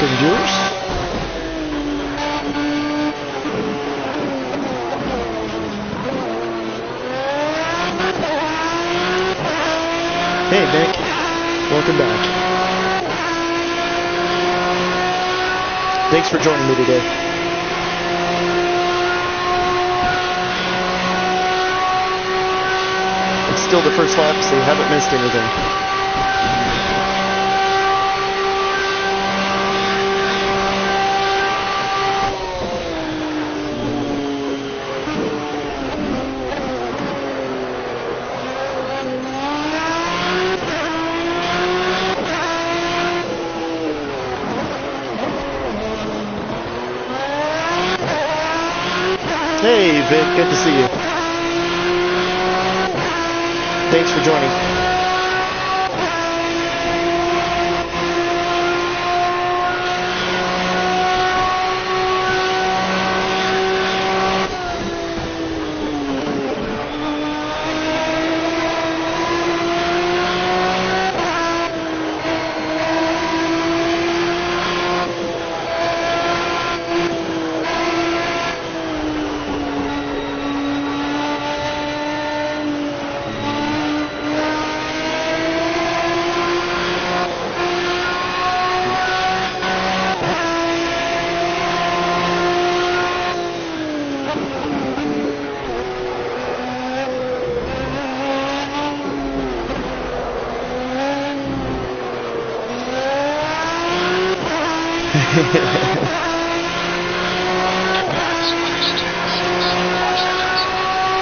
welcome, viewers. Hey, Nick. Welcome back. Thanks for joining me today. It's still the first lap, so you haven't missed anything. Hey, Vic, good to see you. Thanks for joining.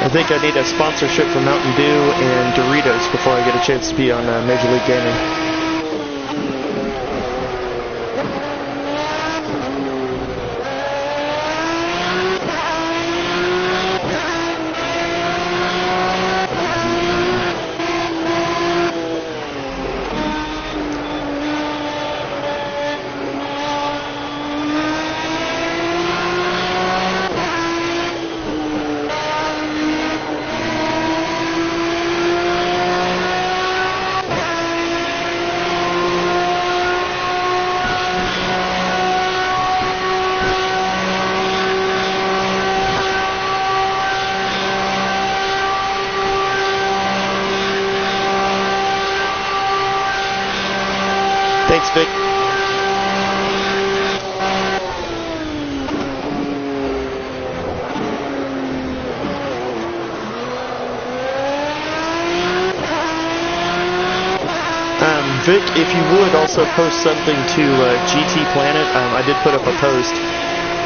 I think I need a sponsorship from Mountain Dew and Doritos before I get a chance to be on Major League Gaming. Thanks, Vic. Vic, if you would also post something to GT Planet. I did put up a post,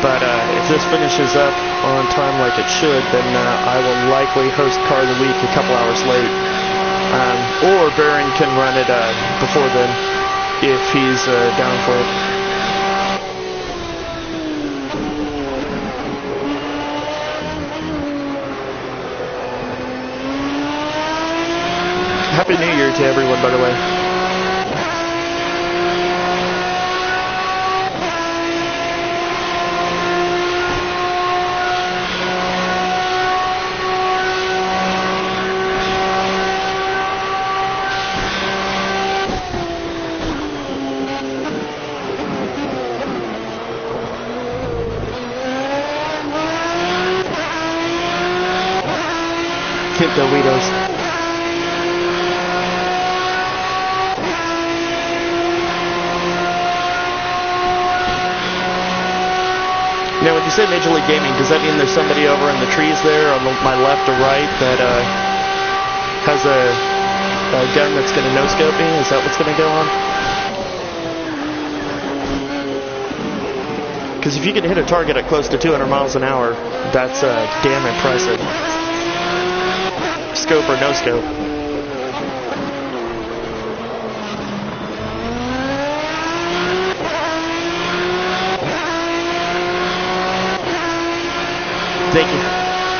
but if this finishes up on time like it should, then I will likely host Car of the Week a couple hours late. Or Baron can run it before then, if he's down for it. Happy New Year to everyone, by the way. Doritos. Now, when you say Major League Gaming, does that mean there's somebody over in the trees there on my left or right that has a gun that's going to no-scope me? Is that what's going to go on? Because if you can hit a target at close to 200 miles an hour, that's damn impressive. Scope or no scope. Thank you.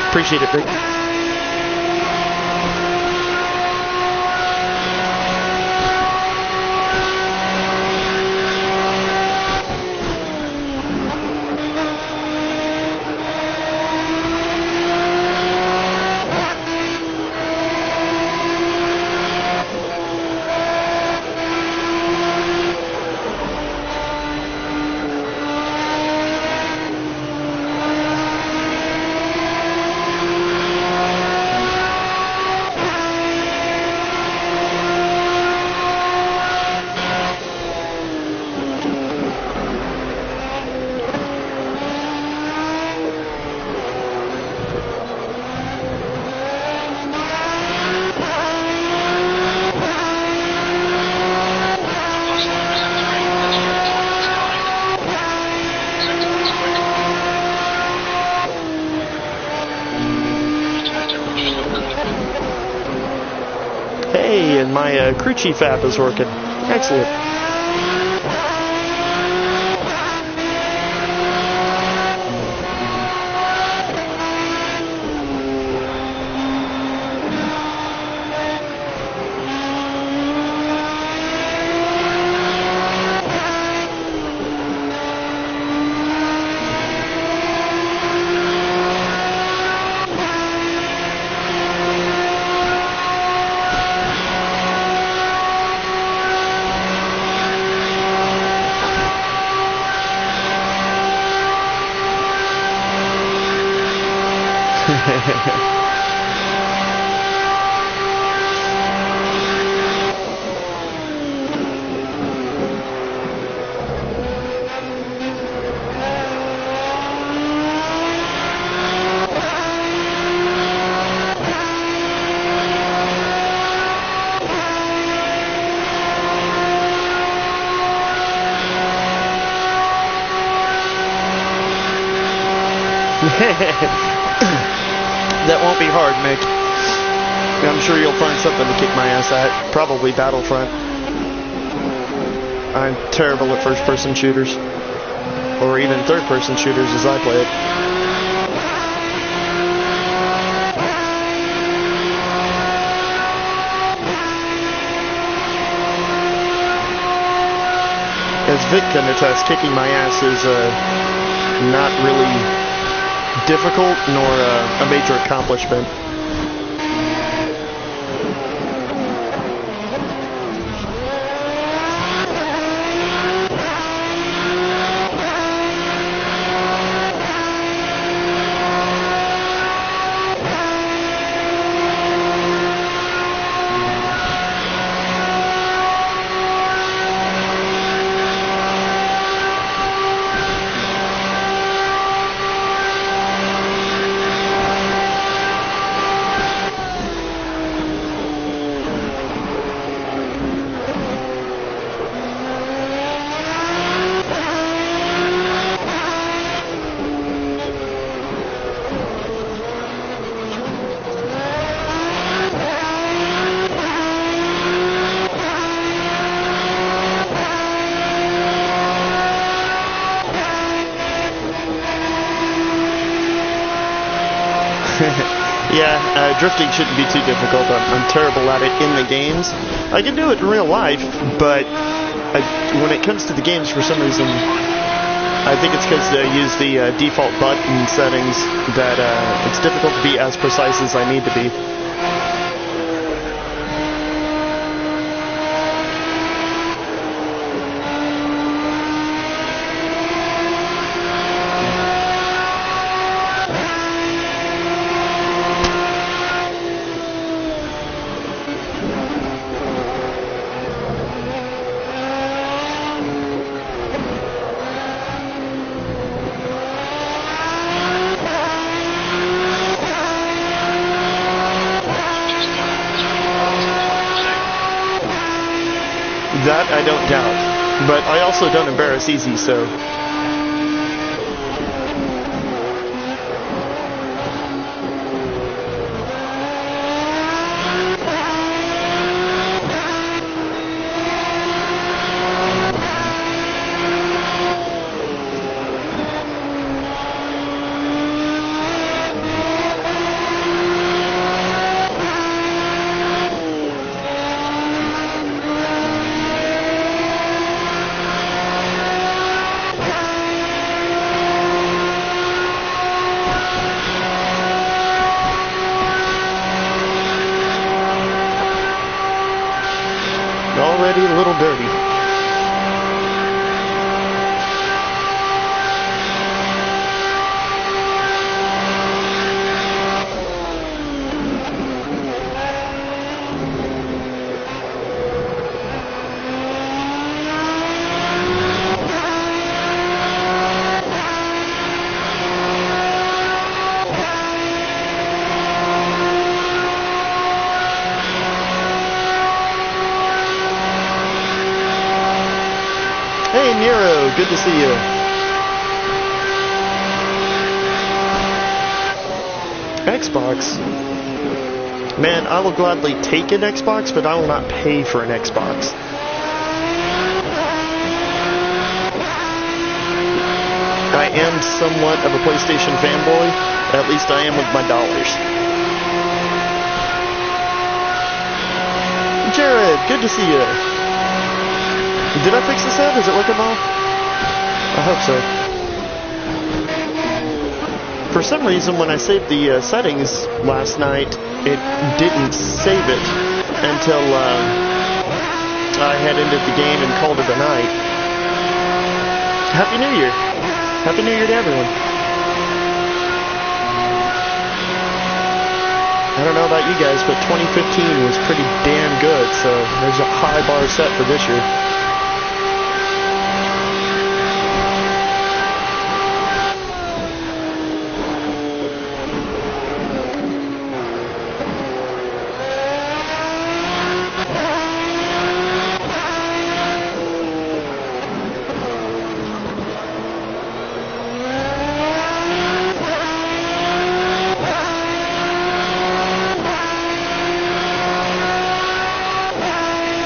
Appreciate it, Vic. Hey, and my crew chief app is working. Excellent. That won't be hard, Mick. I'm sure you'll find something to kick my ass at. Probably Battlefront. I'm terrible at first-person shooters. Or even third-person shooters as I play it. As Vic can attest, kicking my ass is not really difficult nor a major accomplishment. Yeah, drifting shouldn't be too difficult. I'm terrible at it in the games. I can do it in real life, but when it comes to the games, for some reason, I think it's because I use the default button settings that it's difficult to be as precise as I need to be. That I don't doubt, but I also don't embarrass easy, so... Already a little dirty. Hey, Nero, good to see you. Xbox. Man, I will gladly take an Xbox, but I will not pay for an Xbox. I am somewhat of a PlayStation fanboy. At least I am with my dollars. Jared, good to see you. Did I fix this head? Is it looking off? I hope so. For some reason, when I saved the settings last night, it didn't save it until I had ended the game and called it a night. Happy New Year. Happy New Year to everyone. I don't know about you guys, but 2015 was pretty damn good, so there's a high bar set for this year.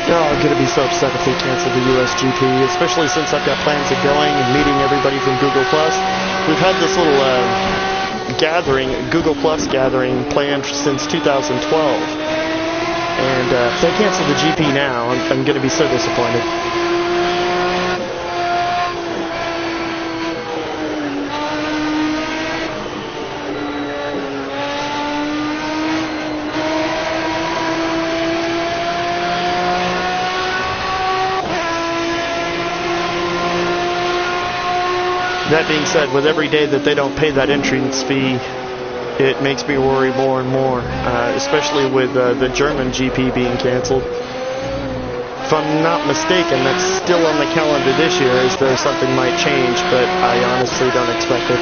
I'm going to be so upset if they cancel the USGP, especially since I've got plans of going and meeting everybody from Google+. We've had this little gathering, Google+ gathering, planned since 2012. And if they cancel the GP now, I'm going to be so disappointed. That being said, with every day that they don't pay that entrance fee, it makes me worry more and more, especially with the German GP being canceled. If I'm not mistaken, that's still on the calendar this year, as though something might change, but I honestly don't expect it.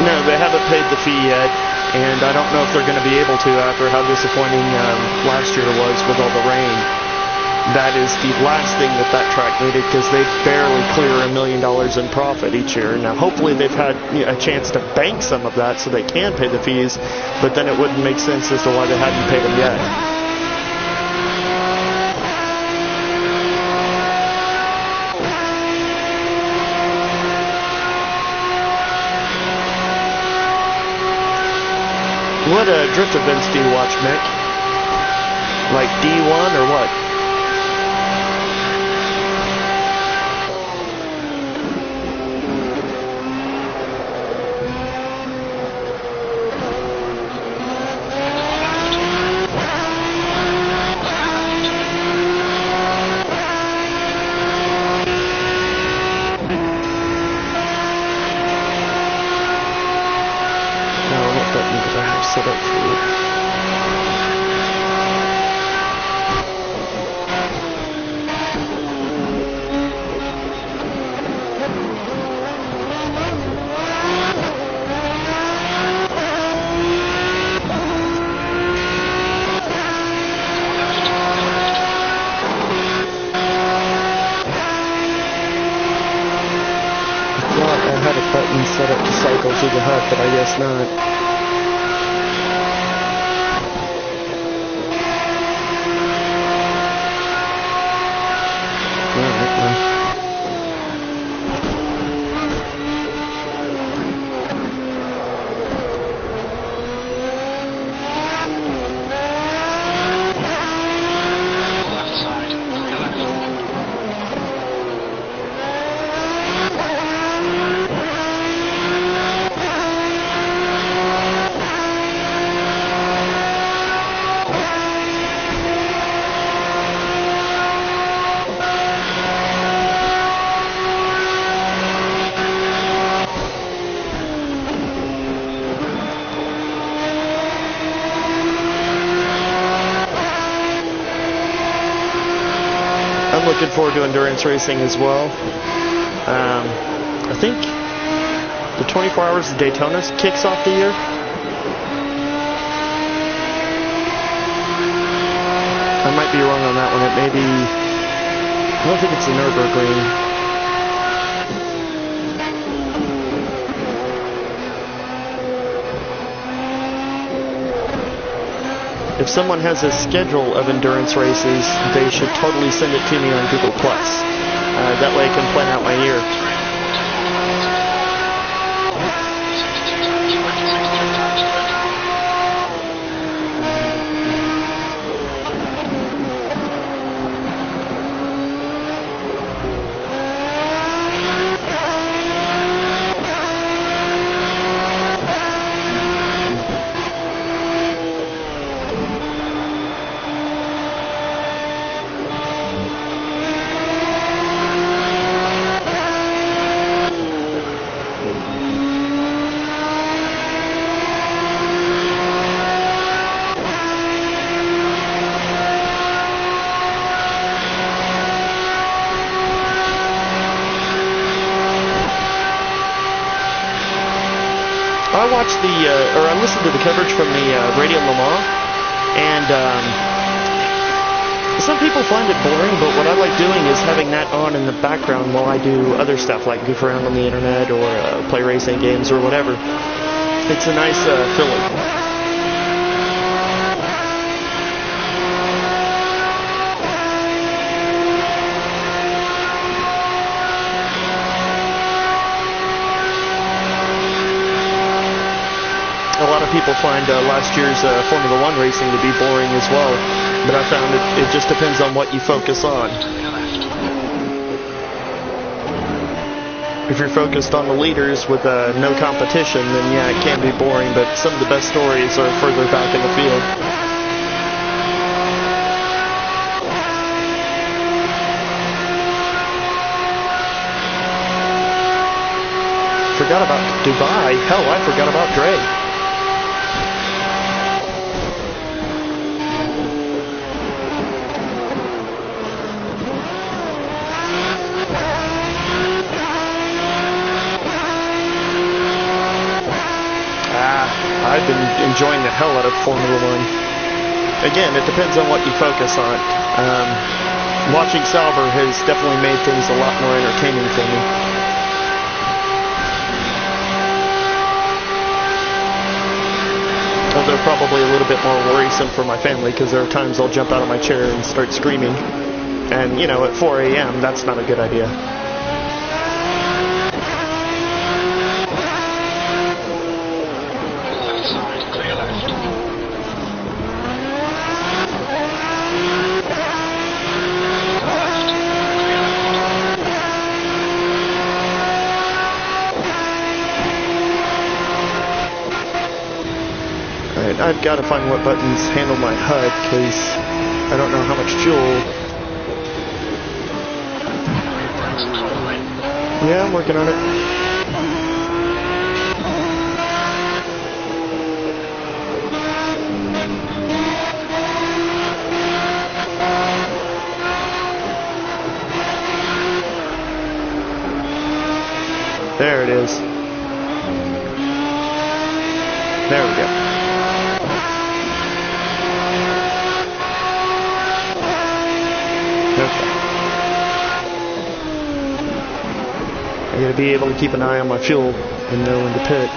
No, they haven't paid the fee yet, and I don't know if they're going to be able to after how disappointing last year was with all the rain. That is the last thing that track needed, because they barely clear $1 million in profit each year. Now, hopefully they've had a chance to bank some of that so they can pay the fees, but then it wouldn't make sense as to why they hadn't paid them yet. What drift events do you watch, Mick? Like D1 or what? Set up for you. I thought I had a button set up to cycle through the hut, but I guess not. looking forward to endurance racing as well. I think the 24 Hours of Daytona kicks off the year. I might be wrong on that one. It may be... I don't think it's the Nürburgring. If someone has a schedule of endurance races, they should totally send it to me on Google+. That way I can plan out my year. I watched I listened to the coverage from the Radio Le Mans, and some people find it boring, but what I like doing is having that on in the background while I do other stuff like goof around on the internet or play racing games or whatever. It's a nice filler. A lot of people find last year's Formula One racing to be boring as well, but I found it just depends on what you focus on. If you're focused on the leaders with no competition, then yeah, it can be boring, but some of the best stories are further back in the field. Forgot about Dubai. Hell, I forgot about Dre. I've been enjoying the hell out of Formula One. Again, it depends on what you focus on. Watching Sauber has definitely made things a lot more entertaining for me. Although probably a little bit more worrisome for my family, because there are times I'll jump out of my chair and start screaming. And, you know, at 4 a.m., that's not a good idea. I've got to find what buttons handle my HUD, because I don't know how much fuel. Yeah, I'm working on it. There it is. There we go. I gotta be able to keep an eye on my fuel and know when to pit.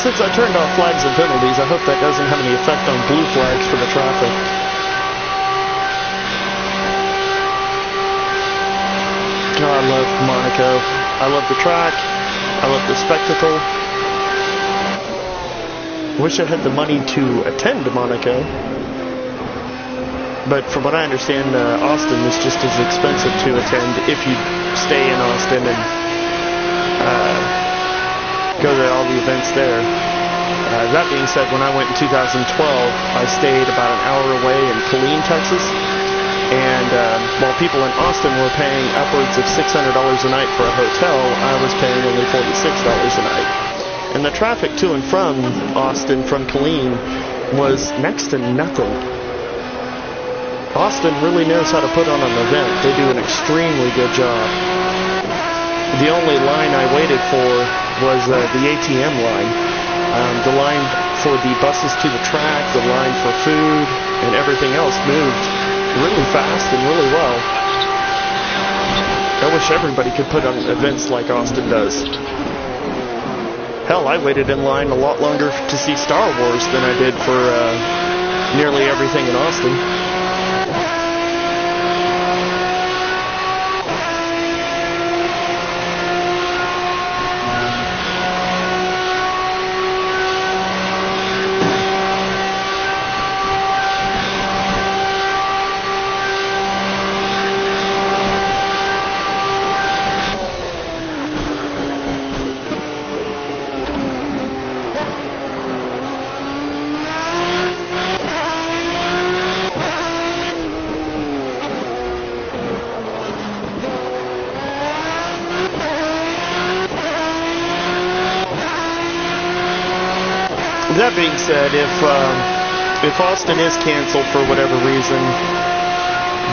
since I turned off flags and penalties, I hope that doesn't have any effect on blue flags for the traffic. God, I love Monaco. I love the track. I love the spectacle. Wish I had the money to attend Monaco. But from what I understand, Austin is just as expensive to attend if you stay in Austin and go to all the events there. That being said, when I went in 2012, I stayed about an hour away in Killeen, Texas. And while people in Austin were paying upwards of $600 a night for a hotel, I was paying only $46 a night. And the traffic to and from Austin from Killeen was next to nothing. Austin really knows how to put on an event. They do an extremely good job. The only line I waited for was the ATM line. The line for the buses to the track, the line for food, and everything else moved really fast and really well. I wish everybody could put on events like Austin does. Hell, I waited in line a lot longer to see Star Wars than I did for nearly everything in Austin. That being said, if Austin is canceled for whatever reason,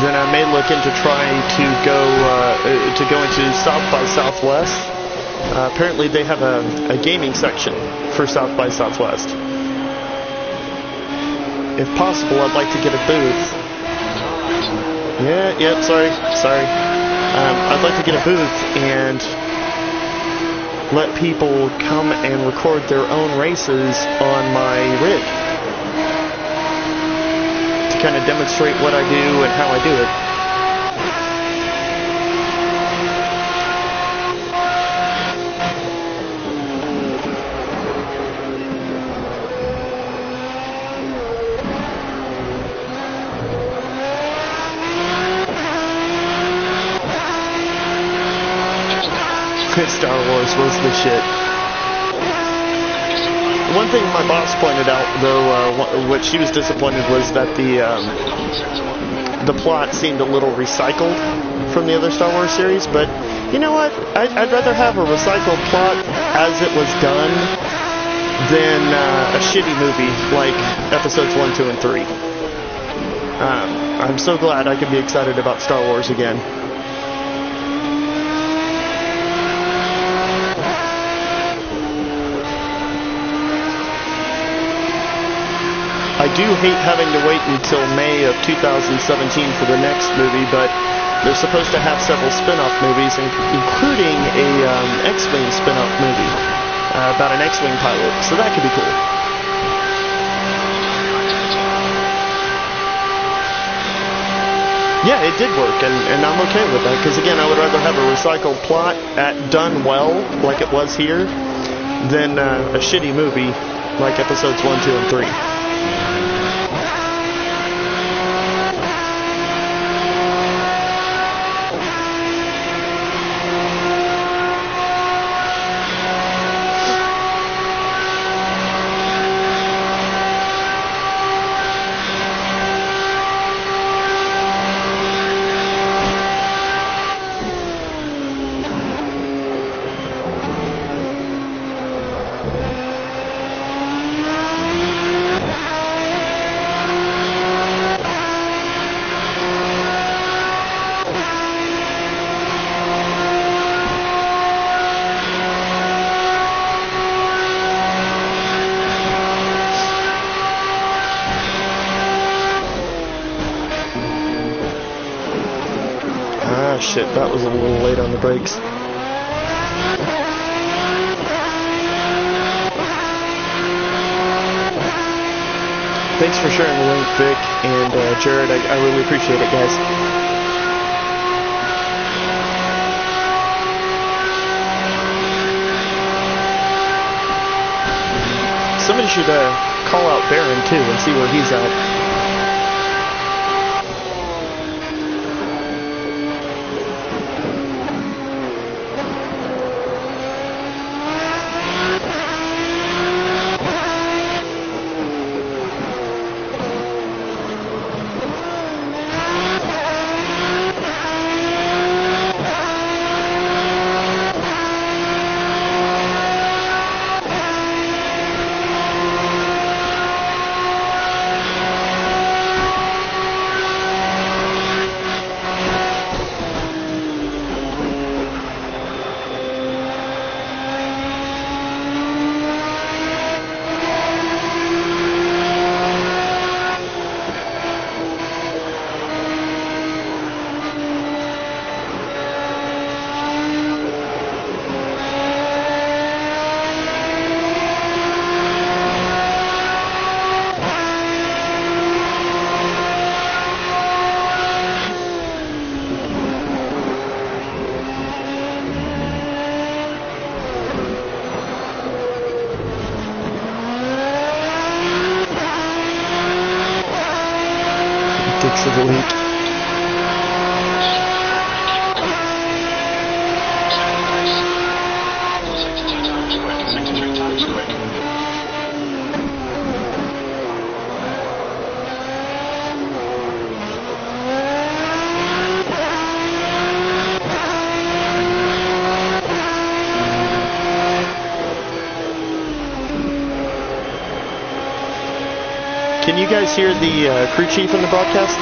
then I may look into trying to go into South by Southwest. Apparently, they have a gaming section for South by Southwest. If possible, I'd like to get a booth. Sorry. I'd like to get a booth and let people come and record their own races on my rig to kind of demonstrate what I do and how I do it. Star Wars was the shit. One thing my boss pointed out, though, what she was disappointed was that the plot seemed a little recycled from the other Star Wars series. But you know what? I'd rather have a recycled plot as it was done than a shitty movie like Episodes 1, 2, and 3. I'm so glad I can be excited about Star Wars again. I do hate having to wait until May of 2017 for the next movie, but they're supposed to have several spin-off movies, including a X-Wing spin-off movie about an X-Wing pilot, so that could be cool. Yeah, it did work, and I'm okay with that, because again, I would rather have a recycled plot done well, like it was here, than a shitty movie like Episodes 1, 2, and 3. Shit, that was a little late on the brakes. Thanks for sharing the link, Vic and Jared. I really appreciate it, guys. Somebody should call out Baron too and see where he's at. Dicks of the week. Can you guys hear the crew chief in the broadcast?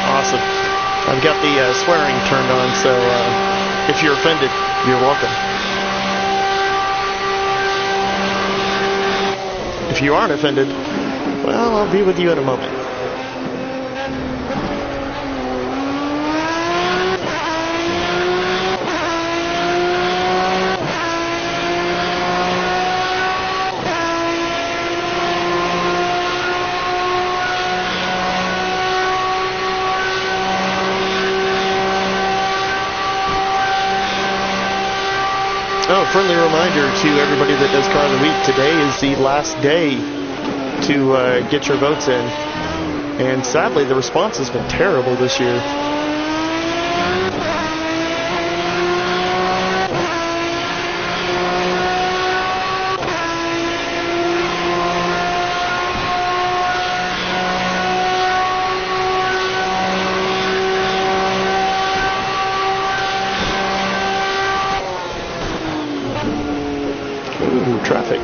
Awesome. I've got the swearing turned on, so if you're offended, you're welcome. If you aren't offended, well, I'll be with you in a moment. Oh, friendly reminder to everybody that does Car of the Week, today is the last day to get your votes in. And sadly, the response has been terrible this year. Ooh, traffic.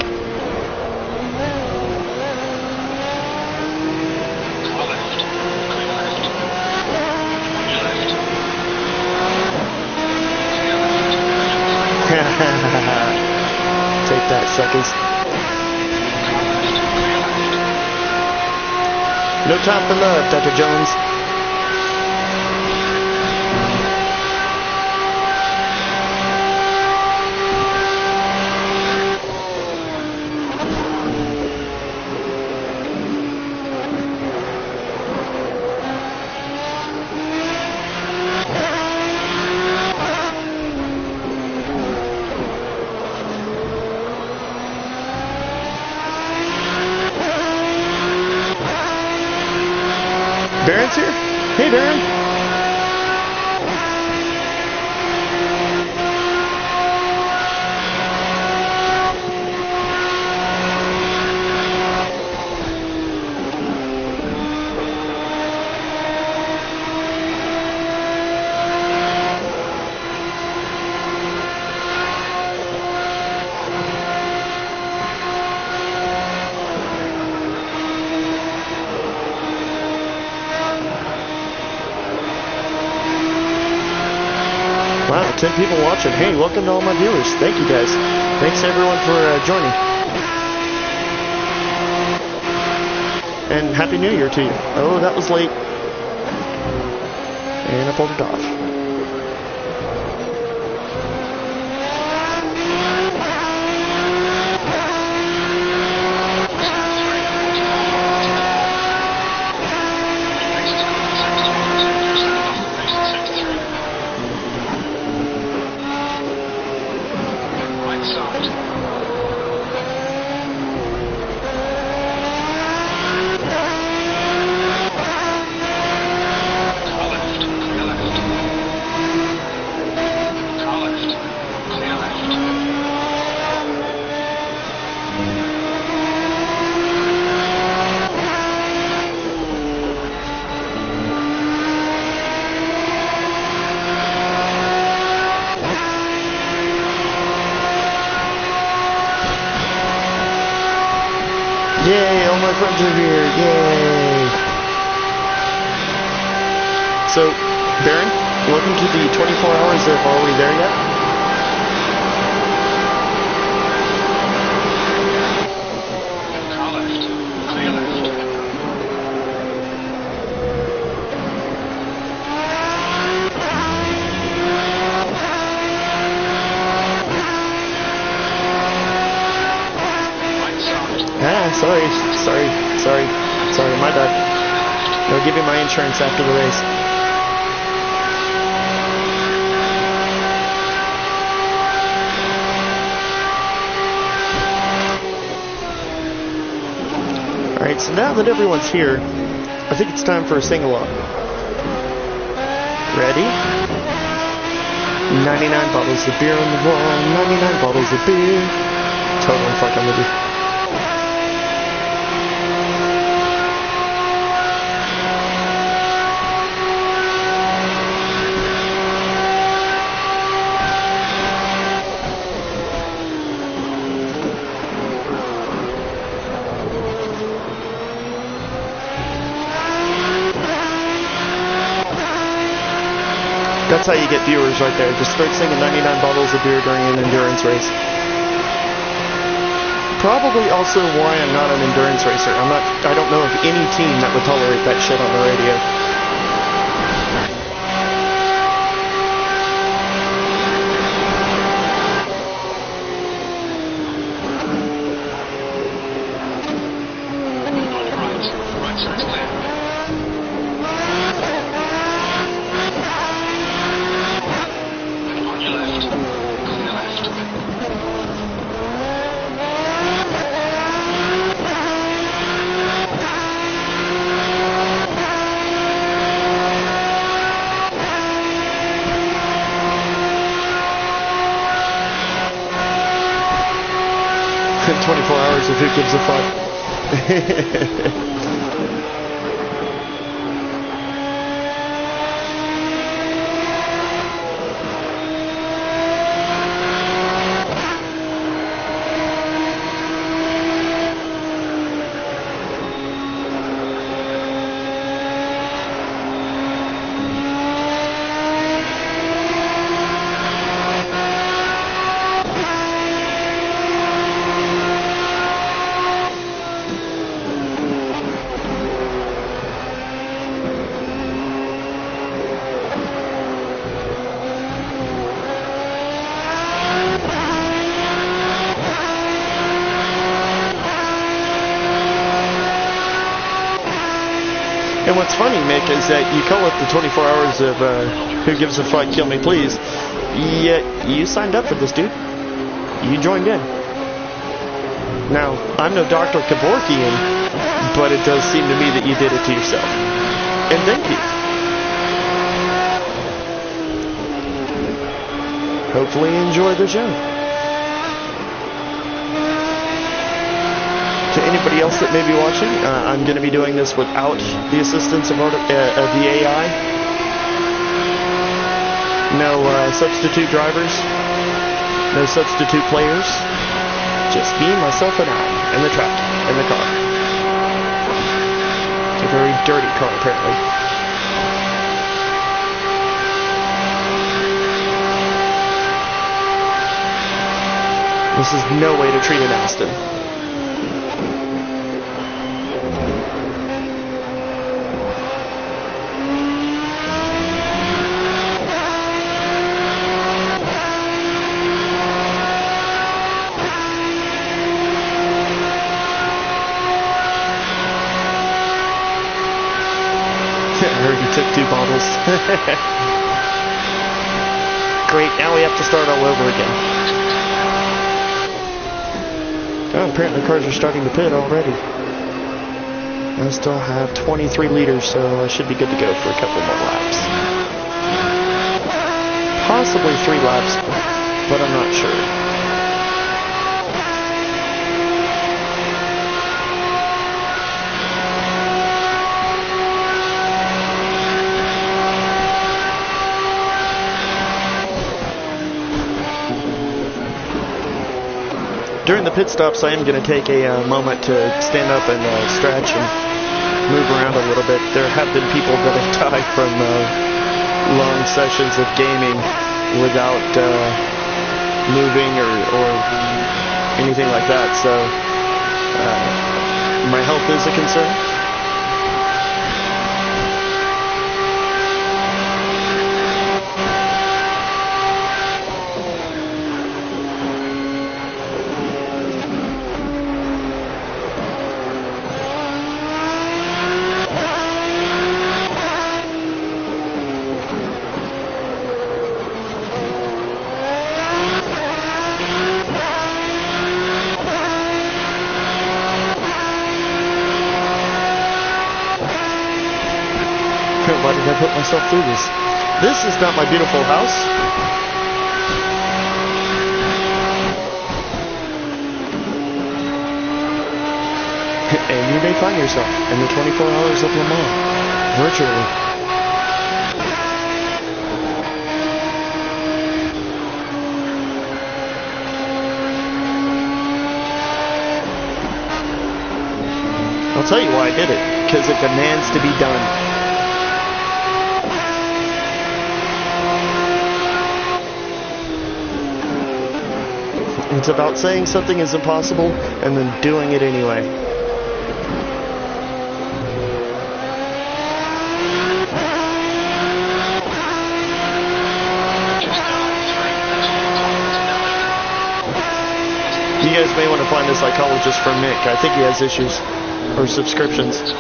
Take that, suckers. No time for love, Dr. Jones. Darren's here? Hey, Darren. 10 people watching. Hey, welcome to all my viewers. Thank you guys. Thanks everyone for joining. And Happy New Year to you. Oh, that was late. And I pulled it off. Yay, all my friends are here, yay! So, Baron, welcome to the 24 hours of Are We There Yet? Car left, clear left. Sorry, my bad. They'll give you my insurance after the race. Alright, so now that everyone's here, I think it's time for a sing-along. Ready? 99 bottles of beer on the wall, 99 bottles of beer. Totally fucking with you. That's how you get viewers right there. Just start singing 99 bottles of beer during an endurance race. Probably also why I'm not an endurance racer. I don't know of any team that would tolerate that shit on the radio. Right side's clear. On your left, clear left. In 24 hours of Who Gives a Fuck. And what's funny, Mick, is that you call it the 24 hours of Who Gives a Fuck, Kill Me Please, yet you signed up for this, dude. You joined in. Now, I'm no Dr. Kevorkian, but it does seem to me that you did it to yourself. And thank you. Hopefully you enjoy the show. To anybody else that may be watching, I'm going to be doing this without the assistance of the AI. No substitute drivers, no substitute players, just me, myself, and I, and the track, and the car. It's a very dirty car, apparently. This is no way to treat an Aston. I already took 2 bottles. Great, now we have to start all over again. Oh, apparently cars are starting to pit already. I still have 23 liters, so I should be good to go for a couple more laps. Possibly 3 laps, but I'm not sure. During the pit stops, I am going to take a moment to stand up and stretch and move around a little bit. There have been people that have died from long sessions of gaming without moving or anything like that, so my health is a concern. Why did I put myself through this? This is not my beautiful house. And you may find yourself in the 24 hours of Le Mans, virtually. I'll tell you why I did it, because it demands to be done. It's about saying something is impossible and then doing it anyway. You guys may want to find a psychologist from Nick. I think he has issues or subscriptions.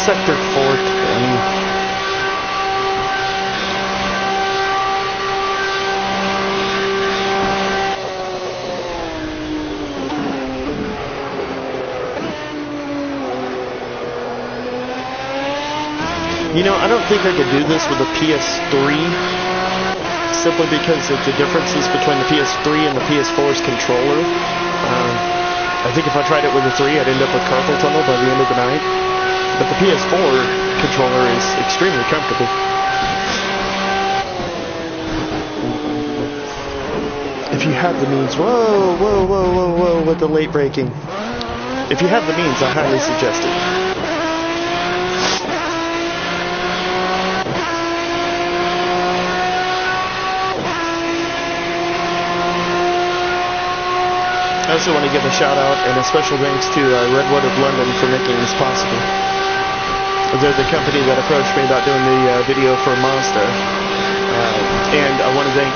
Sector 420. You know, I don't think I could do this with a PS3, simply because of the differences between the PS3 and the PS4's controller. I think if I tried it with a 3, I'd end up with carpal tunnel by the end of the night. But the PS4 controller is extremely comfortable. If you have the means, whoa, with the late braking. If you have the means, I highly suggest it. I also want to give a shout out and a special thanks to Redwood of London for making this possible. They're the company that approached me about doing the video for Mazda. And I want to thank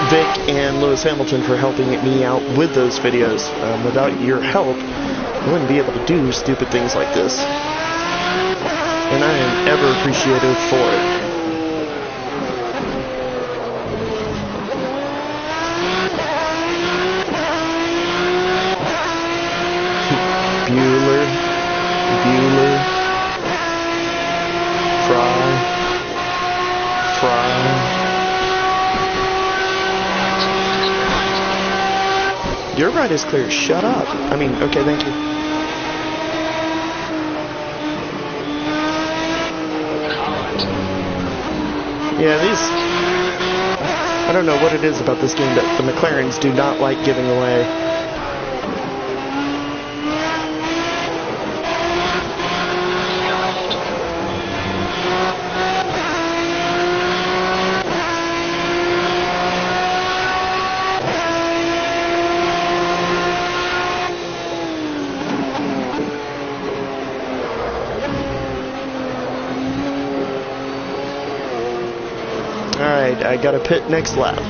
Vic and Lewis Hamilton for helping me out with those videos. Without your help, I wouldn't be able to do stupid things like this. And I am ever appreciative for it. Bueller. Fry. Your right is clear. Shut up. I mean, okay, thank you. Yeah, these... I don't know what it is about this game that the McLarens do not like giving away. Alright, I got a pit next lap.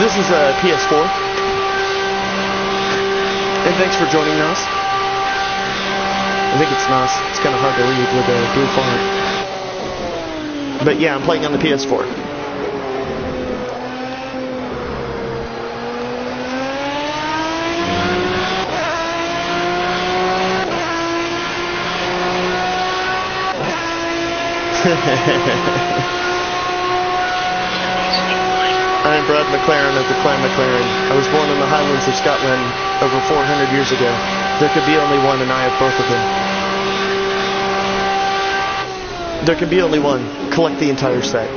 This is a PS4, and thanks for joining us. I think it's NOS. It's kind of hard to read with a blue font. But yeah, I'm playing on the PS4. I'm Brad McLaren of the Clan McLaren. I was born in the Highlands of Scotland over 400 years ago. There could be only one, and I have both of them. There can be only one. Collect the entire set.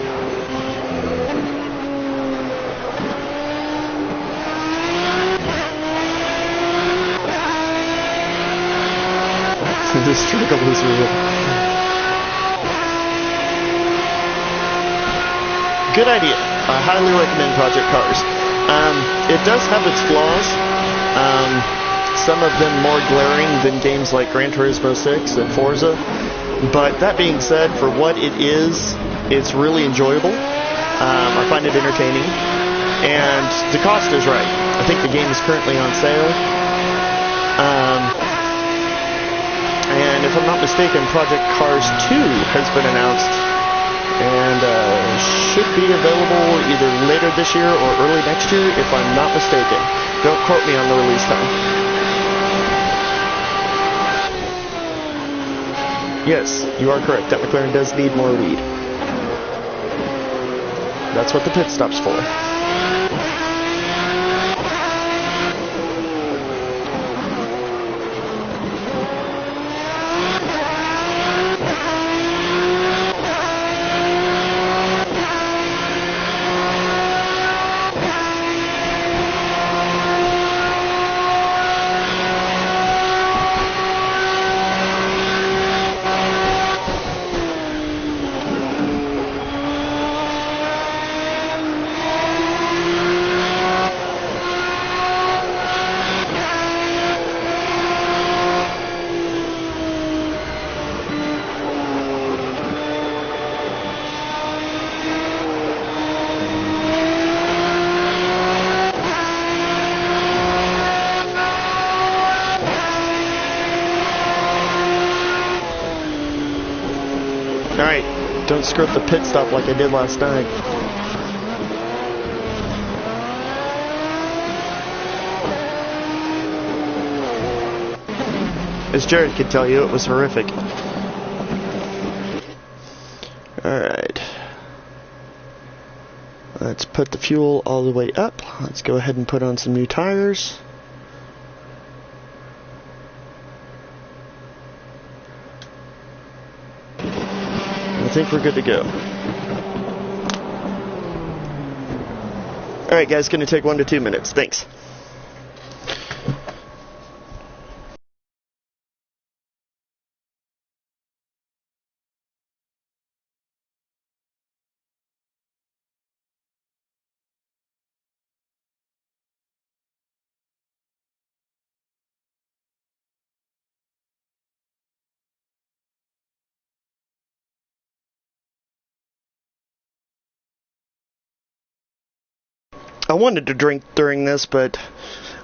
The struggle is real. Good idea. I highly recommend Project Cars. It does have its flaws. Some of them more glaring than games like Gran Turismo 6 and Forza. But that being said, for what it is, it's really enjoyable. I find it entertaining. And the cost is right. I think the game is currently on sale. And if I'm not mistaken, Project Cars 2 has been announced. And should be available either later this year or early next year, if I'm not mistaken. Don't quote me on the release time. Yes, you are correct. That McLaren does need more weed. That's what the pit stop's for. Alright, don't screw up the pit stop like I did last night. As Jared could tell you, it was horrific. Alright. Let's put the fuel all the way up. Let's go ahead and put on some new tires. I think we're good to go. Alright guys, gonna take 1 to 2 minutes. Thanks. I wanted to drink during this, but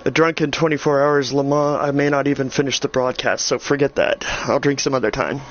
a drunken 24 hours Le Mans, I may not even finish the broadcast, so forget that. I'll drink some other time.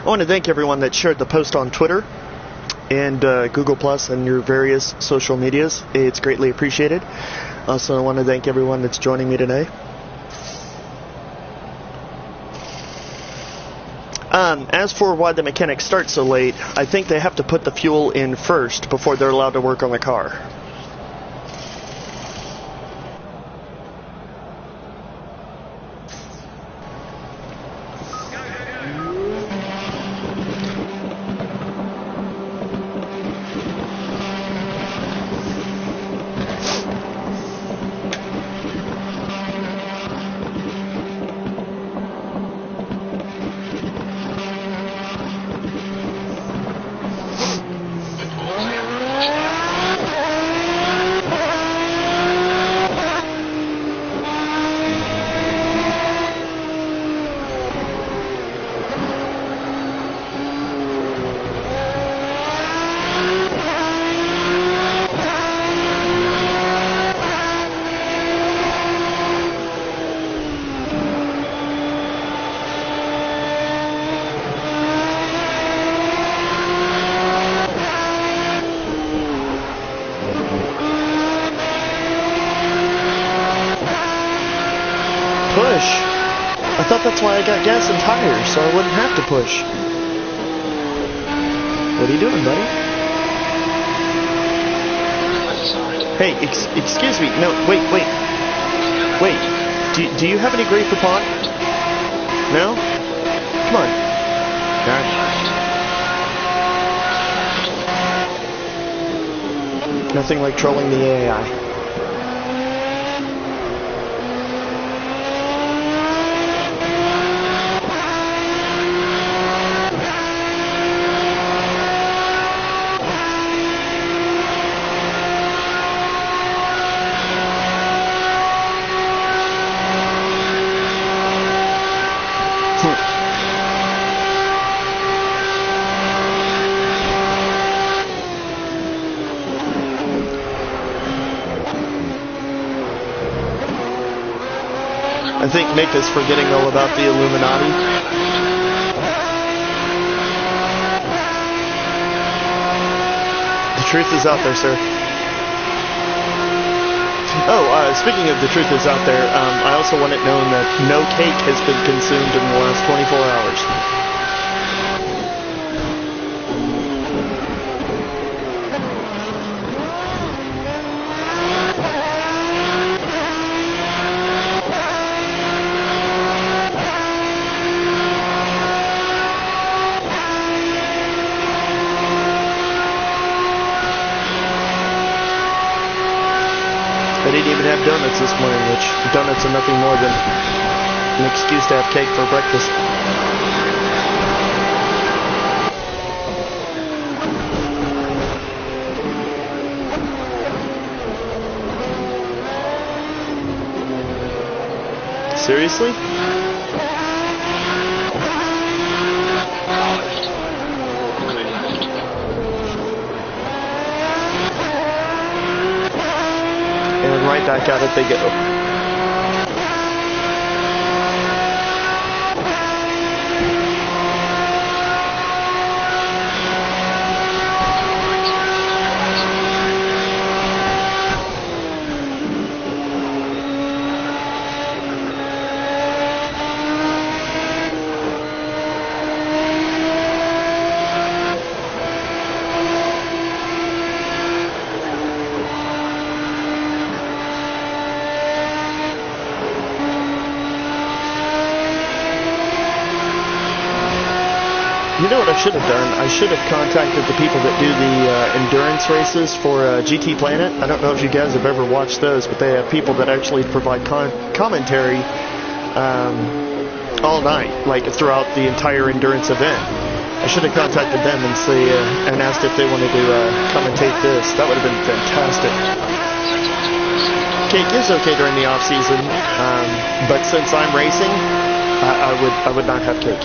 I want to thank everyone that shared the post on Twitter and Google Plus and your various social medias. It's greatly appreciated. Also, I want to thank everyone that's joining me today. As for why the mechanics start so late, I think they have to put the fuel in first before they're allowed to work on the car. I thought that's why I got gas and tires, so I wouldn't have to push. What are you doing, buddy? Hey, excuse me. No, wait. Do you have any Grey Poupon? No? Come on. Alright. Nothing like trolling the AI. I think Nick is forgetting all about the Illuminati. The truth is out there, sir. Oh, speaking of the truth is out there, I also want it known that no cake has been consumed in the last 24 hours. I didn't even have donuts this morning, which donuts are nothing more than an excuse to have cake for breakfast. Seriously? Car left. Clear left. And right back at it they go. You know what I should have done? I should have contacted the people that do the endurance races for GT Planet. I don't know if you guys have ever watched those, but they have people that actually provide commentary all night, like throughout the entire endurance event. I should have contacted them and and asked if they wanted to commentate this. That would have been fantastic. Cake is okay during the off season, but since I'm racing, I would not have cake.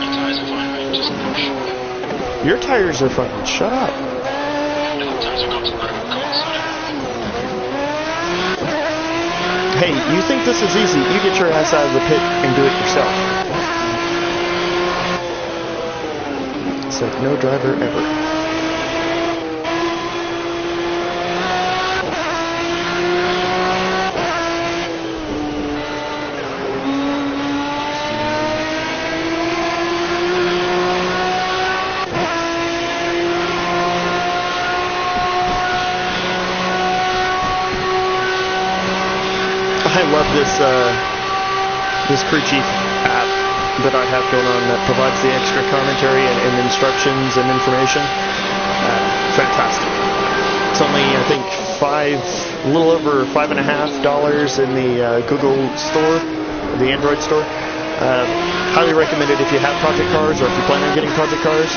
Your tires are fine, mate. Just push. Your tires are fine. Shut up. No, tires are not to go outside. Hey, you think this is easy? You get your ass out of the pit and do it yourself. It's like no driver ever. I love this crew chief app that I have going on that provides the extra commentary and instructions and information. Fantastic. It's only, I think, a little over $5.50 in the Google store, the Android store. Highly recommended if you have Project Cars or if you plan on getting Project Cars.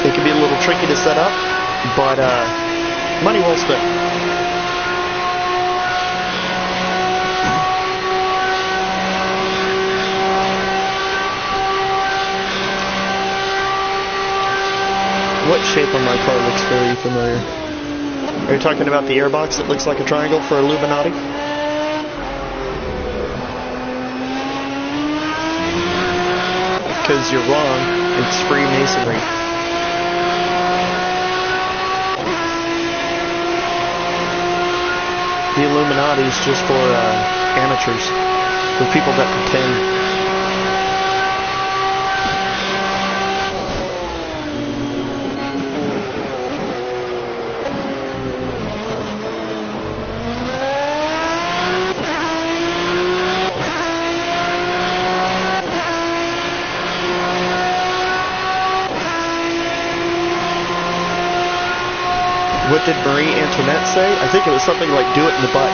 It can be a little tricky to set up, but money well spent. What shape on my car looks very familiar? Are you talking about the airbox that looks like a triangle for Illuminati? Because you're wrong. It's Freemasonry. The Illuminati is just for amateurs, for people that pretend. What did Marie Antoinette say? I think it was something like, do it in the butt.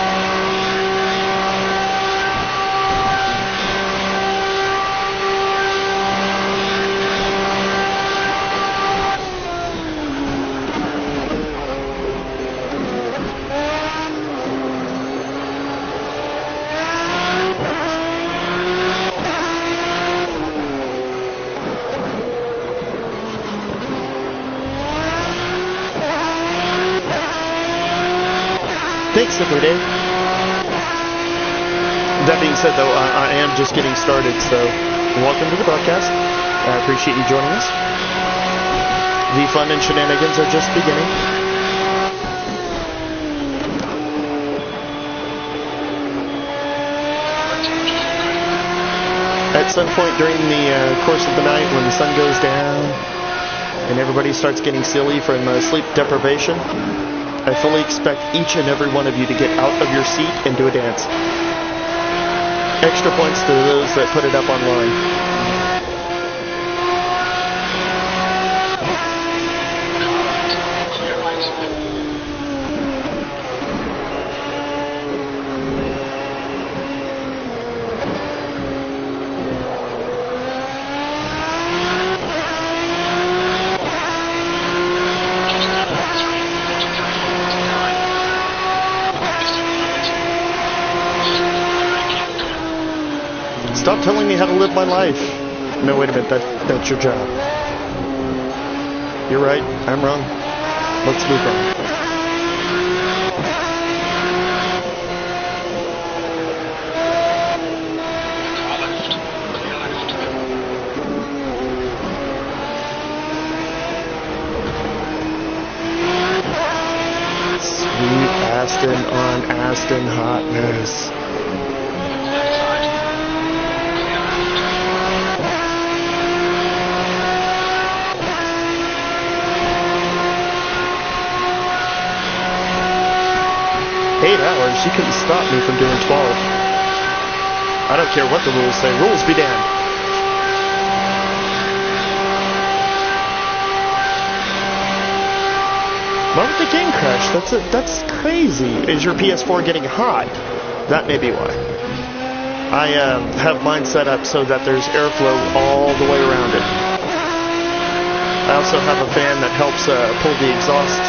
Thanks, Simply Dave. That being said, though, I am just getting started, so welcome to the broadcast. I appreciate you joining us. The fun and shenanigans are just beginning. At some point during the course of the night, when the sun goes down and everybody starts getting silly from sleep deprivation, I fully expect each and every one of you to get out of your seat and do a dance. Extra points to those that put it up online. Stop telling me how to live my life. No, wait a minute. That's your job. You're right. I'm wrong. Let's move on. Car left. Clear left. Sweet Aston on Aston hotness. Left side. Clear left. 8 hours, you couldn't stop me from doing 12. I don't care what the rules say. Rules be damned. Why would the game crash? That's crazy. Is your PS4 getting hot? That may be why. I have mine set up so that there's airflow all the way around it. I also have a fan that helps pull the exhaust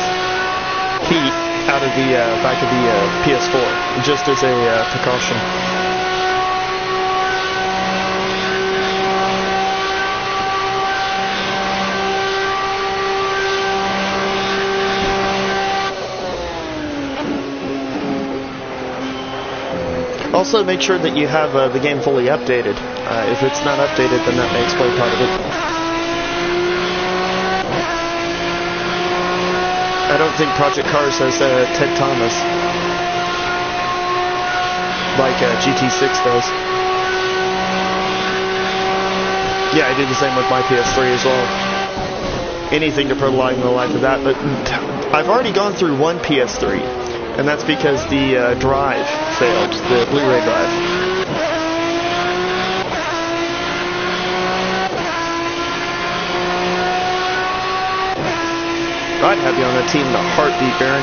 heat out of the back of the PS4, just as a precaution. Also, make sure that you have the game fully updated. If it's not updated, then that may explain part of it. I don't think Project Cars has Ted Thomas like GT6 does. Yeah, I do the same with my PS3 as well. Anything to prolong the life of that, but I've already gone through one PS3, and that's because the drive failed, the Blu-ray drive. I'd have you on the team, the heartbeat, Baron.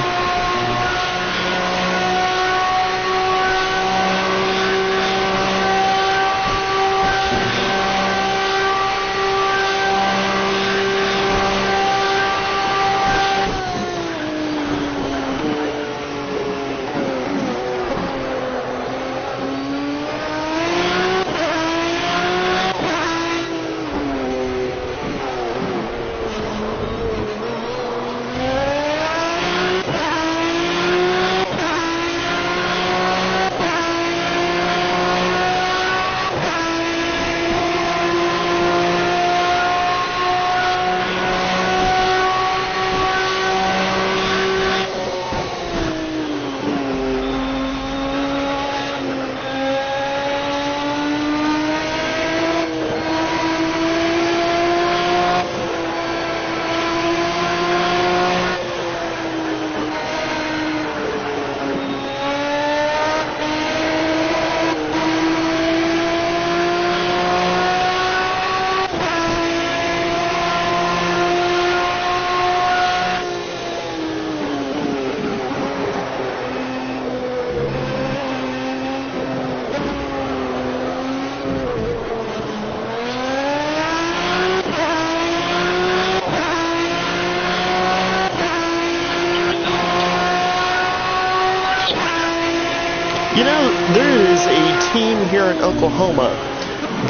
You know, there is a team here in Oklahoma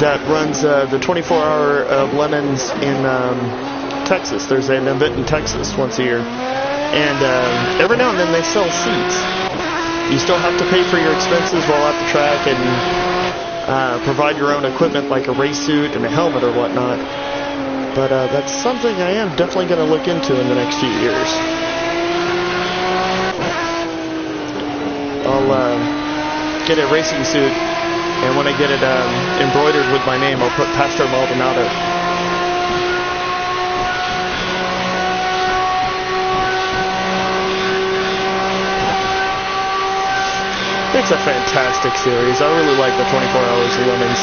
that runs the 24-hour Lemons in Texas. There's an event in Texas once a year. And every now and then they sell seats. You still have to pay for your expenses while at the track and provide your own equipment like a race suit and a helmet or whatnot. But that's something I am definitely going to look into in the next few years. I'll get a racing suit, and when I get it embroidered with my name, I'll put Pastor Maldonado. It's a fantastic series. I really like the 24 Hours of Lemons.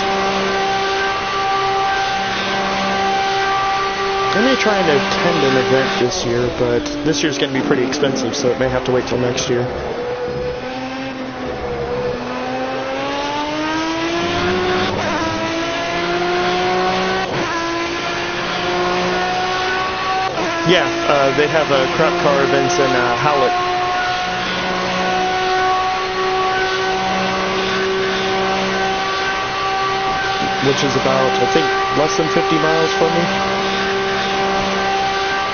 I may try and attend an event this year, but this year's going to be pretty expensive, so it may have to wait till next year. Yeah, they have crap car events in Howlett. which is about, I think, less than 50 miles from me.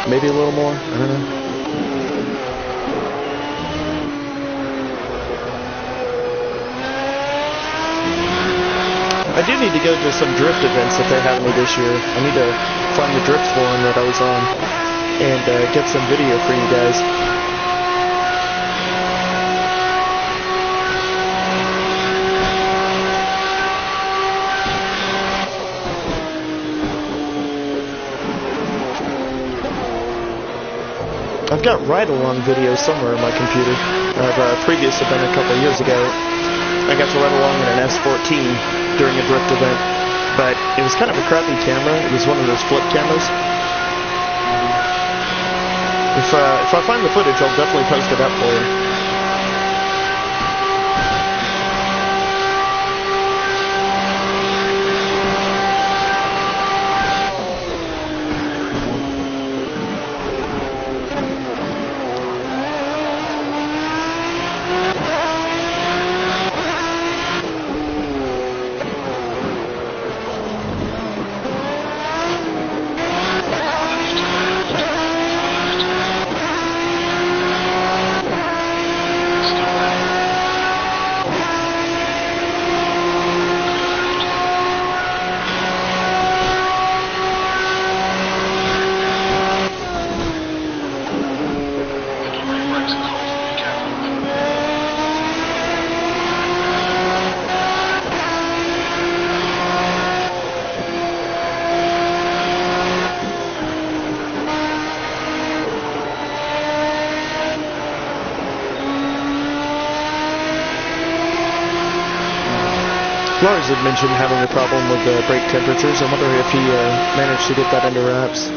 Maybe a little more, I don't know. I do need to go to some drift events that they have me this year. I need to find the drift forum that I was on and get some video for you guys. I've got ride-along videos somewhere in my computer of a previous event a couple of years ago. I got to ride along in an S14 during a drift event, but it was kind of a crappy camera. It was one of those flip cameras. If I find the footage, I'll definitely post it up for you. Lars had mentioned having a problem with the brake temperatures. I wonder if he managed to get that under wraps.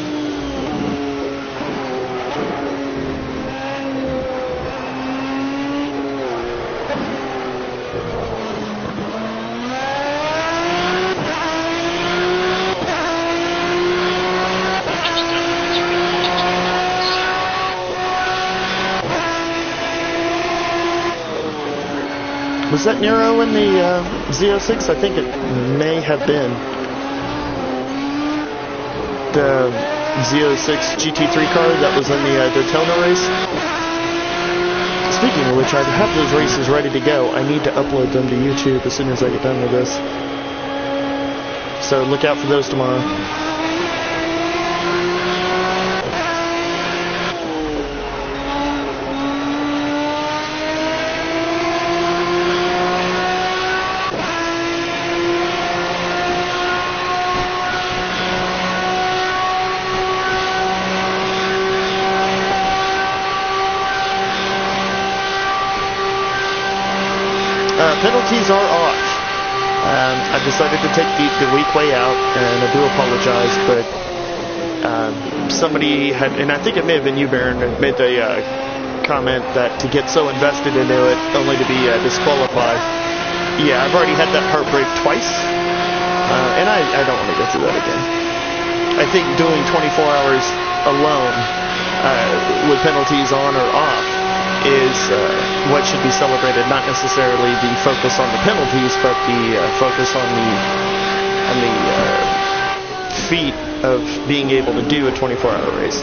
Was that Nero in the Z06? I think it may have been. The Z06 GT3 car that was in the Daytona race. Speaking of which, I have those races ready to go. I need to upload them to YouTube as soon as I get done with this. So look out for those tomorrow. Penalties are off. I decided to take the weak way out, and I do apologize, but somebody had, and I think it may have been you, Baron, made the comment that to get so invested into it only to be disqualified. Yeah, I've already had that heartbreak twice, and I don't want to go through that again. I think doing 24 hours alone with penalties on or off is what should be celebrated, not necessarily the focus on the penalties, but the focus on the feat of being able to do a 24-hour race.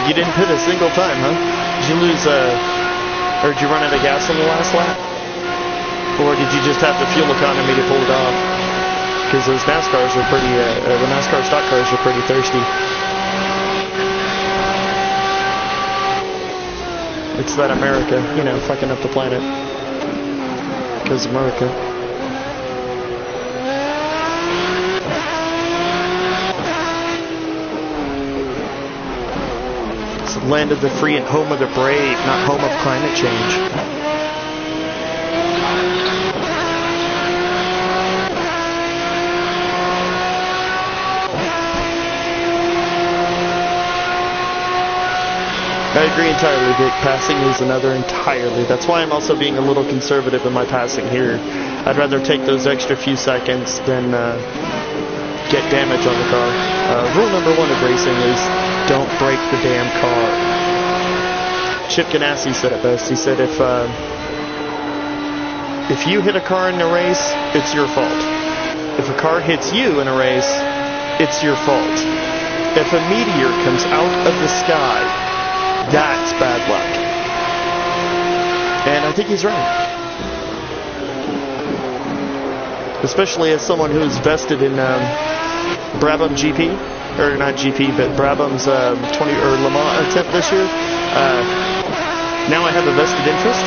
You didn't pit a single time, huh? Did you lose, or did you run out of gas on the last lap? Or did you just have the fuel economy to pull it off? Because those NASCARs are pretty, the NASCAR stock cars are pretty thirsty. It's that America, you know, fucking up the planet. Because America. is land of the free and home of the brave, not home of climate change. I agree entirely, Vic. Passing is another entirely. That's why I'm also being a little conservative in my passing here. I'd rather take those extra few seconds than get damage on the car. Rule number 1 of racing is don't break the damn car. Chip Ganassi said it best. He said if you hit a car in a race, it's your fault. If a car hits you in a race, it's your fault. If a meteor comes out of the sky, that's bad luck. And I think he's right. Especially as someone who's vested in Brabham GP, or not GP, but Brabham's Le Mans attempt this year. Now I have a vested interest.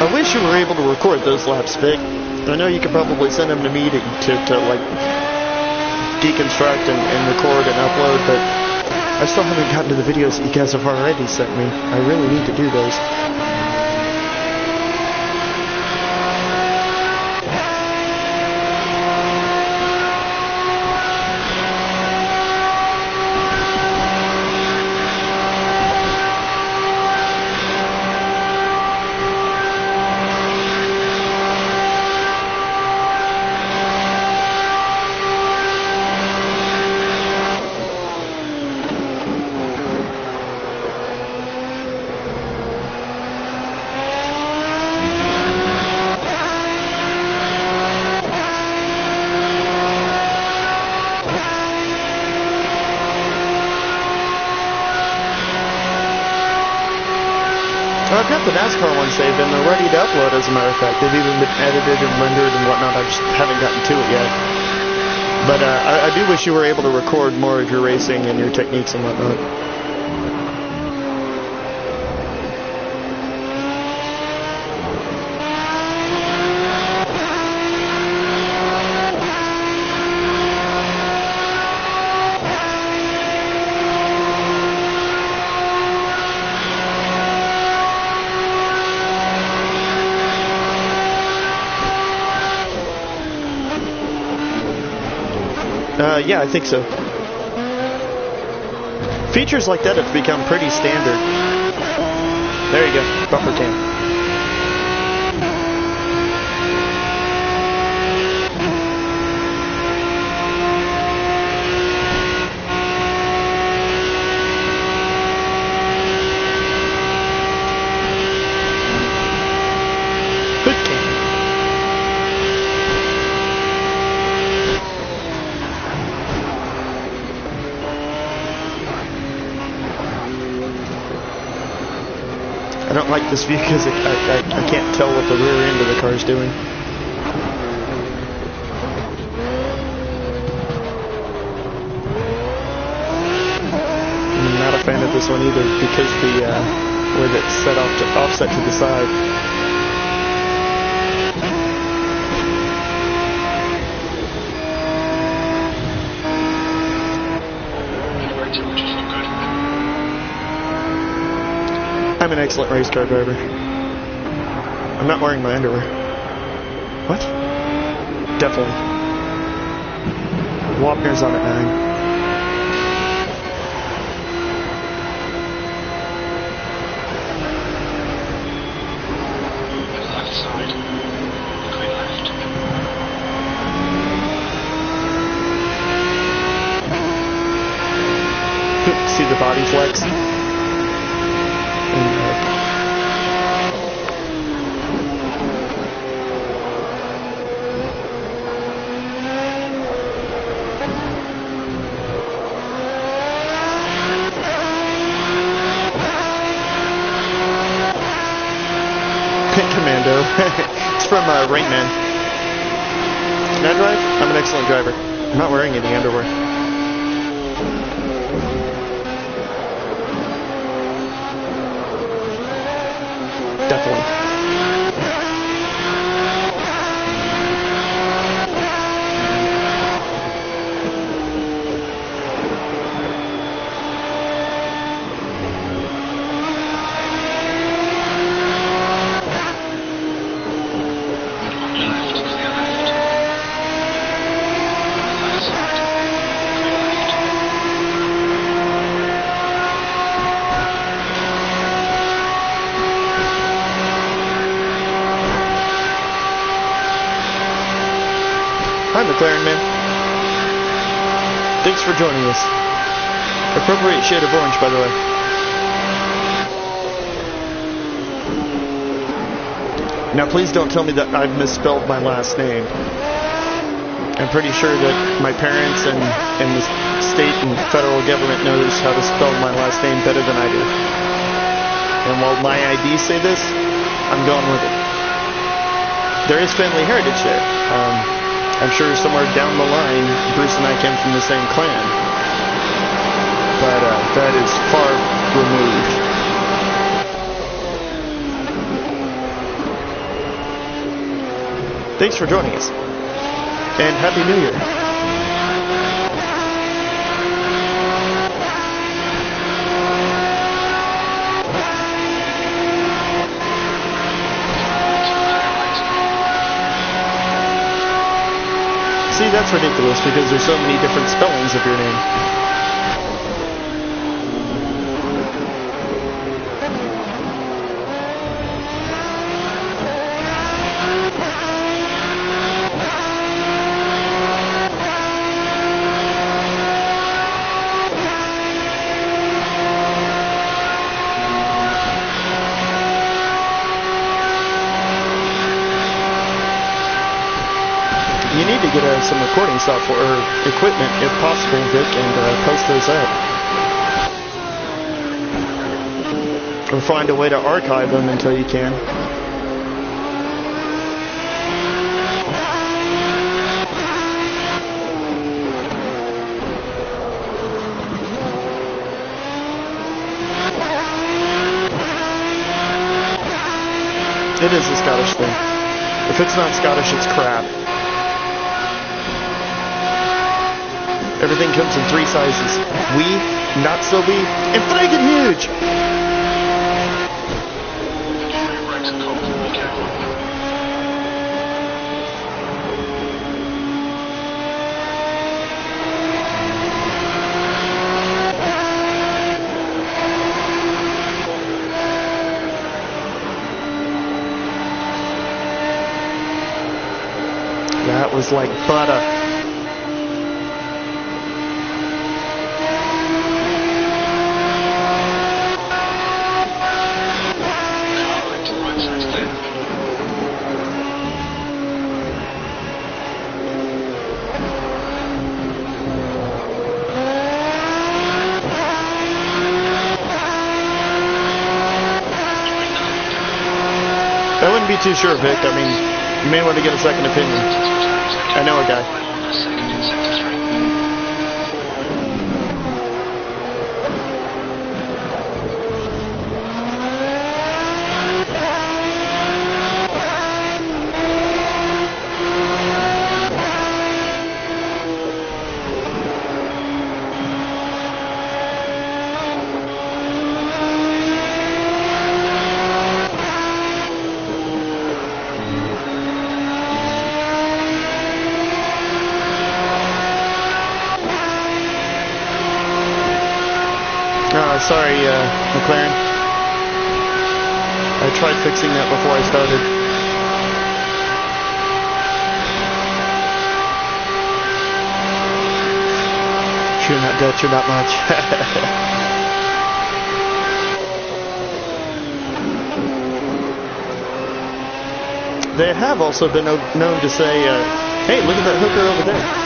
I wish you were able to record those laps, Vic. I know you could probably send them to me to like deconstruct and record and upload, but I still haven't gotten to the videos that you guys have already sent me. I really need to do those. I've got the NASCAR one saved and they're ready to upload, as a matter of fact. They've even been edited and rendered and whatnot. I just haven't gotten to it yet. But I do wish you were able to record more of your racing and your techniques and whatnot. Yeah, I think so. Features like that have become pretty standard. There you go, bumper cam. Hood cam. I don't like this view because I can't tell what the rear end of the car is doing. I'm not a fan of this one either because the way that's set off to offset to the side. I'm an excellent race car driver. I'm not wearing my underwear. What? Definitely. Wapner's on at 9. Left side. Going left. See the body flex? Commando. It's from Rain Man. Can I drive? I'm an excellent driver. I'm not wearing any underwear. Definitely. Hi, McLaren man. Thanks for joining us. Appropriate shade of orange, by the way. Now, please don't tell me that I've misspelled my last name. I'm pretty sure that my parents and the state and federal government knows how to spell my last name better than I do. And while my IDs say this, I'm going with it. There is family heritage there. I'm sure somewhere down the line, Bruce and I came from the same clan. But that is far removed. Thanks for joining us. And Happy New Year. See, that's ridiculous because there's so many different spellings of your name. You need to get some recording software or equipment, if possible, Vic, and post those up. Or find a way to archive them until you can. It is a Scottish thing. If it's not Scottish, it's crap. Everything comes in 3 sizes. Wee, not so wee, and friggin' huge! That was like butter. I wouldn't be too sure, Vic. I mean, you may want to get a second opinion. I know a guy. Sorry, McLaren. I tried fixing that before I started. You're not Dutch, you're not much. They have also been known to say, hey, look at that hooker over there.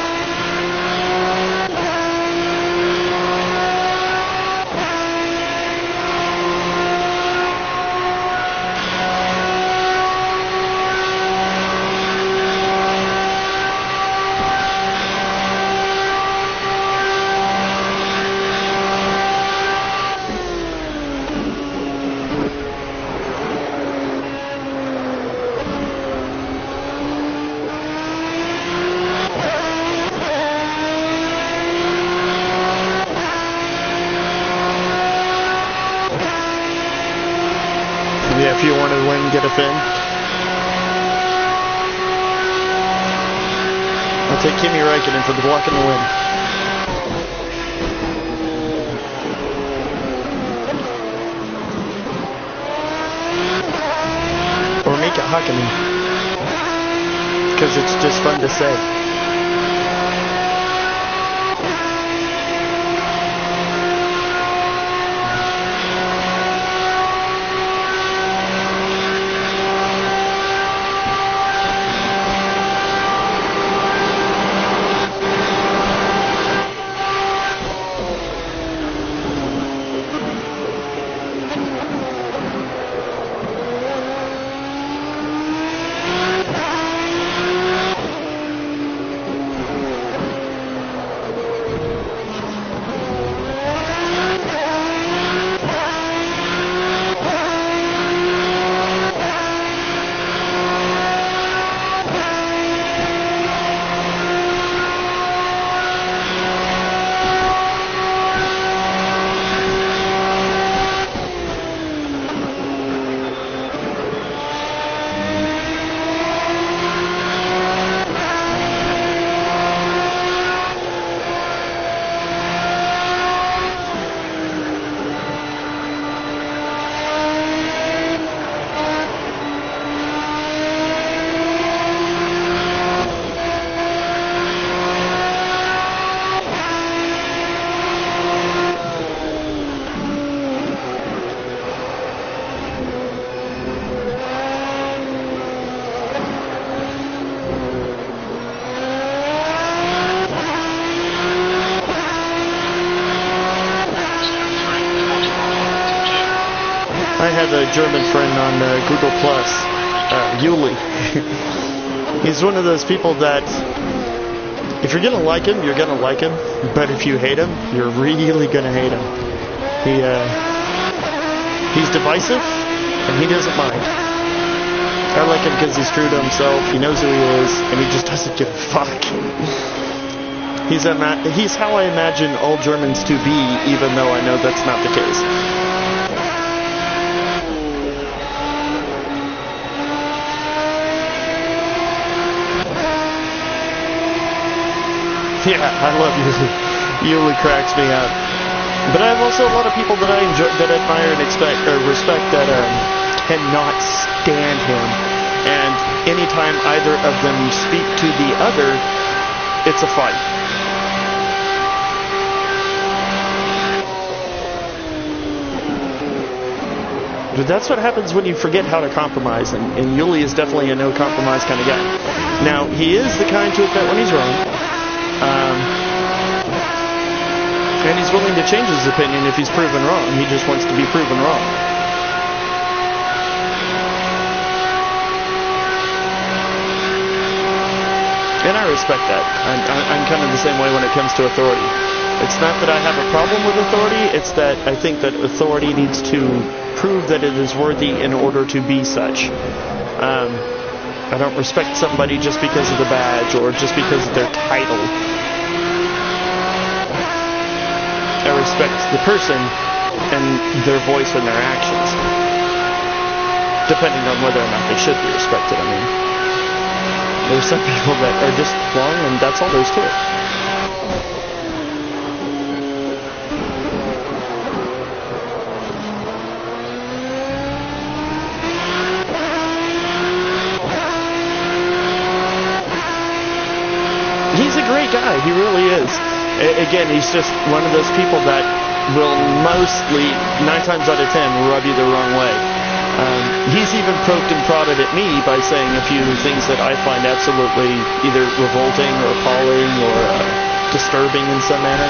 a Finn. I'll take Kimi Räikkönen for the block and the win. Or Mika Hakkinen. Because it's just fun to say. I have a German friend on Google Plus, Yuli. He's one of those people that, if you're gonna like him, you're gonna like him. But if you hate him, you're really gonna hate him. He's divisive, and he doesn't mind. I like him because he's true to himself. He knows who he is, and he just doesn't give a fuck. He's how I imagine all Germans to be, even though I know that's not the case. Yeah, I love Yuli. Yuli cracks me up. But I have also a lot of people that I enjoy, that admire and respect that cannot stand him. And anytime either of them speak to the other, it's a fight. But that's what happens when you forget how to compromise, and Yuli is definitely a no-compromise kind of guy. Now, he is the kind to admit when he's wrong. And he's willing to change his opinion if he's proven wrong. He just wants to be proven wrong. And I respect that. I'm kind of the same way when it comes to authority. It's not that I have a problem with authority, it's that I think that authority needs to prove that it is worthy in order to be such. I don't respect somebody just because of the badge or just because of their title. I respect the person and their voice and their actions, depending on whether or not they should be respected. I mean, there's some people that are just wrong, and that's all there is to it. He's a great guy. He really is. Again, he's just one of those people that will mostly, 9 times out of 10, rub you the wrong way. He's even poked and prodded at me by saying a few things that I find absolutely either revolting or appalling or disturbing in some manner.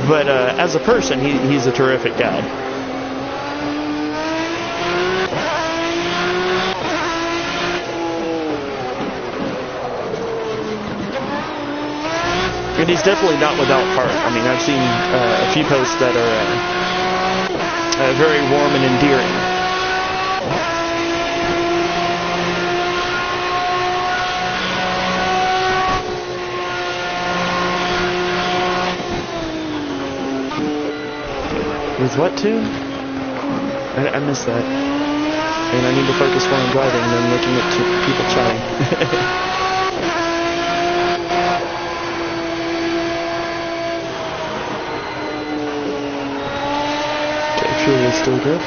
But as a person, he's a terrific guy. And he's definitely not without heart. I mean, I've seen a few posts that are very warm and endearing. With what tune? I miss that. And I need to focus more on driving than looking at people chatting. Okay, fuel is still good.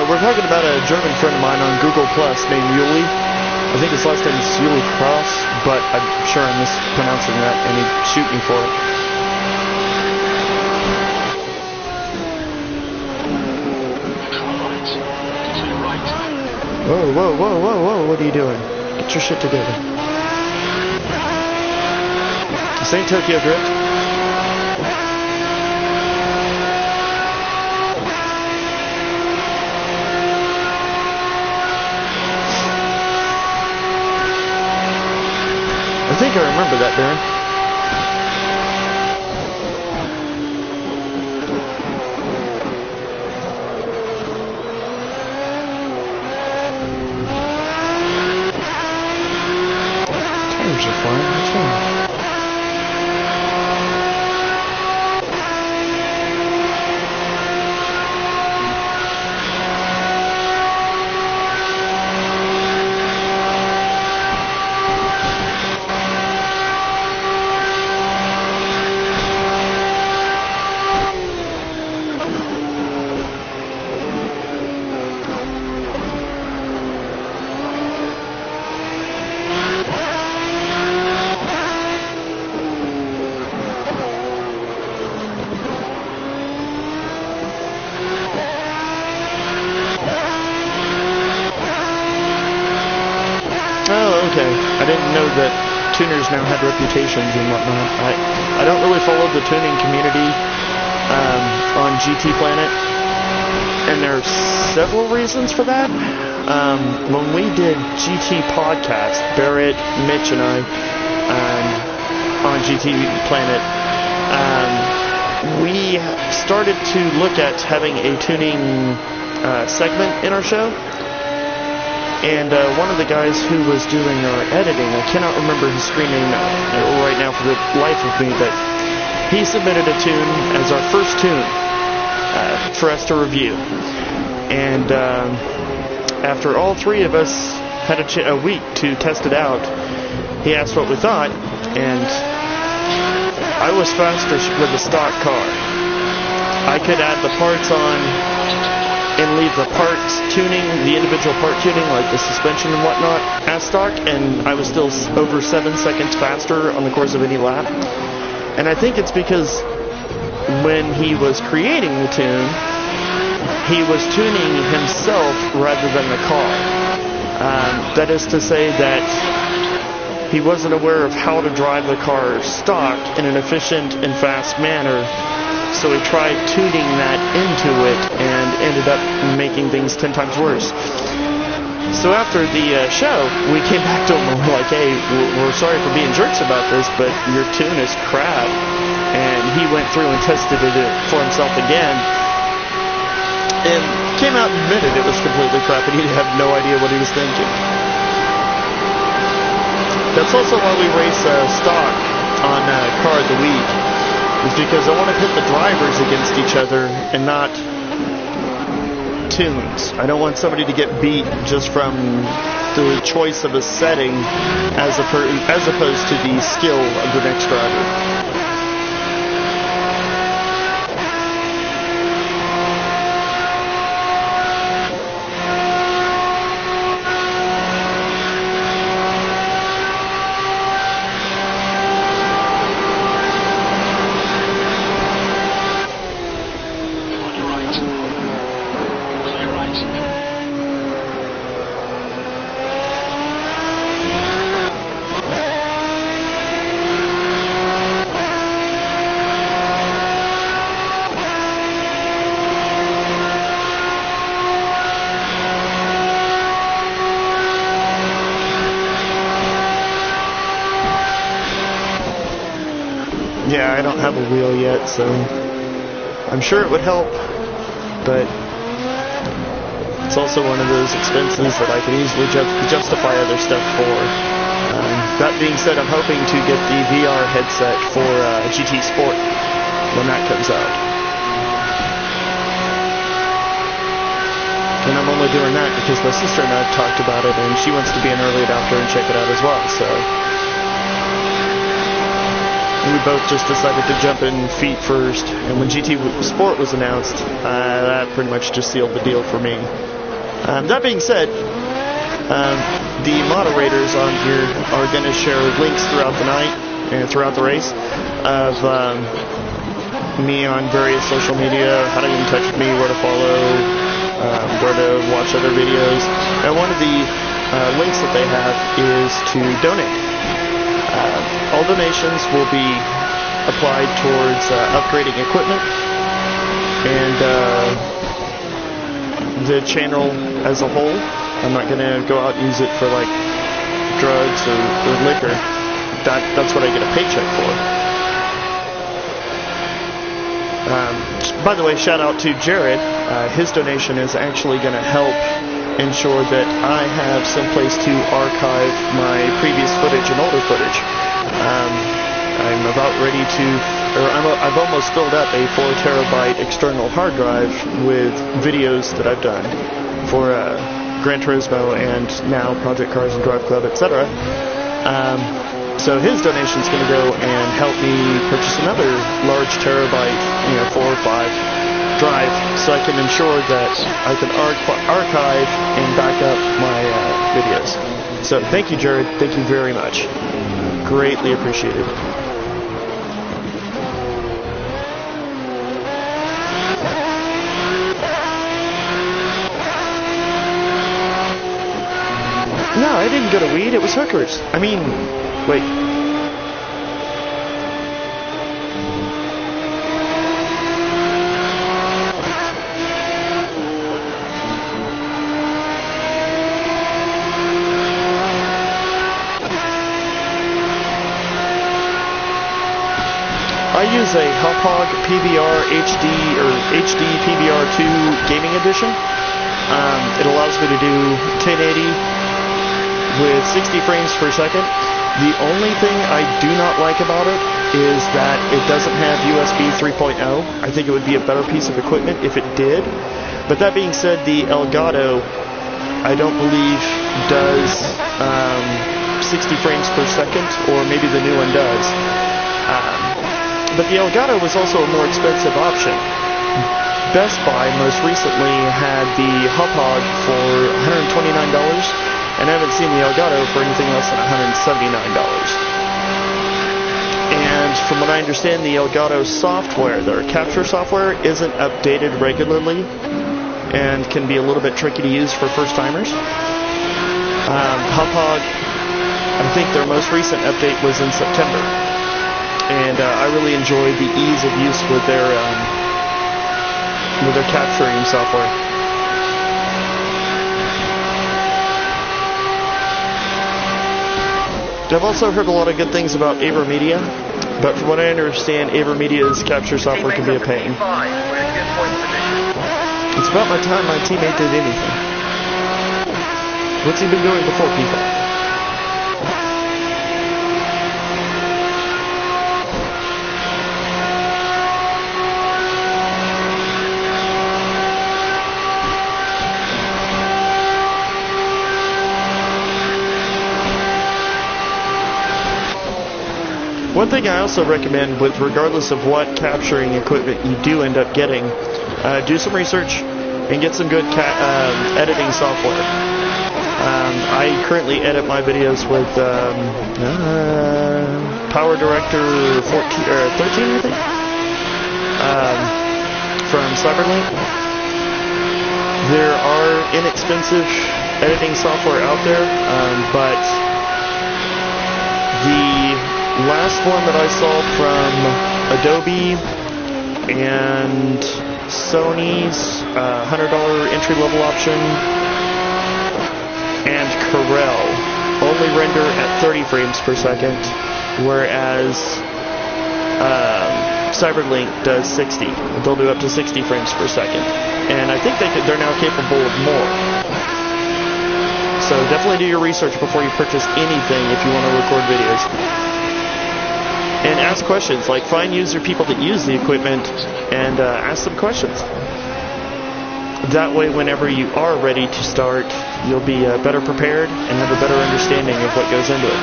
We're talking about a German friend of mine on Google Plus named Yuli. I think his last name is Yuli Cross, but I'm sure I'm mispronouncing that, and he'd shoot me for it. Whoa, whoa, whoa, whoa, whoa, what are you doing? Get your shit together. This ain't Tokyo Drift. I think I remember that, Darren. Tires are fine. What's wrong? Okay, I didn't know that tuners now had reputations and whatnot. I don't really follow the tuning community on GT Planet, and there are several reasons for that. When we did GT Podcast, Barrett, Mitch, and I on GT Planet, we started to look at having a tuning segment in our show. And one of the guys who was doing our editing, I cannot remember his screen name right now for the life of me, but he submitted a tune as our first tune for us to review. And after all three of us had a week to test it out, he asked what we thought, and I was faster with a stock car. I could add the parts on and leave the parts tuning, the individual part tuning, like the suspension and whatnot, as stock, and I was still over 7 seconds faster on the course of any lap. And I think it's because when he was creating the tune, he was tuning himself rather than the car. That is to say that he wasn't aware of how to drive the car stock in an efficient and fast manner. So he tried tuning that into it and ended up making things 10 times worse. So after the show, we came back to him and we're like, hey, we're sorry for being jerks about this, but your tune is crap. And he went through and tested it for himself again, and came out and admitted it was completely crap, and he had no idea what he was thinking. That's also why we race stock on Car of the Week, is because I want to pit the drivers against each other and not tunes. I don't want somebody to get beat just from the choice of a setting as opposed to the skill of the next driver. Yeah, I don't have a wheel yet, so I'm sure it would help, but it's also one of those expenses that I can easily justify other stuff for. That being said, I'm hoping to get the VR headset for GT Sport when that comes out. And I'm only doing that because my sister and I have talked about it, and she wants to be an early adopter and check it out as well, so we both just decided to jump in feet first, and when GT Sport was announced, that pretty much just sealed the deal for me. That being said, the moderators on here are going to share links throughout the night and throughout the race of me on various social media, how to get in touch with me, where to follow, where to watch other videos, and one of the links that they have is to donate. All donations will be applied towards upgrading equipment and the channel as a whole. I'm not going to go out and use it for like drugs or liquor. That's what I get a paycheck for. By the way, shout out to Jared. His donation is actually going to help ensure that I have some place to archive my previous footage and older footage. I'm about ready to, I've almost filled up a 4 terabyte external hard drive with videos that I've done for Gran Turismo and now Project Cars and Drive Club, etc. So his donation is going to go and help me purchase another large terabyte, 4 or 5 drive, so I can ensure that I can archive and back up my videos. So thank you, Jared. Thank you very much. Greatly appreciated. No, I didn't go to weed. It was hookers. I mean, wait. I use a Hauppauge PVR HD or HD PVR2 Gaming Edition. It allows me to do 1080 with 60 frames per second. The only thing I do not like about it is that it doesn't have USB 3.0. I think it would be a better piece of equipment if it did. But that being said, the Elgato, I don't believe, does 60 frames per second, or maybe the new one does. But the Elgato was also a more expensive option. Best Buy most recently had the Hauppauge for $129, and I haven't seen the Elgato for anything less than $179. And from what I understand, the Elgato software, their capture software, isn't updated regularly and can be a little bit tricky to use for first-timers. Hauppauge, I think their most recent update was in September. And I really enjoyed the ease of use with their capturing software. I've also heard a lot of good things about AverMedia, but from what I understand, AverMedia's capture software can be a pain. It's about my time my teammate did anything. What's he been doing before, people? One thing I also recommend, with regardless of what capturing equipment you do end up getting, do some research and get some good editing software. I currently edit my videos with Power Director 13, I think, from Cyberlink. There are inexpensive editing software out there, but the last one that I saw from Adobe and Sony's $100 entry-level option and Corel only render at 30 frames per second, whereas Cyberlink does 60. They'll do up to 60 frames per second, and I think they're now capable of more. So definitely do your research before you purchase anything if you want to record videos. And ask questions, like find user people that use the equipment and ask them questions. That way, whenever you are ready to start, you'll be better prepared and have a better understanding of what goes into it.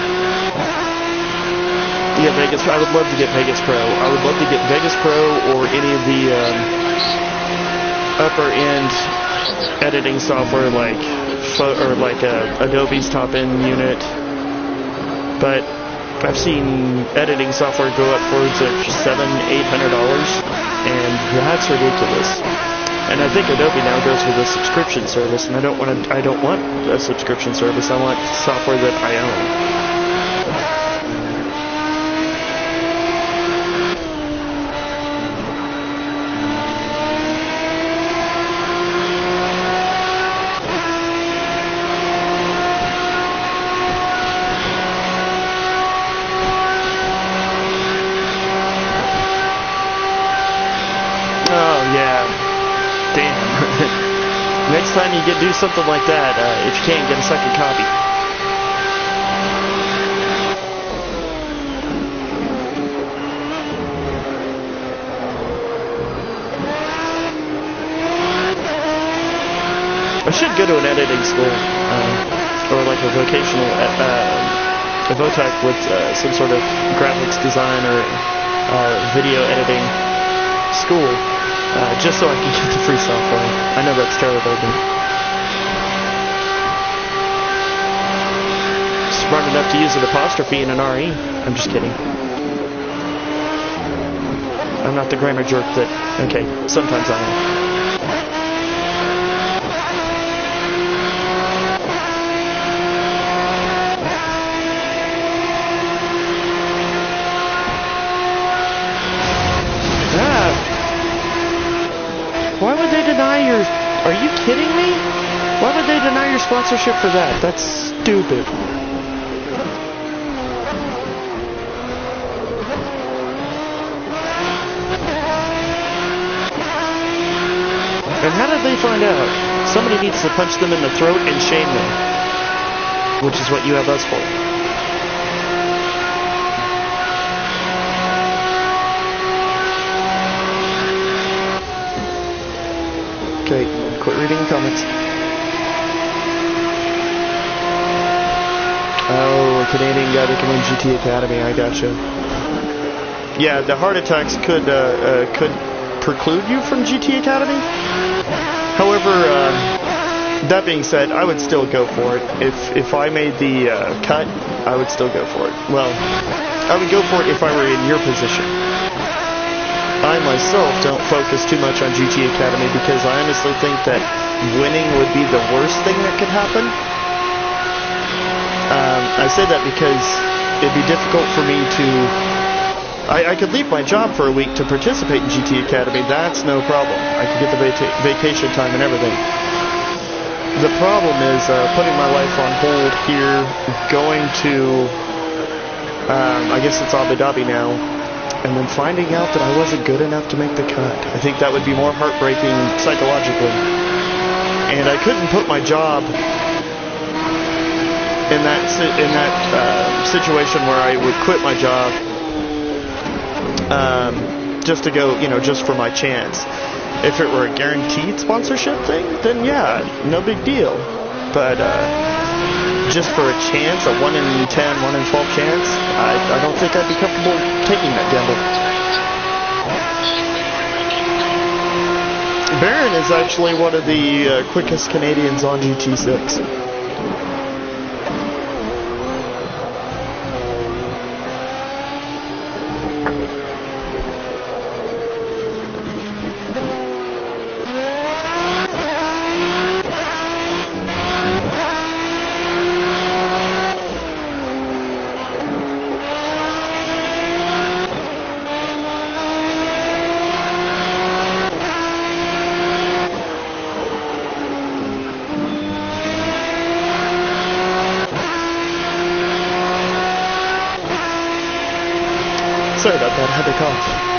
Yeah, Vegas, I would love to get Vegas Pro. I would love to get Vegas Pro or any of the upper end editing software like Adobe's top end unit. But I've seen editing software go upwards of $700–800, and that's ridiculous. And I think Adobe now goes with a subscription service, and I don't want a subscription service. I want software that I own. Next time you do something like that, if you can, get a second copy. I should go to an editing school, or like a vocational, a VOTAC with some sort of graphics design or video editing school. Just so I can get the free software. I know that's terrible, but smart enough to use an apostrophe in an RE. I'm just kidding. I'm not the grammar jerk that... Okay, sometimes I am. Why would they deny your... Are you kidding me? Why would they deny your sponsorship for that? That's stupid. And how did they find out? Somebody needs to punch them in the throat and shame them. Which is what you have us for. Okay, quit reading the comments. Oh, a Canadian guy becoming GT Academy, I gotcha. Yeah, the heart attacks could preclude you from GT Academy. However, that being said, I would still go for it. If I made the cut, I would still go for it. Well, I would go for it if I were in your position. I myself don't focus too much on GT Academy because I honestly think that winning would be the worst thing that could happen. I say that because it'd be difficult for me to... I could leave my job for a week to participate in GT Academy. That's no problem. I could get the vacation time and everything. The problem is putting my life on hold here, going to I guess it's Abu Dhabi now, and then finding out that I wasn't good enough to make the cut. I think that would be more heartbreaking psychologically. And I couldn't put my job in that situation where I would quit my job just to go, just for my chance. If it were a guaranteed sponsorship thing, then yeah, no big deal. But just for a chance, a 1 in 10, 1 in 12 chance, I don't think I'd be comfortable taking that gamble. Baron is actually one of the quickest Canadians on GT6. Sorry about that, I had to cough.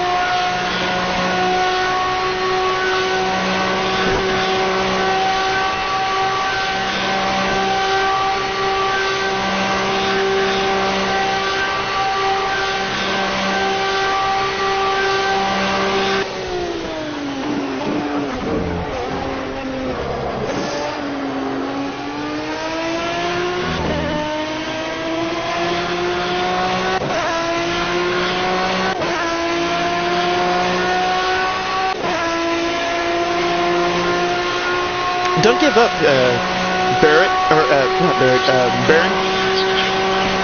Don't give up, Barrett, or not Barrett, Baron.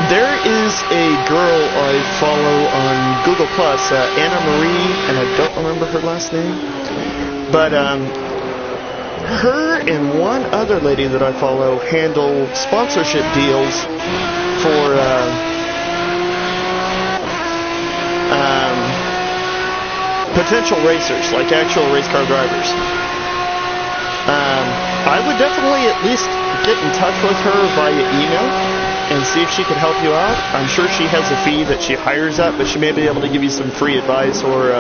There is a girl I follow on Google Plus, Anna Marie, and I don't remember her last name, but her and one other lady that I follow handle sponsorship deals for potential racers, like actual race car drivers. I would definitely at least get in touch with her via email and see if she could help you out. I'm sure she has a fee that she hires at, but she may be able to give you some free advice or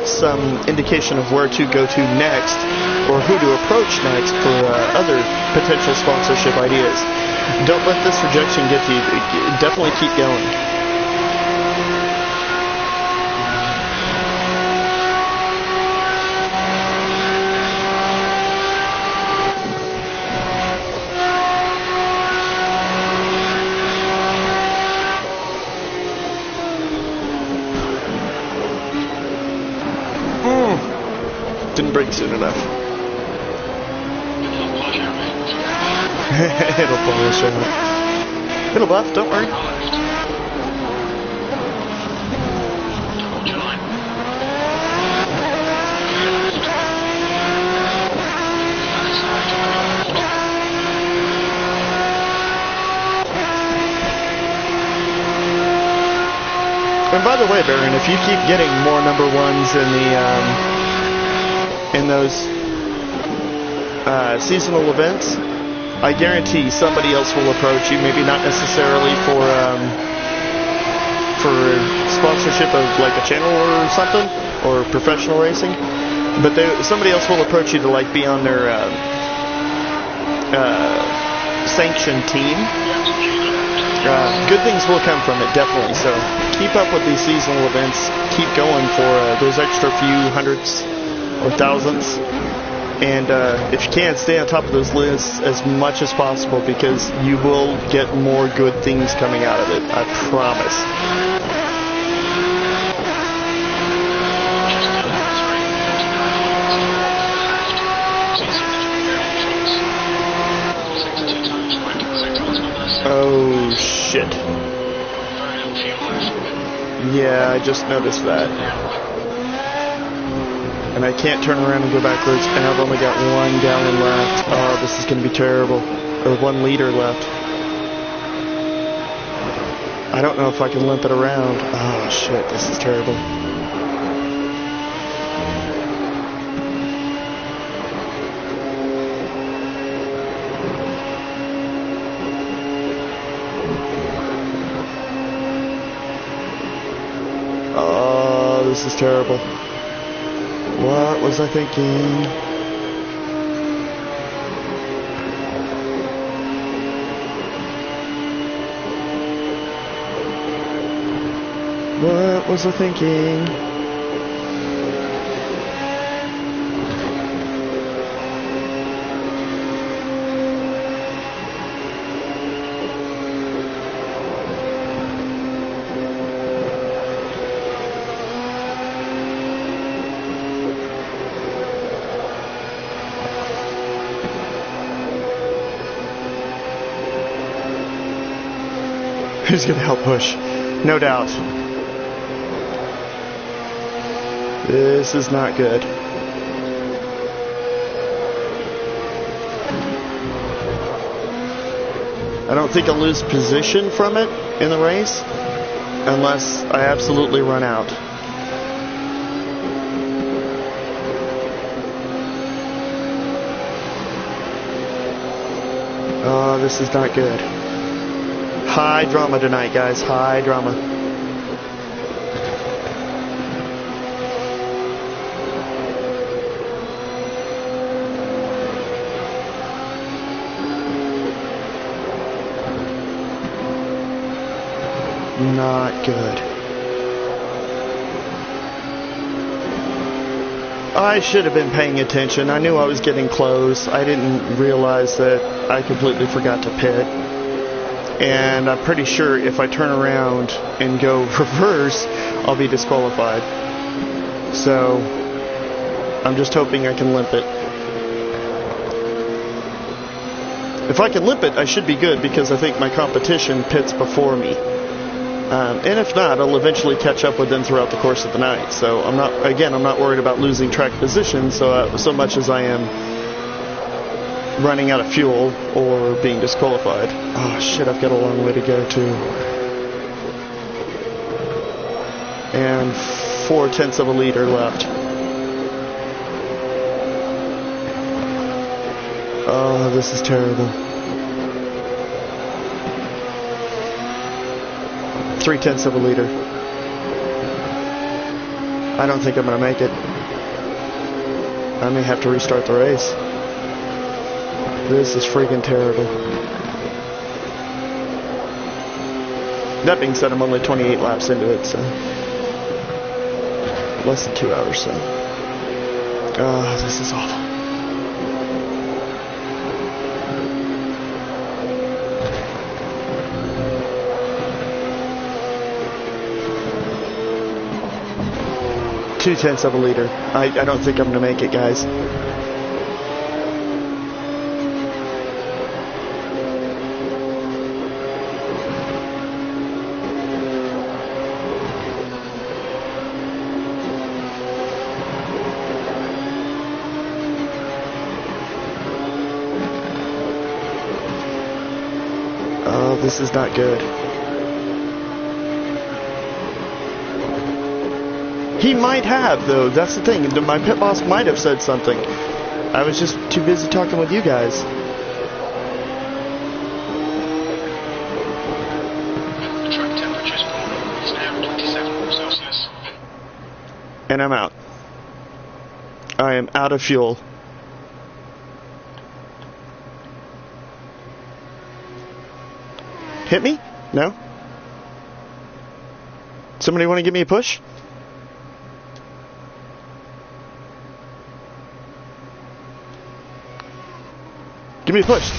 some indication of where to go to next or who to approach next for other potential sponsorship ideas. Don't let this rejection get to you. Definitely keep going. Didn't break soon enough. It'll polish out. It'll buff, don't worry. And by the way, Baron, if you keep getting more number ones in the in those seasonal events, I guarantee somebody else will approach you. Maybe not necessarily for sponsorship of like a channel or something, or professional racing, but somebody else will approach you to like be on their sanctioned team. Good things will come from it, definitely. So keep up with these seasonal events. Keep going for those extra few hundreds or thousands. And if you can, stay on top of those lists as much as possible, because you will get more good things coming out of it. I promise. Oh, shit. Yeah, I just noticed that. And I can't turn around and go backwards, and I've only got 1 gallon left. Oh, this is going to be terrible. Or 1 liter left. I don't know if I can limp it around. Oh, shit, this is terrible. this is terrible. What was I thinking? What was I thinking? Who's gonna help push? No doubt. This is not good. I don't think I'll lose position from it in the race unless I absolutely run out. Oh, this is not good. High drama tonight, guys. High drama. Not good. I should have been paying attention. I knew I was getting close. I didn't realize that I completely forgot to pit. And I'm pretty sure if I turn around and go reverse, I'll be disqualified. So, I'm just hoping I can limp it. If I can limp it, I should be good because I think my competition pits before me. And if not, I'll eventually catch up with them throughout the course of the night. So I'm not worried about losing track position so much as I am running out of fuel or being disqualified. Oh shit, I've got a long way to go too. And 0.4 of a liter left. Oh, this is terrible. 0.3 of a liter. I don't think I'm going to make it. I may have to restart the race. This is freaking terrible. That being said, I'm only 28 laps into it, so less than 2 hours, so. Oh, this is awful. .2 of a liter. I don't think I'm going to make it, guys. Oh, this is not good. He might have, though. That's the thing. My pit boss might have said something. I was just too busy talking with you guys. The track temperature is now 27 Celsius. And I'm out. I am out of fuel. Hit me? No? Somebody want to give me a push? Give me a push.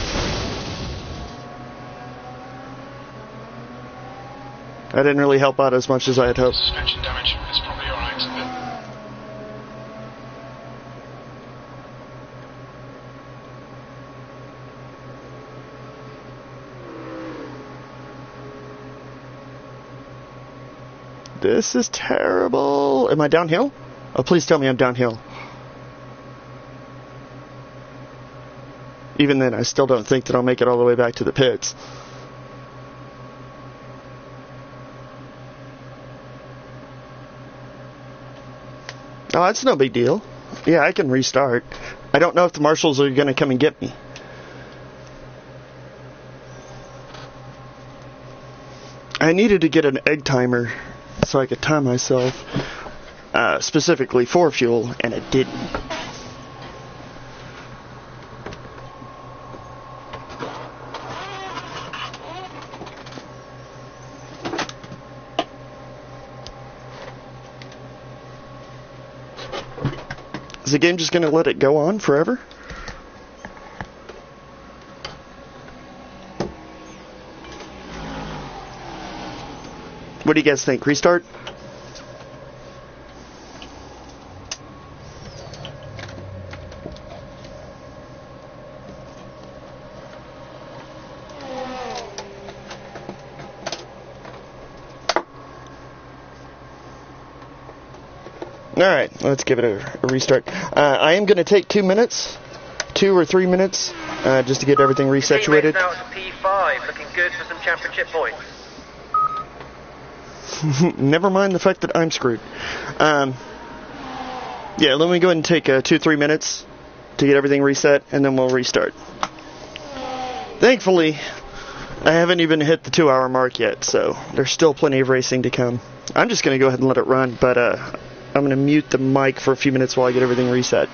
I didn't really help out as much as I had hoped. Suspension damage. It's probably alright. This is terrible. Am I downhill? Oh, please tell me I'm downhill. Even then, I still don't think that I'll make it all the way back to the pits. Oh, that's no big deal. Yeah, I can restart. I don't know if the marshals are going to come and get me. I needed to get an egg timer so I could time myself. specifically for fuel, and it didn't. Is the game just going to let it go on forever? What do you guys think? Restart? Alright, let's give it a restart. I am going to take 2 minutes, 2 or 3 minutes, just to get everything resituated. Now to P5, looking good for some championship points. Never mind the fact that I'm screwed. Yeah, let me go ahead and take 2-3 minutes to get everything reset, and then we'll restart. Thankfully, I haven't even hit the 2-hour mark yet, so there's still plenty of racing to come. I'm just going to go ahead and let it run, but I'm going to mute the mic for a few minutes while I get everything reset.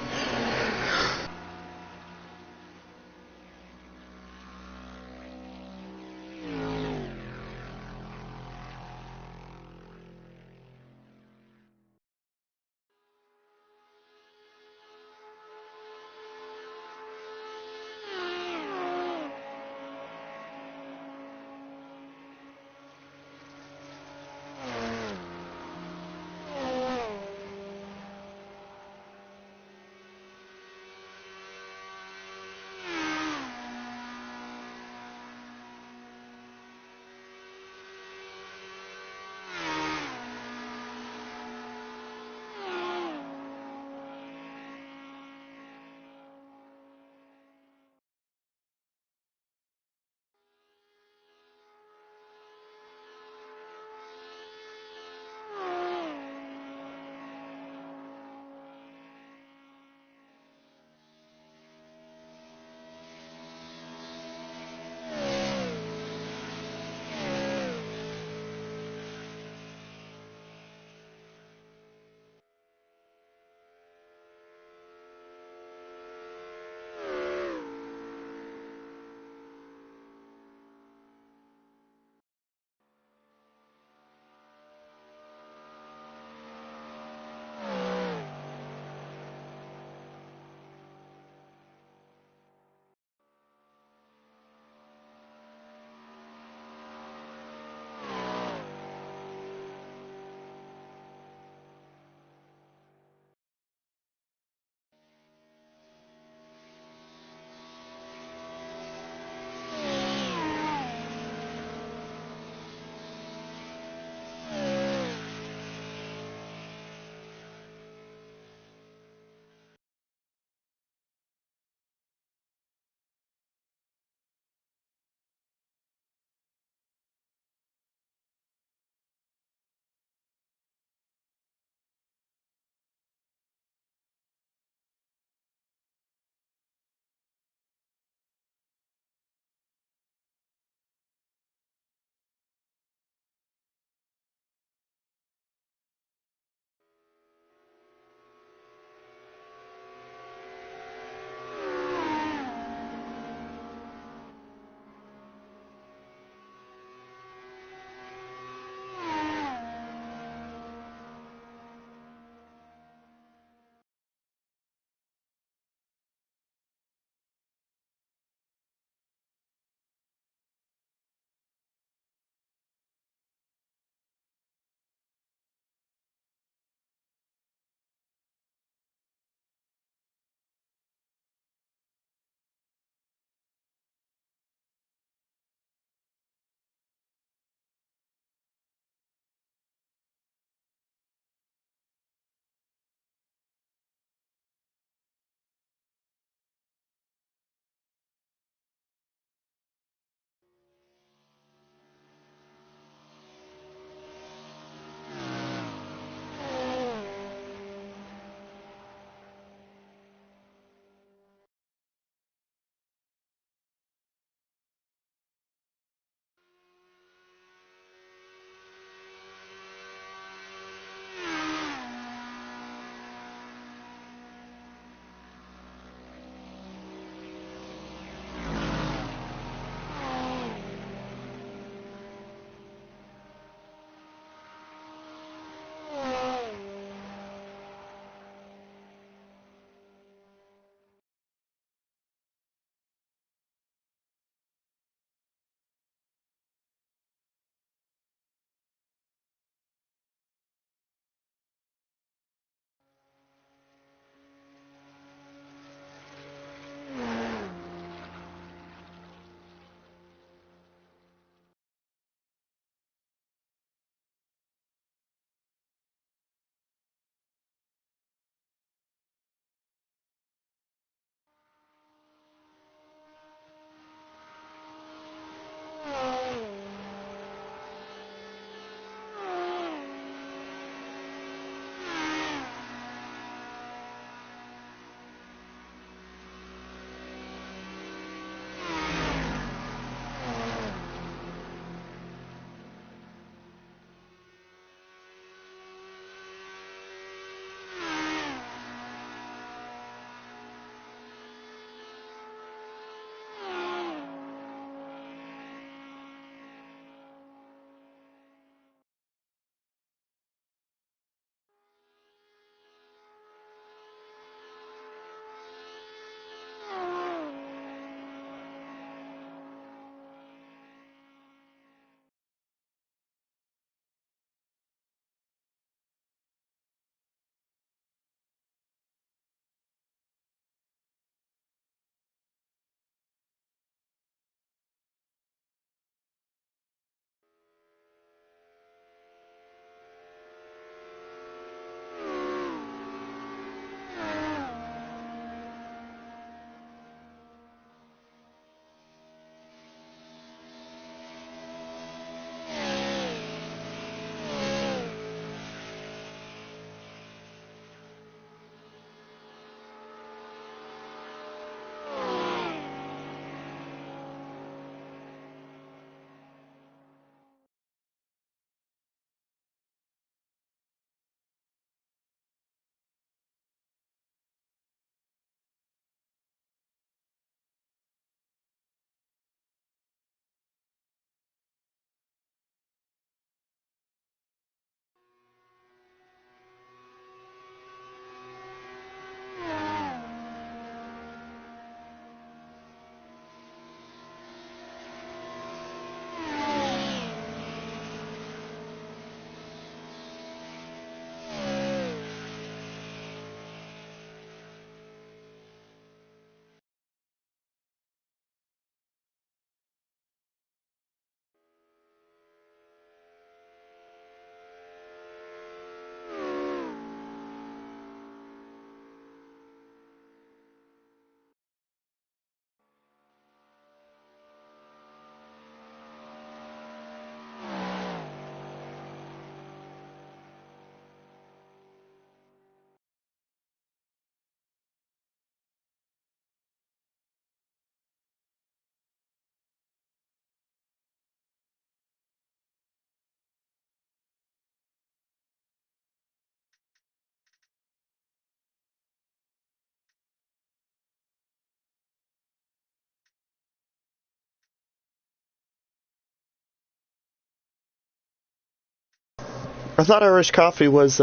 I thought Irish coffee was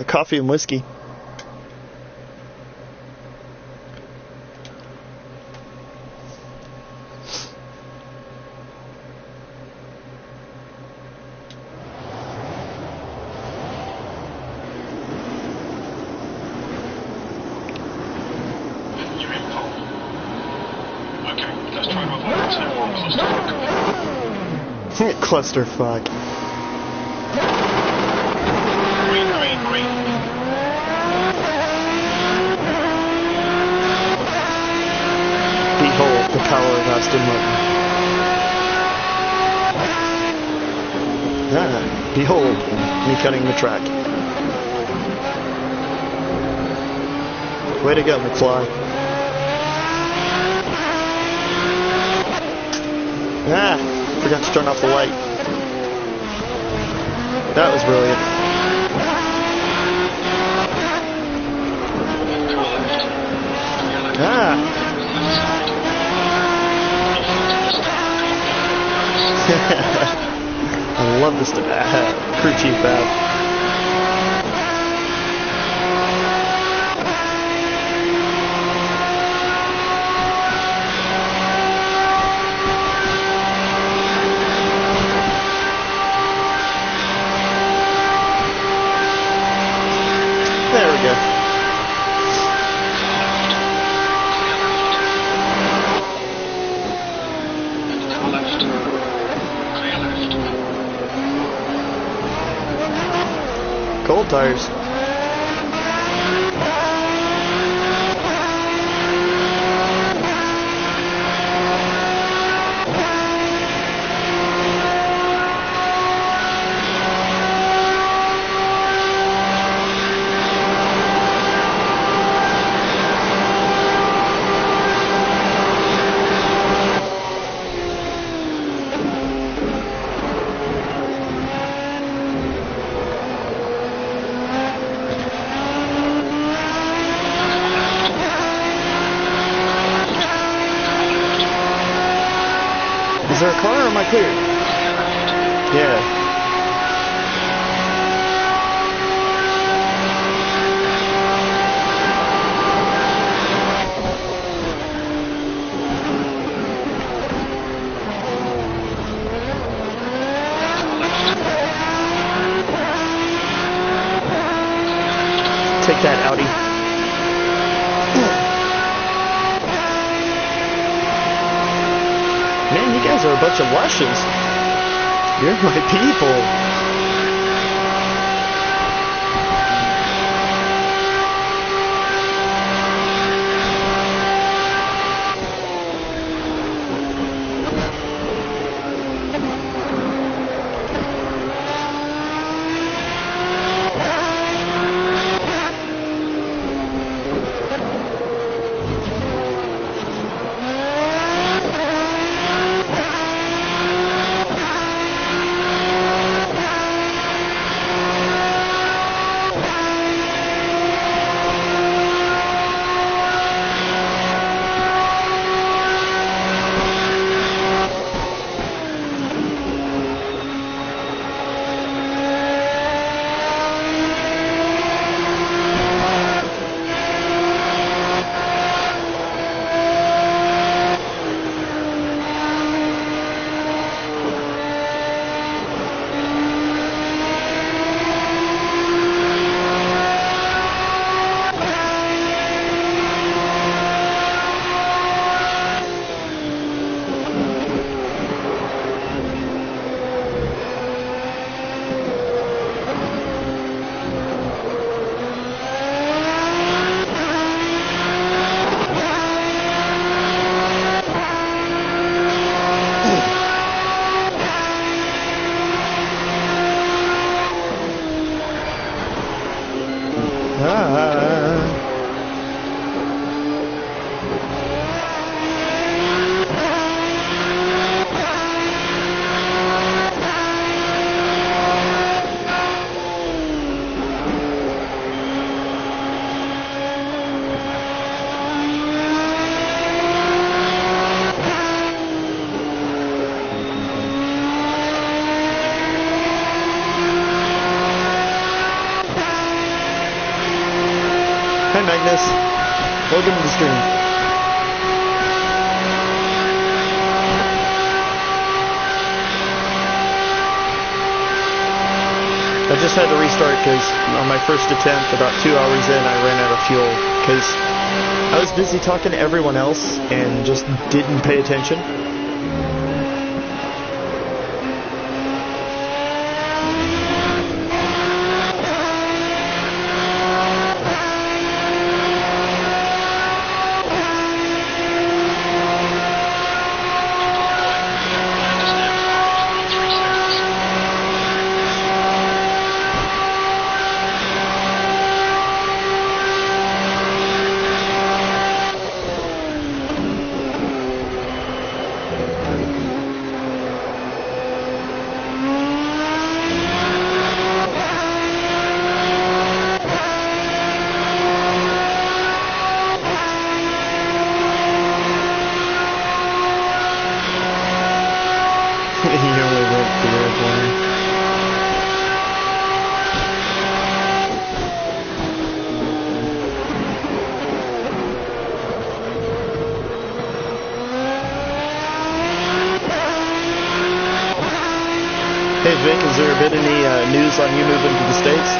coffee and whiskey. You're in pole. Okay, let's try to avoid the turn one clusterfuck. Clusterfuck. Green, green, green. Behold the power of Aston Martin. Ah, behold me cutting the track. Way to go, McFly. Ah, forgot to turn off the light. That was brilliant. Ah. I love this crew chief app. There we go. Car left. Clear left. Cold tires. Is there a car or am I clear? Yeah. Take that, Audi. Man, you guys are a bunch of Russians. You're my people. Hi, Magnus. Welcome to the stream. I just had to restart because on my first attempt, about 2 hours in, I ran out of fuel because I was busy talking to everyone else and just didn't pay attention. Hey Vic, has there been any news on you moving to the States?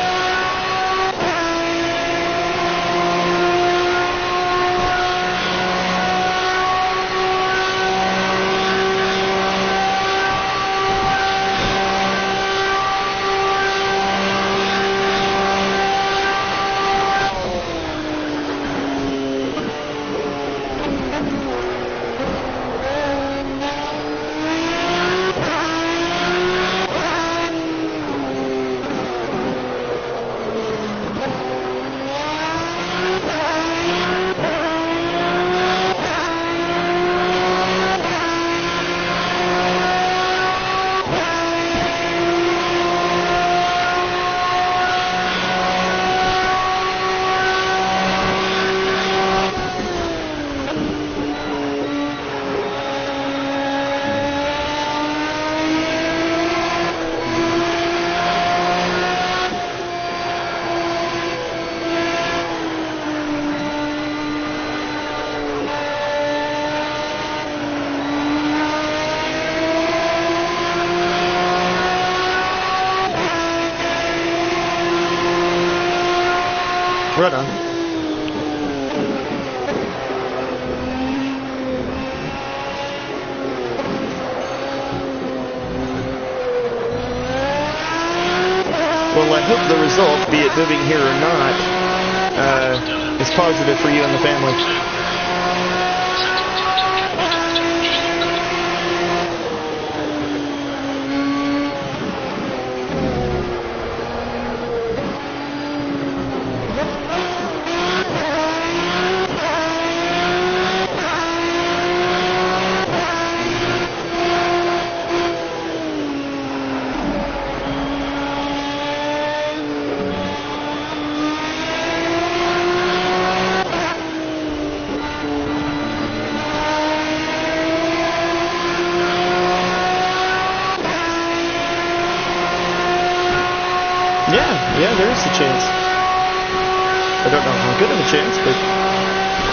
Right on. Well, I hope the result, be it moving here or not, is positive for you and the family. Yeah, there is a chance. I don't know how good of a chance, but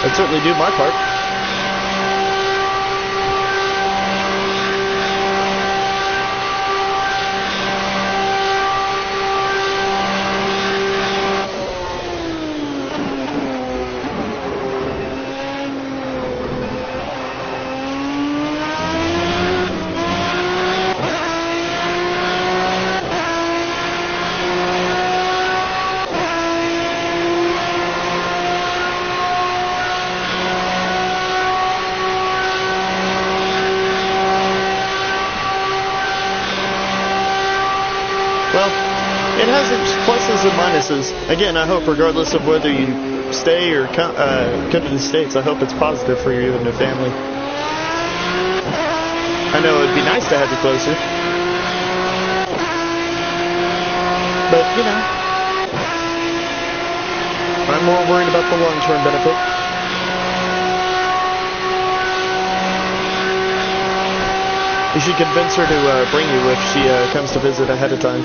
I'd certainly do my part. It has its pluses and minuses. Again, I hope regardless of whether you stay or come to the States, I hope it's positive for you and your family. I know it'd be nice to have you closer. But, you know, I'm more worried about the long-term benefit. You should convince her to bring you if she comes to visit ahead of time.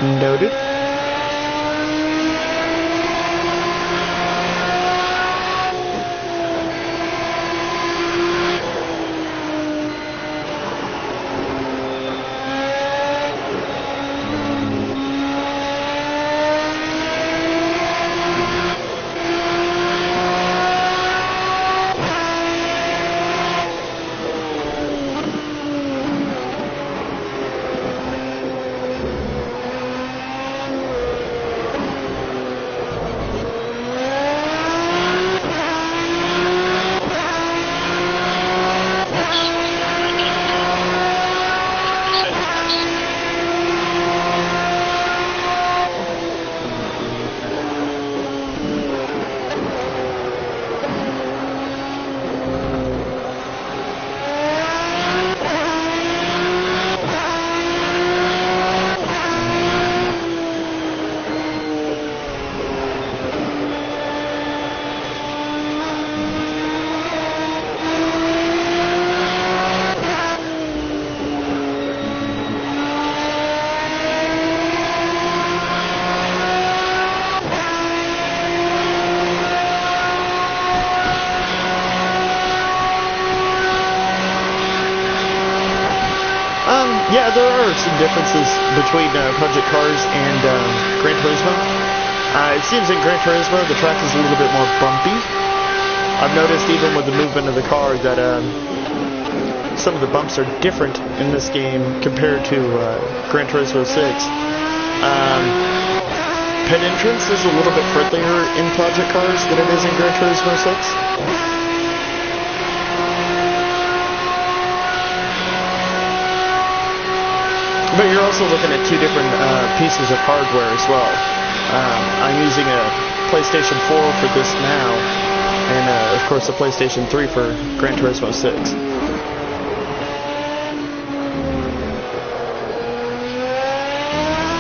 Noted. Yeah, there are some differences between Project Cars and Gran Turismo. It seems in Gran Turismo the track is a little bit more bumpy. I've noticed even with the movement of the car that some of the bumps are different in this game compared to Gran Turismo 6. Pit entrance is a little bit friendlier in Project Cars than it is in Gran Turismo 6. But you're also looking at two different pieces of hardware as well. I'm using a PlayStation 4 for this now, and of course a PlayStation 3 for Gran Turismo 6.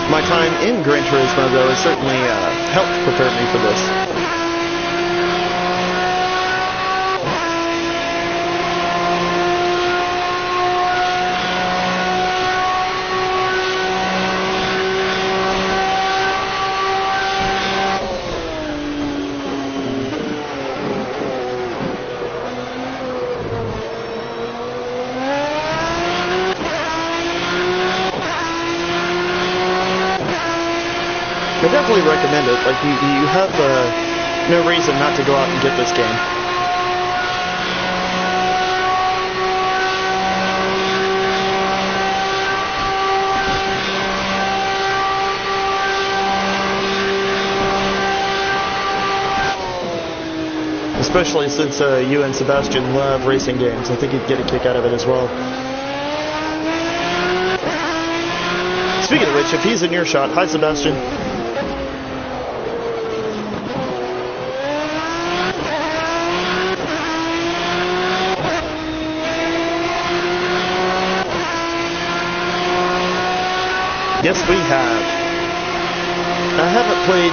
My time in Gran Turismo, though, has certainly helped prepare me for this. I definitely recommend it. Like, you have no reason not to go out and get this game. Especially since you and Sebastian love racing games. I think you'd get a kick out of it as well. Speaking of which, if he's in earshot, hi Sebastian. Yes, we have. I haven't played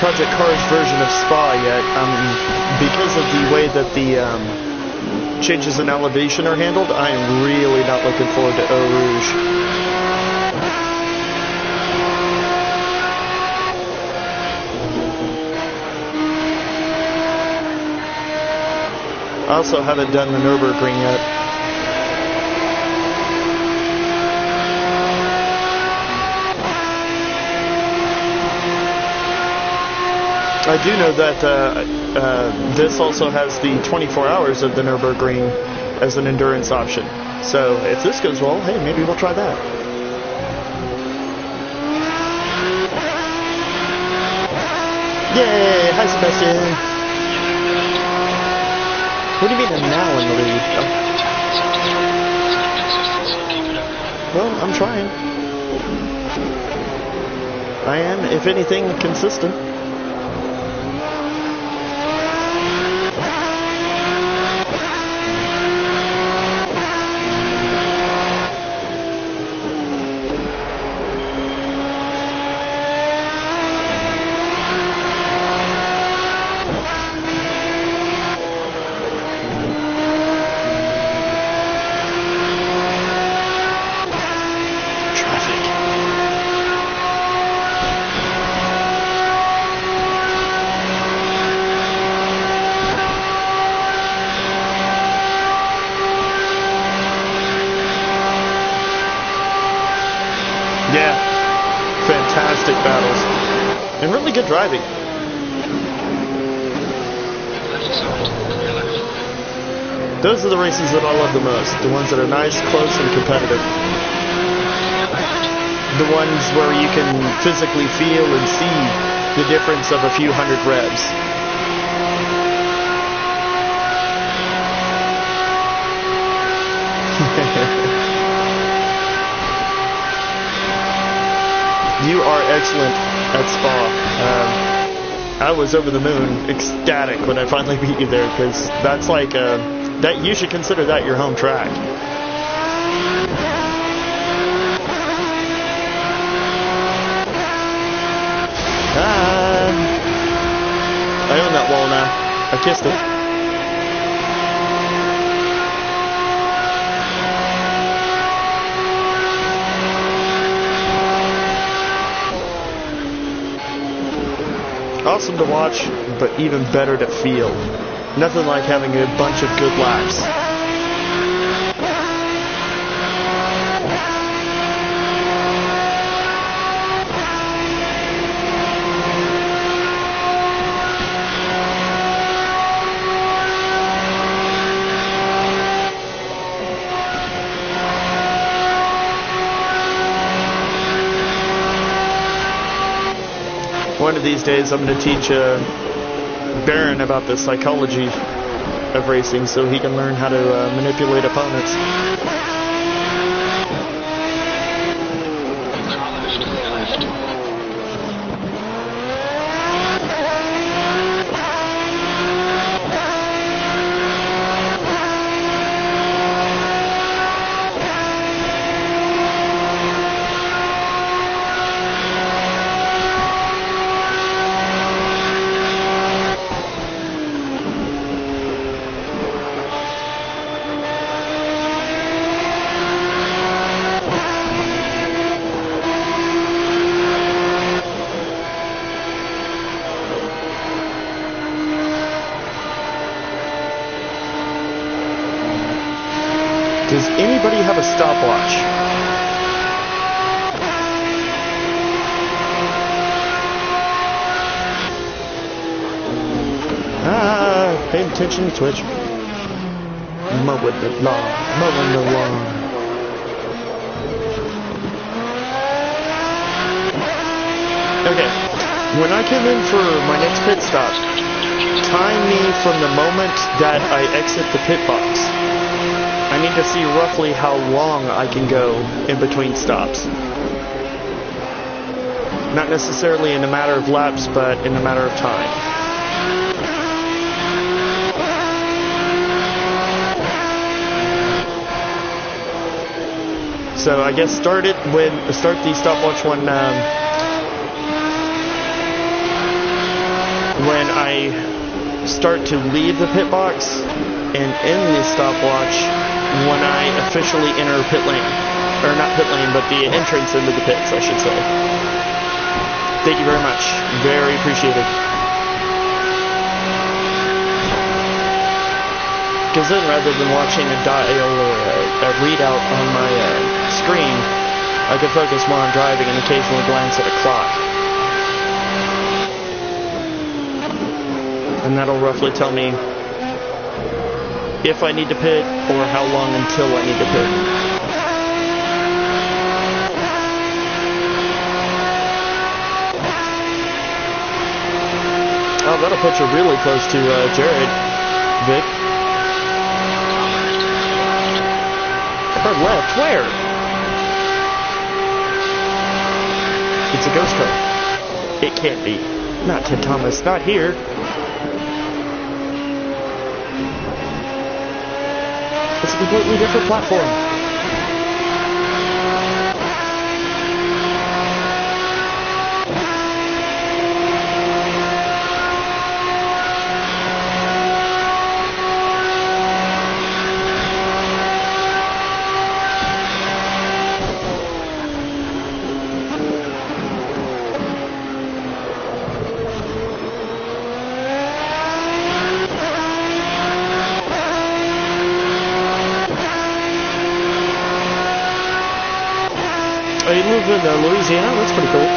Project Cars version of Spa yet, because of the way that the changes in elevation are handled. I am really not looking forward to Eau Rouge. I also haven't done the Nürburgring yet. I do know that this also has the 24 hours of the Nürburgring as an endurance option. So if this goes well, hey, maybe we'll try that. Yay! Hi, Sebastian. What do you mean I'm now in the lead? Oh. Well, I'm trying. I am, if anything, consistent. fantastic battles and really good driving. Left side, clear left. Those are the races that I love the most, the ones that are nice, close, and competitive. Clear left. The ones where you can physically feel and see the difference of a few hundred revs. You are excellent at Spa. I was over the moon, ecstatic when I finally beat you there, because that's like that. You should consider that your home track. I own that wall now. I kissed it. Awesome to watch, but even better to feel. Nothing like having a bunch of good laps. One of these days I'm going to teach Baron about the psychology of racing so he can learn how to manipulate opponents. Car left, clear left. Does anybody have a stopwatch? Paying attention to Twitch. Mowing the lawn, mowing the lawn. Okay, when I come in for my next pit stop, time me from the moment that I exit the pit box. I need to see roughly how long I can go in between stops. Not necessarily in a matter of laps, but in a matter of time. So I guess start the stopwatch when I start to leave the pit box, and end the stopwatch when I officially enter pit lane. Or not pit lane, but the entrance into the pits, I should say. Thank you very much. Very appreciated. Because then, rather than watching a dial or a readout on my screen, I can focus more on driving and occasionally glance at a clock. And that'll roughly tell me if I need to pit or how long until I need to pit. Oh, that'll put you really close to Jared, Vic. Or left, where? It's a ghost car. It can't be. Not Ted Thomas, not here. It's a completely different platform. in Louisiana. That's pretty cool.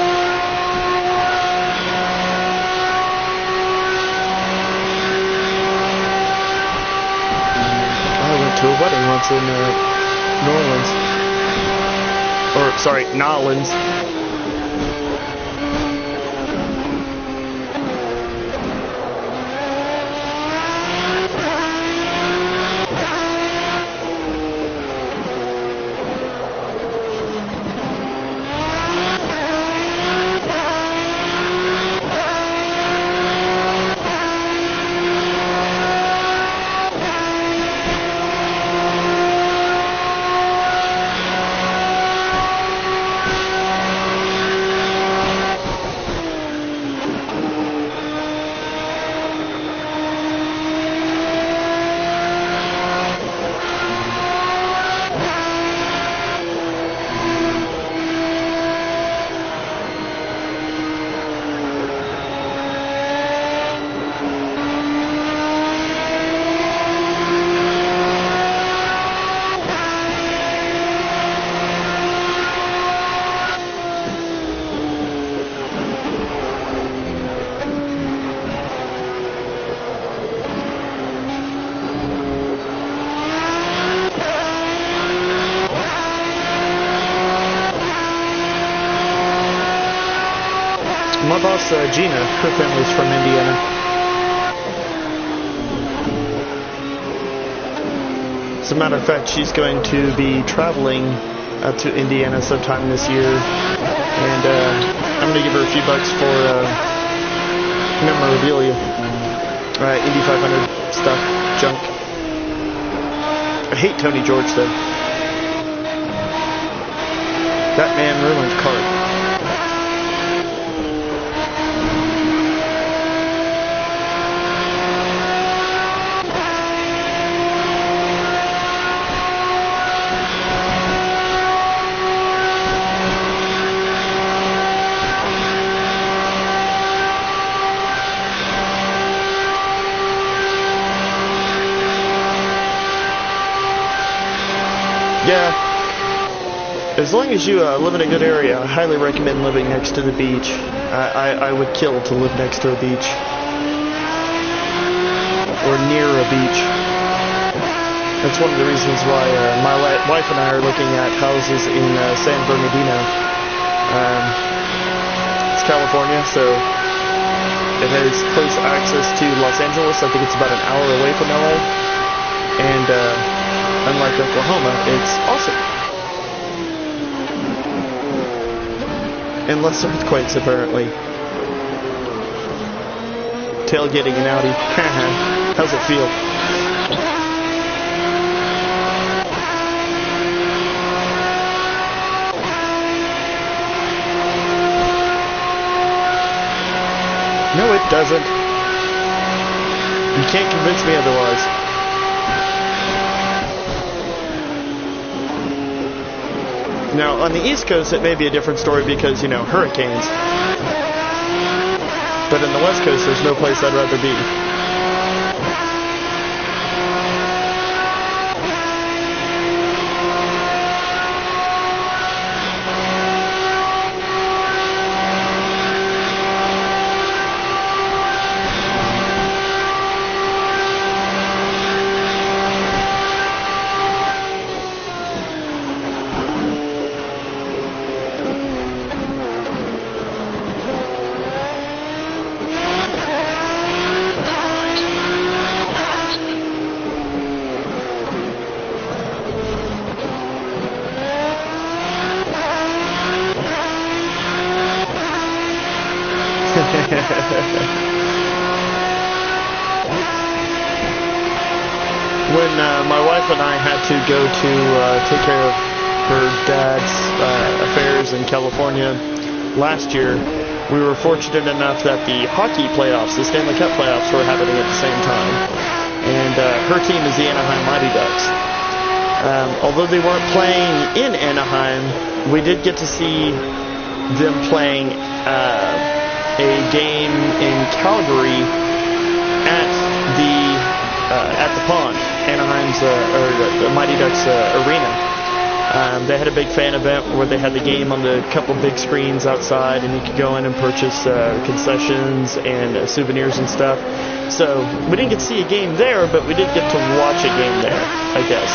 I went to a wedding once in New Orleans. Or, sorry, Nolans. My boss, Gina, her family's from Indiana. As a matter of fact, she's going to be traveling up to Indiana sometime this year. And I'm going to give her a few bucks for memorabilia. Indy 500 stuff, junk. I hate Tony George, though. That man ruined cars. Yeah, as long as you live in a good area, I highly recommend living next to the beach. I would kill to live next to a beach. Or near a beach. That's one of the reasons why my wife and I are looking at houses in San Bernardino. It's California, so it has close access to Los Angeles. I think it's about an hour away from LA. And unlike Oklahoma, it's awesome. And less earthquakes, apparently. Tailgating an Audi. How's it feel? No, it doesn't. You can't convince me otherwise. Now, on the East Coast, it may be a different story because, hurricanes. But in the West Coast, there's no place I'd rather be. When my wife and I had to go to take care of her dad's affairs in California last year, we were fortunate enough that the hockey playoffs, the Stanley Cup playoffs, were happening at the same time. And her team is the Anaheim Mighty Ducks. Although they weren't playing in Anaheim, we did get to see them playing a game in Calgary at the pond, Anaheim's or the Mighty Ducks arena, They had a big fan event where they had the game on the couple big screens outside, and you could go in and purchase concessions and souvenirs and stuff. So we didn't get to see a game there, but we did get to watch a game there, I guess.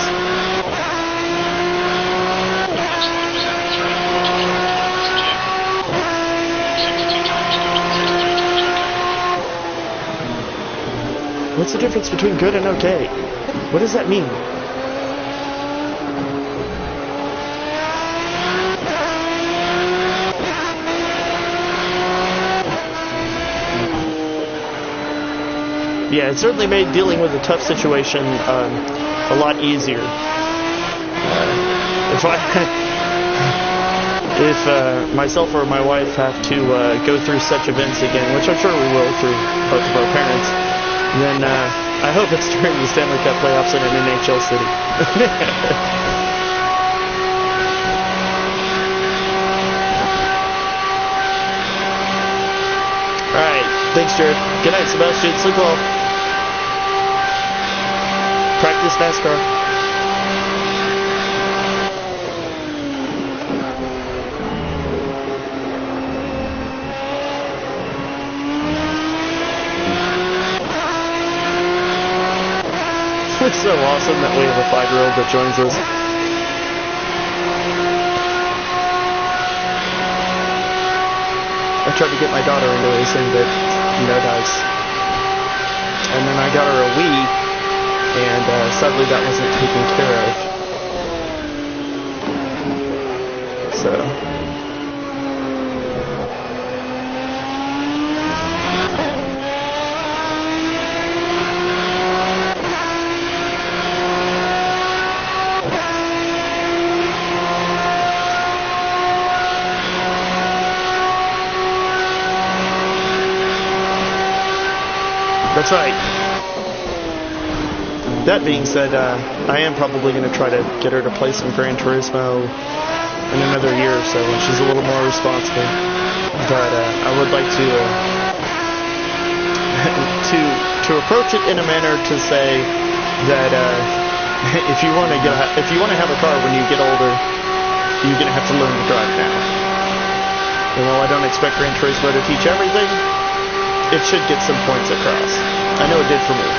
What's the difference between good and okay? What does that mean? Yeah, it certainly made dealing with a tough situation a lot easier. If myself or my wife have to go through such events again, which I'm sure we will through both of our parents, then I hope it's during the Stanley Cup playoffs in an NHL city. All right, thanks, Jared. Good night, Sebastian. Sleep well. Practice NASCAR. It's so awesome that we have a 5-year-old that joins us. I tried to get my daughter into racing, but no dice. And then I got her a Wii, and sadly that wasn't taken care of. So... That's right. That being said, I am probably going to try to get her to play some Gran Turismo in another year or so when she's a little more responsible. But I would like to to approach it in a manner to say that if you want to have a car when you get older, you're going to have to learn to drive now. And while I don't expect Gran Turismo to teach everything, it should get some points across. I know it did for me.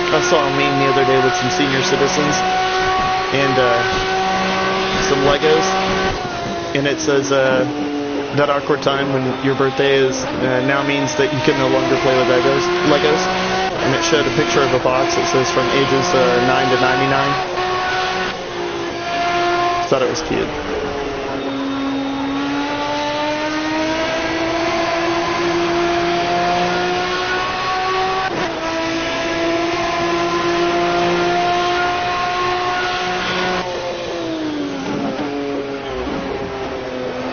I saw a meme the other day with some senior citizens and some Legos, and it says that awkward time when your birthday is now means that you can no longer play with Legos, and it showed a picture of a box that says from ages 9 to 99. Thought it was cute.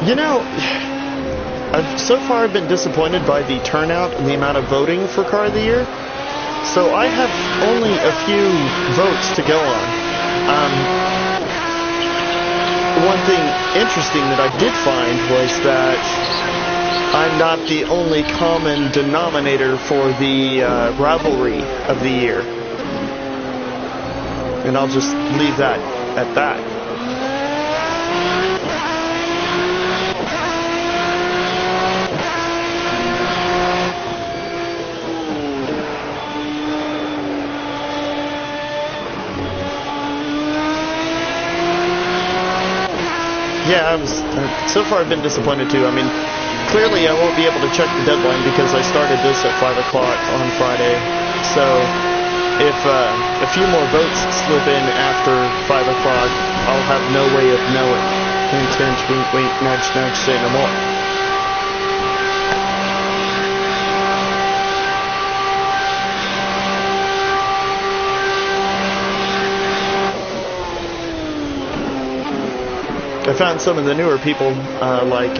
You know, so far I've been disappointed by the turnout and the amount of voting for Car of the Year. So I have only a few votes to go on. One thing interesting that I did find was that I'm not the only common denominator for the rivalry of the year. And I'll just leave that at that. Yeah, so far I've been disappointed too. I mean, clearly I won't be able to check the deadline because I started this at 5 o'clock on Friday. So if a few more votes slip in after 5 o'clock, I'll have no way of knowing. Hint, hint, wink, wink, nudge, nudge, say no more. I found some of the newer people, like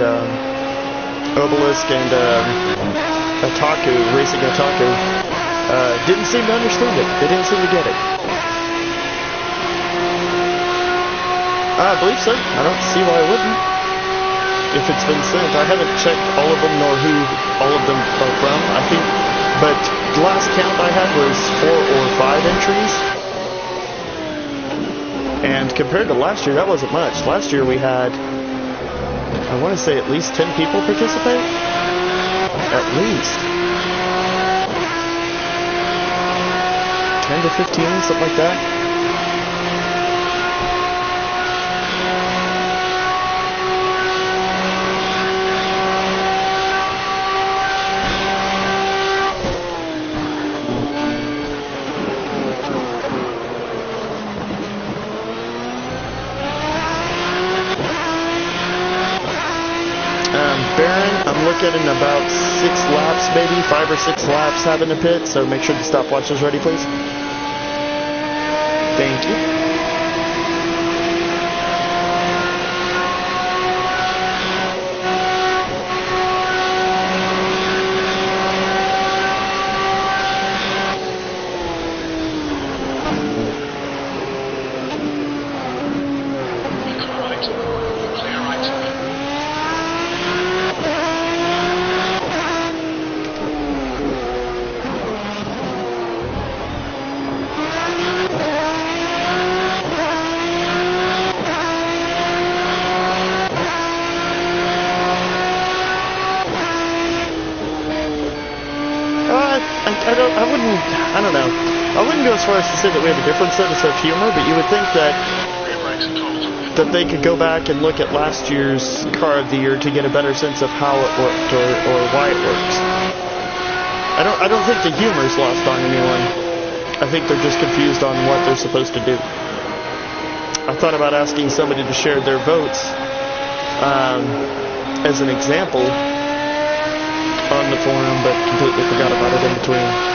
Obelisk and Otaku, Racing Otaku, didn't seem to understand it. They didn't seem to get it. I believe so. I don't see why I wouldn't. If it's been sent. I haven't checked all of them nor who all of them are from. I think, but the last count I had was 4 or 5 entries. And compared to last year, that wasn't much. Last year we had, I want to say at least 10 people participate. At least. 10 to 15, something like that. Baron, I'm looking in about 6 laps, maybe 5 or 6 laps having a pit, so make sure the stopwatch is ready, please. Thank you. I wouldn't go as far as to say that we have a different sense of humor, but you would think that they could go back and look at last year's car of the year to get a better sense of how it worked or why it works. I don't think the humor is lost on anyone. I think they're just confused on what they're supposed to do. I thought about asking somebody to share their votes as an example on the forum, but completely forgot about it in between.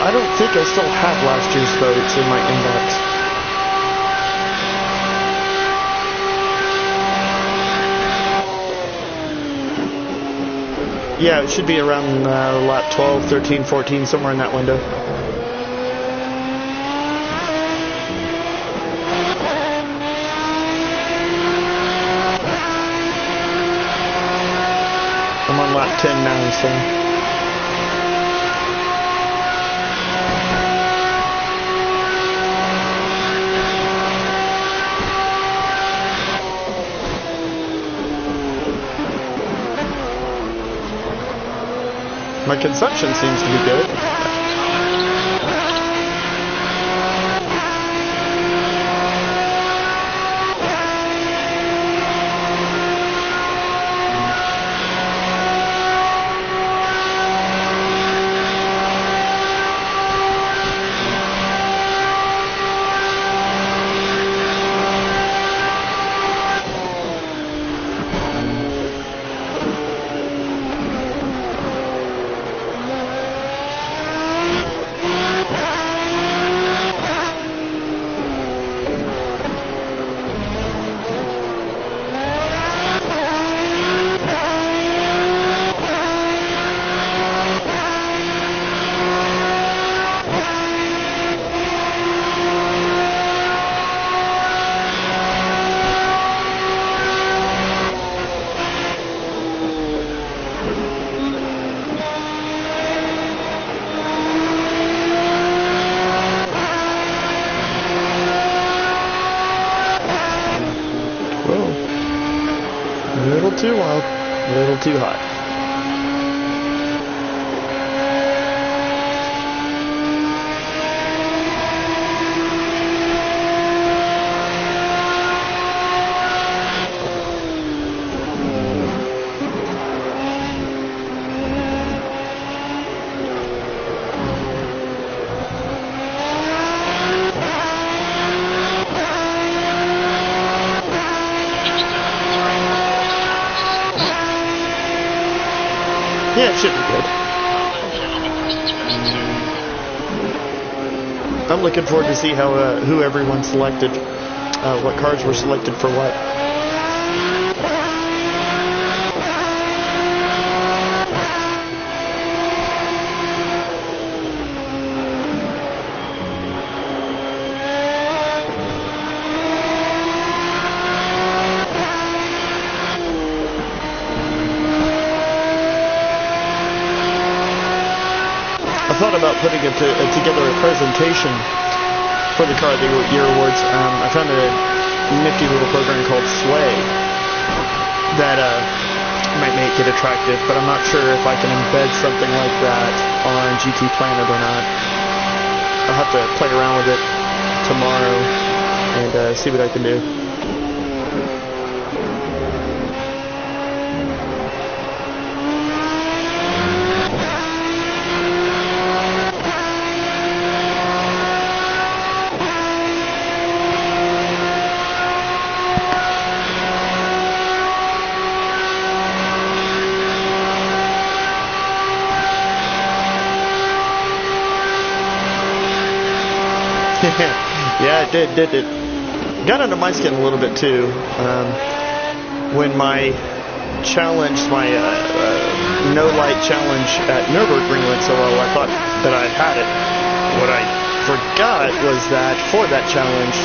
I don't think I still have last year's votes in my inbox. Yeah, it should be around lap 12, 13, 14, somewhere in that window. I'm on lap 10 now, so... My consumption seems to be good. little too wild, a little too hot. Yeah, it should be good. I'm looking forward to see how who everyone selected, what cars were selected for what. I thought about putting together a presentation for the Car of the Year Awards. I found a nifty little program called Sway that might make it attractive, but I'm not sure if I can embed something like that on GT Planet or not. I'll have to play around with it tomorrow and see what I can do. Yeah, it did. Got under my skin a little bit too. When my challenge, my no-light challenge at Nürburgring went so well, I thought that I had it. What I forgot was that for that challenge,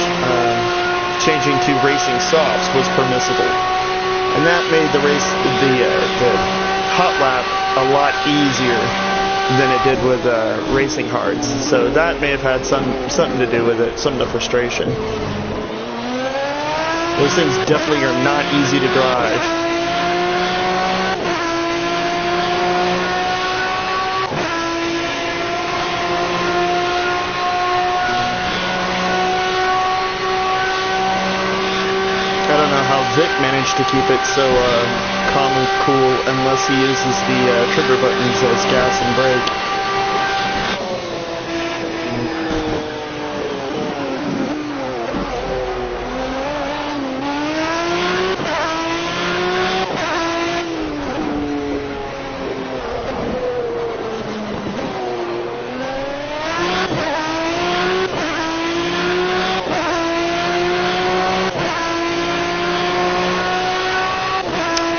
changing to racing softs was permissible, and that made the hot lap a lot easier than it did with racing hards. So that may have had something to do with it, some of the frustration. Those things definitely are not easy to drive. I don't know how Vic managed to keep it so calm and cool unless he uses the trigger buttons as gas and brake.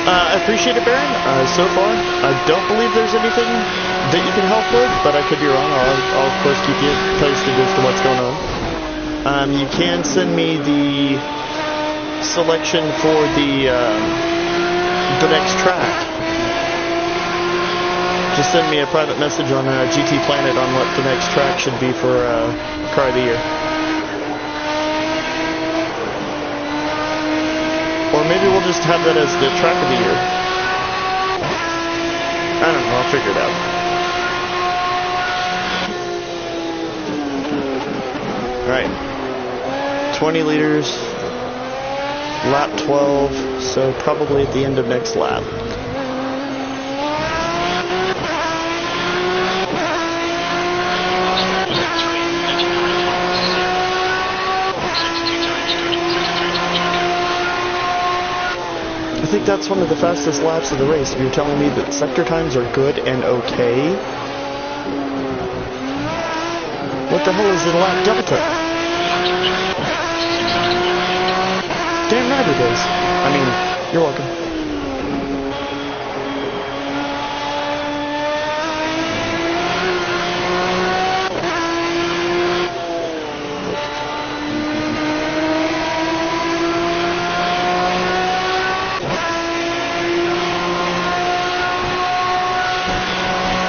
I appreciate it, Baron. So far, I don't believe there's anything that you can help with, but I could be wrong. I'll of course keep you posted as to what's going on. You can send me the selection for the next track. Just send me a private message on GT Planet on what the next track should be for Car of the Year. Or maybe we'll just have that as the track of the year. I don't know, I'll figure it out. Alright. 20 liters. Lap 12, so probably at the end of next lap. I think that's one of the fastest laps of the race. If you're telling me that sector times are good and okay, what the hell is the lap delta? Damn right it is. I mean, you're welcome.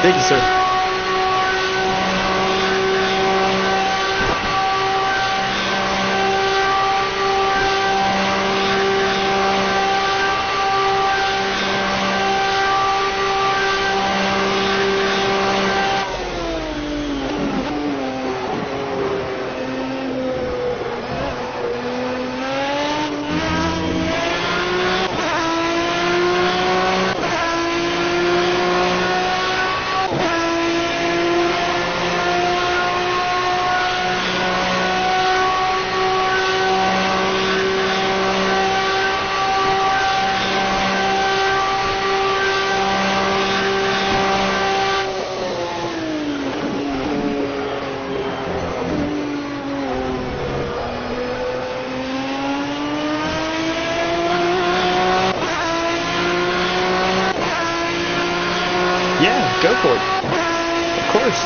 Thank you, sir. Go for it. Of course.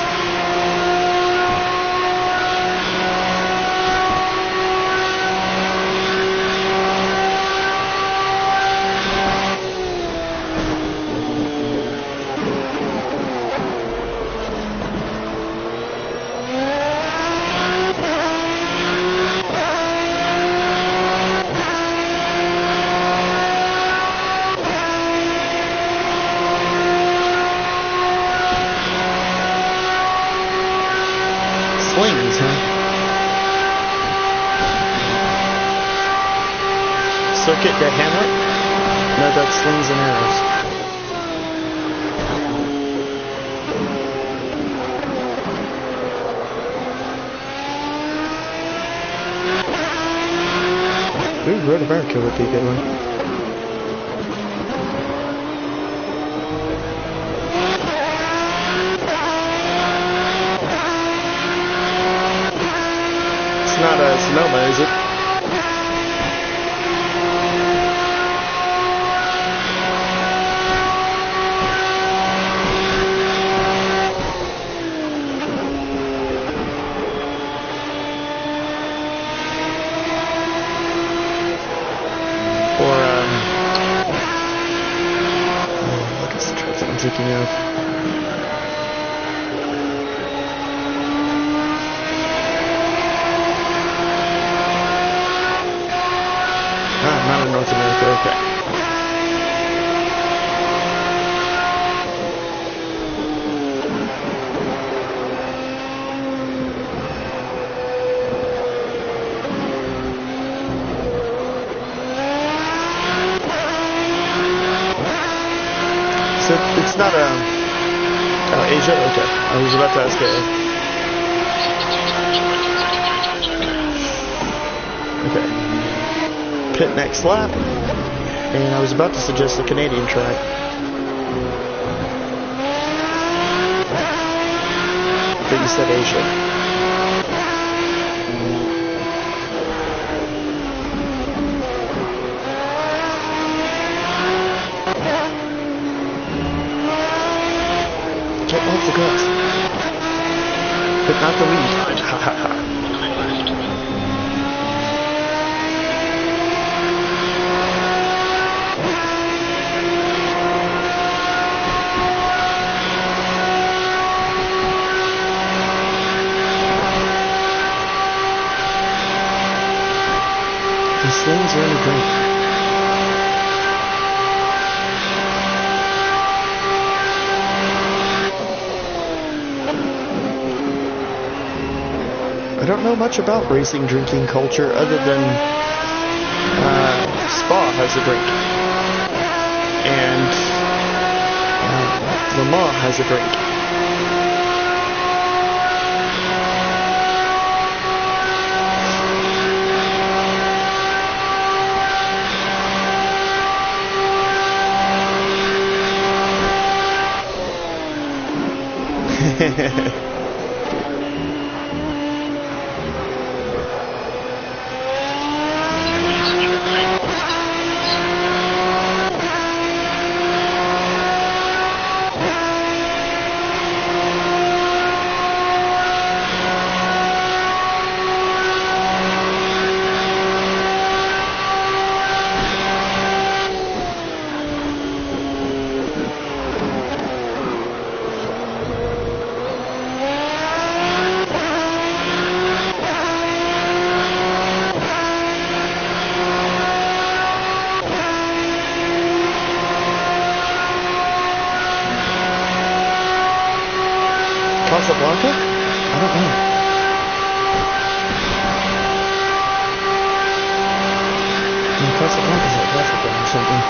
Slings, huh? Circuit to Hamlet? No, that's slings and arrows. Ooh, Road of America would be a good one. It's not a Sonoma, is it? Or, what is the traffic I'm thinking of? Not in North America, okay. So it's not Asia? Okay. I was about to ask 62 times right, 33 times okay. Okay. Pit next lap. And I was about to suggest the Canadian track. But you said Asia. Get off the grass. But not the lead. Ha ha ha. Line left. The slings are in a drink. I don't know much about racing drinking culture other than Spa has a drink. And Le Mans has a drink. Casablanca? I don't know. Casablanca's like Africa or something.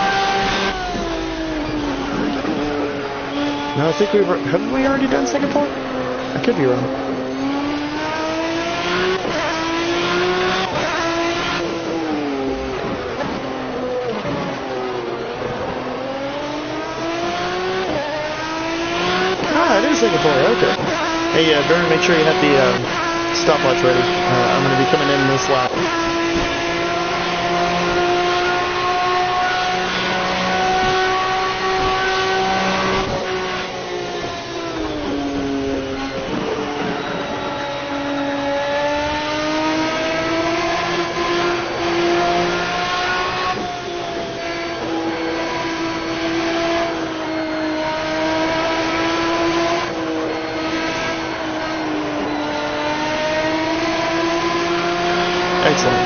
No, I think haven't we already done Singapore? I could be wrong. Ah, it is Singapore, okay. Hey, Vern, make sure you have the stopwatch ready. I'm going to be coming in this lap.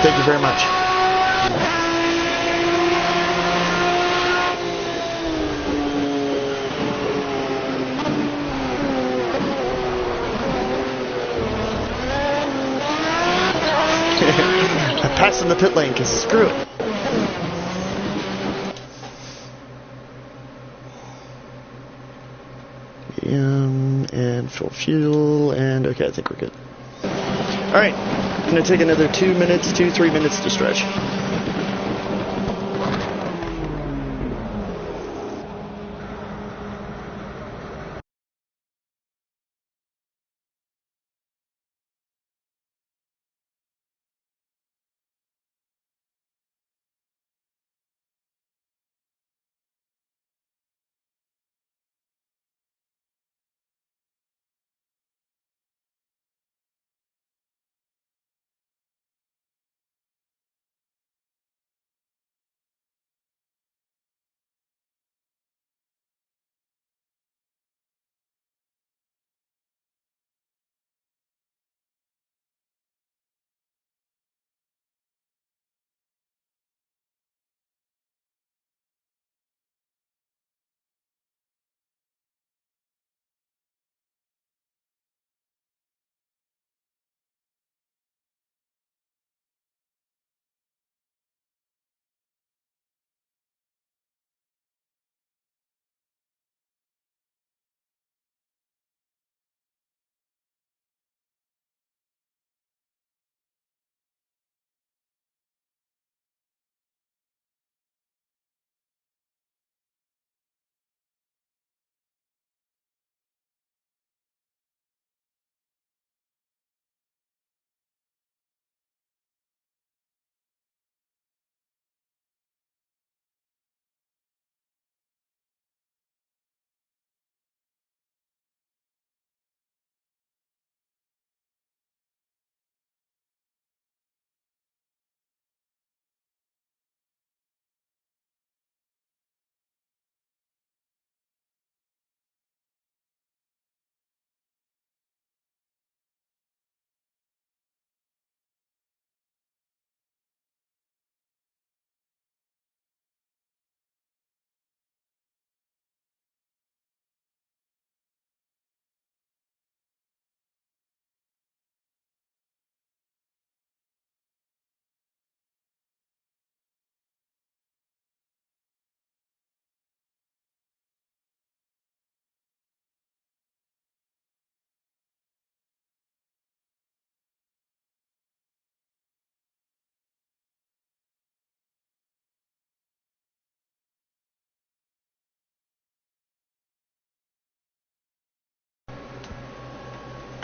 Thank you very much. I'm passing the pit lane because screw it. And fill fuel, and okay, I think we're good. Alright, I'm going to take another 3 minutes to stretch.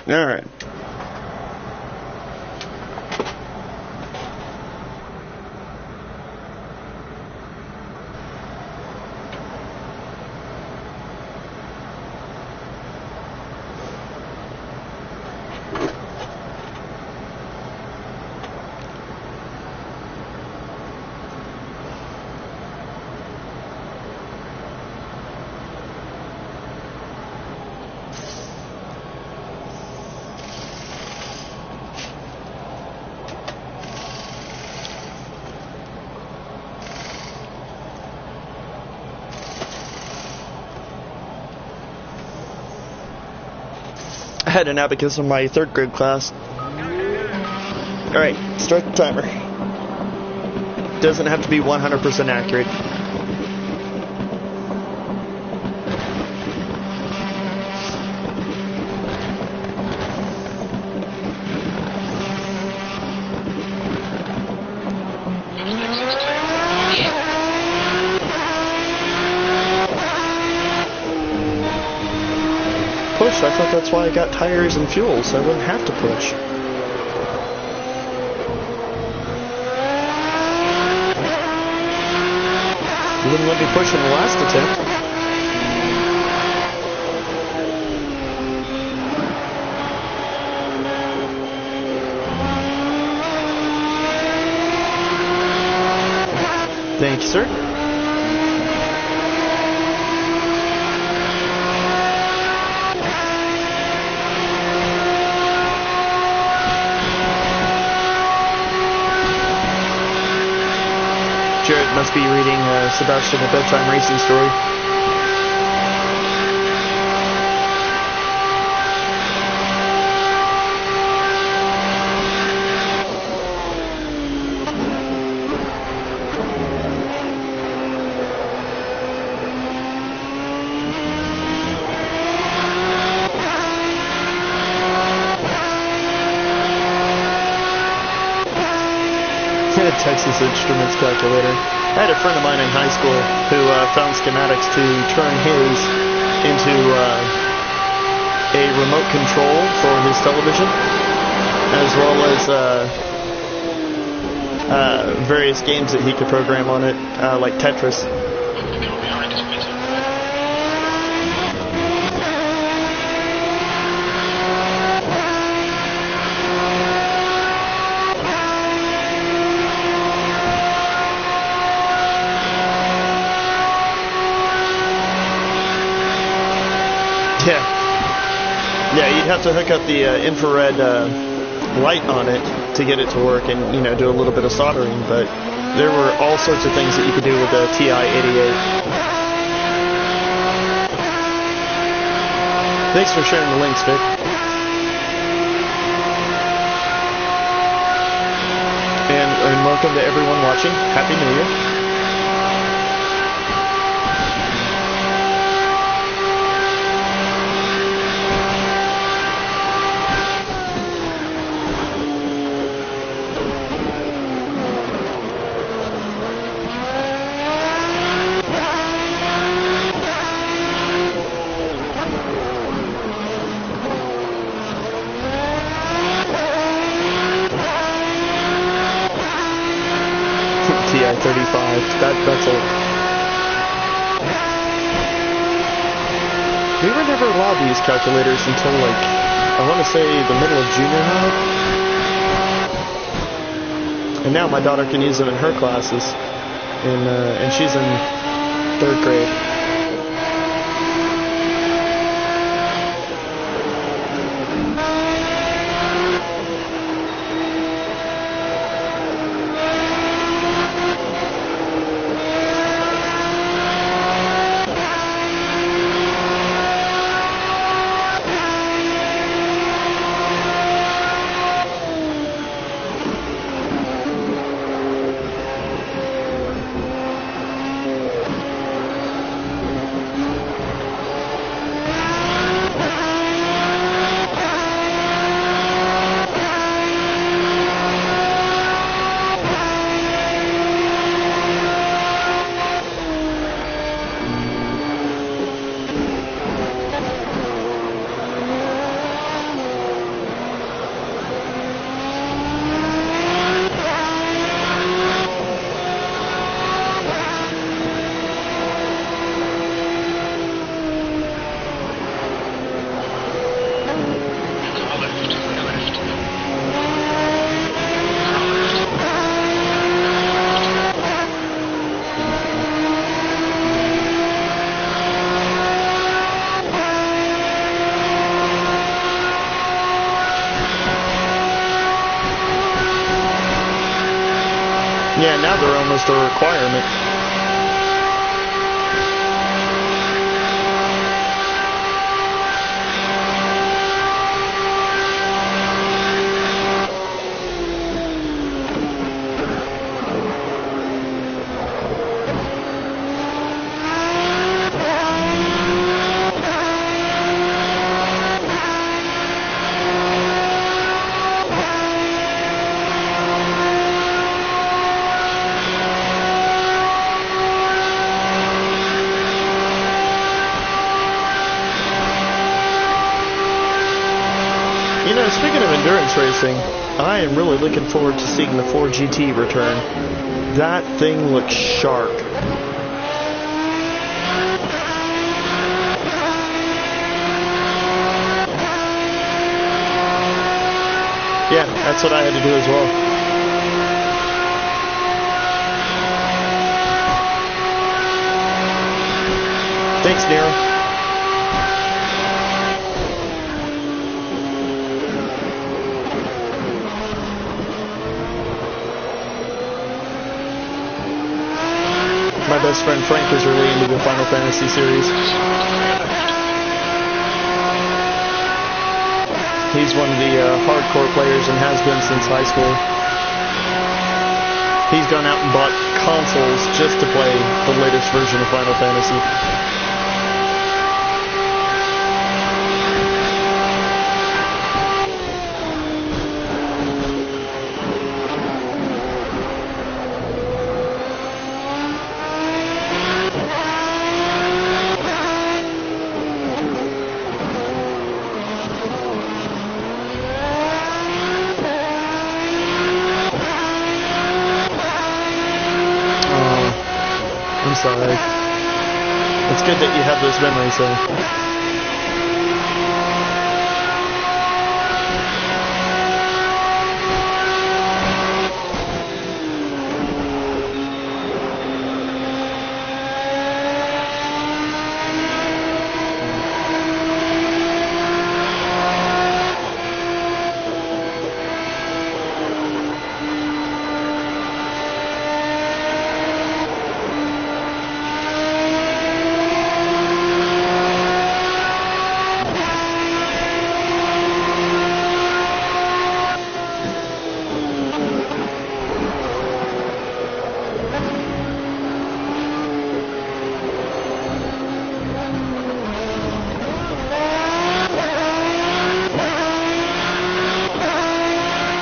Alright. I had an abacus in my 3rd grade class. Alright, start the timer. Doesn't have to be 100% accurate. Push, I thought that's why I got tires and fuel, so I wouldn't have to push. You wouldn't let me push in the last attempt. Thank you, sir. Jared must be reading Sebastian a bedtime racing story. Texas Instruments calculator. I had a friend of mine in high school who found schematics to turn his into a remote control for his television, as well as various games that he could program on it, like Tetris. The car behind is better. Yeah, you'd have to hook up the infrared light on it to get it to work and, do a little bit of soldering, but there were all sorts of things that you could do with the TI-88. Thanks for sharing the links, Vic. And welcome to everyone watching. Happy New Year. TI-35. That's old. We were never allowed to use calculators until, I want to say the middle of junior high. And now my daughter can use them in her classes. And she's in 3rd grade. Yeah, now they're almost a requirement. Speaking of endurance racing, I am really looking forward to seeing the 4GT return. That thing looks sharp. Yeah, that's what I had to do as well. Thanks, Nero. best friend Frank is really into the Final Fantasy series. He's one of the hardcore players and has been since high school. He's gone out and bought consoles just to play the latest version of Final Fantasy. I'm sorry. It's good that you have those memories, though.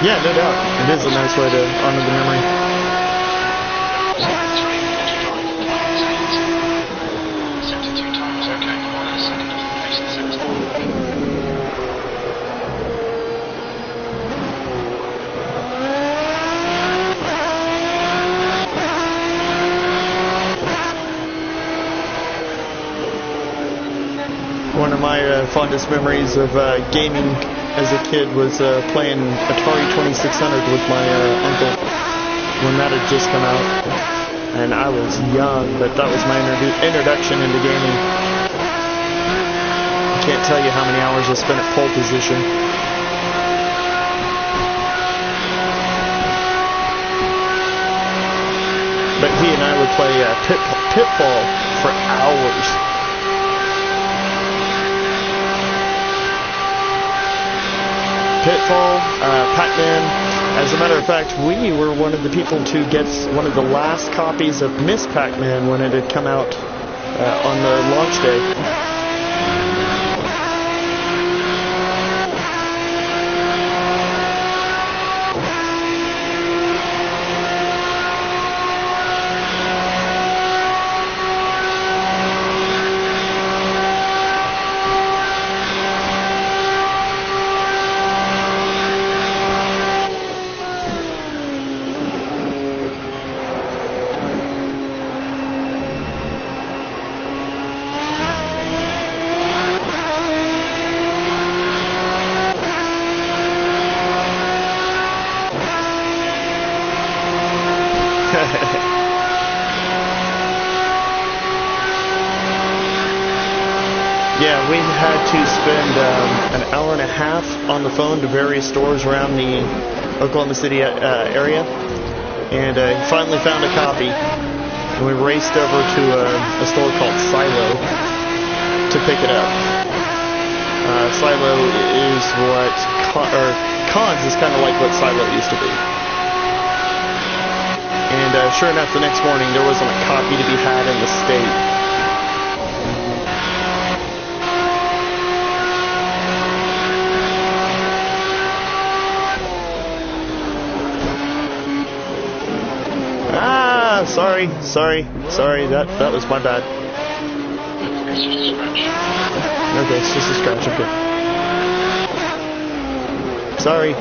Yeah, no doubt. It is a nice way to honor the memory. One of my fondest memories of gaming as a kid was playing Atari 2600 with my uncle when that had just come out. And I was young, but that was my introduction into gaming. I can't tell you how many hours I spent at pole position. But he and I would play Pitfall for hours. Pitfall, Pac-Man. As a matter of fact, we were one of the people to get one of the last copies of Miss Pac-Man when it had come out on the launch day. Yeah, we had to spend an hour and a half on the phone to various stores around the Oklahoma City area, and finally found a copy, and we raced over to a store called Silo to pick it up. Silo is what, Cons is kind of like what Silo used to be. And sure enough, the next morning there wasn't a copy to be had in the state. Sorry, that was my bad. It's just a scratch. Okay, it's just a scratch, okay. Sorry.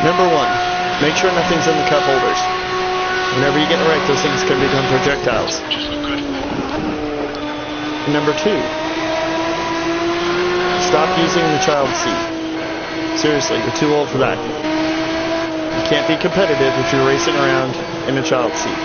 Number 1, make sure nothing's in the cup holders. Whenever you get wrecked, those things can become projectiles. Just look good. Number 2, stop using the child seat. Seriously, you're too old for that. You can't be competitive if you're racing around in a child seat.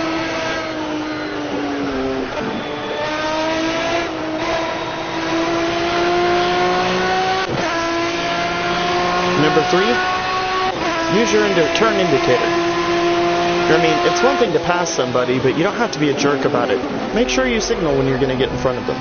3, use your turn indicator. I mean, it's one thing to pass somebody, but you don't have to be a jerk about it. Make sure you signal when you're going to get in front of them.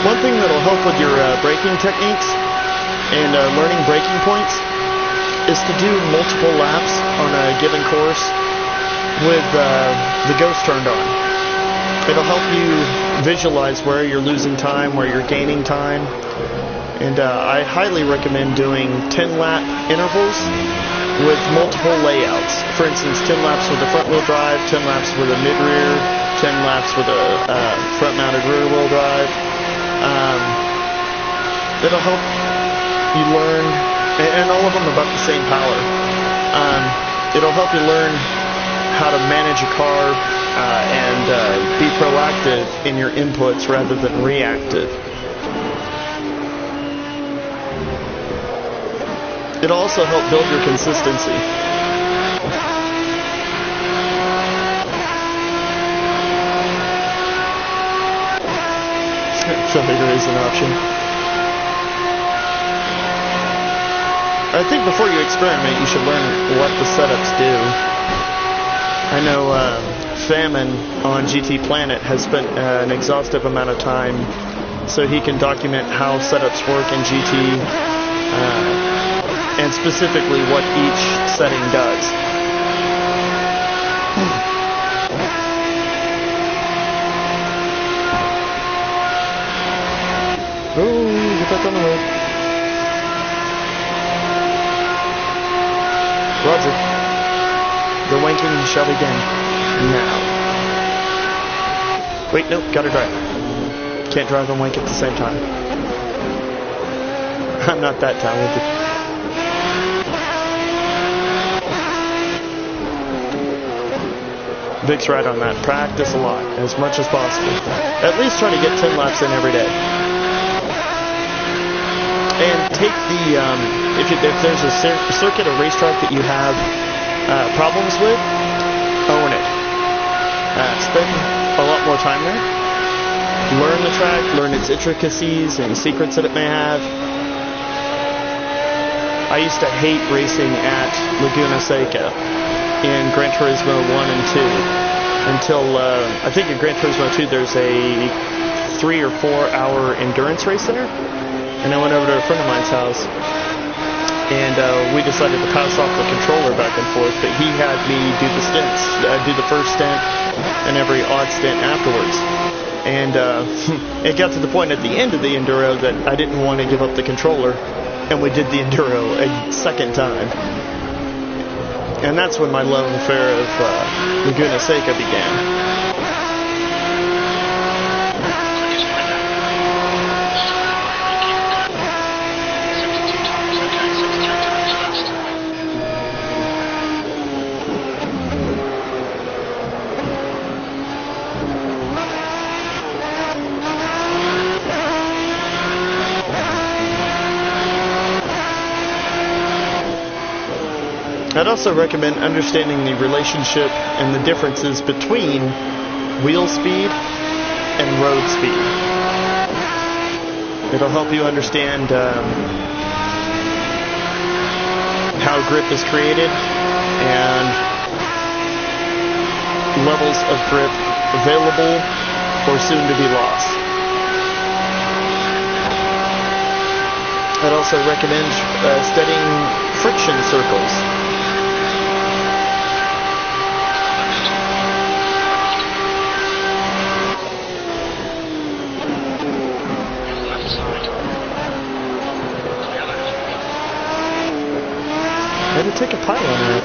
One thing that'll help with your braking techniques and learning braking points is to do multiple laps on a given course with the ghost turned on. It'll help you visualize where you're losing time, where you're gaining time, and I highly recommend doing 10-lap intervals with multiple layouts. For instance, 10 laps with a front-wheel drive, 10 laps with a mid-rear, 10 laps with a front-mounted rear-wheel drive. It'll help you learn, and all of them about the same power. It'll help you learn how to manage a car and be proactive in your inputs rather than reactive. It'll also help build your consistency. Failure is an option. I think before you experiment, you should learn what the setups do. I know Famine on GT Planet has spent an exhaustive amount of time so he can document how setups work in GT and specifically what each setting does. Oh, get back on the road. Roger. The wanking shall begin now. Wait, nope, gotta drive. Can't drive and wank at the same time. I'm not that talented. Vic's right on that. Practice a lot, as much as possible. At least try to get 10 laps in every day. And take the, if there's a circuit or racetrack that you have problems with, own it. Spend a lot more time there. Learn the track, learn its intricacies and secrets that it may have. I used to hate racing at Laguna Seca in Gran Turismo 1 and 2 until, I think in Gran Turismo 2 there's a 3 or 4 hour endurance race there. And I went over to a friend of mine's house, and we decided to pass off the controller back and forth, but he had me do the stints, do the first stint and every odd stint afterwards. And it got to the point at the end of the Enduro that I didn't want to give up the controller, and we did the Enduro a second time. And that's when my love affair of Laguna Seca began. I'd also recommend understanding the relationship and the differences between wheel speed and road speed. It'll help you understand how grip is created and levels of grip available or soon to be lost. I'd also recommend studying friction circles. gonna take a pylon out.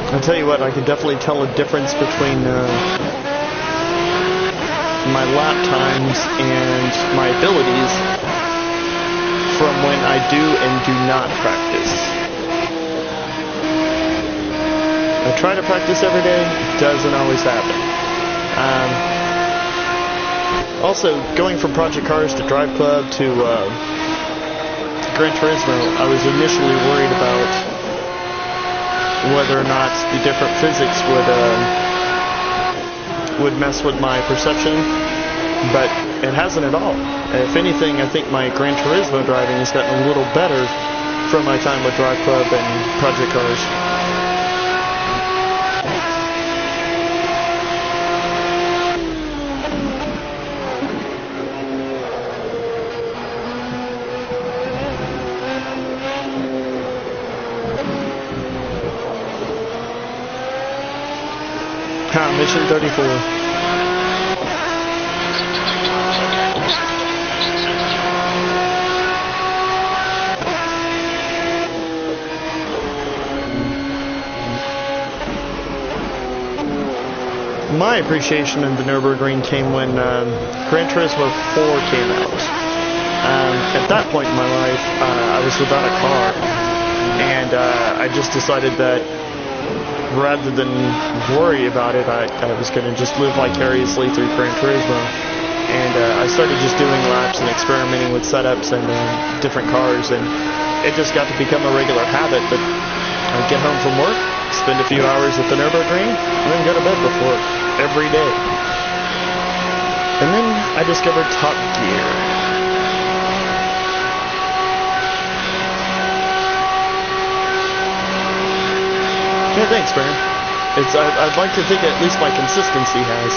I'll tell you what, I can definitely tell a difference between my lap times and my abilities from when I do and do not practice. I try to practice every day, it doesn't always happen. Also, going from Project Cars to Drive Club to Gran Turismo, I was initially worried about whether or not the different physics would mess with my perception, but it hasn't at all. If anything, I think my Gran Turismo driving has gotten a little better from my time with Drive Club and Project Cars. Mission 34. My appreciation of the Nürburgring came when Gran Turismo 4 came out. At that point in my life, I was without a car, and I just decided that rather than worry about it, I was going to just live vicariously through Gran Turismo. And I started just doing laps and experimenting with setups and different cars, and it just got to become a regular habit that I'd get home from work, spend a few hours at the Nürburgring, and then go to bed before it every day. And then I discovered Top Gear. Yeah, thanks, Baron. I'd like to think at least my consistency has.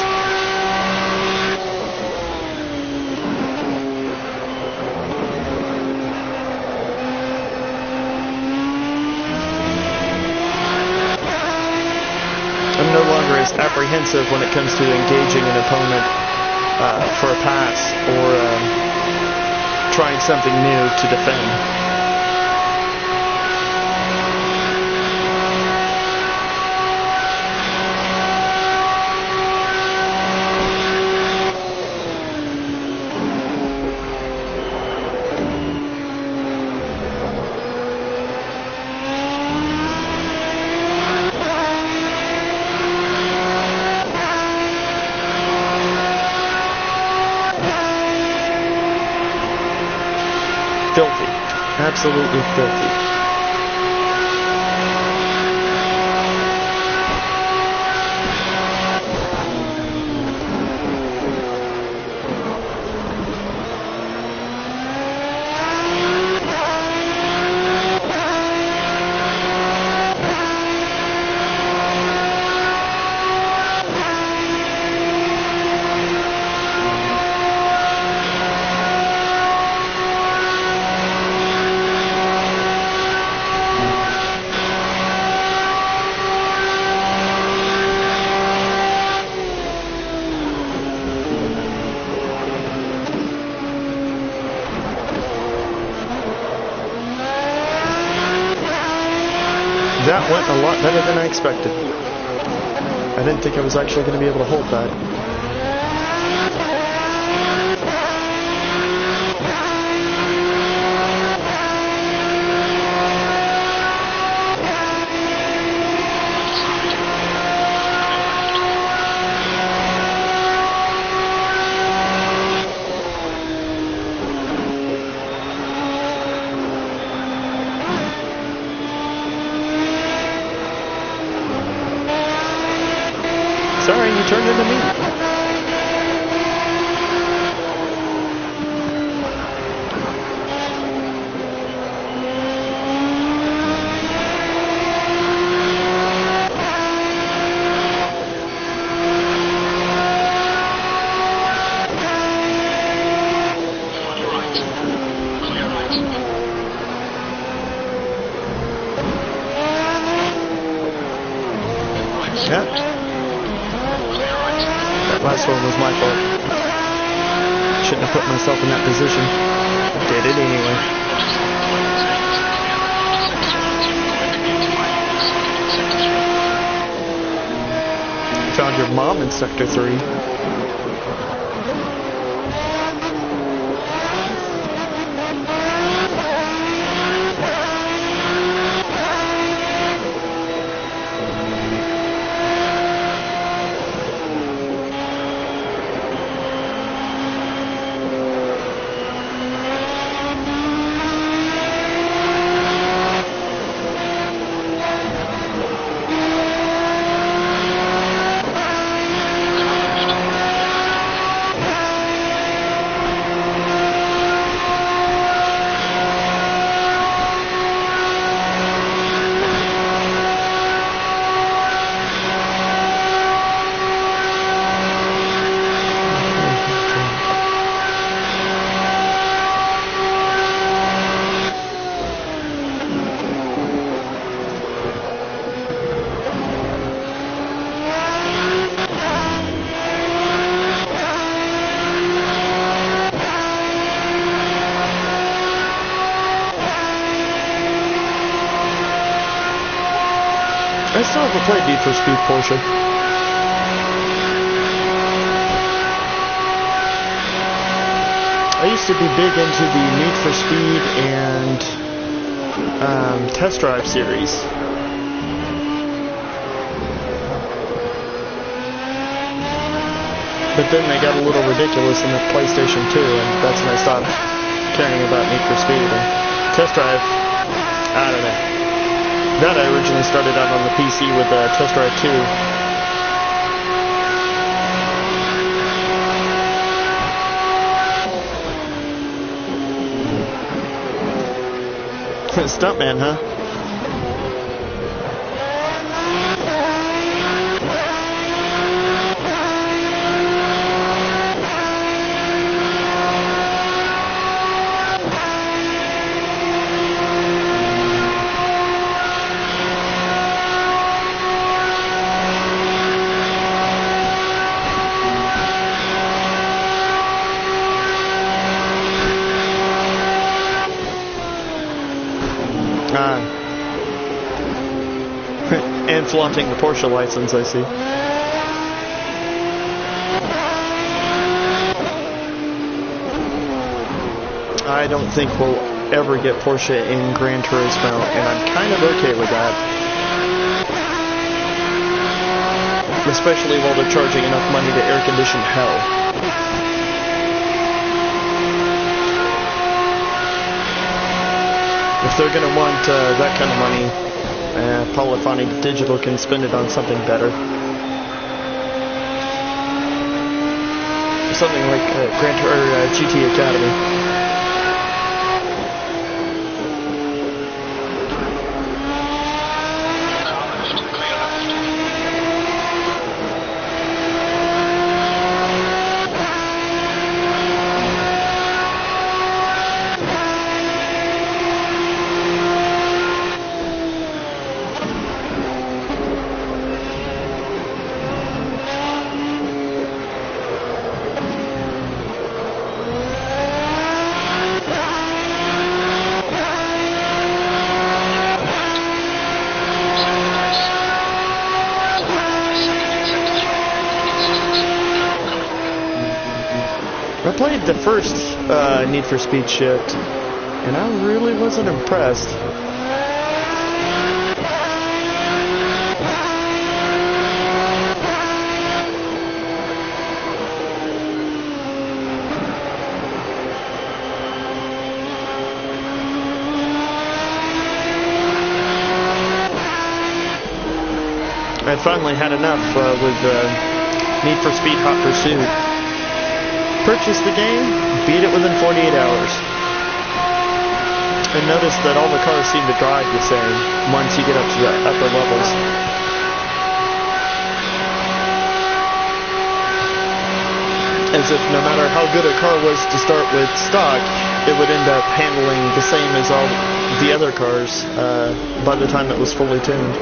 I'm no longer as apprehensive when it comes to engaging an opponent for a pass or trying something new to defend. Filthy. Absolutely filthy. That went a lot better than I expected. I didn't think I was actually going to be able to hold that. Sorry, you turned into me. Yeah. That last one was my fault. Shouldn't have put myself in that position. Did it anyway. Found your mom in Sector 3. I still haven't played Need for Speed Porsche. I used to be big into the Need for Speed and Test Drive series. But then they got a little ridiculous in the PlayStation 2, and that's when I stopped caring about Need for Speed. And Test Drive, I don't know. That I originally started out on the PC with Test Drive 2. Stuntman, huh? And flaunting the Porsche license, I see. I don't think we'll ever get Porsche in Gran Turismo, and I'm kind of okay with that. Especially while they're charging enough money to air condition hell. If they're going to want that kind of money, Polyphonic Digital can spend it on something better. Something like GT Academy. I played the first Need for Speed Shift, and I really wasn't impressed. I finally had enough with Need for Speed Hot Pursuit. Purchased the game, beat it within 48 hours. And noticed that all the cars seem to drive the same once you get up to the upper levels. As if no matter how good a car was to start with stock, it would end up handling the same as all the other cars by the time it was fully tuned.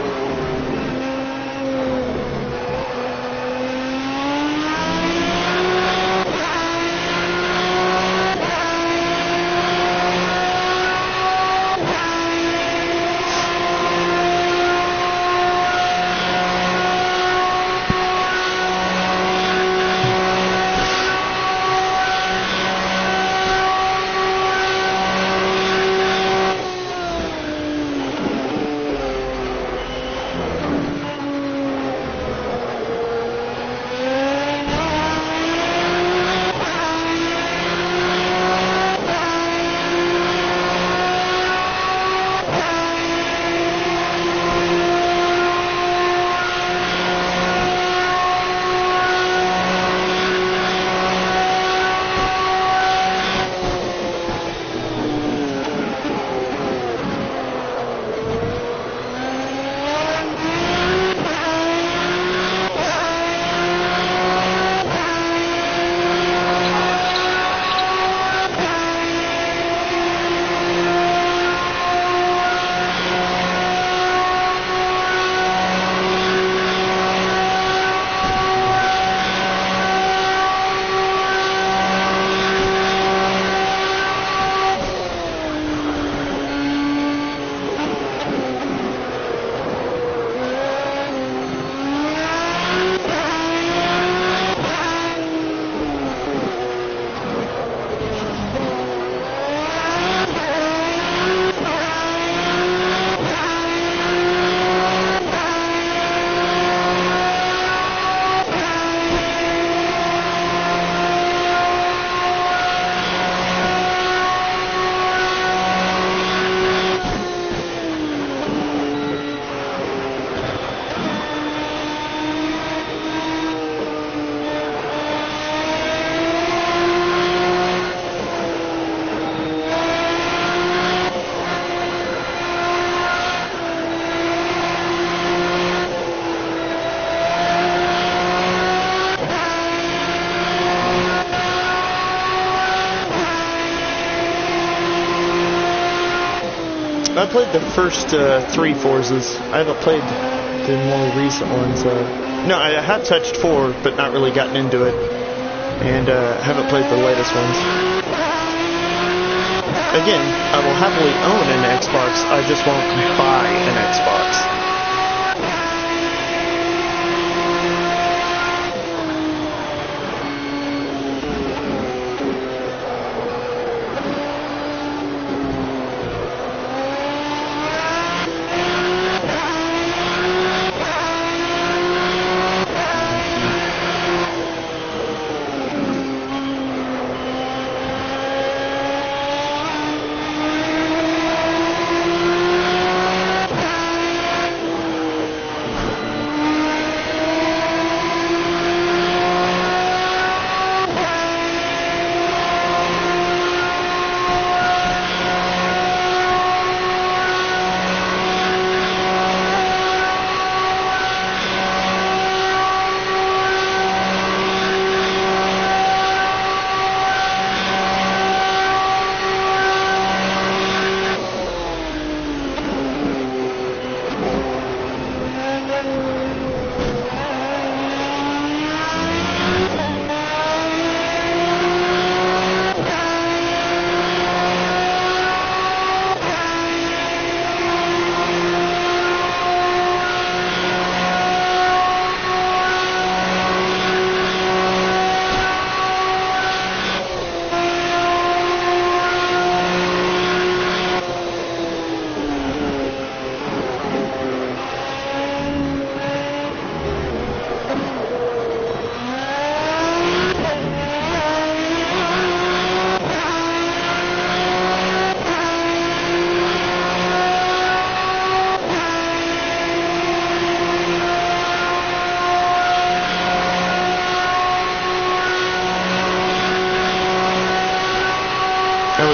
I played the first 3 Forzas. I haven't played the more recent ones. No, I have touched 4, but not really gotten into it. And haven't played the latest ones. Again, I will happily own an Xbox, I just won't buy an Xbox.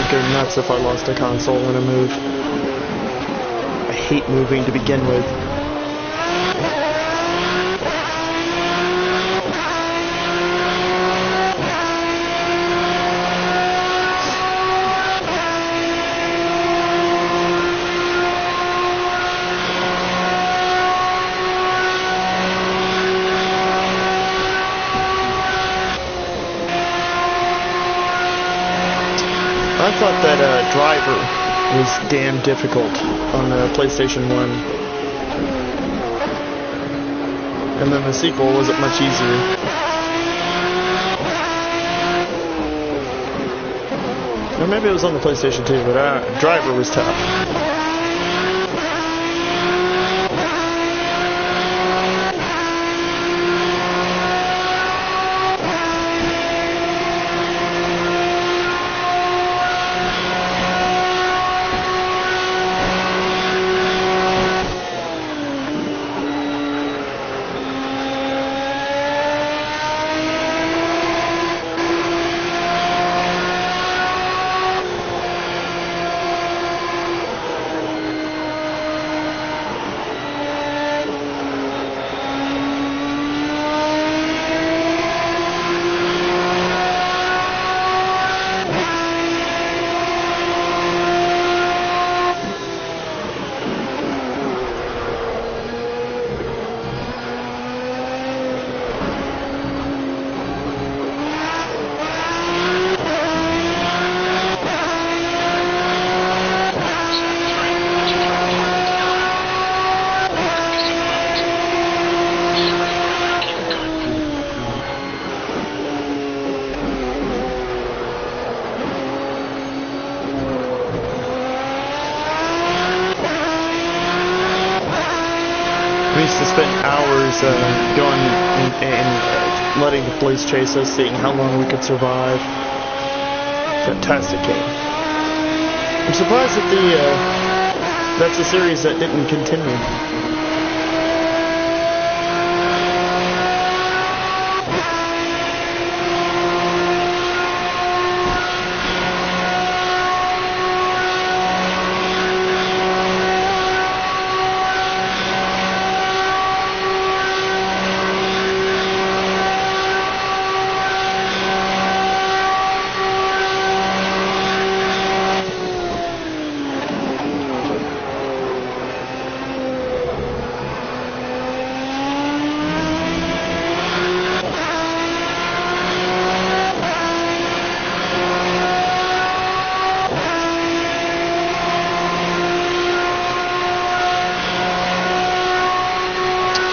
would go nuts if I lost a console in a move. I hate moving to begin with. I thought that Driver was damn difficult on the PlayStation 1. And then the sequel wasn't much easier. Or maybe it was on the PlayStation 2, but Driver was tough. We used to spend hours going and letting the police chase us, seeing how long we could survive. Fantastic game. I'm surprised that that's a series that didn't continue.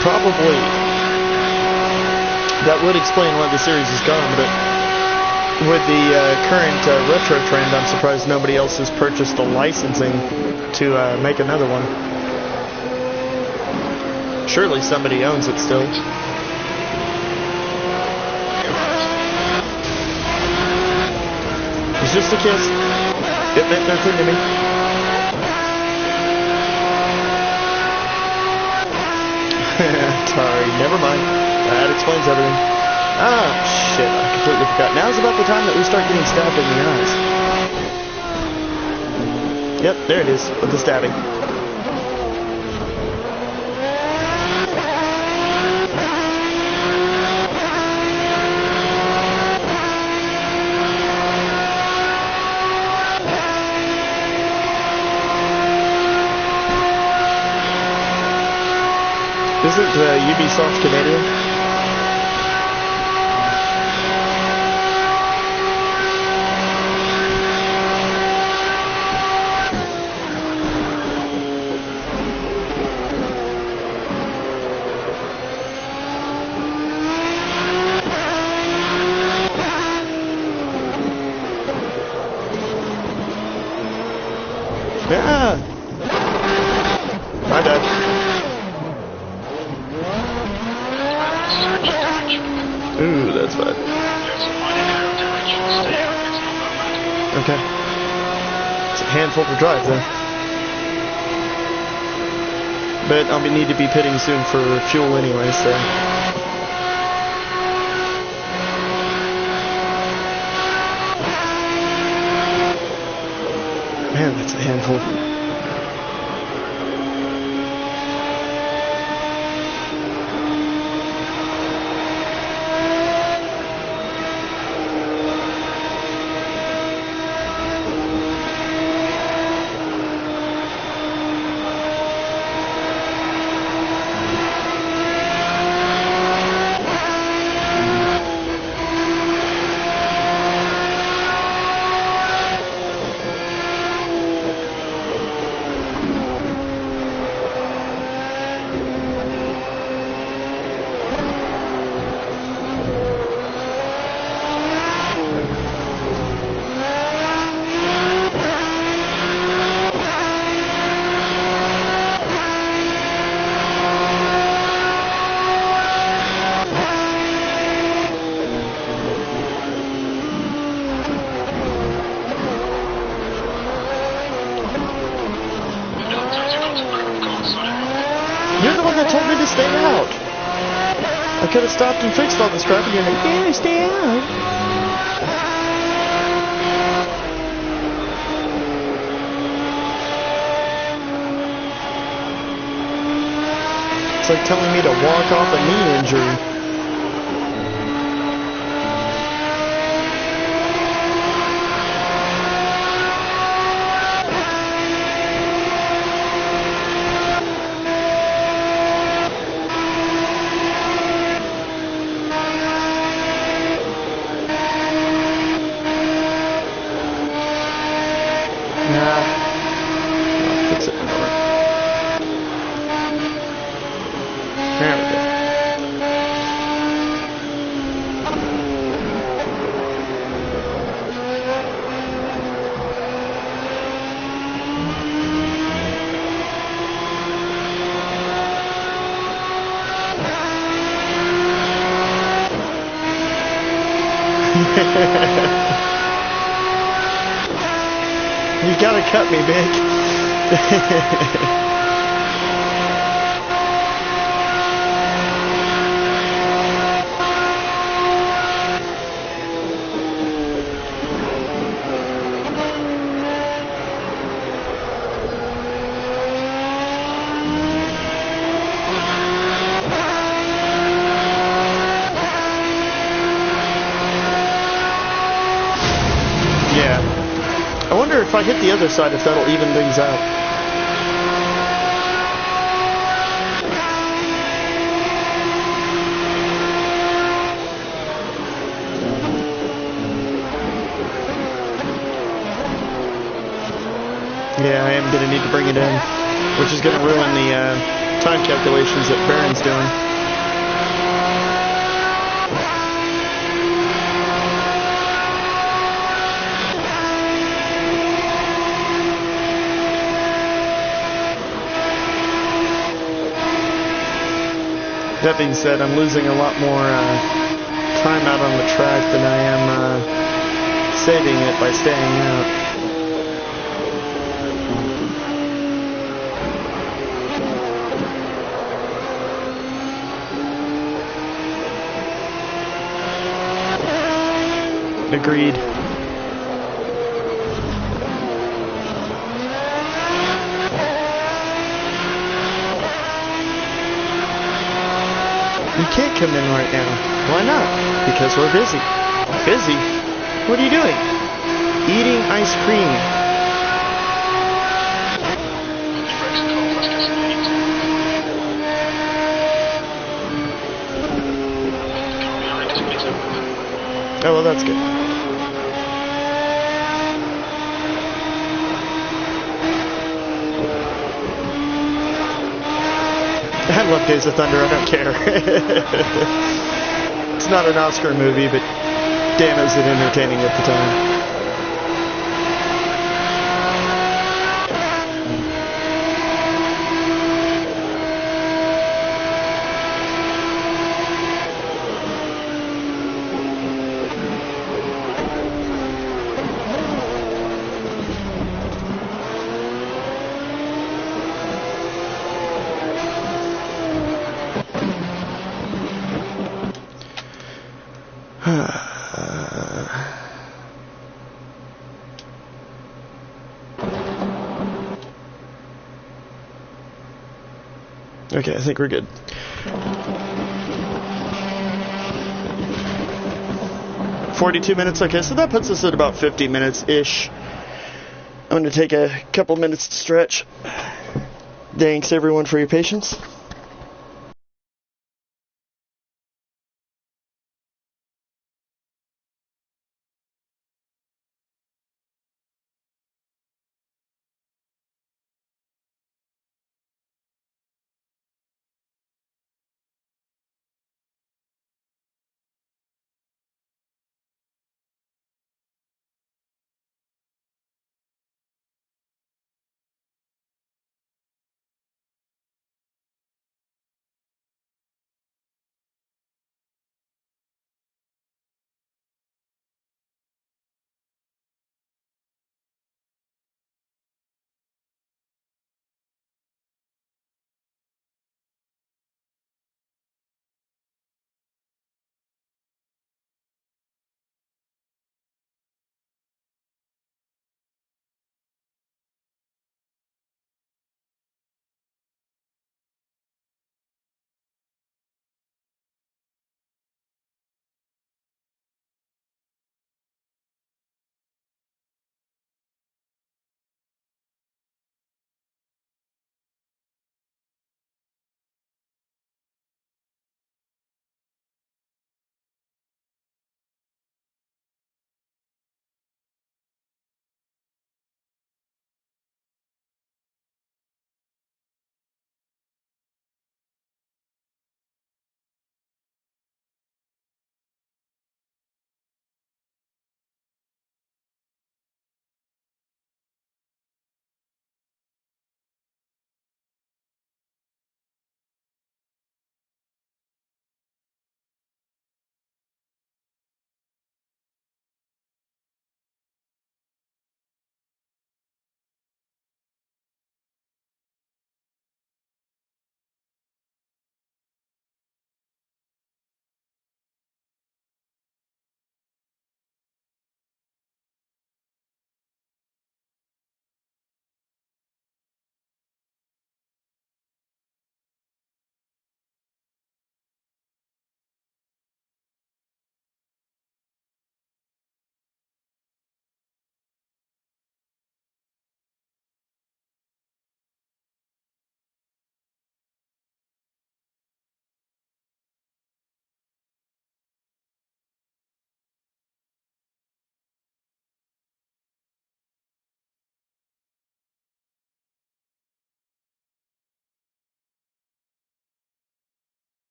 Probably that would explain why the series is gone, but with the current retro trend, I'm surprised nobody else has purchased the licensing to make another one. Surely somebody owns it still. It's just a kiss. It meant nothing to me. Sorry, never mind. That explains everything. Ah, shit, I completely forgot. Now's about the time that we start getting stabbed in the eyes. Yep, there it is, with the stabbing. Isn't Ubisoft Canadian? Yeah. My bad. Ooh, that's bad. Okay. It's a handful to drive then. But I'll need to be pitting soon for fuel anyway, so. handful. You're the one that told me to stay out. I could have stopped and fixed all this crap and you're like, yeah, stay out. It's like telling me to walk off a knee injury. You gotta cut me, Vic. I wonder if I hit the other side, if that'll even things out. Yeah, I am going to need to bring it in, which is going to ruin the time calculations that Baron's doing. That being said, I'm losing a lot more time out on the track than I am saving it by staying out. Agreed. You can't come in right now. Why not? Because we're busy. Busy? What are you doing? Eating ice cream. Oh, well, that's good. I love Days of Thunder, I don't care. It's not an Oscar movie, but damn, is it entertaining at the time. Okay, I think we're good. $42. Okay, so that puts us at about 50 minutes-ish. I'm going to take a couple minutes to stretch. Thanks, everyone, for your patience.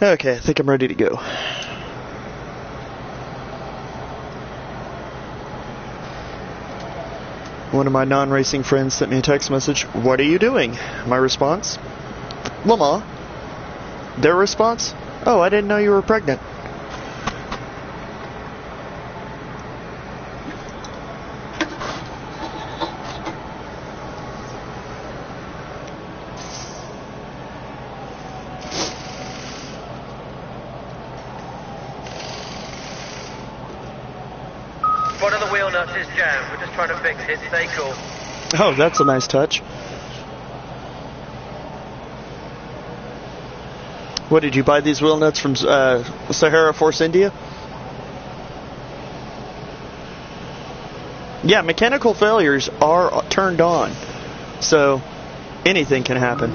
Okay, I think I'm ready to go. One of my non-racing friends sent me a text message, "What are you doing?" My response, "Lamar." Their response, "Oh, I didn't know you were pregnant." One of the wheel nuts is jammed. We're just trying to fix it. Stay cool. Oh, that's a nice touch. What, did you buy these wheel nuts from Sahara Force India? Yeah, mechanical failures are turned on, so anything can happen.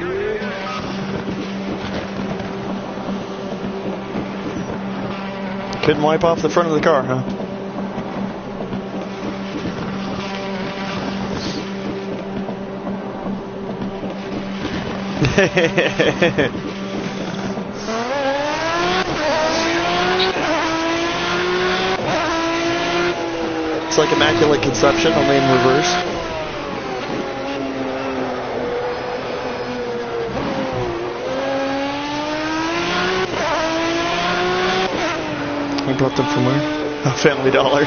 Couldn't wipe off the front of the car, huh? It's like Immaculate Conception, only in reverse. I bought them from where? Oh, Family Dollar.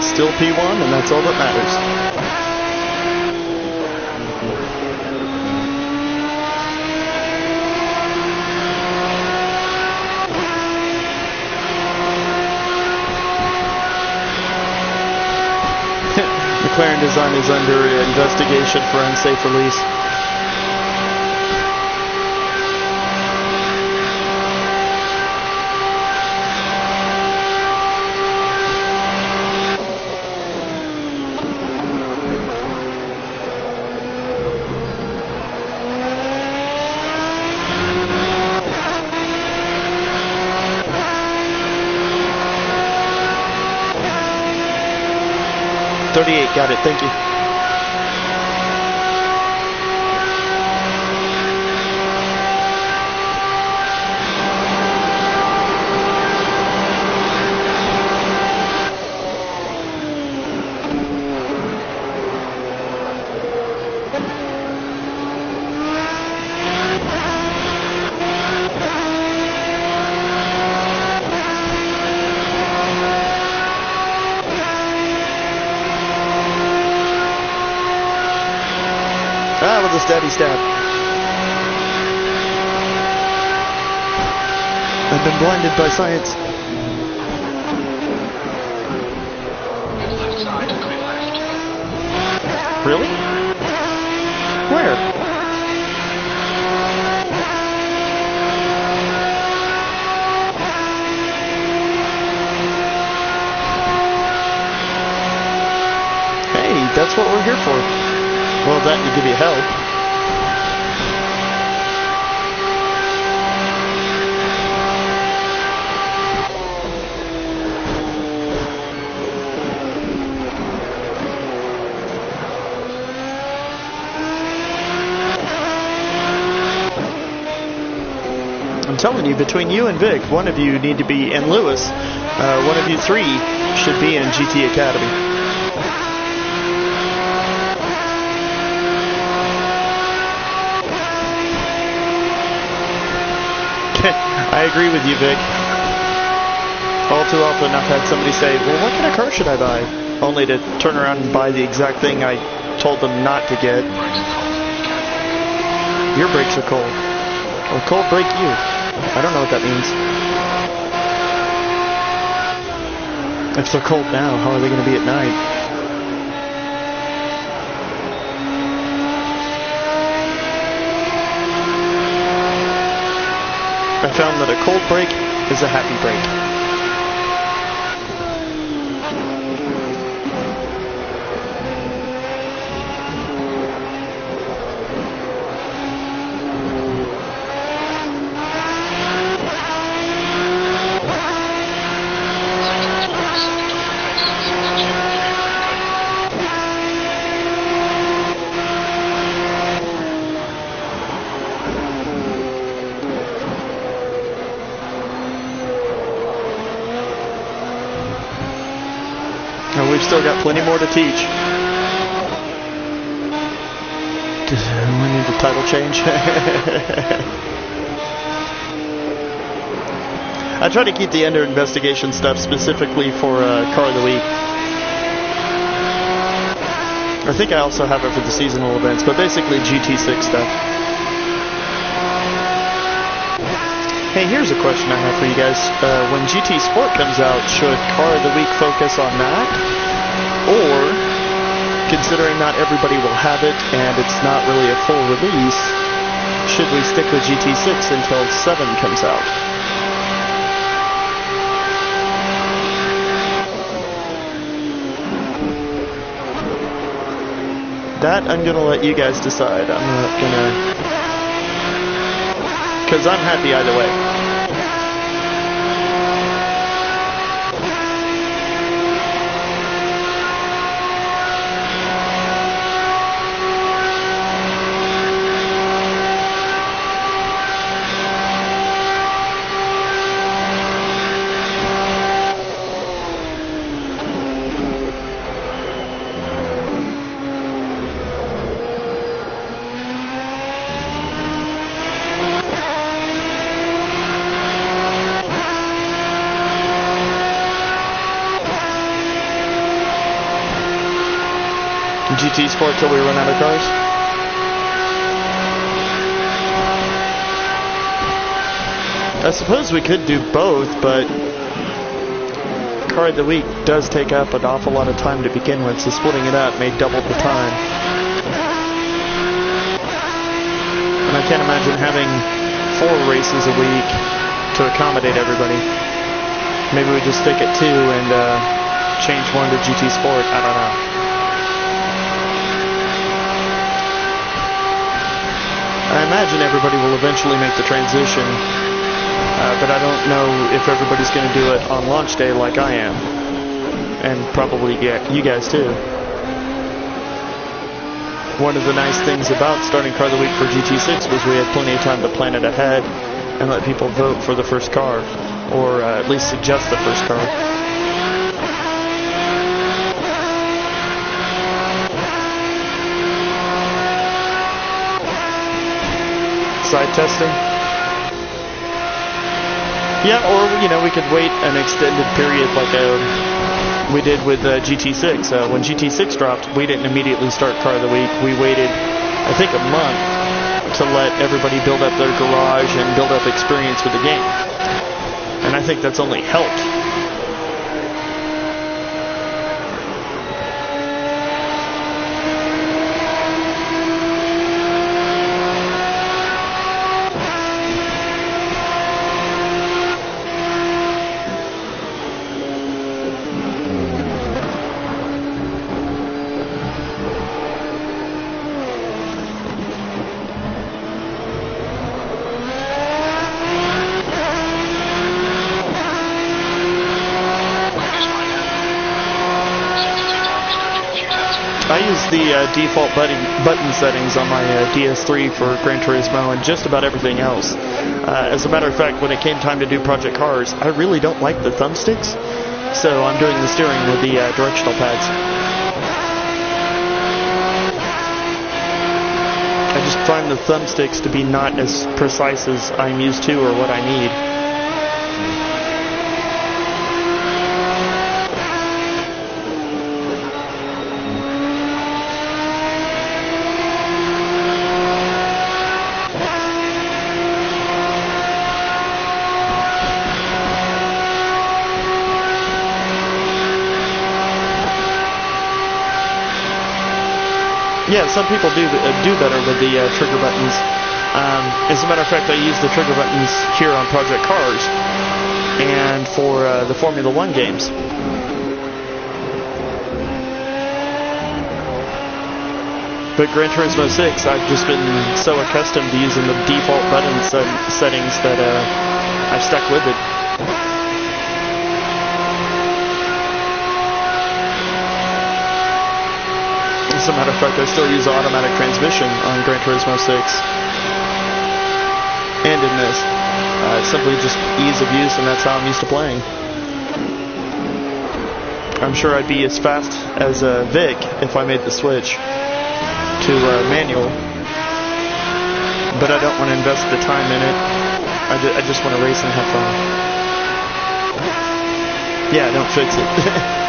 Still P1, and that's all that matters. McLaren design is under investigation for unsafe release. Got it, thank you. With a steady stab. I've been blinded by science. Left side, clear left. Really? Where? Hey, that's what we're here for. Well, that to give you help. I'm telling you, between you and Vic, one of you need to be, and Lewis, one of you three should be in GT Academy. I agree with you, Vic. All too often I've had somebody say, well, what kind of car should I buy? Only to turn around and buy the exact thing I told them not to get. Your brakes are cold. Or cold brake you. I don't know what that means. If they're cold now, how are they going to be at night? I found that a cold brake is a happy brake. still got plenty more to teach. We need the title change. I try to keep the Ender investigation stuff specifically for Car of the Week. I think I also have it for the seasonal events, but basically GT6 stuff. Hey, here's a question I have for you guys. When GT Sport comes out, should Car of the Week focus on that? Or, considering not everybody will have it and it's not really a full release, should we stick with GT6 until 7 comes out? That I'm gonna let you guys decide. I'm not gonna... because I'm happy either way. GT Sport till we run out of cars? I suppose we could do both, but Car of the Week does take up an awful lot of time to begin with, so splitting it up may double the time. And I can't imagine having 4 races a week to accommodate everybody. Maybe we just stick at 2 and change one to GT Sport. I don't know. I imagine everybody will eventually make the transition, but I don't know if everybody's going to do it on launch day like I am, and probably you guys too. One of the nice things about starting Car of the Week for GT6 was we had plenty of time to plan it ahead and let people vote for the first car, or at least suggest the first car. Side testing? Yeah, or, you know, we could wait an extended period like we did with GT6. When GT6 dropped, we didn't immediately start Car of the Week. We waited, I think, a month to let everybody build up their garage and build up experience with the game. And I think that's only helped. I use the default button settings on my DS3 for Gran Turismo and just about everything else. As a matter of fact, when it came time to do Project Cars, I really don't like the thumbsticks, so I'm doing the steering with the directional pads. I just find the thumbsticks to be not as precise as I'm used to or what I need. Yeah, some people do better with the trigger buttons. As a matter of fact, I use the trigger buttons here on Project Cars and for the Formula One games. But Gran Turismo 6, I've just been so accustomed to using the default button settings that I've stuck with it. As a matter of fact, I still use automatic transmission on Gran Turismo 6. And in this. It's simply just ease of use, and that's how I'm used to playing. I'm sure I'd be as fast as Vic if I made the switch to manual. But I don't want to invest the time in it. I just want to race and have fun. Yeah, don't fix it.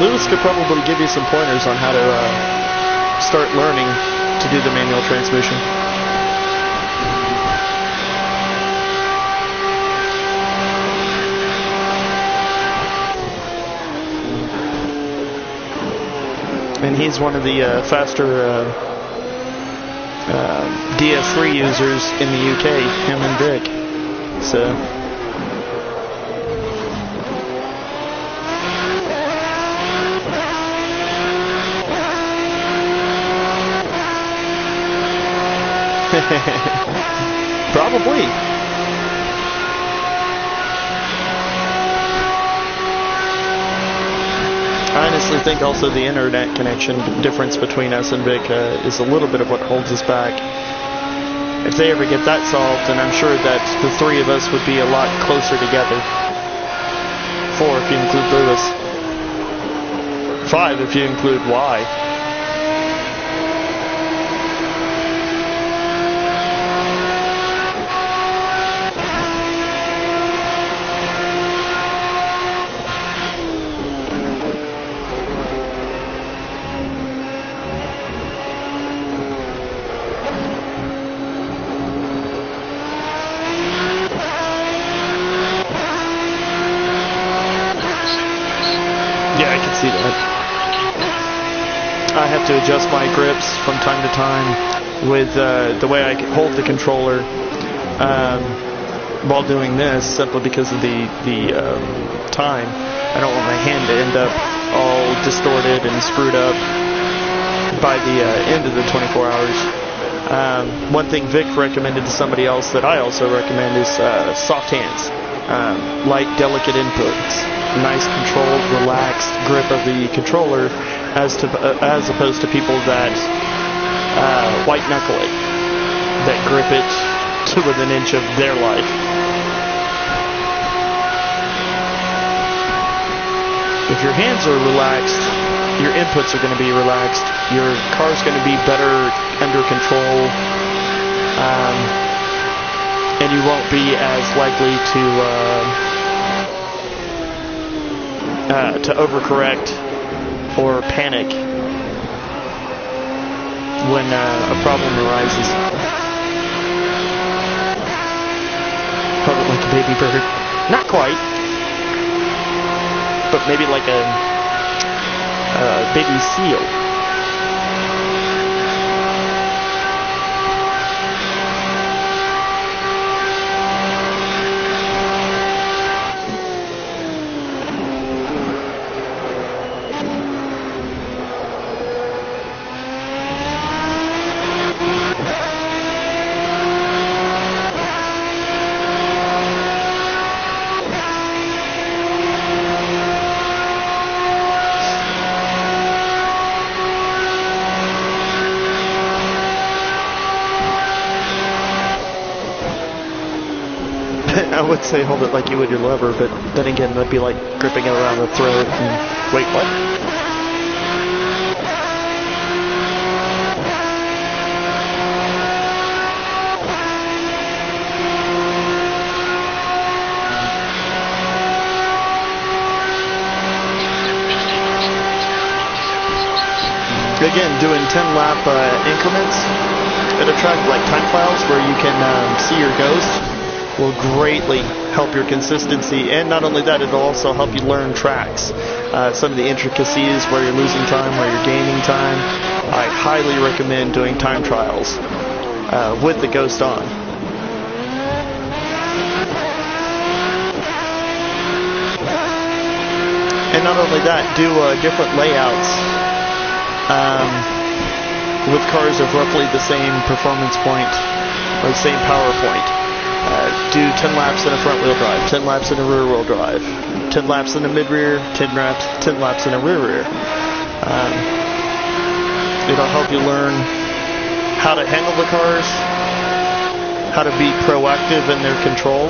Lewis could probably give you some pointers on how to start learning to do the manual transmission. And he's one of the faster DS3 users in the UK, him and Vic. So. Probably. I honestly think also the internet connection difference between us and Vic is a little bit of what holds us back. If they ever get that solved, then I'm sure that the three of us would be a lot closer together. 4 if you include Lewis. 5 if you include Y. I have to adjust my grips from time to time with the way I hold the controller while doing this, simply because of the time. I don't want my hand to end up all distorted and screwed up by the end of the 24 hours. One thing Vic recommended to somebody else that I also recommend is soft hands, light, delicate inputs, nice, controlled, relaxed grip of the controller, as opposed to people that white knuckle it, that grip it to within an inch of their life. If your hands are relaxed, your inputs are going to be relaxed, your car's going to be better under control, and you won't be as likely to overcorrect or panic when a problem arises. Hold it like a baby bird. Not quite, but maybe like a baby seal. I would say hold it like you would your lever, but then again, that'd be like gripping it around the throat and... Wait, what? Again, doing 10-lap increments at a track like Time Trials, where you can see your ghost, will greatly help your consistency. And not only that, it'll also help you learn tracks. Some of the intricacies, where you're losing time, where you're gaining time. I highly recommend doing time trials with the ghost on. And not only that, do different layouts with cars of roughly the same performance point or the same power point. Do 10 laps in a front-wheel drive, 10 laps in a rear-wheel drive, 10 laps in a mid-rear, 10 laps in a rear-rear. It'll help you learn how to handle the cars, how to be proactive in their control.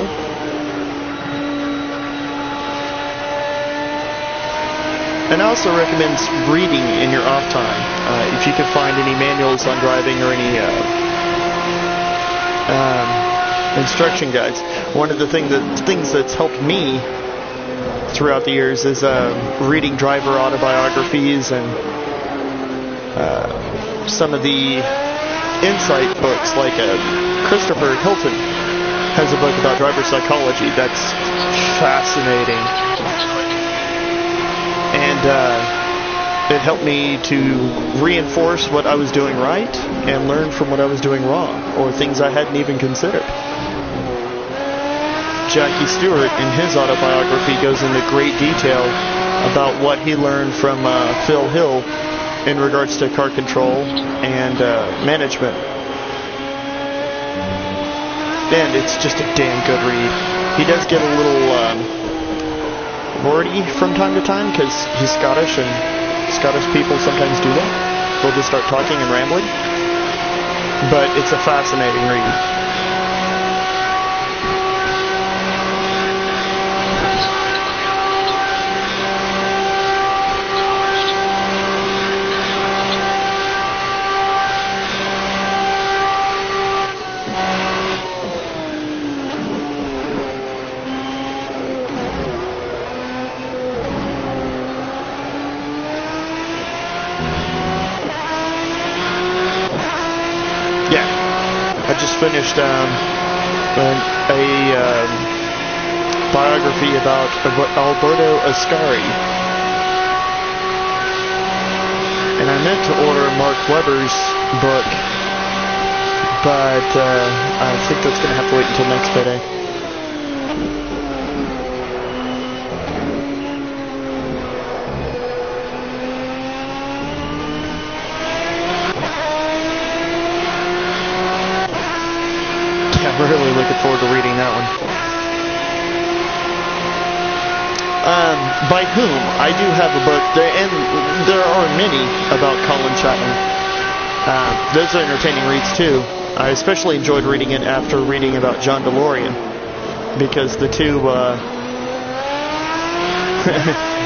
And I also recommend reading in your off time. If you can find any manuals on driving or any instruction guides. One of the things that's helped me throughout the years is reading driver autobiographies and some of the insight books, like Christopher Hilton has a book about driver psychology that's fascinating. And it helped me to reinforce what I was doing right and learn from what I was doing wrong, or things I hadn't even considered. Jackie Stewart, in his autobiography, goes into great detail about what he learned from Phil Hill in regards to car control and management. And it's just a damn good read. He does get a little wordy from time to time because he's Scottish, and Scottish people sometimes do that. They'll just start talking and rambling. But it's a fascinating read. Finished a biography about Alberto Ascari, and I meant to order Mark Webber's book, but I think that's going to have to wait until next payday. I'm really looking forward to reading that one. By whom? I do have a book, and there are many about Colin Chapman. Those are entertaining reads too. I especially enjoyed reading it after reading about John DeLorean, because the two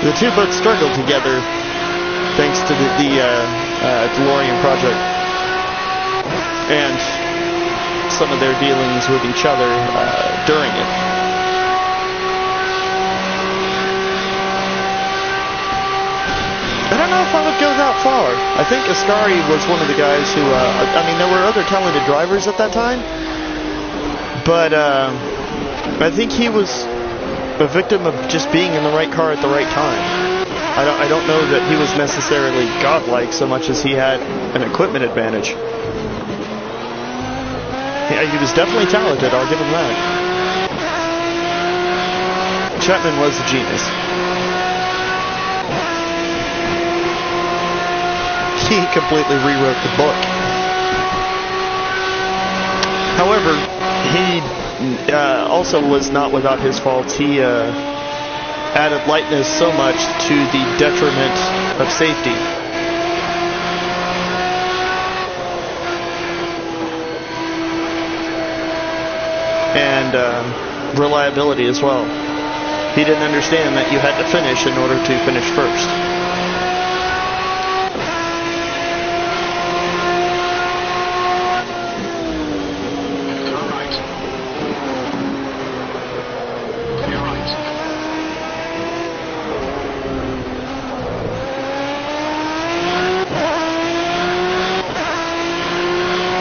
the two books struggled together thanks to the DeLorean project and some of their dealings with each other during it. I don't know if I would go that far. I think Ascari was one of the guys who, I mean, there were other talented drivers at that time, but I think he was a victim of just being in the right car at the right time. I don't know that he was necessarily godlike so much as he had an equipment advantage. Yeah, he was definitely talented, I'll give him that. Chapman was a genius. He completely rewrote the book. However, he also was not without his faults. He added lightness so much to the detriment of safety. And reliability as well. He didn't understand that you had to finish in order to finish first.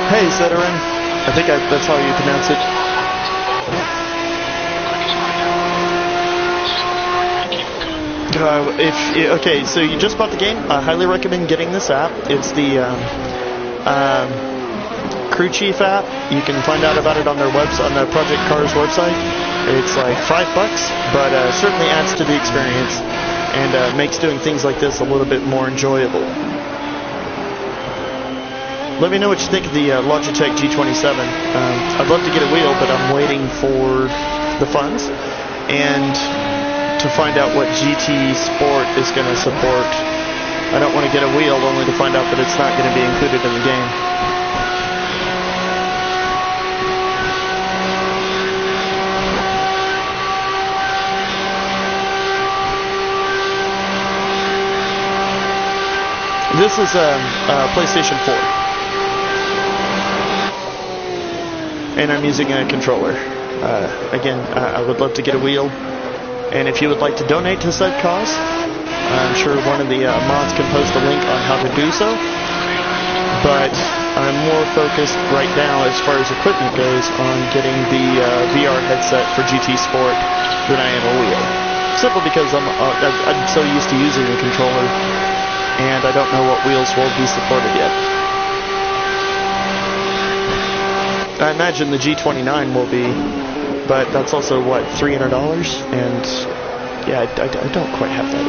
Hey, Zeteran. I think that's how you pronounce it. Okay, so you just bought the game. I highly recommend getting this app. It's the Crew Chief app. You can find out about it on their on the Project Cars website. It's like $5, but certainly adds to the experience and makes doing things like this a little bit more enjoyable. let me know what you think of the Logitech G27. I'd love to get a wheel, but I'm waiting for the funds and to find out what GT Sport is going to support. I don't want to get a wheel only to find out that it's not going to be included in the game. This is a PlayStation 4, and I'm using a controller. Again, I would love to get a wheel, and if you would like to donate to said cause, I'm sure one of the mods can post a link on how to do so, but I'm more focused right now as far as equipment goes on getting the VR headset for GT Sport than I am a wheel. Simply because I'm so used to using the controller, and I don't know what wheels will be supported yet. I imagine the G29 will be, but that's also, what, $300? And, yeah, I don't quite have that.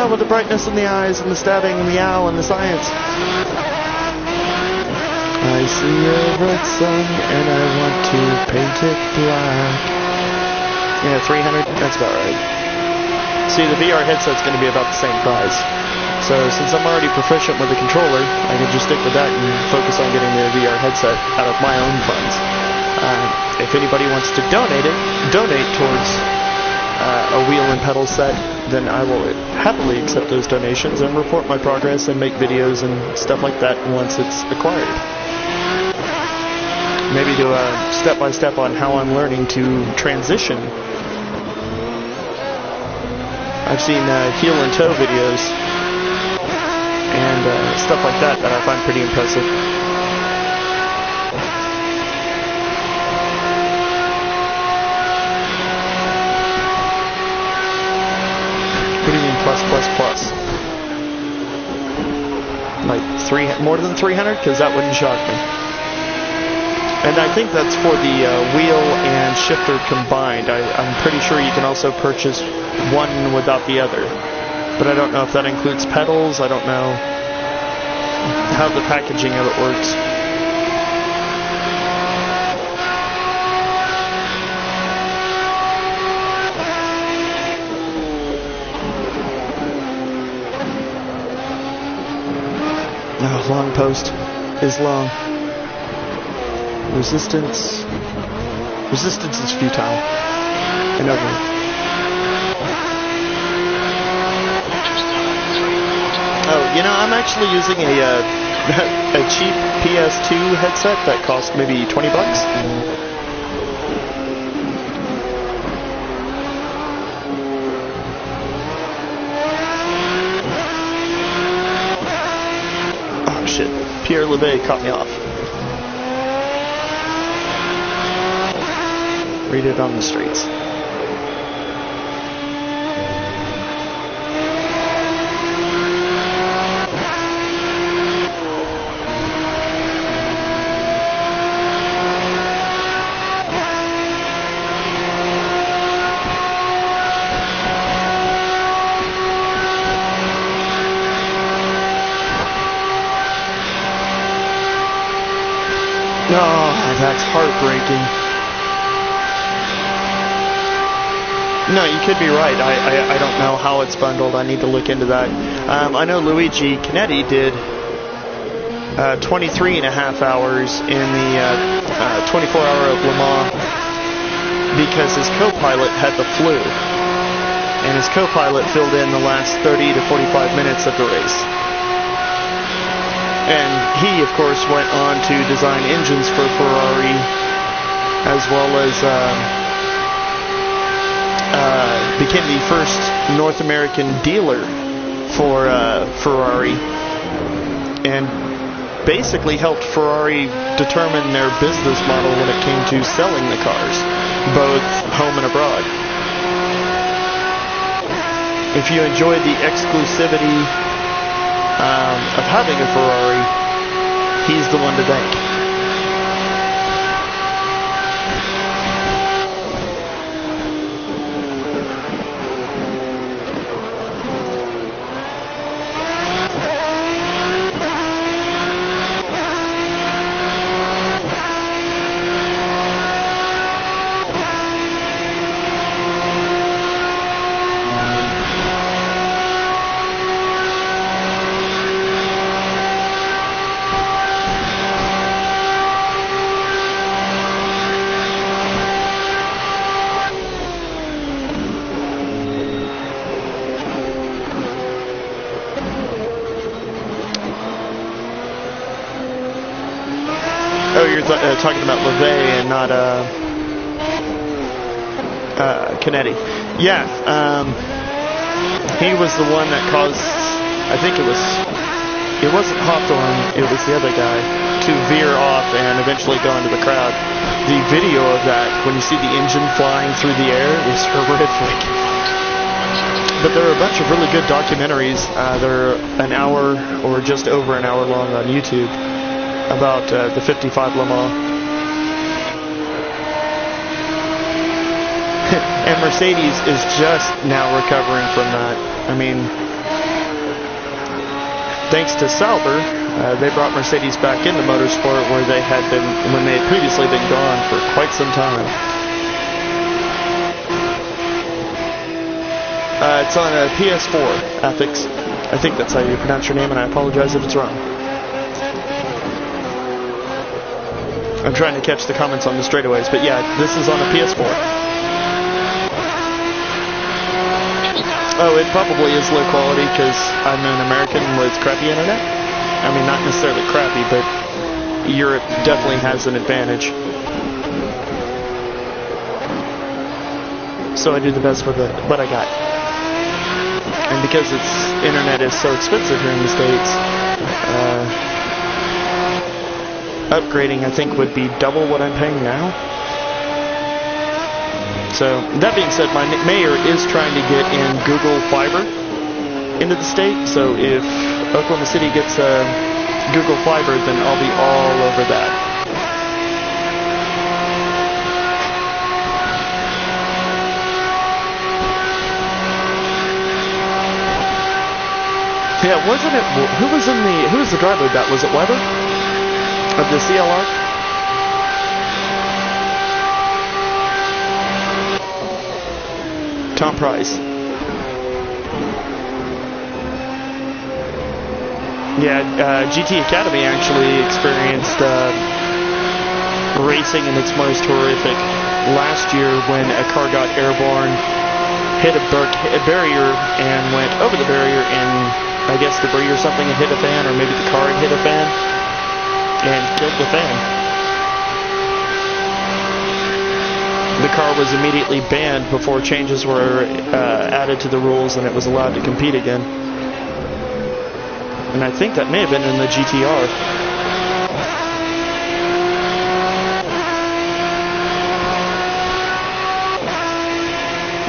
With the brightness in the eyes and the stabbing and the owl and the science. I see a red sun and I want to paint it black. Yeah, 300, that's about right. See, the VR headset's going to be about the same price. So since I'm already proficient with the controller, I can just stick with that and focus on getting the VR headset out of my own funds. If anybody wants to donate towards a wheel and pedal set, then I will happily accept those donations and report my progress and make videos and stuff like that once it's acquired. Maybe do a step-by-step on how I'm learning to transition. I've seen heel and toe videos and stuff like that I find pretty impressive. What do you mean plus? Like more than 300? Because that wouldn't shock me. And I think that's for the wheel and shifter combined. I'm pretty sure you can also purchase one without the other. But I don't know if that includes pedals. I don't know how the packaging of it works. Oh, long post is long. Resistance is futile and ugly. Oh, you know, I'm actually using a cheap PS2 headset that cost maybe $20. Pierre LeBay caught me off. Read it on the streets. Oh, that's heartbreaking. No, you could be right. I don't know how it's bundled. I need to look into that. I know Luigi Canetti did 23 and a half hours in the 24-hour of Le Mans because his co-pilot had the flu. And his co-pilot filled in the last 30 to 45 minutes of the race. And he, of course, went on to design engines for Ferrari, as well as became the first North American dealer for Ferrari, and basically helped Ferrari determine their business model when it came to selling the cars, both home and abroad. if you enjoy the exclusivity of having a Ferrari, he's the one to thank. Oh, you're talking about LeVay and not Canetti. Yeah, he was the one that caused, I think it wasn't Hawthorne, it was the other guy, to veer off and eventually go into the crowd. The video of that, when you see the engine flying through the air, is horrific. But there are a bunch of really good documentaries. They're an hour or just over an hour long on YouTube about the 55 Le Mans. And Mercedes is just now recovering from that. I mean, thanks to Sauber, they brought Mercedes back into motorsport where they had been, when they had previously been gone for quite some time. It's on a PS4, Ethics. I think that's how you pronounce your name, and I apologize if it's wrong. I'm trying to catch the comments on the straightaways, but yeah, this is on a PS4. Oh, it probably is low quality because I'm an American with crappy internet. I mean, not necessarily crappy, but Europe definitely has an advantage. So I do the best with what I got. And because internet is so expensive here in the States, upgrading, I think, would be double what I'm paying now. So, that being said, my mayor is trying to get in Google Fiber into the state. So, if Oklahoma City gets Google Fiber, then I'll be all over that. Yeah, wasn't it? Who was the driver of that? Was it Weber? Of the CLR? Tom Price. Yeah, GT Academy actually experienced racing in its most horrific last year when a car got airborne, hit a barrier, and went over the barrier, and I guess debris or something had hit a fan, or maybe the car had hit a fan and killed the fan. The car was immediately banned before changes were added to the rules and it was allowed to compete again. And I think that may have been in the GTR.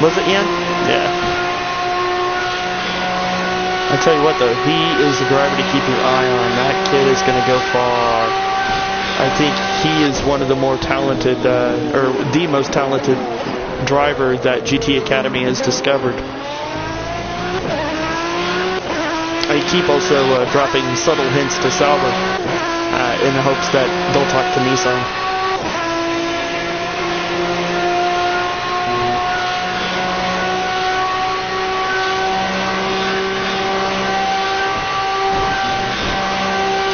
Was it Ian? Yeah. I tell you what though, he is the driver to keep your eye on. That kid is going to go far. I think he is one of the more talented, or the most talented driver that GT Academy has discovered. I keep also dropping subtle hints to Sauber in the hopes that they'll talk to Nissan.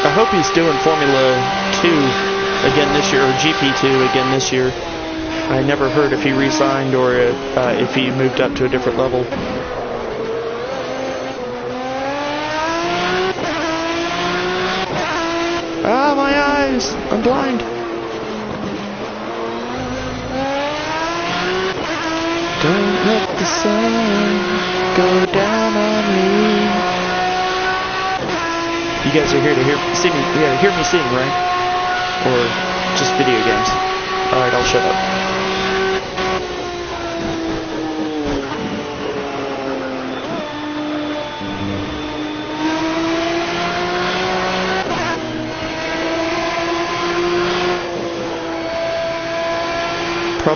I hope he's doing Formula 2 again this year, or GP2 again this year. I never heard if he re-signed or if he moved up to a different level. Ah, my eyes! I'm blind. Don't let the sun go down on me. You guys are here to hear me sing, right? Or just video games? Alright, I'll shut up.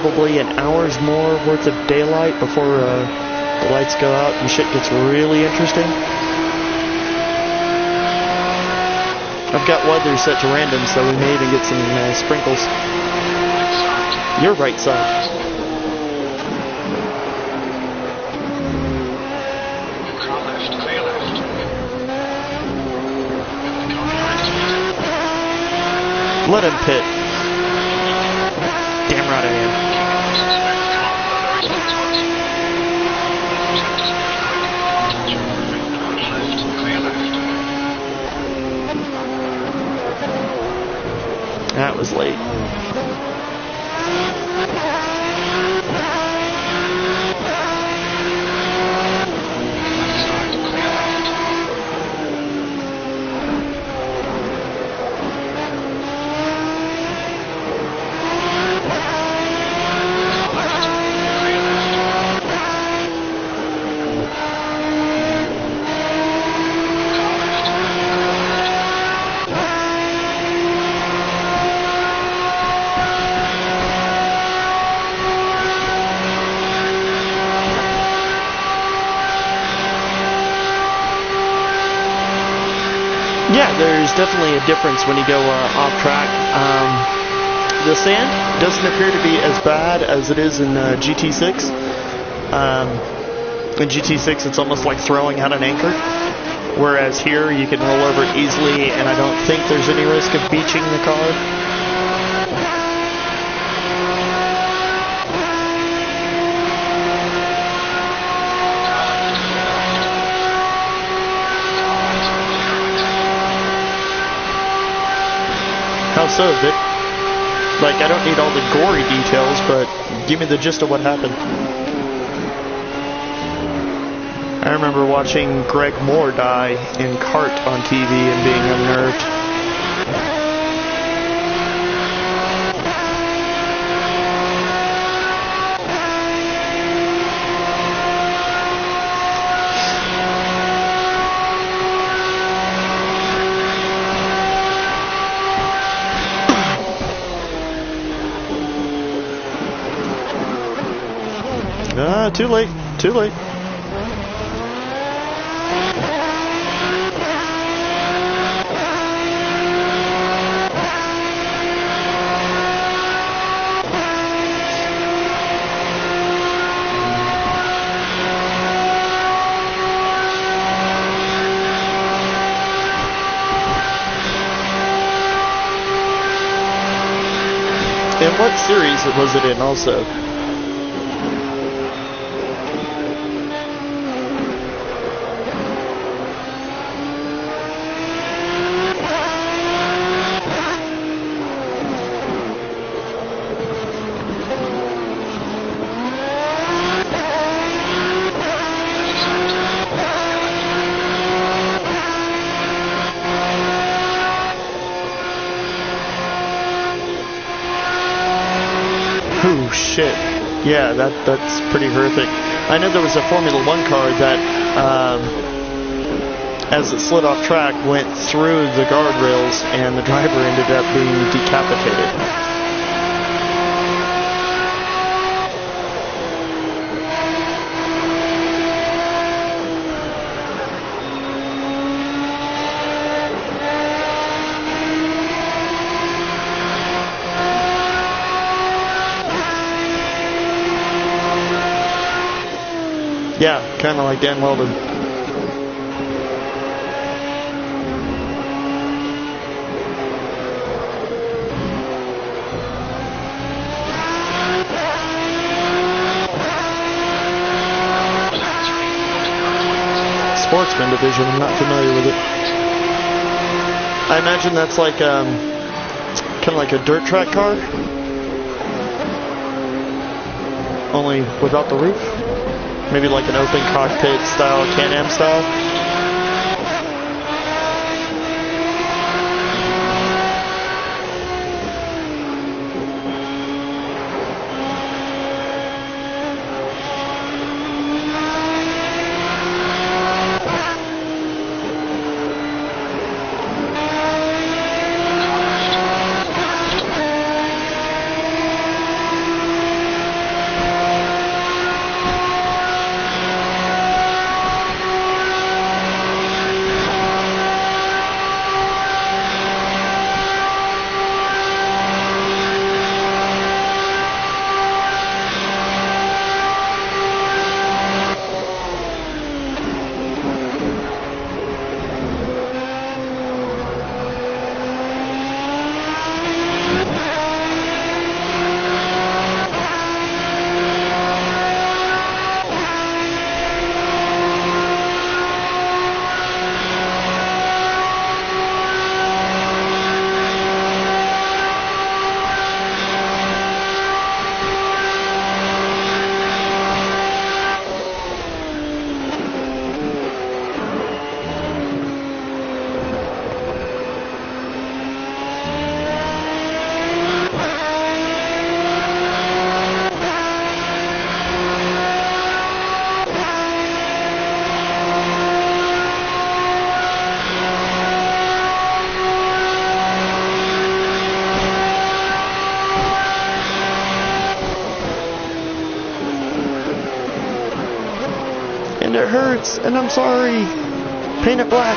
probably an hour's more worth of daylight before the lights go out and shit gets really interesting. I've got weather set to random, so we may even get some sprinkles. Your right side. Car left, clear left. The car behind is waiting. Let him pit. Damn right I am. Suspect car below the race to us. Left is really quick. Left, clear left. That was late. Yeah, there's definitely a difference when you go off track. The sand doesn't appear to be as bad as it is in GT6. In GT6, it's almost like throwing out an anchor, whereas here you can roll over it easily, and I don't think there's any risk of beaching the car. How so, Vic? Like, I don't need all the gory details, but give me the gist of what happened. I remember watching Greg Moore die in Kart on TV and being unnerved. Too late. Too late. And what series was it in also? Oh shit. Yeah, that's pretty horrific. I know there was a Formula One car that, as it slid off track, went through the guardrails and the driver ended up being decapitated. Yeah, kind of like Dan Weldon. Sportsman division, I'm not familiar with it. I imagine that's like kind of like a dirt track car, only without the roof. Maybe like an open cockpit style, Can-Am style. hurts, and I'm sorry. Paint it black.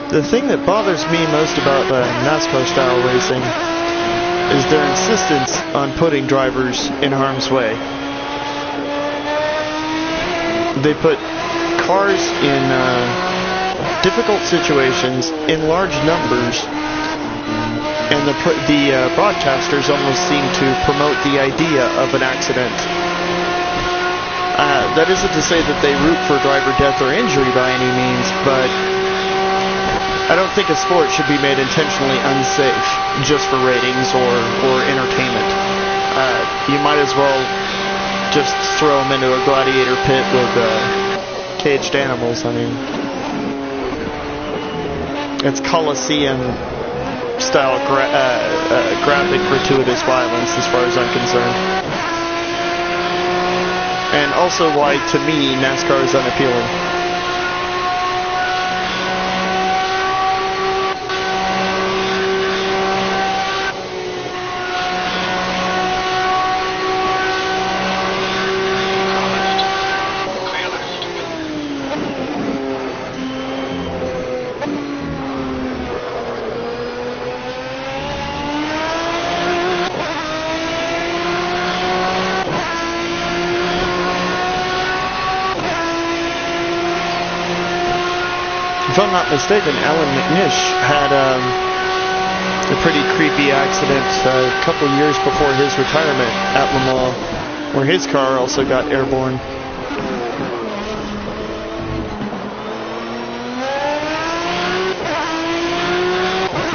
The thing that bothers me most about NASCAR style racing is their insistence on putting drivers in harm's way. They put cars in difficult situations in large numbers, and the broadcasters almost seem to promote the idea of an accident. That isn't to say that they root for driver death or injury by any means, but I don't think a sport should be made intentionally unsafe just for ratings or entertainment. You might as well just throw them into a gladiator pit with caged animals. I mean, it's Coliseum-style graphic, gratuitous violence as far as I'm concerned. And also why, to me, NASCAR is unappealing. If I'm not mistaken, Alan McNish had a pretty creepy accident a couple years before his retirement at Le Mans, where his car also got airborne.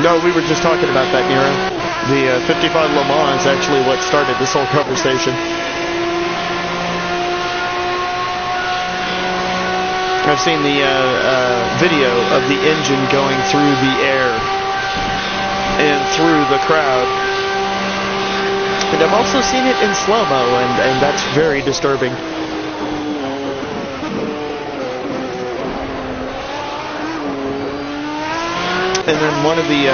No, we were just talking about that, Nero. The 55 Le Mans is actually what started this whole conversation. I've seen the video of the engine going through the air and through the crowd. And I've also seen it in slow-mo, and that's very disturbing. And then one of the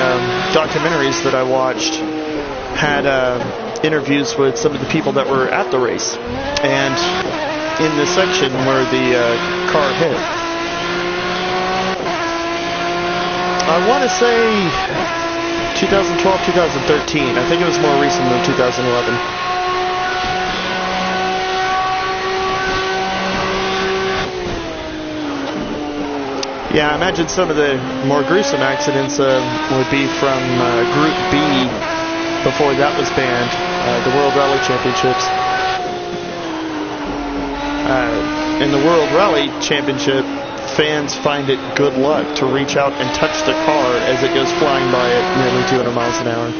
documentaries that I watched had interviews with some of the people that were at the race. And in the section where the car hit, I want to say 2012, 2013. I think it was more recent than 2011. Yeah, I imagine some of the more gruesome accidents would be from Group B before that was banned, the World Rally Championships. In the World Rally Championship, fans find it good luck to reach out and touch the car as it goes flying by at nearly 200 miles an hour.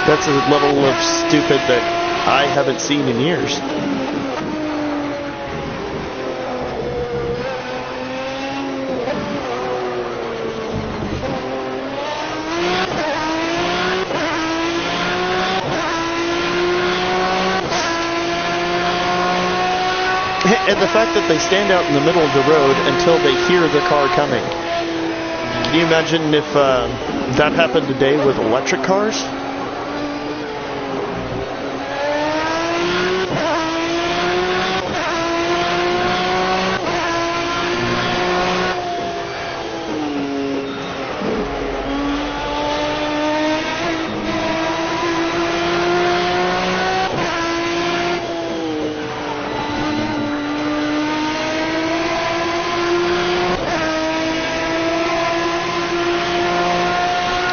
That's a level of stupid that I haven't seen in years. And the fact that they stand out in the middle of the road until they hear the car coming. Can you imagine if that happened today with electric cars?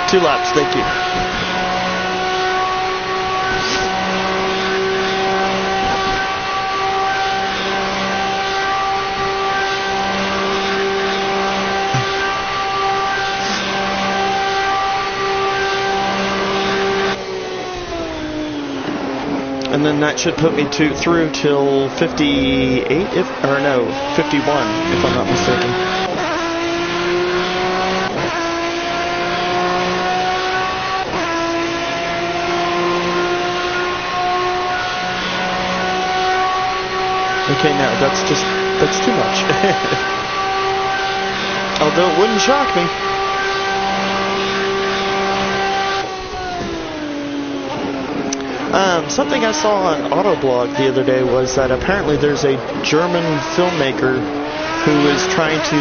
Two laps, thank you. And then that should put me through till 58, 51, if I'm not mistaken. Okay, no, that's too much. Although it wouldn't shock me. Something I saw on Autoblog the other day was that apparently there's a German filmmaker who is trying to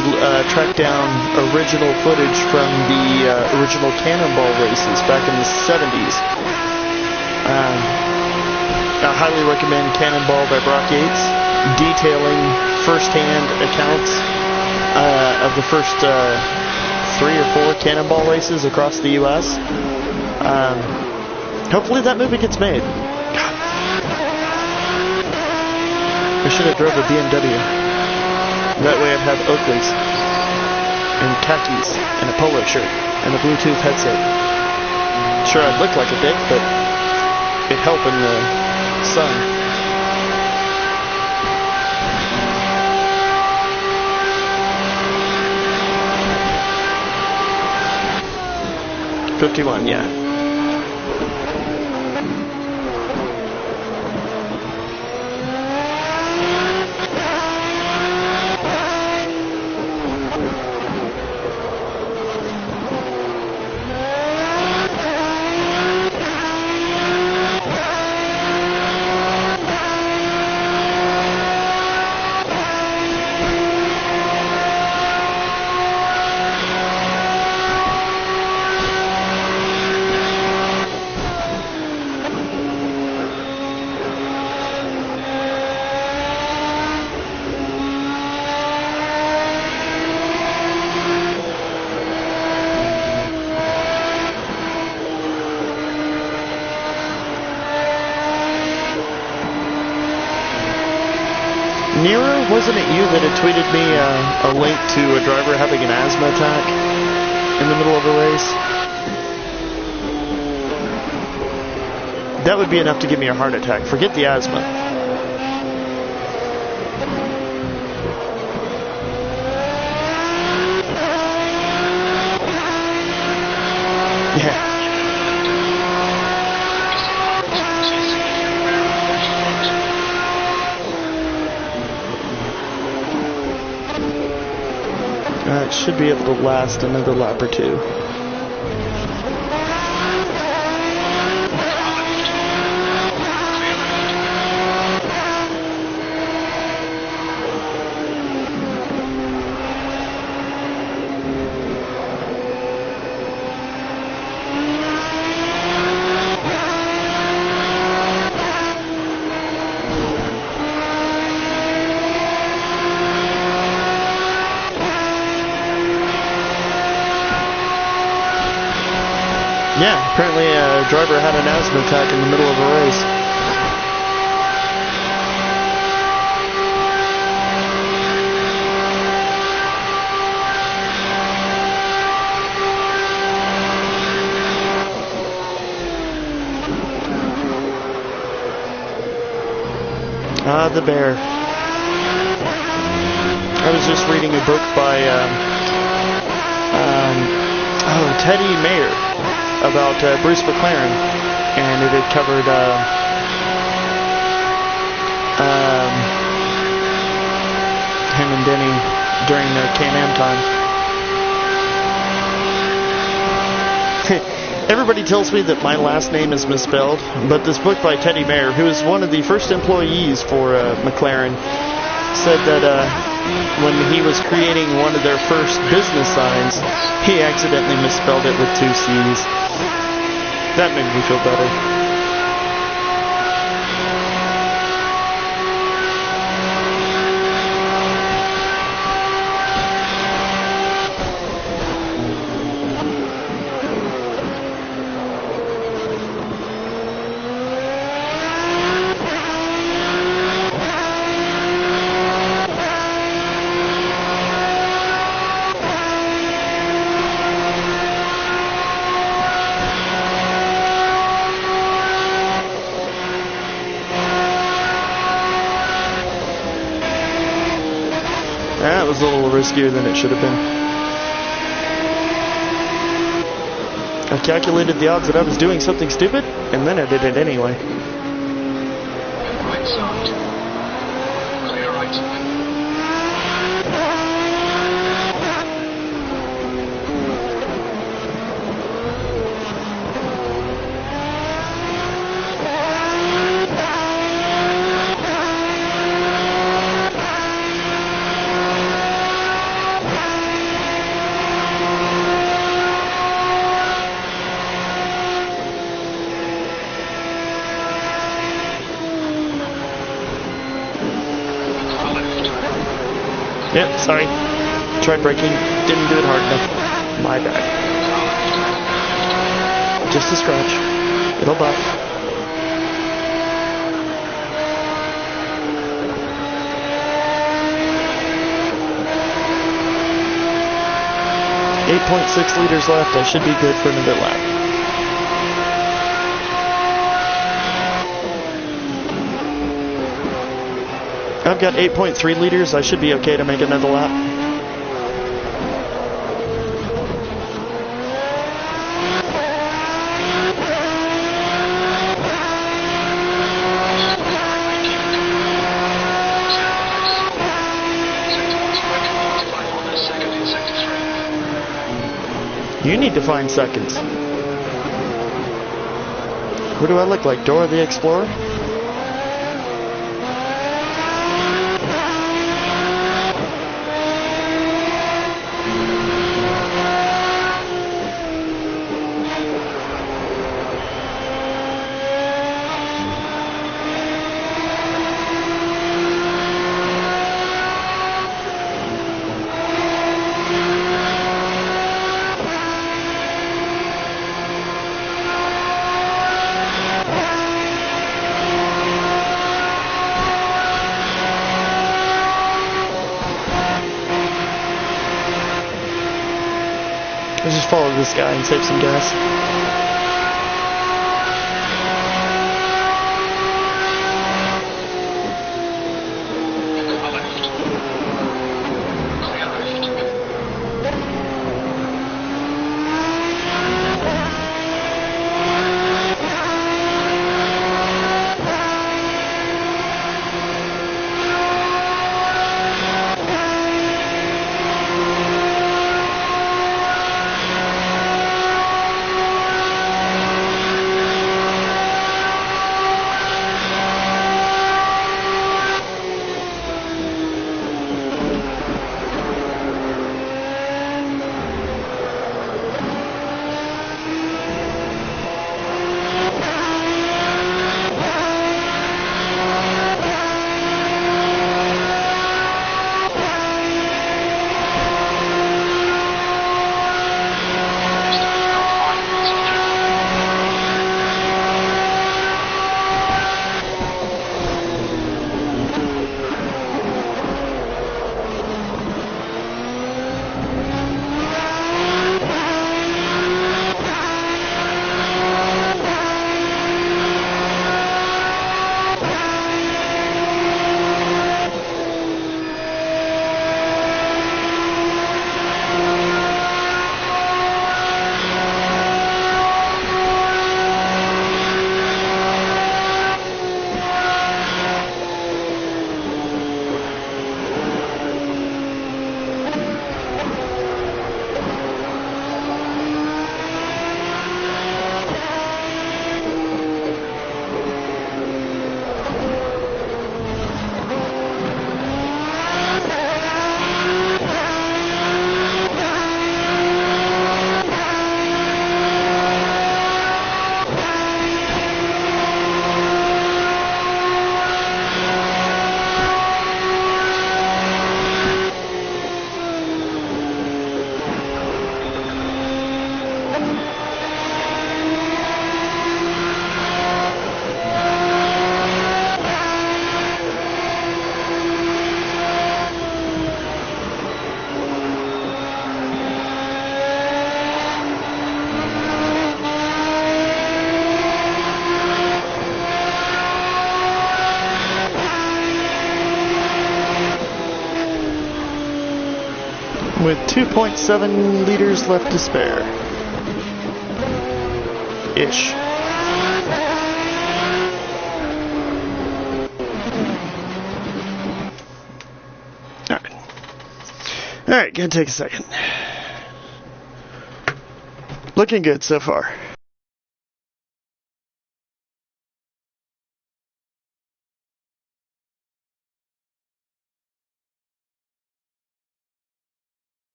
track down original footage from the original Cannonball races back in the 70s. I highly recommend Cannonball by Brock Yates, detailing first-hand accounts of the first 3 or 4 Cannonball races across the U.S. Hopefully that movie gets made. God. I should have drove a BMW. That way I'd have Oakleys and khakis and a polo shirt and a Bluetooth headset. Sure, I'd look like a dick, but it'd help in the sun. '51, yeah. Nero, wasn't it you that had tweeted me a link to a driver having an asthma attack in the middle of a race? That would be enough to give me a heart attack. Forget the asthma. Yeah. It should be able to last another lap or two. Yeah, apparently a driver had an asthma attack in the middle of a race. the bear. I was just reading a book by Teddy Mayer about Bruce McLaren, and it had covered him and Denny during their Can-Am time. Everybody tells me that my last name is misspelled, but this book by Teddy Mayer, who is one of the first employees for McLaren, said that when he was creating one of their first business signs, he accidentally misspelled it with 2 C's. That made me feel better. That was a little riskier than it should have been. I calculated the odds that I was doing something stupid, and then I did it anyway. Right side. Clear right. Yep, sorry. Tried braking, didn't do it hard enough. My bad. Just a scratch. It'll buff. .6 liters left. I should be good for another lap. I've got 8.3 liters. I should be okay to make another lap. You need to find seconds. Who do I look like? Dora the Explorer? Let's just follow this guy and save some gas. with 2.7 liters left to spare. Ish. Alright, gonna take a second. Looking good so far.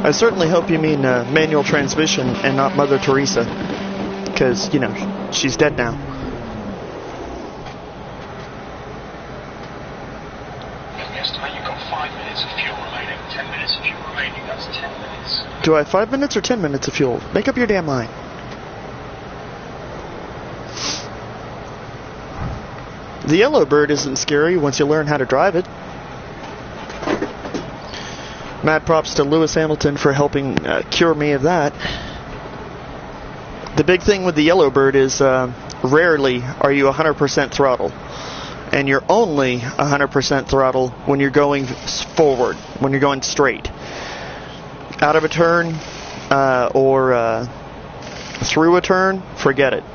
I certainly hope you mean manual transmission and not Mother Teresa. Because, you know, she's dead now. We estimate you've got 5 minutes of fuel remaining. 10 minutes of fuel remaining. That's 10 minutes. Do I have 5 minutes or 10 minutes of fuel? Make up your damn mind. The Yellowbird isn't scary once you learn how to drive it. Mad props to Lewis Hamilton for helping cure me of that. The big thing with the Yellowbird is rarely are you 100% throttle. And you're only 100% throttle when you're going forward, when you're going straight. Out of a turn or through a turn, forget it.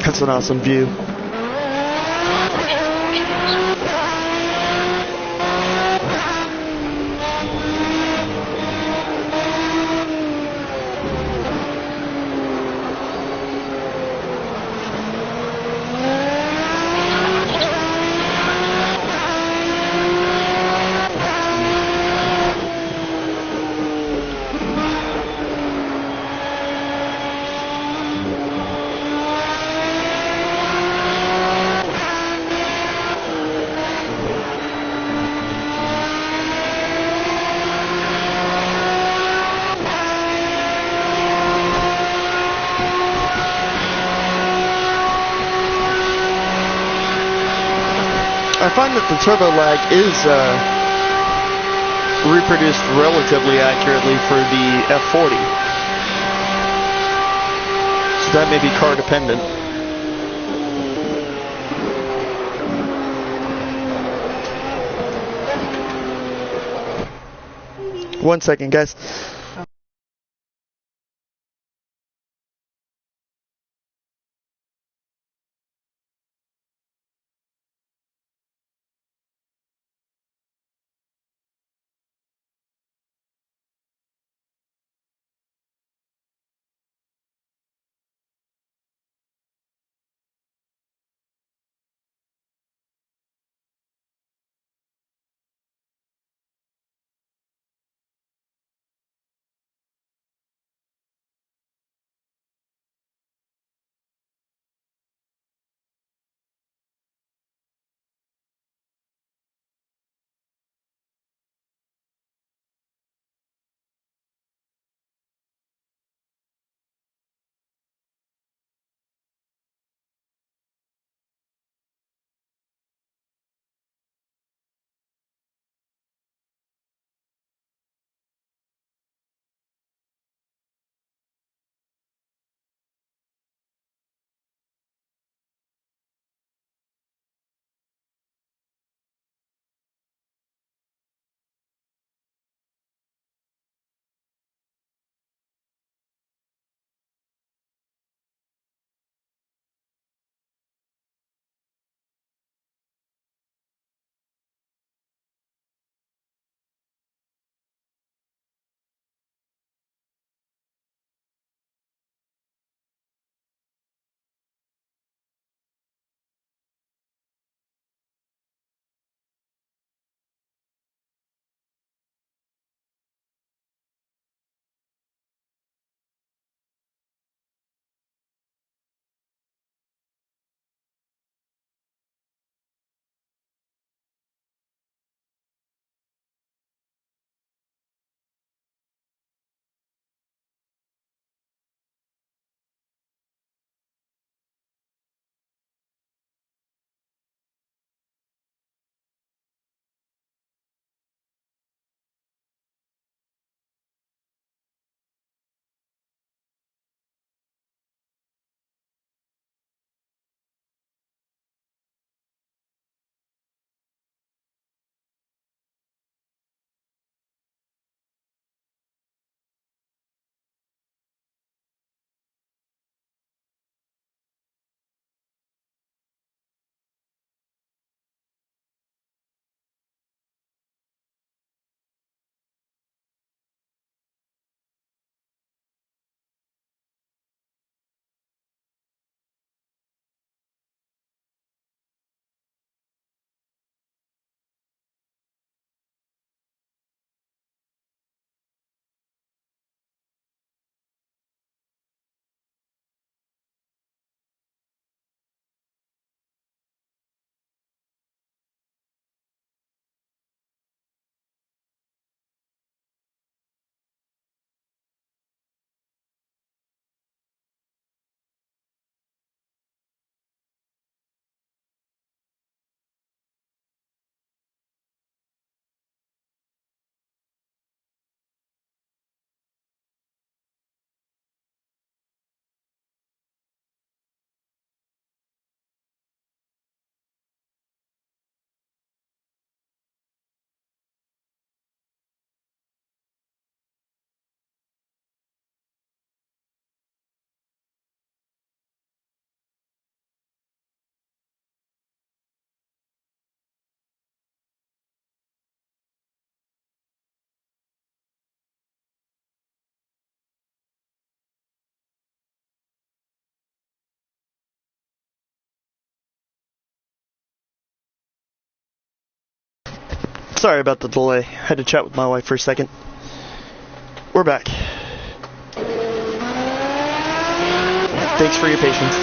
That's an awesome view. I find that the turbo lag is reproduced relatively accurately for the F40. So that may be car dependent. One second, guys. Sorry about the delay. Had to chat with my wife for a second. We're back. Thanks for your patience.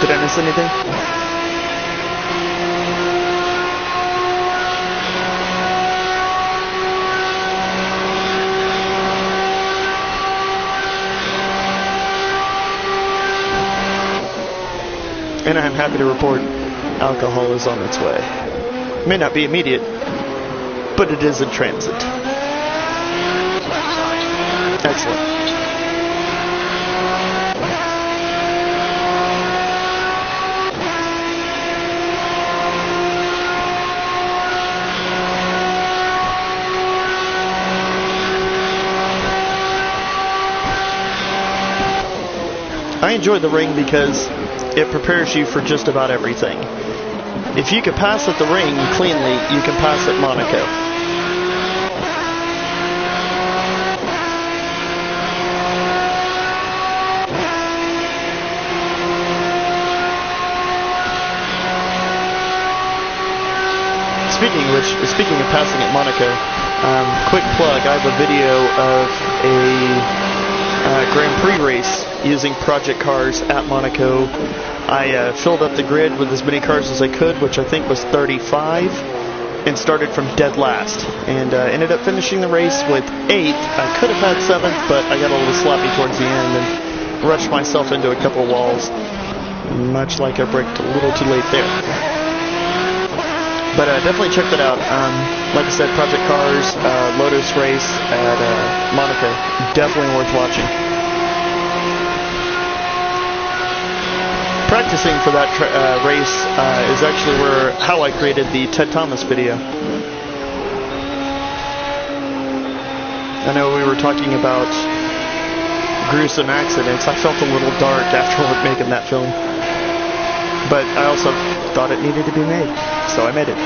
Did I miss anything? And I'm happy to report alcohol is on its way. May not be immediate, but it is in transit. Excellent. I enjoy the ring because it prepares you for just about everything. If you can pass at the ring cleanly, you can pass at Monaco. Speaking of passing at Monaco, quick plug, I have a video of a Grand Prix race using Project Cars at Monaco. I filled up the grid with as many cars as I could, which I think was 35, and started from dead last. And ended up finishing the race with 8th. I could have had 7th, but I got a little sloppy towards the end and rushed myself into a couple walls, much like I braked a little too late there. But definitely check that out. Like I said, Project Cars, Lotus race at Monaco. Definitely worth watching. Practicing for that race is actually how I created the Ted Thomas video. I know we were talking about gruesome accidents. I felt a little dark after making that film. But I also thought it needed to be made, so I made it.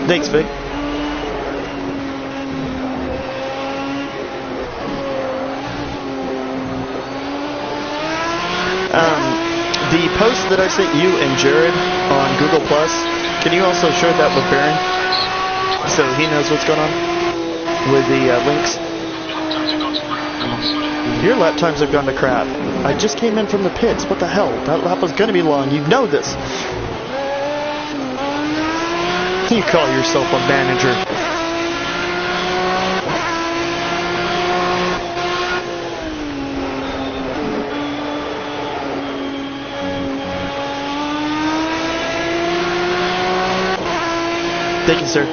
Thanks, Vic. The post that I sent you and Jared on Google Plus, can you also share that with Baron so he knows what's going on with the links? Your lap times have gone to crap. I just came in from the pits. What the hell? That lap was going to be long. You know this. You call yourself a manager. Thank you, sir.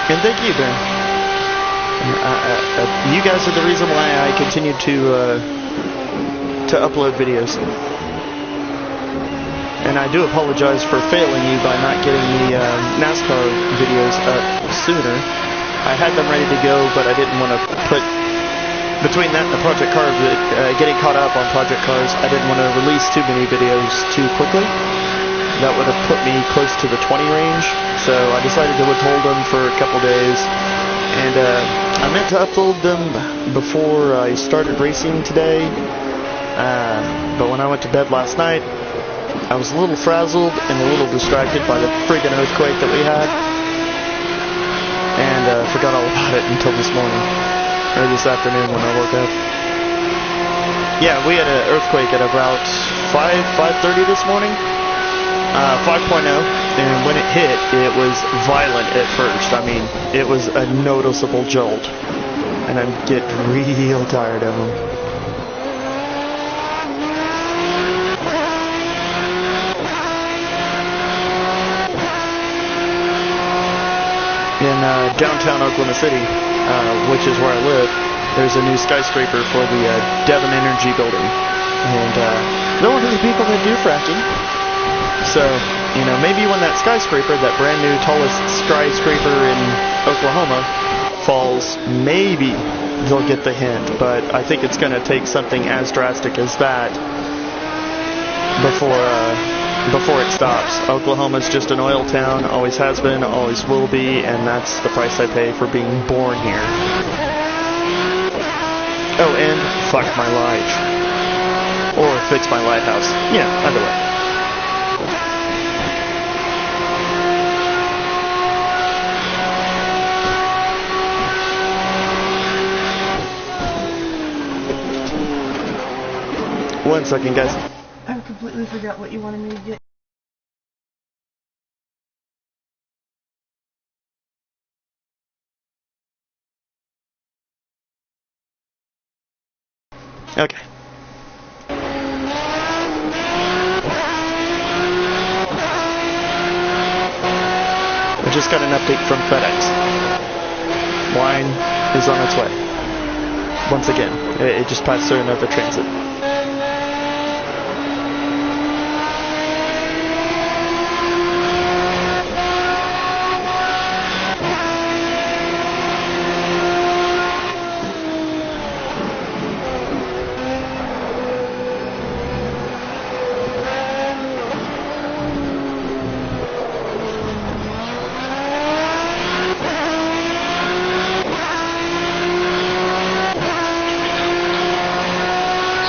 And thank you, Ben. You guys are the reason why I continue to upload videos. And I do apologize for failing you by not getting the NASCAR videos up sooner. I had them ready to go, but I didn't want to put... Between that and the Project Cars, getting caught up on Project Cars, I didn't want to release too many videos too quickly. That would have put me close to the 20 range. So I decided to withhold them for a couple days. And I meant to upload them before I started racing today. But when I went to bed last night, I was a little frazzled and a little distracted by the freaking earthquake that we had, and forgot all about it until this morning, or this afternoon when I woke up. Yeah, we had an earthquake at about 5:30 this morning, 5.0, and when it hit, it was violent at first. I mean, it was a noticeable jolt, and I'm getting real tired of them. In downtown Oklahoma City, which is where I live, there's a new skyscraper for the Devon Energy building. And they're one of the people that do fracking. So, you know, maybe when that skyscraper, that brand new tallest skyscraper in Oklahoma, falls, maybe they'll get the hint. But I think it's going to take something as drastic as that before it stops. Oklahoma's just an oil town, always has been, always will be, and that's the price I pay for being born here. Oh, and fuck my life. Or fix my lighthouse. Yeah, either way. One second, guys. I completely forgot what you wanted me to get. Okay. I just got an update from FedEx. Wine is on its way. Once again, it just passed through another transit.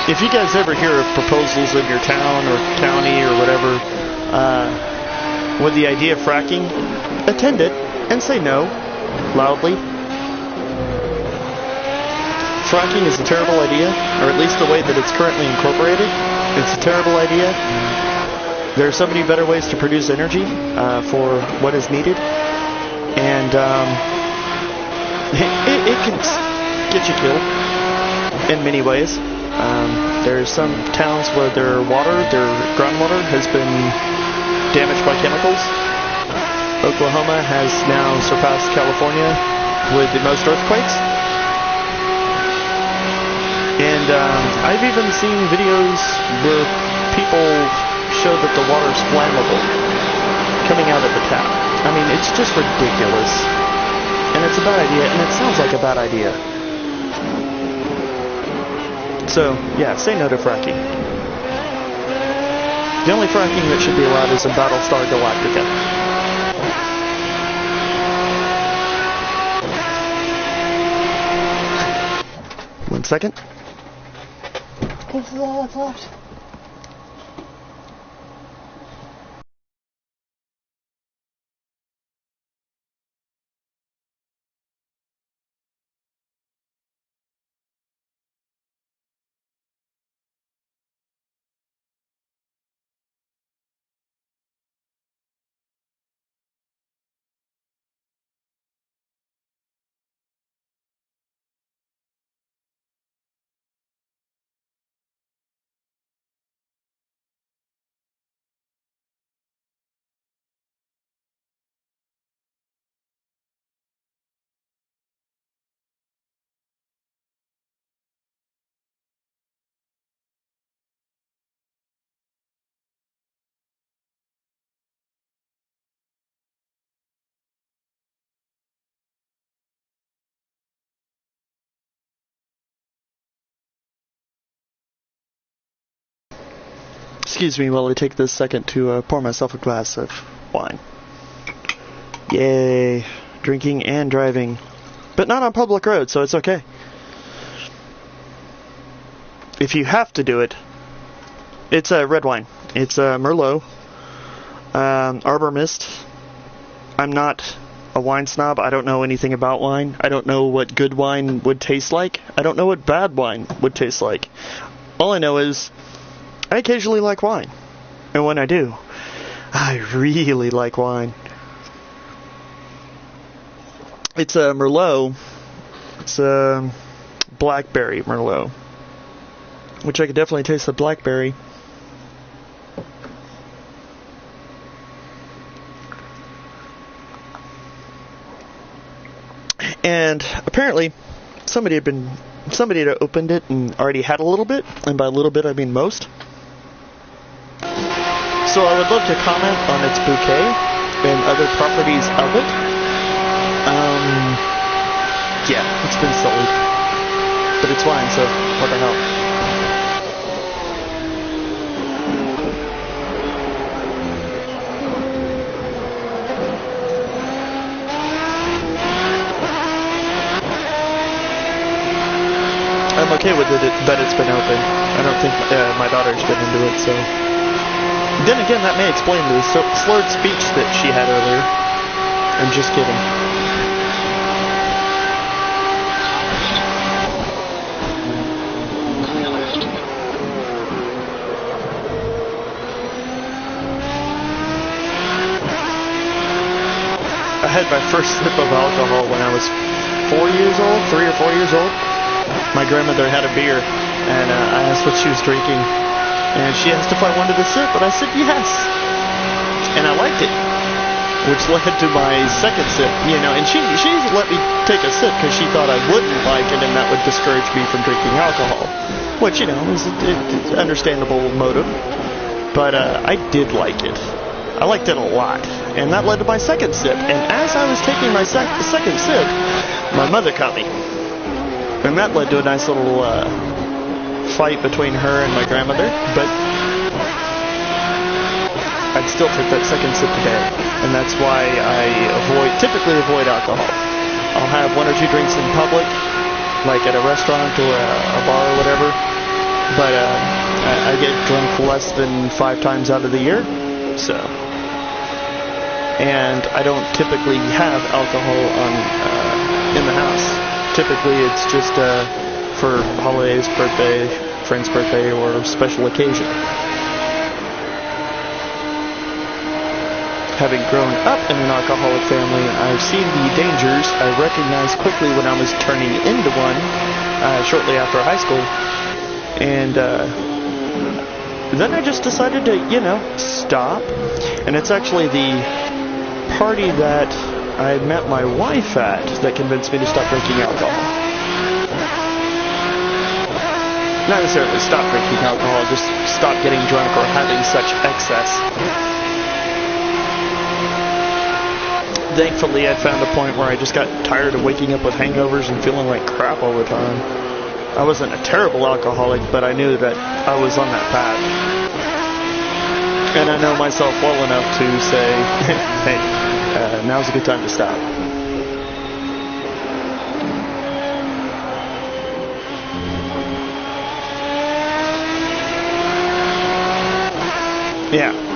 If you guys ever hear of proposals in your town or county or whatever with the idea of fracking, attend it and say no loudly. Fracking is a terrible idea, or at least the way that it's currently incorporated. It's a terrible idea. There are so many better ways to produce energy for what is needed, and it can get you killed in many ways. There are some towns where their groundwater has been damaged by chemicals. Oklahoma has now surpassed California with the most earthquakes. And I've even seen videos where people show that the water's flammable coming out of the tap. I mean, it's just ridiculous. And it's a bad idea, and it sounds like a bad idea. So, yeah, say no to fracking. The only fracking that should be allowed is in Battlestar Galactica. One second. This is all that's left. Excuse me while I take this second to pour myself a glass of wine. Yay, drinking and driving. But not on public roads, so it's okay. If you have to do it, it's a red wine. It's a Merlot, Arbor Mist. I'm not a wine snob. I don't know anything about wine. I don't know what good wine would taste like. I don't know what bad wine would taste like. All I know is I occasionally like wine. And when I do, I really like wine. It's a Merlot. It's a blackberry Merlot, which I could definitely taste the blackberry. And apparently, somebody had been somebody had opened it and already had a little bit, and by a little bit I mean most. So I would love to comment on its bouquet and other properties of it. Yeah, it's been sold. But it's fine, so what the hell. I'm okay with it that it's been open. I don't think my daughter's been into it, so... Then again, that may explain the slurred speech that she had earlier. I'm just kidding. I had my first sip of alcohol when I was 3 or 4 years old. My grandmother had a beer, and I asked what she was drinking. And she asked if I wanted a sip, and I said yes. And I liked it, which led to my second sip, and she let me take a sip because she thought I wouldn't like it and that would discourage me from drinking alcohol, which, is an understandable motive. But I did like it. I liked it a lot, and that led to my second sip. And as I was taking my second sip, my mother caught me. And that led to a nice little fight between her and my grandmother, but I'd still take that second sip today, and that's why I typically avoid alcohol. I'll have 1 or 2 drinks in public, like at a restaurant or a bar or whatever, but I get drunk less than 5 times out of the year, so. And I don't typically have alcohol in the house. Typically it's just for holidays, birthday, friend's birthday, or special occasion. Having grown up in an alcoholic family, I've seen the dangers. I recognized quickly when I was turning into one, shortly after high school. And then I just decided to, stop. And it's actually the party that I met my wife at that convinced me to stop drinking alcohol. Not necessarily stop drinking alcohol, just stop getting drunk or having such excess. Thankfully, I found a point where I just got tired of waking up with hangovers and feeling like crap all the time. I wasn't a terrible alcoholic, but I knew that I was on that path. And I know myself well enough to say, hey, now's a good time to stop.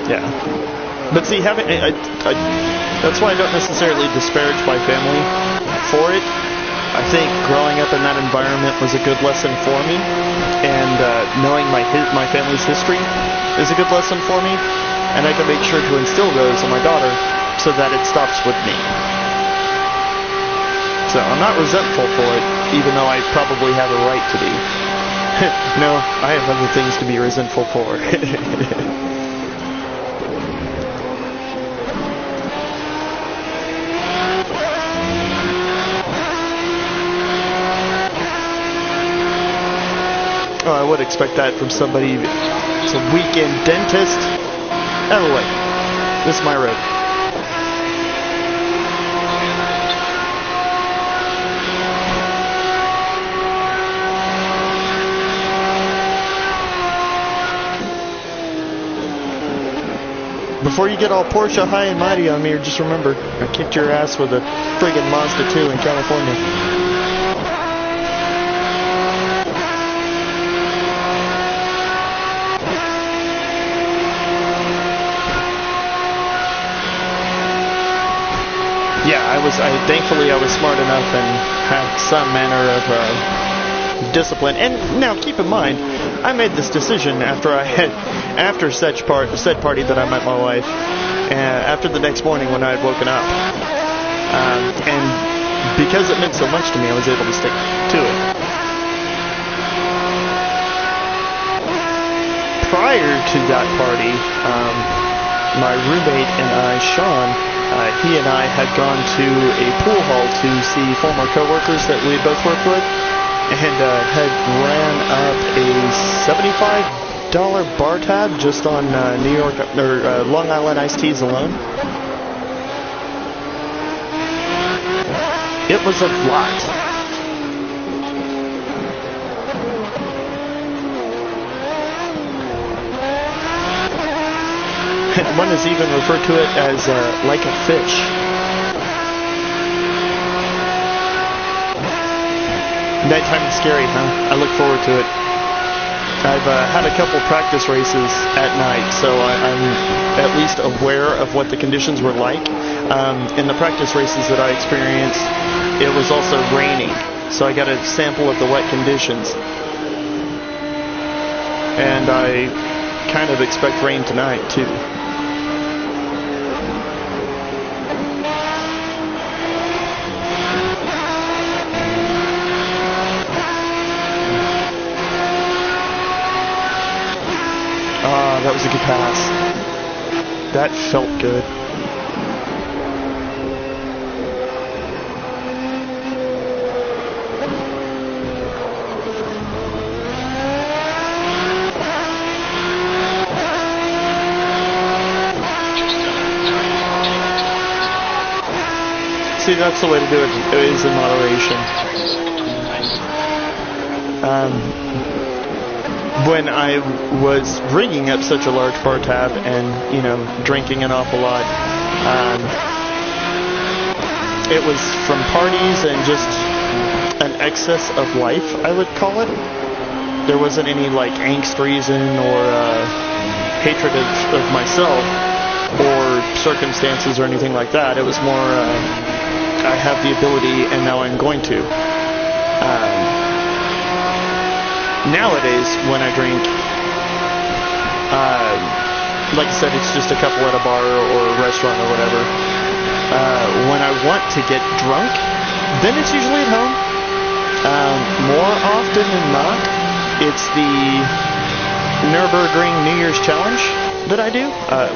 Yeah. But see, that's why I don't necessarily disparage my family for it. I think growing up in that environment was a good lesson for me, and knowing my family's history is a good lesson for me, and I can make sure to instill those in my daughter so that it stops with me. So I'm not resentful for it, even though I probably have a right to be. No, I have other things to be resentful for. Oh, I would expect that from somebody. It's a weekend dentist. Anyway, this is my road. Before you get all Porsche high and mighty on me, just remember, I kicked your ass with a friggin' Mazda 2 in California. Yeah, thankfully I was smart enough and had some manner of discipline. And now, keep in mind, I made this decision after said party that I met my wife, after the next morning when I had woken up. And because it meant so much to me, I was able to stick to it. Prior to that party, my roommate and I, Sean, he and I had gone to a pool hall to see former coworkers that we had both worked with, and had ran up a $75 bar tab just on New York or Long Island iced teas alone. It was a lot. One has even referred to it as like a fish. Nighttime is scary, huh? I look forward to it. I've had a couple practice races at night, so I'm at least aware of what the conditions were like. In the practice races that I experienced, it was also raining, so I got a sample of the wet conditions. And I kind of expect rain tonight, too. That was a good pass. That felt good. See, that's the way to do it. It is in moderation. When I was rigging up such a large bar tab and, you know, drinking an awful lot, it was from parties and just an excess of life, I would call it. There wasn't any, like, angst reason or hatred of myself or circumstances or anything like that. It was more, I have the ability and now I'm going to. Nowadays, when I drink, like I said, it's just a couple at a bar or a restaurant or whatever. When I want to get drunk, then it's usually at home. More often than not, it's the Nürburgring New Year's Challenge that I do,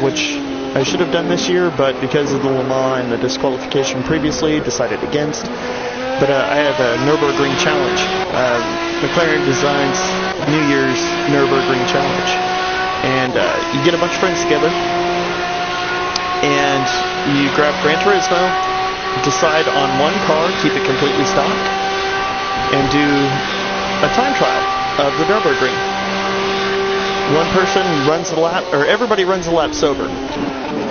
which I should have done this year, but because of the Le Mans and the disqualification previously, decided against. But I have a Nürburgring Challenge. McLaren designs New Year's Nürburgring Challenge. And you get a bunch of friends together, and you grab Gran Turismo, decide on one car, keep it completely stocked, and do a time trial of the Nürburgring. One person runs a lap, or everybody runs a lap sober.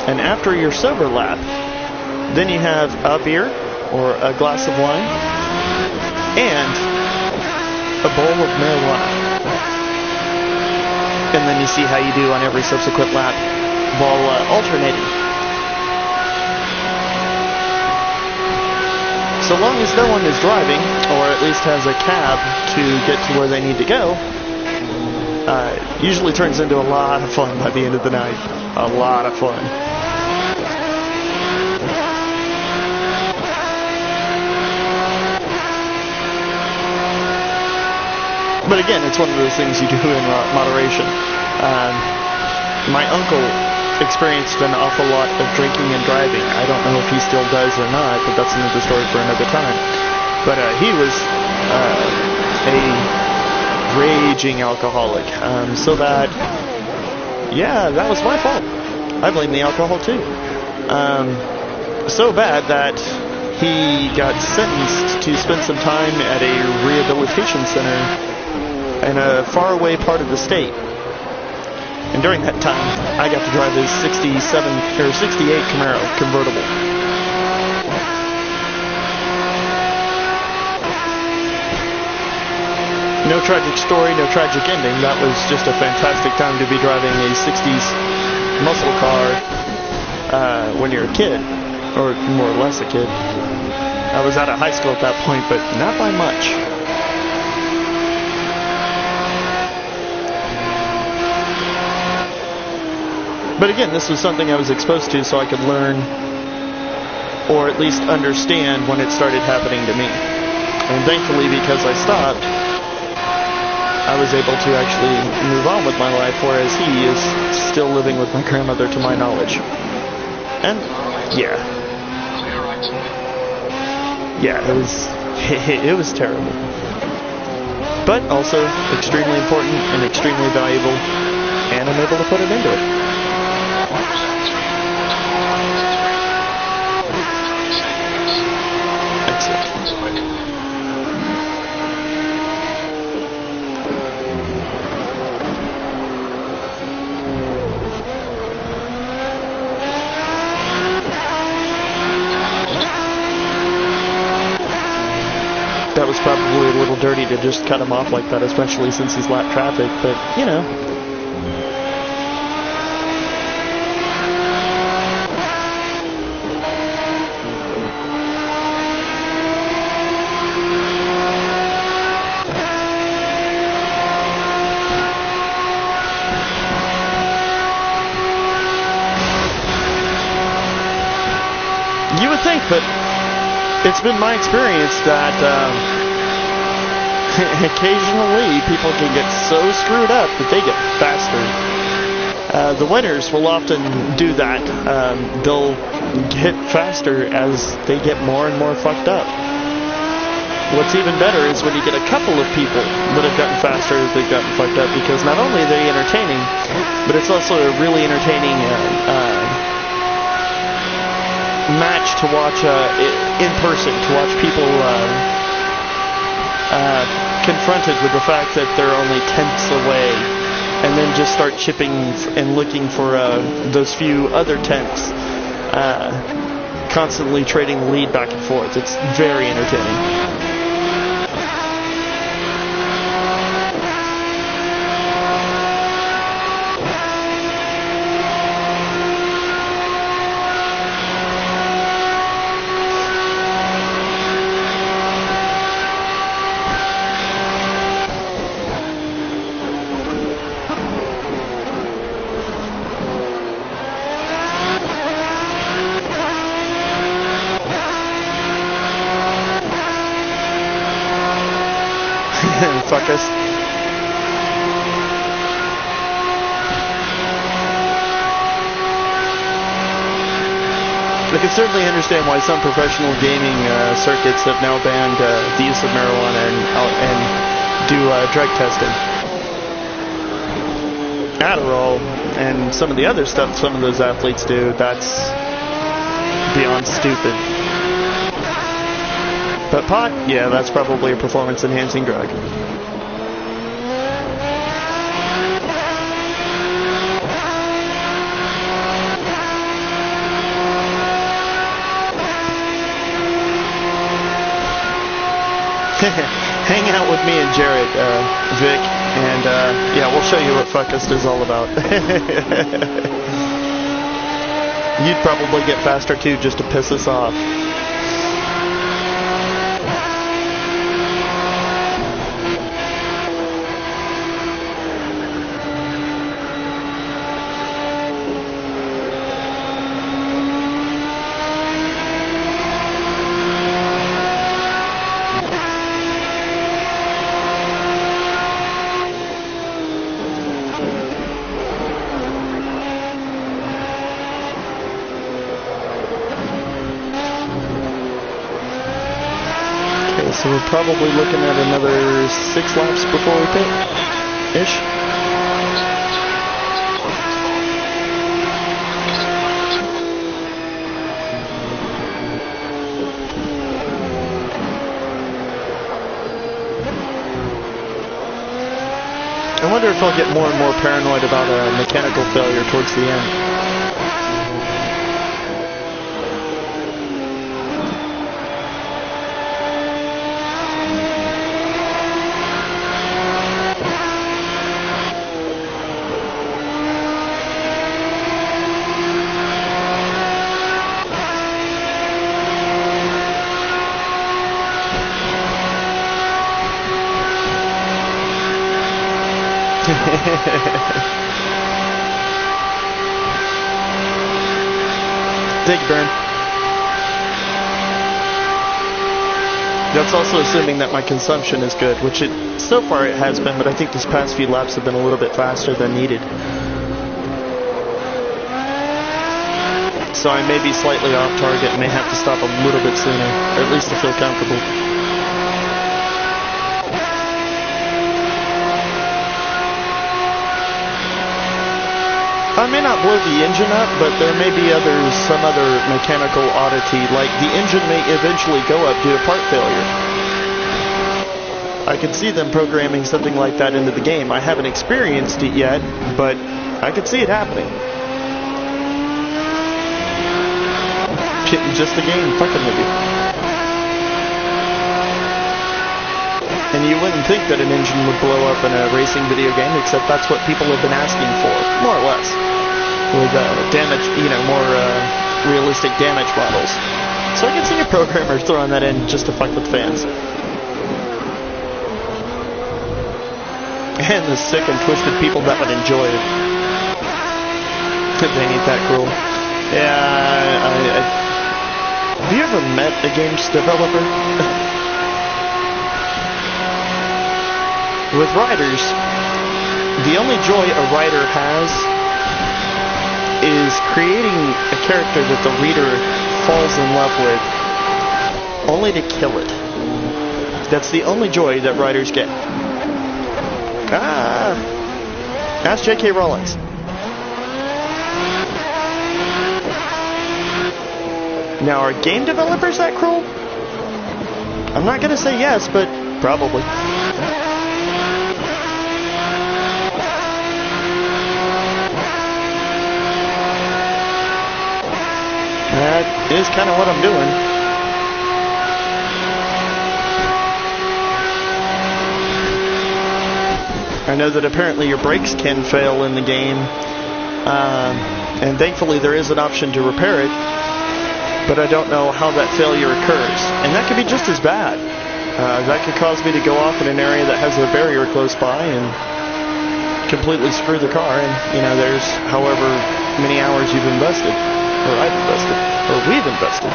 And after your sober lap, then you have a beer, or a glass of wine, and a bowl of marijuana. And then you see how you do on every subsequent lap while alternating. So long as no one is driving, or at least has a cab to get to where they need to go, usually turns into a lot of fun by the end of the night. A lot of fun. But again, it's one of those things you do in moderation. My uncle experienced an awful lot of drinking and driving. I don't know if he still does or not, but that's another story for another time. But he was a raging alcoholic. So bad. Yeah, that was my fault. I blame the alcohol too. So bad that he got sentenced to spend some time at a rehabilitation center in a faraway part of the state. And during that time, I got to drive his 68 Camaro convertible. No tragic story, no tragic ending. That was just a fantastic time to be driving a 60s muscle car when you're a kid, or more or less a kid. I was out of high school at that point, but not by much. But again, this was something I was exposed to so I could learn, or at least understand when it started happening to me. And thankfully, because I stopped, I was able to actually move on with my life, whereas he is still living with my grandmother to my knowledge. And, yeah. Yeah, it was terrible. but also extremely important and extremely valuable, and I'm able to put it into it. That was probably a little dirty to just cut him off like that, especially since he's lap traffic, but, you know. You would think, but it's been my experience that occasionally people can get so screwed up that they get faster. The winners will often do that. They'll get faster as they get more and more fucked up. What's even better is when you get a couple of people that have gotten faster as they've gotten fucked up, because not only are they entertaining, but it's also a really entertaining match to watch in person, to watch people confronted with the fact that they're only tenths away, and then just start chipping and looking for those few other tenths, constantly trading the lead back and forth. It's very entertaining. Fuck us. I can certainly understand why some professional gaming circuits have now banned the use of marijuana and do drug testing. Adderall and some of the other stuff some of those athletes do, that's beyond stupid. But pot, yeah, that's probably a performance-enhancing drug. Hang out with me and Jared, Vic, and yeah, we'll show you what Fuckust is all about. You'd probably get faster too, just to piss us off. So we're probably looking at another 6 laps before we pit-ish. I wonder if I'll get more and more paranoid about a mechanical failure towards the end. Thank you, Burn. That's also assuming that my consumption is good, which so far it has been, but I think these past few laps have been a little bit faster than needed. So I may be slightly off target and may have to stop a little bit sooner, or at least to feel comfortable. I may not blow the engine up, but there may be some other mechanical oddity, like the engine may eventually go up due to part failure. I could see them programming something like that into the game. I haven't experienced it yet, but I could see it happening. Just the game fucking with you. And you wouldn't think that an engine would blow up in a racing video game, except that's what people have been asking for, more or less. With damage, more realistic damage models. So I can see a programmer throwing that in just to fuck with fans. And the sick and twisted people that would enjoy it. They ain't that cruel. Yeah, have you ever met a games developer? With writers, the only joy a writer has is creating a character that the reader falls in love with, only to kill it. That's the only joy that writers get. Ask J.K. Rowling. Now, are game developers that cruel? I'm not gonna say yes, but probably. That is kind of what I'm doing. I know that apparently your brakes can fail in the game, and thankfully there is an option to repair it, but I don't know how that failure occurs. And that could be just as bad. That could cause me to go off in an area that has a barrier close by and completely screw the car, and there's however many hours you've invested. Or I've invested. Or we've invested.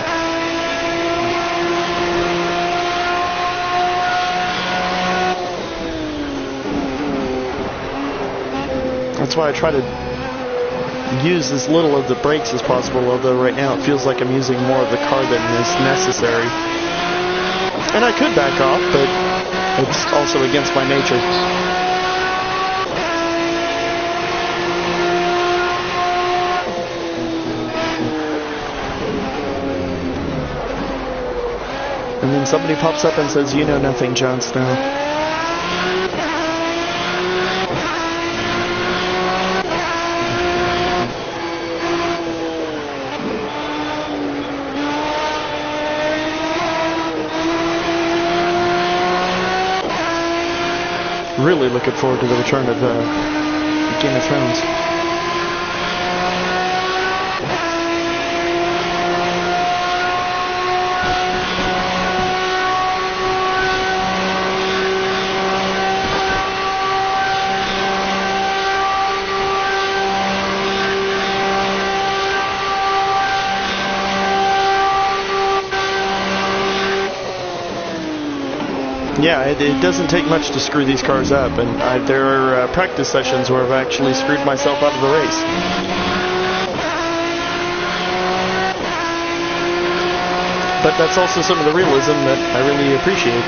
That's why I try to use as little of the brakes as possible, although right now it feels like I'm using more of the car than is necessary. And I could back off, but it's also against my nature. And then somebody pops up and says, "You know nothing, Jon Snow." Really looking forward to the return of Game of Thrones. Yeah, it doesn't take much to screw these cars up, and there are practice sessions where I've actually screwed myself out of the race. But that's also some of the realism that I really appreciate.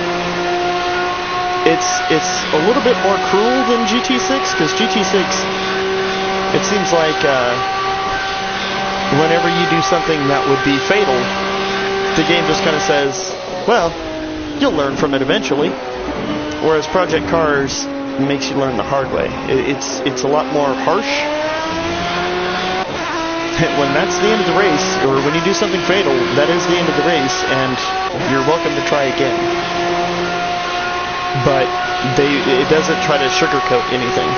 It's a little bit more cruel than GT6, because GT6, it seems like whenever you do something that would be fatal, the game just kind of says, well, you'll learn from it eventually. Whereas Project Cars makes you learn the hard way. It's a lot more harsh. When that's the end of the race, or when you do something fatal, that is the end of the race, and you're welcome to try again. But it doesn't try to sugarcoat anything.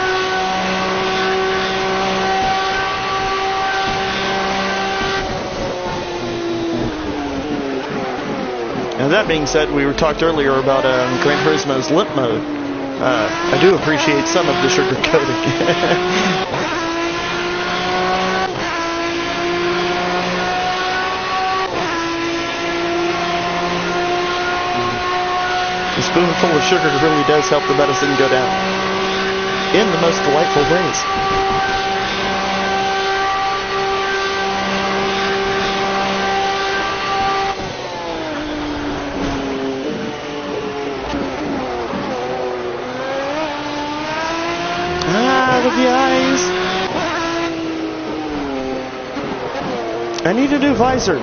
Now that being said, we talked earlier about Gran Turismo's limp mode. I do appreciate some of the sugar coating. A spoonful of sugar really does help the medicine go down in the most delightful ways. With the eyes. I need a new visor.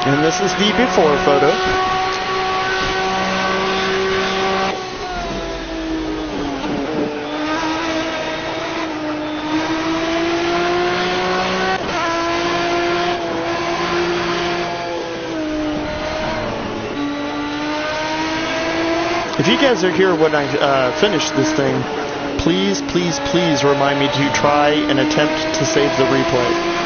And this is the before photo. If you guys are here when I finish this thing, please, please, please remind me to try and attempt to save the replay.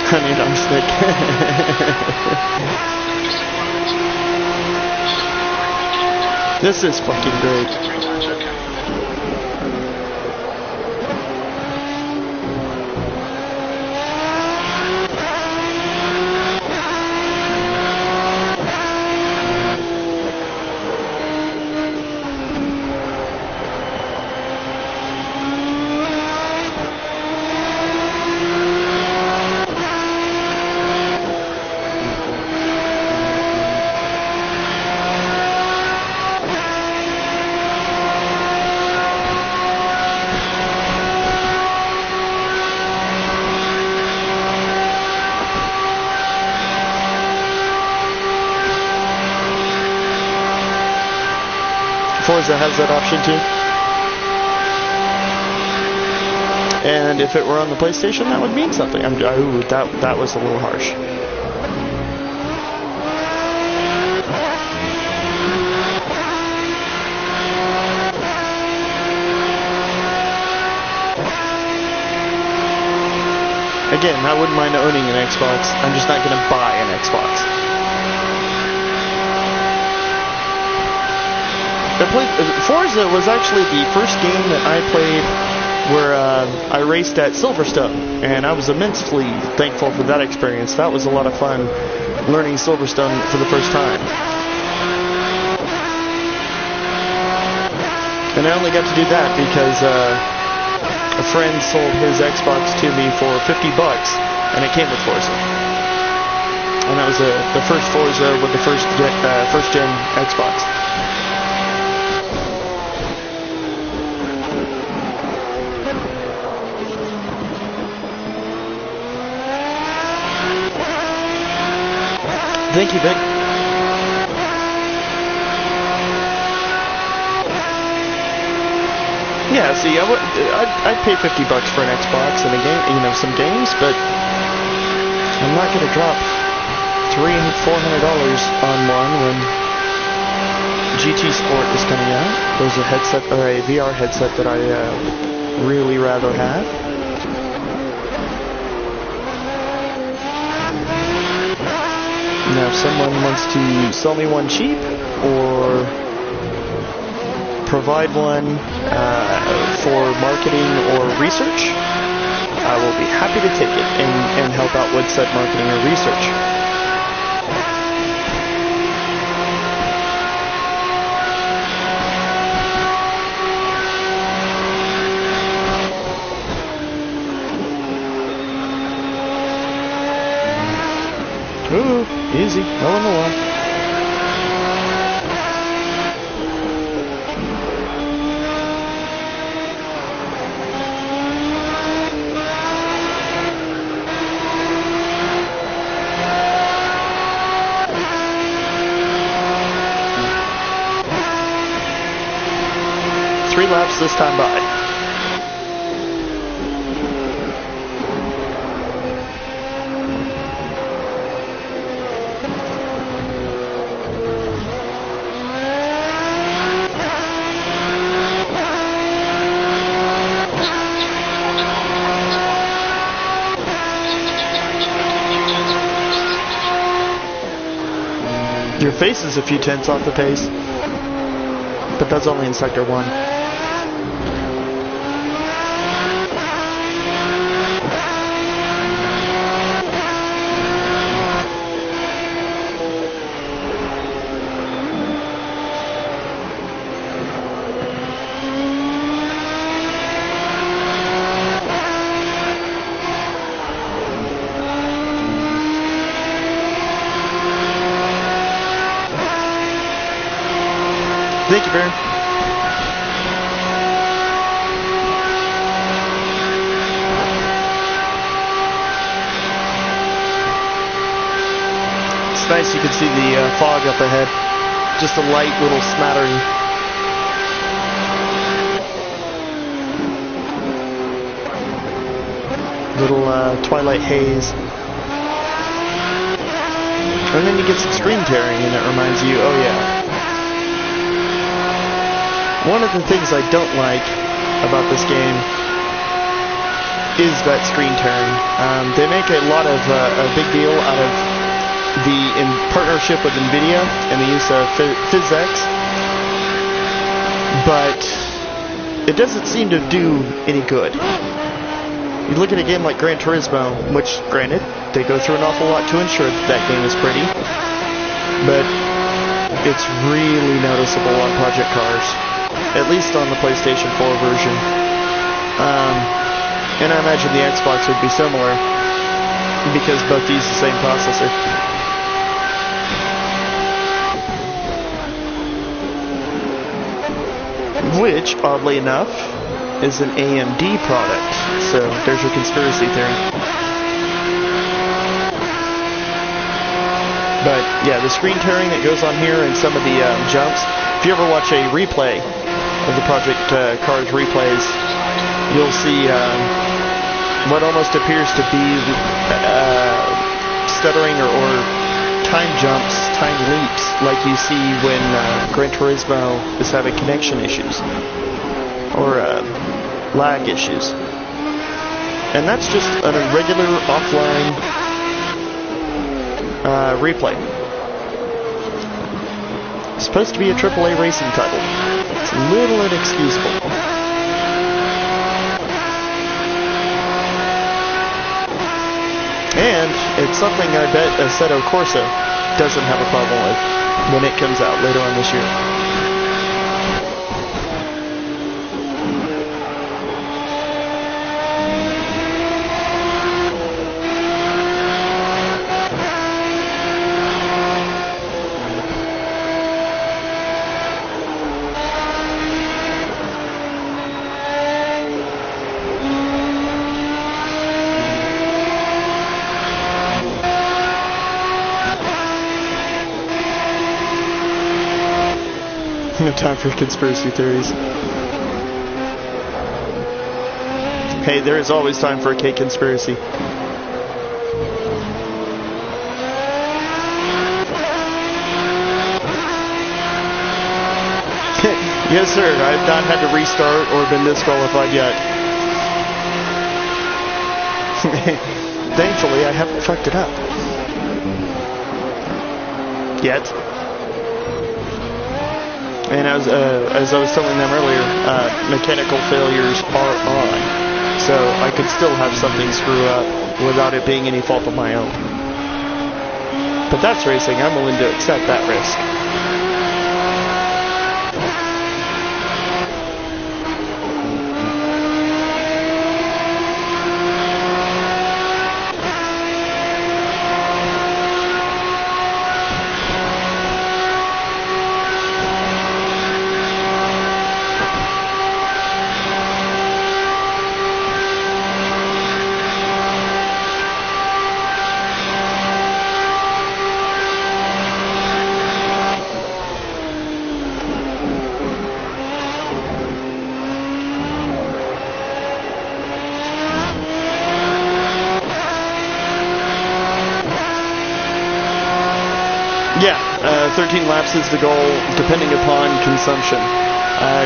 Honey drumstick. This is fucking great. Forza has that option too. And if it were on the PlayStation, that would mean something. Ooh, that was a little harsh. Again, I wouldn't mind owning an Xbox. I'm just not going to buy an Xbox. Forza was actually the first game that I played where I raced at Silverstone, and I was immensely thankful for that experience. That was a lot of fun, learning Silverstone for the first time. And I only got to do that because a friend sold his Xbox to me for $50, and it came with Forza. And that was the first Forza with the first gen Xbox. Thank you, Vic. Yeah, see, I'd pay $50 for an Xbox and a game, some games, but I'm not gonna drop $300-400 on one when GT Sport is coming out. There's a headset or a VR headset that I really rather have. Now, if someone wants to sell me one cheap or provide one for marketing or research, I will be happy to take it and help out with said marketing or research. Ooh, easy, mowing the lawn. Three laps this time by. Your face is a few tenths off the pace, but that's only in Sector 1. Thank you, Baron. It's nice you can see the fog up ahead. Just a light little smattering. Little twilight haze. And then you get some screen tearing and it reminds you, oh yeah. One of the things I don't like about this game is that screen tearing. They make a lot of a big deal out of in partnership with NVIDIA and the use of PhysX, but it doesn't seem to do any good. You look at a game like Gran Turismo, which, granted, they go through an awful lot to ensure that that game is pretty, but it's really noticeable on Project Cars, at least on the PlayStation 4 version. And I imagine the Xbox would be similar, because both use the same processor. Which, oddly enough, is an AMD product. So there's your conspiracy theory. But yeah, the screen tearing that goes on here and some of the jumps. If you ever watch a replay of the Project Cars replays, you'll see what almost appears to be stuttering or time jumps, time leaps, like you see when Gran Turismo is having connection issues or lag issues. And that's just a regular offline replay. It's supposed to be a AAA racing title. It's a little inexcusable. And it's something I bet Assetto Corsa doesn't have a problem with when it comes out later on this year. No time for conspiracy theories. Hey, there is always time for a cake conspiracy. Yes, sir. I've not had to restart or been disqualified yet. Thankfully, I haven't fucked it up. Yet. And as I was telling them earlier, mechanical failures are on. So I could still have something screw up without it being any fault of my own. But that's racing. I'm willing to accept that risk. Yeah, 13 laps is the goal, depending upon consumption.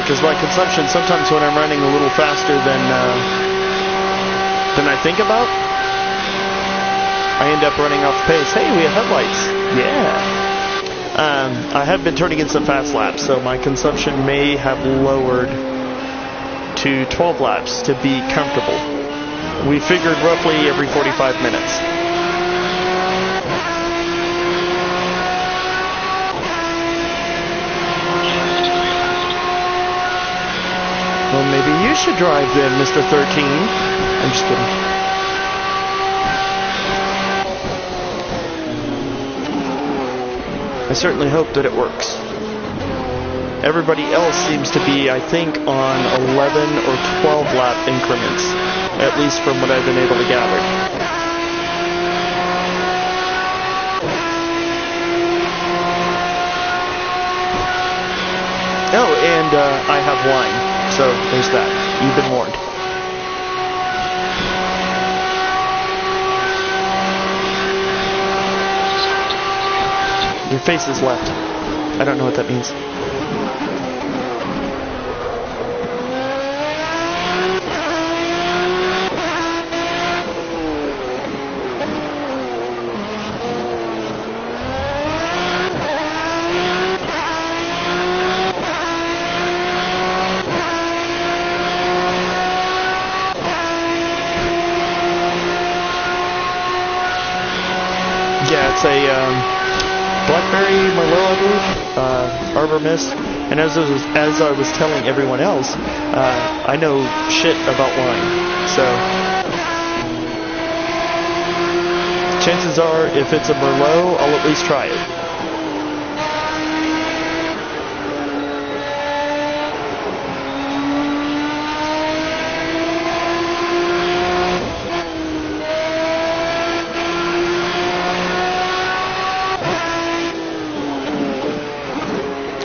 Because by consumption, sometimes when I'm running a little faster than I think about, I end up running off pace. Hey, we have headlights. Yeah. I have been turning in some fast laps, so my consumption may have lowered to 12 laps to be comfortable. We figured roughly every 45 minutes. Well, maybe you should drive then, Mr. 13. I'm just kidding. I certainly hope that it works. Everybody else seems to be, I think, on 11 or 12 lap increments, at least from what I've been able to gather. Oh, and I have wine, so there's that. You've been warned. Your face is left. I don't know what that means. Yeah, it's a Blackberry Merlot, I believe, Arbor Mist, and as I was telling everyone else, I know shit about wine, so chances are, if it's a Merlot, I'll at least try it.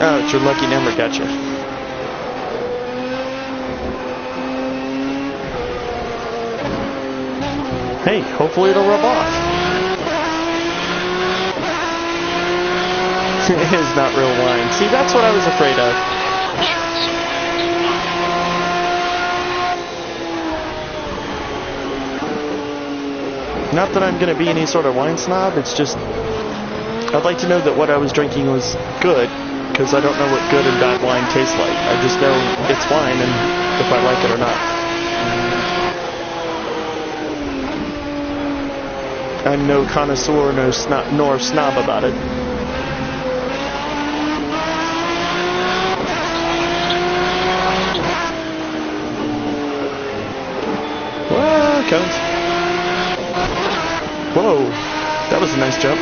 Oh, it's your lucky number, gotcha. Hey, hopefully it'll rub off. It is not real wine. See, that's what I was afraid of. Not that I'm going to be any sort of wine snob, it's just I'd like to know that what I was drinking was good. Because I don't know what good and bad wine tastes like. I just know it's wine and if I like it or not. I'm no connoisseur nor snob about it. Whoa, cones. Whoa, that was a nice jump.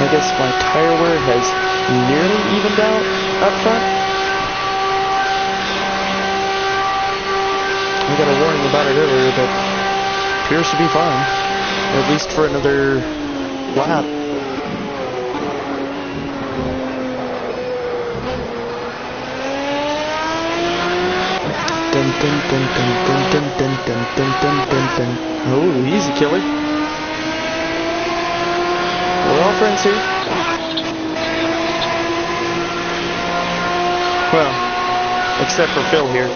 I guess my tire wear has nearly evened out up front. I got a warning about it earlier, but appears to be fine. At least for another lap. Dun dun dun dun dun dun dun dun dun dun dun. Oh, easy, killer. We're all friends here. Well, except for Phil here.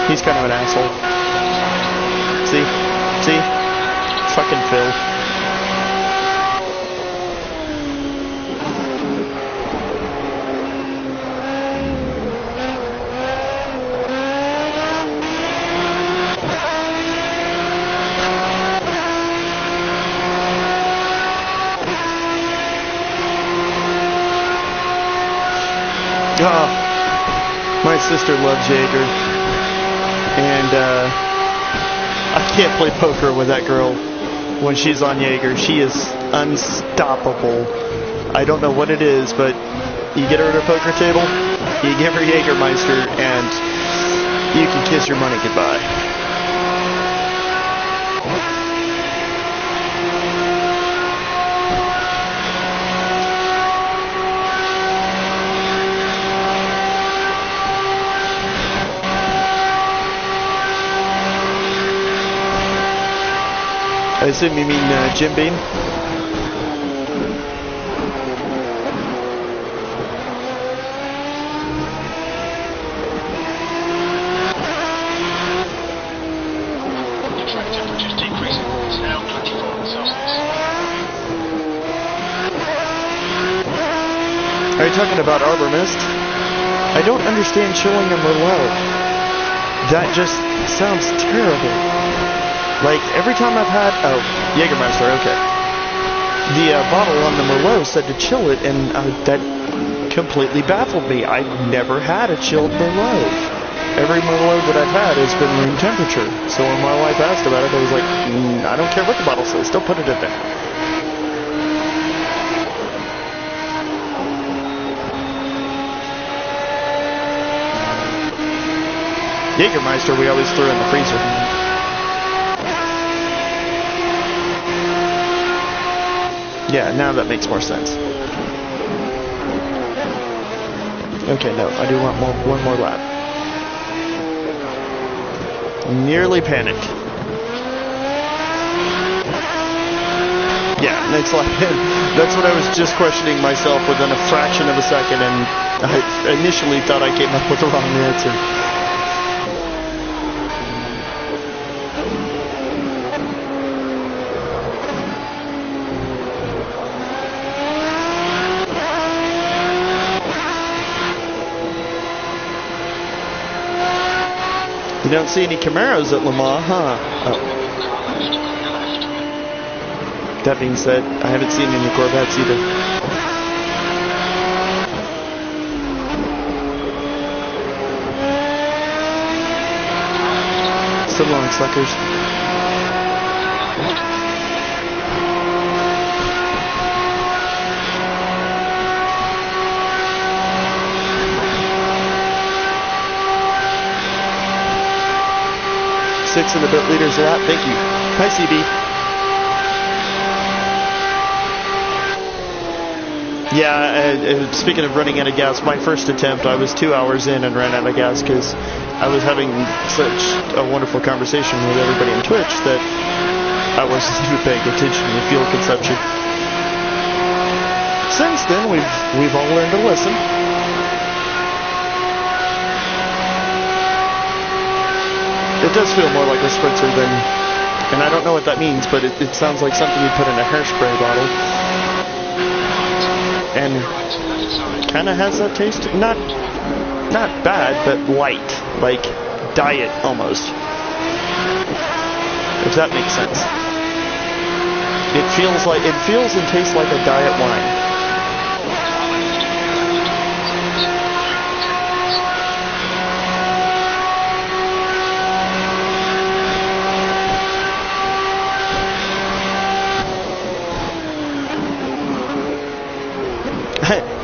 He's kind of an asshole. See? See? Fucking Phil. Oh, my sister loves Jaeger, and I can't play poker with that girl when she's on Jaeger. She is unstoppable. I don't know what it is, but you get her at a poker table, you give her Jägermeister, and you can kiss your money goodbye. I assume you mean Jim Beam? Track temperature's decreasing. It's now 24 Celsius. Are you talking about Arbor Mist? I don't understand chilling a Merlot. That just sounds terrible. Like, every time I've had... Oh, Jägermeister, okay. The bottle on the Merlot said to chill it, and that completely baffled me. I've never had a chilled Merlot. Every Merlot that I've had has been room temperature. So when my wife asked about it, I was like, I don't care what the bottle says, don't put it in there. Jägermeister we always threw in the freezer. Yeah, now that makes more sense. Okay, no, I do want one more lap. Nearly panicked. Yeah, next lap. That's what I was just questioning myself within a fraction of a second, and I initially thought I came up with the wrong answer. You don't see any Camaros at Le Mans, huh? Oh. That being said, I haven't seen any Corvettes either. So long, suckers. Six in the pit leaders lap. Thank you. Hi, CB. Yeah, speaking of running out of gas, my first attempt, I was 2 hours in and ran out of gas because I was having such a wonderful conversation with everybody on Twitch that I wasn't even paying attention to fuel consumption. Since then, we've all learned a lesson. It does feel more like a spritzer than, and I don't know what that means, but it sounds like something you put in a hairspray bottle. And kind of has that taste. Not bad, but light, like diet almost. If that makes sense. It feels and tastes like a diet wine.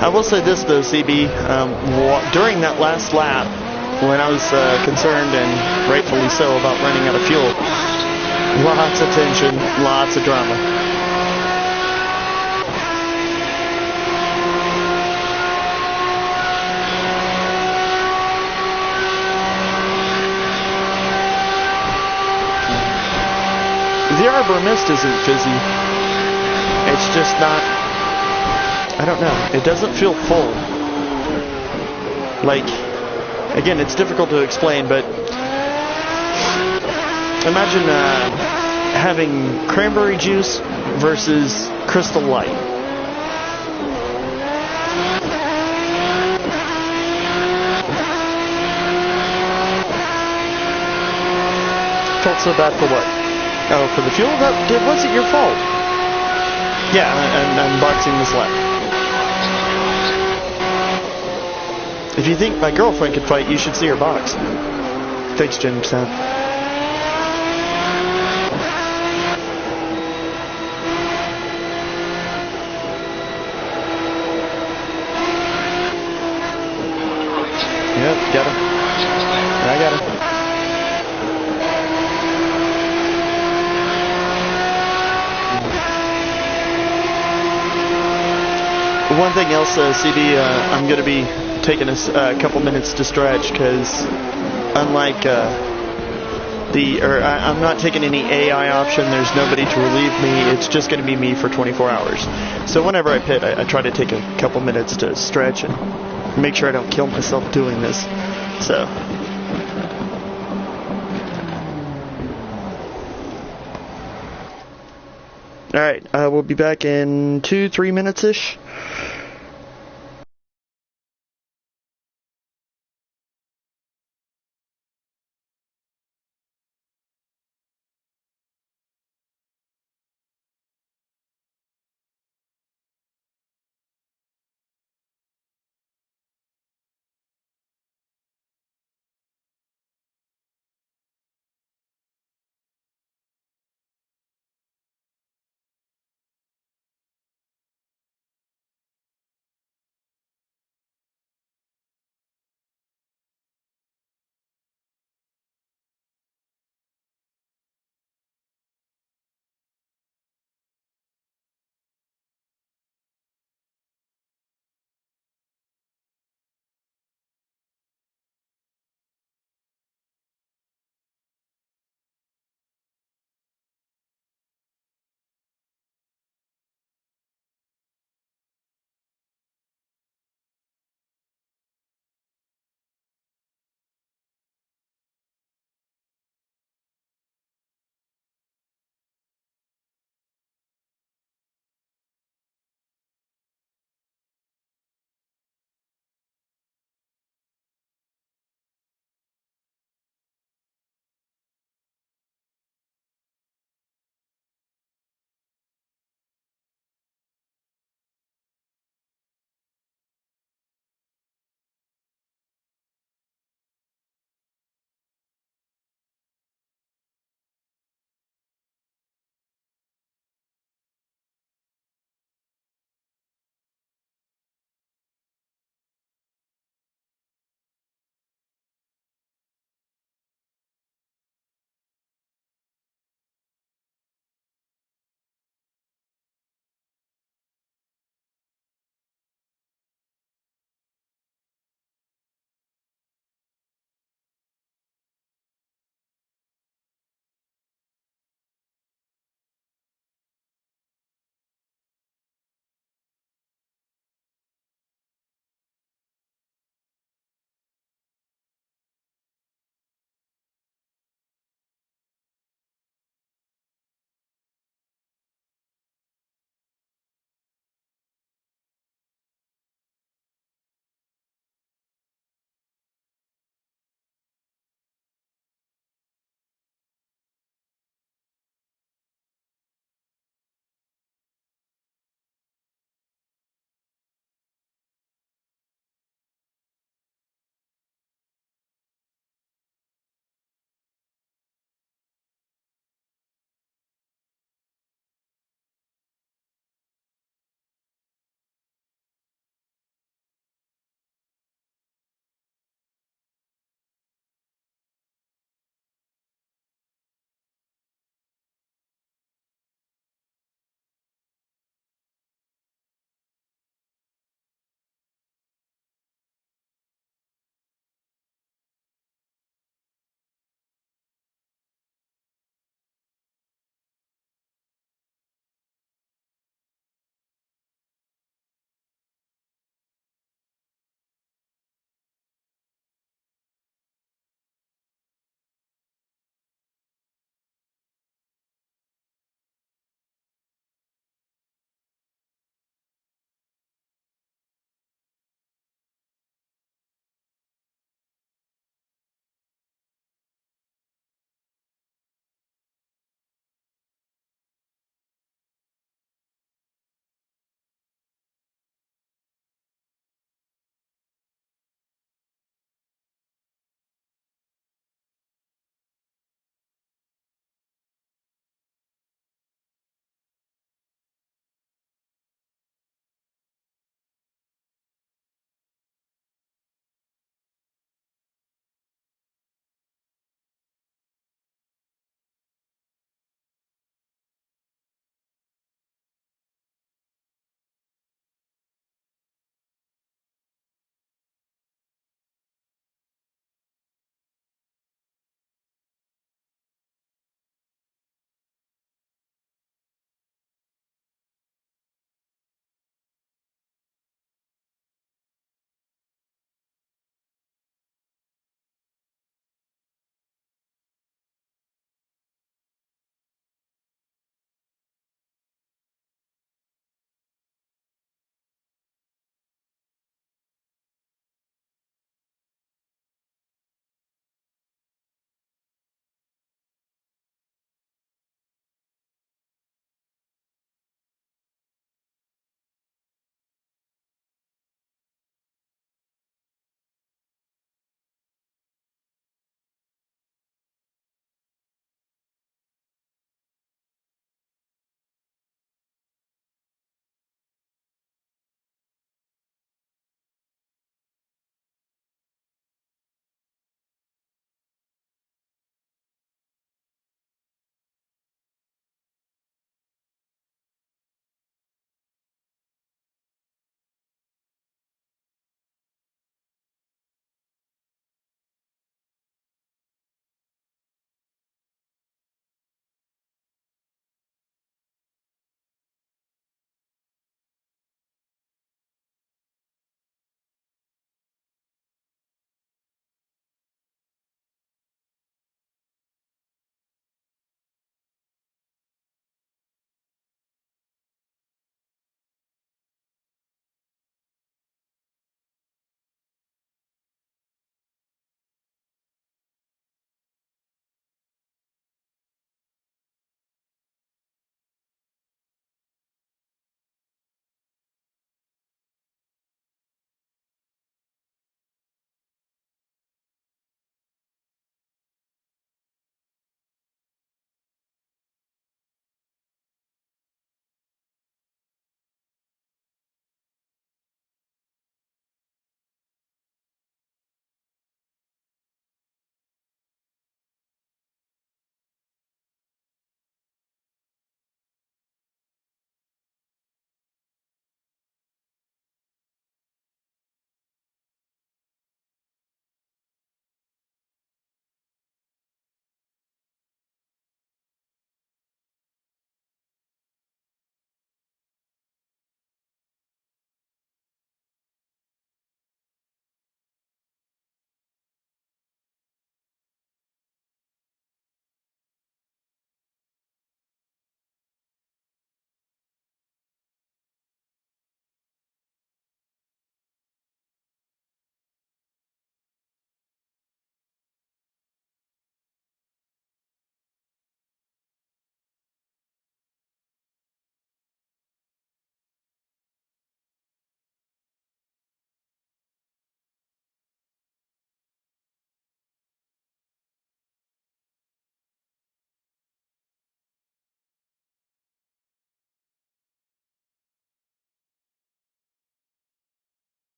I will say this though, CB, during that last lap, when I was concerned, and rightfully so, about running out of fuel, lots of tension, lots of drama. The Arbor Mist isn't fizzy. It's just not, I don't know. It doesn't feel full. Like, again, it's difficult to explain, but imagine having cranberry juice versus Crystal Light. Felt so bad for what? Oh, for the fuel? That wasn't your fault. Yeah, I'm boxing this lap. If you think my girlfriend could fight, you should see her box. Thanks, Jim Sound. Yep, got him. I got him. One thing else, CB, I'm going to be taking a couple minutes to stretch because unlike I'm not taking any AI option. There's nobody to relieve me. It's just going to be me for 24 hours. So whenever I pit, I try to take a couple minutes to stretch and make sure I don't kill myself doing this. So. Alright, we'll be back in 2-3 minutes-ish.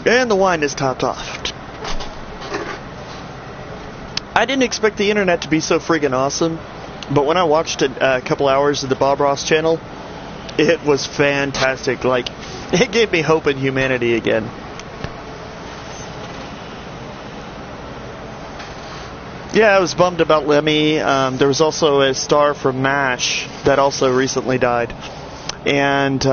And the wine is topped off. I didn't expect the internet to be so friggin' awesome, but when I watched a couple hours of the Bob Ross channel, it was fantastic. Like, it gave me hope in humanity again. Yeah, I was bummed about Lemmy. There was also a star from MASH that also recently died. And,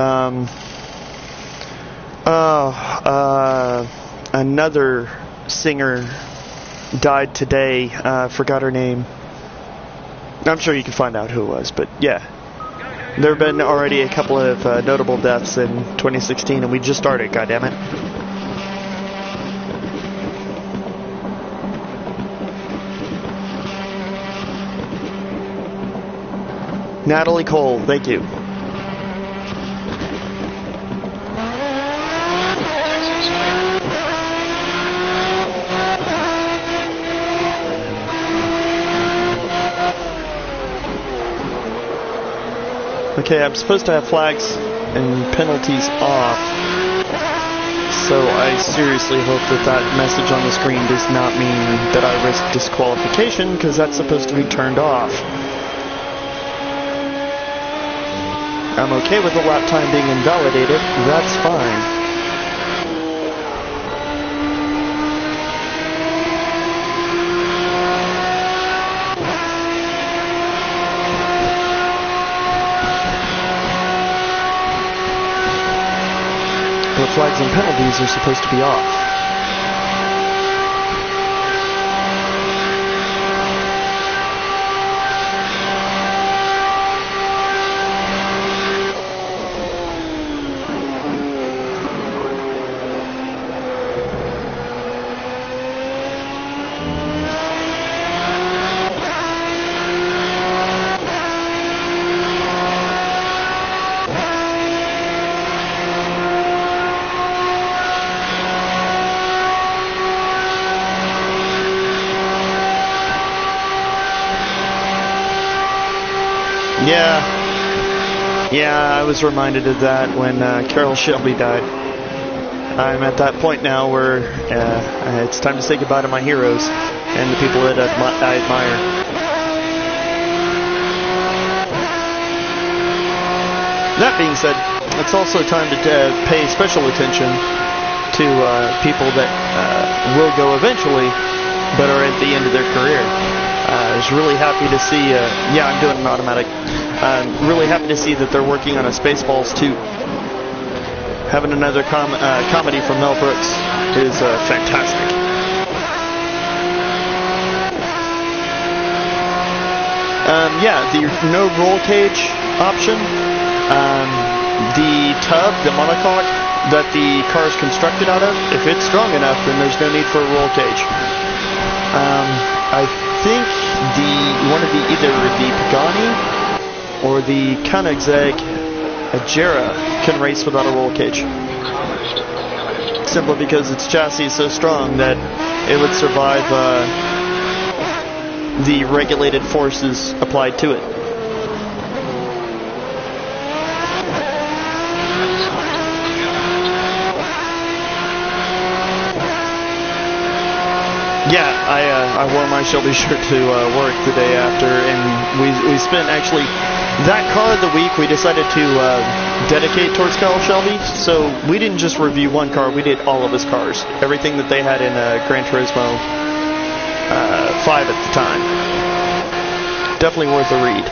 another singer died today. Forgot her name. I'm sure you can find out who it was, but yeah. There have been already a couple of notable deaths in 2016, and we just started, goddammit. Natalie Cole, thank you. Okay, I'm supposed to have flags and penalties off, so I seriously hope that that message on the screen does not mean that I risk disqualification, because that's supposed to be turned off. I'm okay with the lap time being invalidated, that's fine. But flags and penalties are supposed to be off. Yeah, I was reminded of that when Carroll Shelby died. I'm at that point now where it's time to say goodbye to my heroes and the people that I admire. That being said, it's also time to pay special attention to people that will go eventually, but are at the end of their career. I was really happy to see, yeah, I'm doing an automatic. I'm really happy to see that they're working on a Spaceballs 2. Having another comedy from Mel Brooks is fantastic. Yeah, the no roll cage option, the tub, the monocoque that the car is constructed out of, if it's strong enough, then there's no need for a roll cage. I think one of either the Pagani or the Koenigsegg Agera can race without a roll cage. Simply because its chassis is so strong that it would survive the regulated forces applied to it. Yeah, I wore my Shelby shirt to work the day after, and we spent actually that car of the week we decided to dedicate towards Carroll Shelby. So we didn't just review one car, we did all of his cars. Everything that they had in Gran Turismo 5 at the time. Definitely worth a read.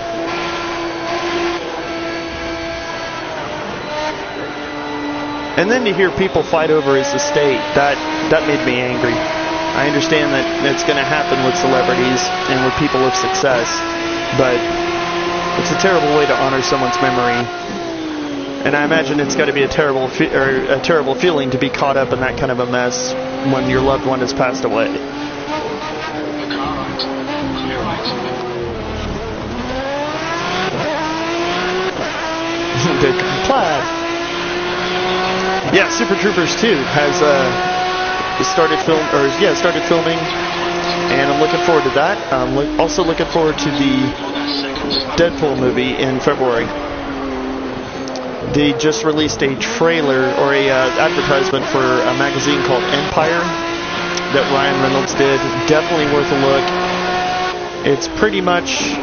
And then to hear people fight over his estate, that made me angry. I understand that it's going to happen with celebrities and with people of success, but it's a terrible way to honor someone's memory. And I imagine it's got to be a terrible feeling to be caught up in that kind of a mess when your loved one has passed away. The plaid. Yeah, Super Troopers 2 has started filming, and I'm looking forward to that. I'm also looking forward to the Deadpool movie in February. They just released a trailer or a advertisement for a magazine called Empire that Ryan Reynolds did. Definitely worth a look. It's pretty much,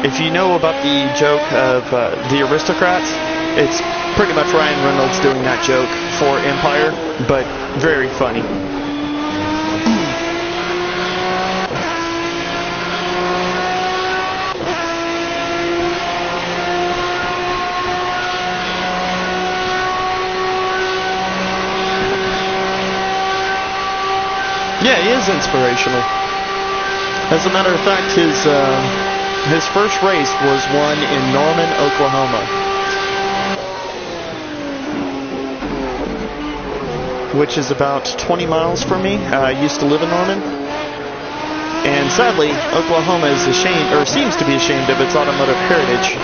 if you know about the joke of the aristocrats, it's pretty much Ryan Reynolds doing that joke for Empire, but very funny. Yeah, he is inspirational. As a matter of fact, his first race was won in Norman, Oklahoma, which is about 20 miles from me. I used to live in Norman, and sadly, Oklahoma is ashamed, or seems to be ashamed of its automotive heritage,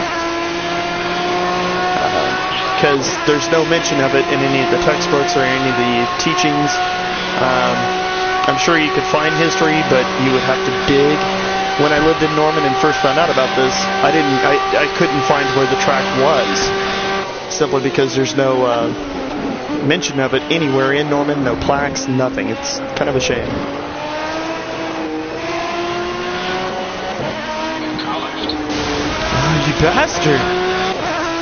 because there's no mention of it in any of the textbooks or any of the teachings. I'm sure you could find history, but you would have to dig. When I lived in Norman and first found out about this, I couldn't find where the track was, simply because there's no mention of it anywhere in Norman, no plaques, nothing. It's kind of a shame. Oh, you bastard!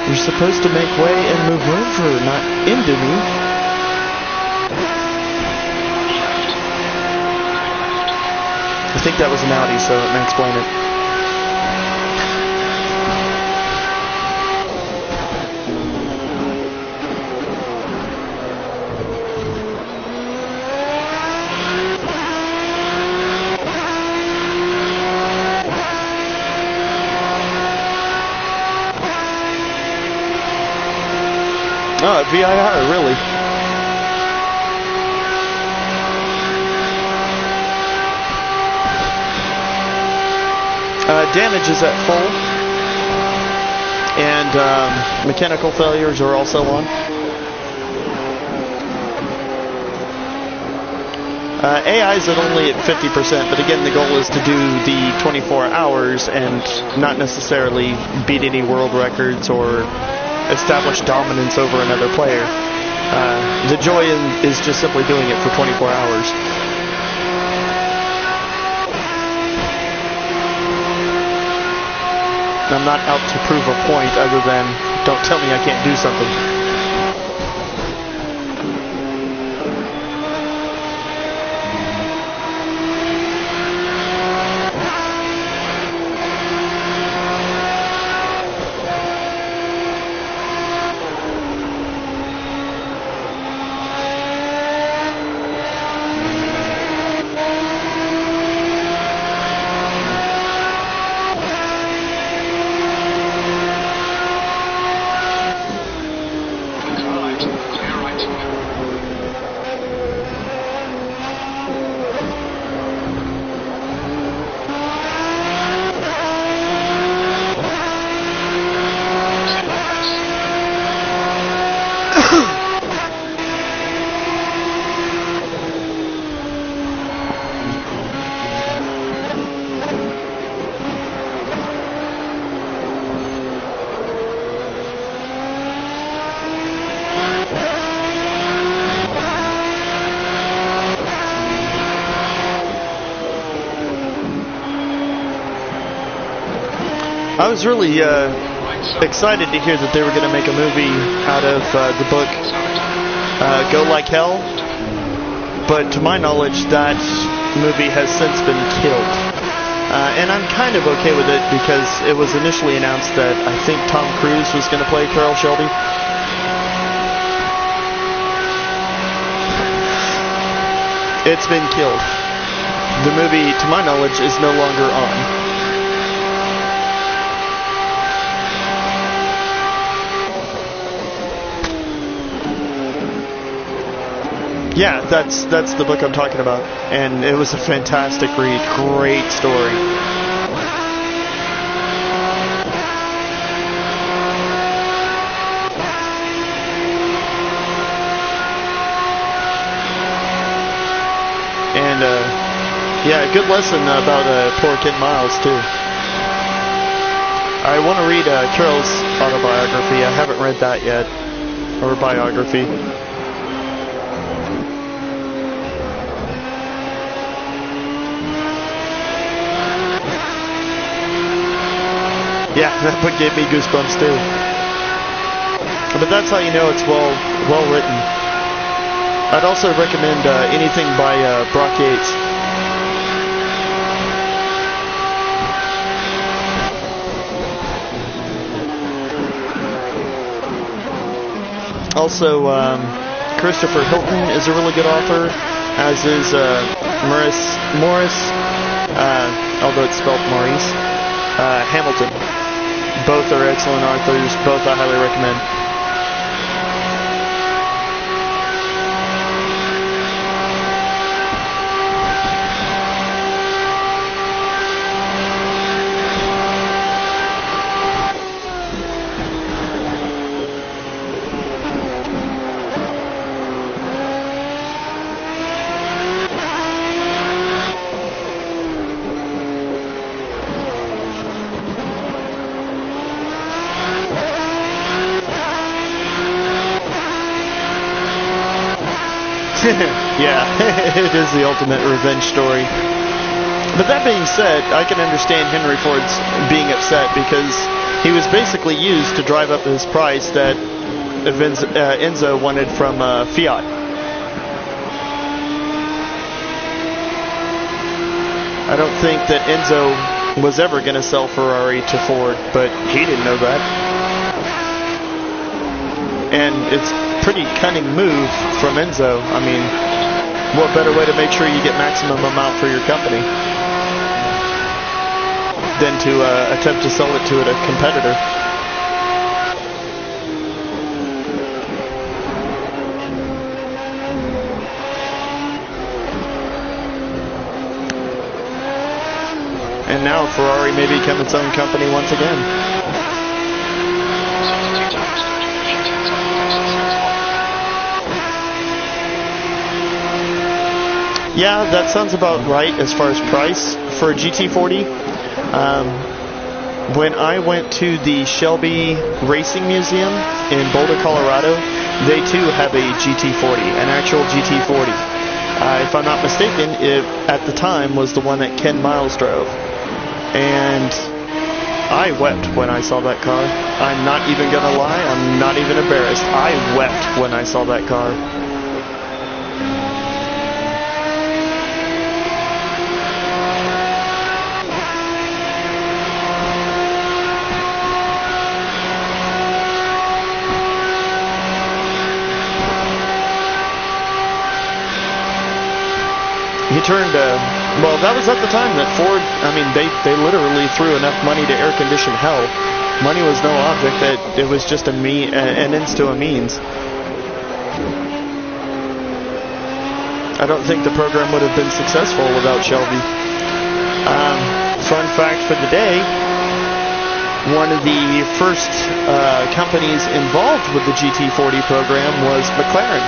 You're supposed to make way and move over, not into me. I think that was an Audi, so it may explain it. Oh, VIR, really? Damage is at full, and mechanical failures are also on. AI is only at 50%, but again, the goal is to do the 24 hours and not necessarily beat any world records or establish dominance over another player. The joy is just simply doing it for 24 hours. I'm not out to prove a point other than don't tell me I can't do something. I was really excited to hear that they were going to make a movie out of the book Go Like Hell, but to my knowledge that movie has since been killed. And I'm kind of okay with it because it was initially announced that I think Tom Cruise was going to play Carroll Shelby. It's been killed. The movie, to my knowledge, is no longer on. Yeah, that's the book I'm talking about, and it was a fantastic read. Great story. And yeah, a good lesson about poor kid Miles too. I want to read Carroll's autobiography. I haven't read that yet. Or biography. Yeah, that book gave me goosebumps too. But that's how you know it's well written. I'd also recommend anything by Brock Yates. Also, Christopher Hilton is a really good author, as is Morris, although it's spelled Maurice, Hamilton. Both are excellent authors. Both I highly recommend. Yeah, it is the ultimate revenge story. But that being said, I can understand Henry Ford's being upset because he was basically used to drive up his price that Enzo wanted from Fiat. I don't think that Enzo was ever going to sell Ferrari to Ford, but he didn't know that. And it's pretty cunning move from Enzo. I mean, what better way to make sure you get maximum amount for your company than to attempt to sell it to a competitor? And now Ferrari may become its own company once again. Yeah, that sounds about right as far as price for a GT40. When I went to the Shelby Racing Museum in Boulder, Colorado, they too have a GT40, an actual GT40. If I'm not mistaken, it at the time was the one that Ken Miles drove. And I wept when I saw that car. I'm not even going to lie, I'm not even embarrassed. I wept when I saw that car. He turned, well, that was at the time that Ford, I mean, they literally threw enough money to air condition hell. Money was no object, that it was just an ends to a means. I don't think the program would have been successful without Shelby. Fun fact for the day, one of the first companies involved with the GT40 program was McLaren.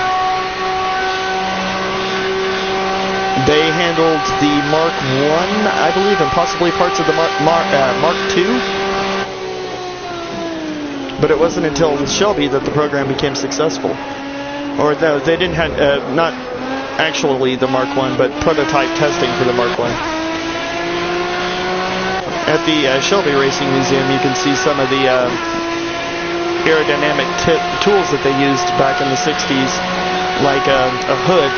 They handled the Mark I, I believe, and possibly parts of the Mark II. But it wasn't until Shelby that the program became successful. Or no, they didn't have, not actually the Mark I, but prototype testing for the Mark I. At the Shelby Racing Museum, you can see some of the aerodynamic tools that they used back in the 60s, like a hood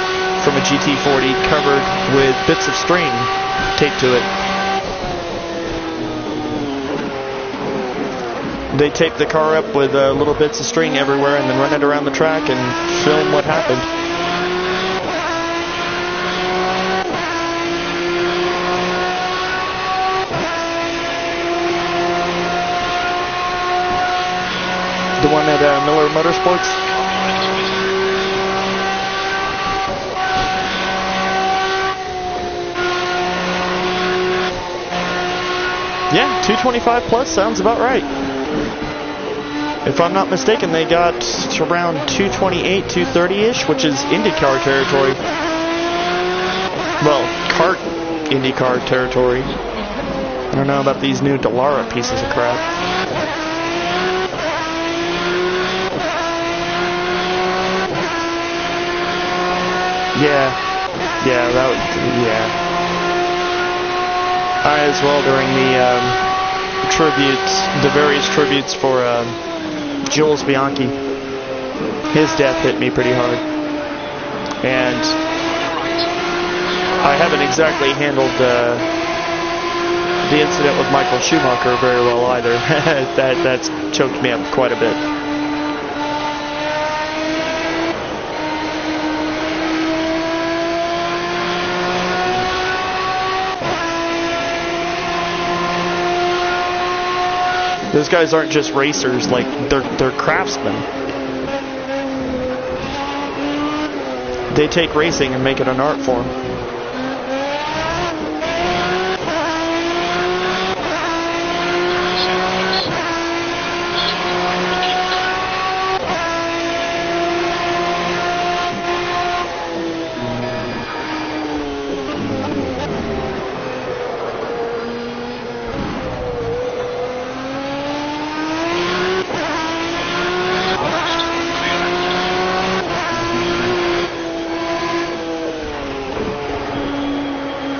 from a GT40 covered with bits of string taped to it. They taped the car up with little bits of string everywhere and then run it around the track and film what happened. The one at Miller Motorsports? Yeah, 225 plus sounds about right. If I'm not mistaken, they got around 228, 230-ish, which is IndyCar territory. Well, kart IndyCar territory. I don't know about these new Dallara pieces of crap. Yeah, yeah, that would, yeah. I as well during the tributes, the various tributes for Jules Bianchi. His death hit me pretty hard, and I haven't exactly handled the incident with Michael Schumacher very well either. That's choked me up quite a bit. Those guys aren't just racers, like they're craftsmen. They take racing and make it an art form.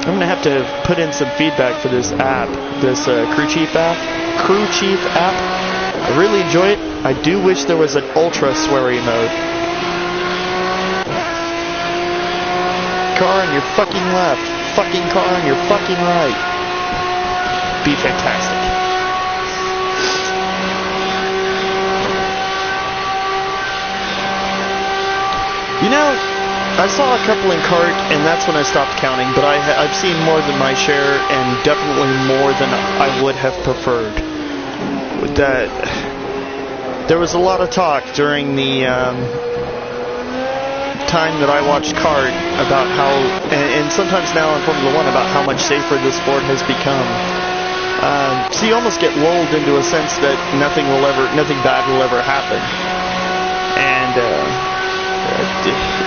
I'm gonna have to put in some feedback for this app, this Crew Chief app. I really enjoy it. I do wish there was an ultra sweary mode. Car on your fucking left, fucking car on your fucking right. Be fantastic. You know, I saw a couple in cart, and that's when I stopped counting, but I've seen more than my share, and definitely more than I would have preferred. That there was a lot of talk during the time that I watched cart about how, and sometimes now in Formula One, about how much safer the sport has become. So you almost get lulled into a sense that nothing bad will ever happen, and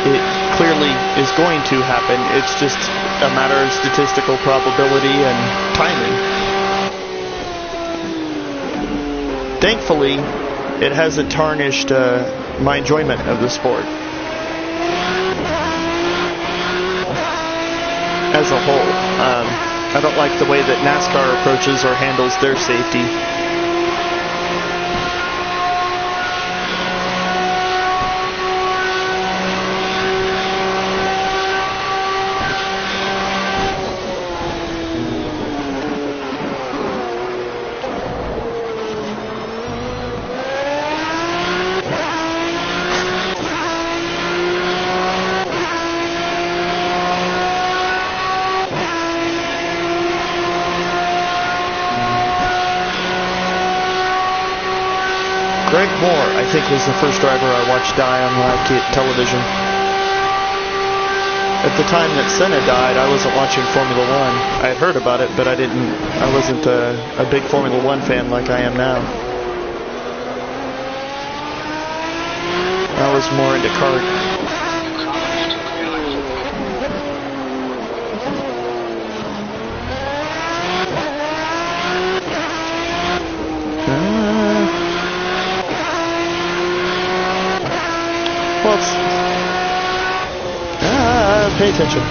it clearly is going to happen. It's just a matter of statistical probability and timing. Thankfully, it hasn't tarnished my enjoyment of the sport as a whole. I don't like the way that NASCAR approaches or handles their safety. Greg Moore, I think, was the first driver I watched die on live television. At the time that Senna died, I wasn't watching Formula One. I had heard about it, but I wasn't a big Formula One fan like I am now. I was more into kart. Well, pay attention.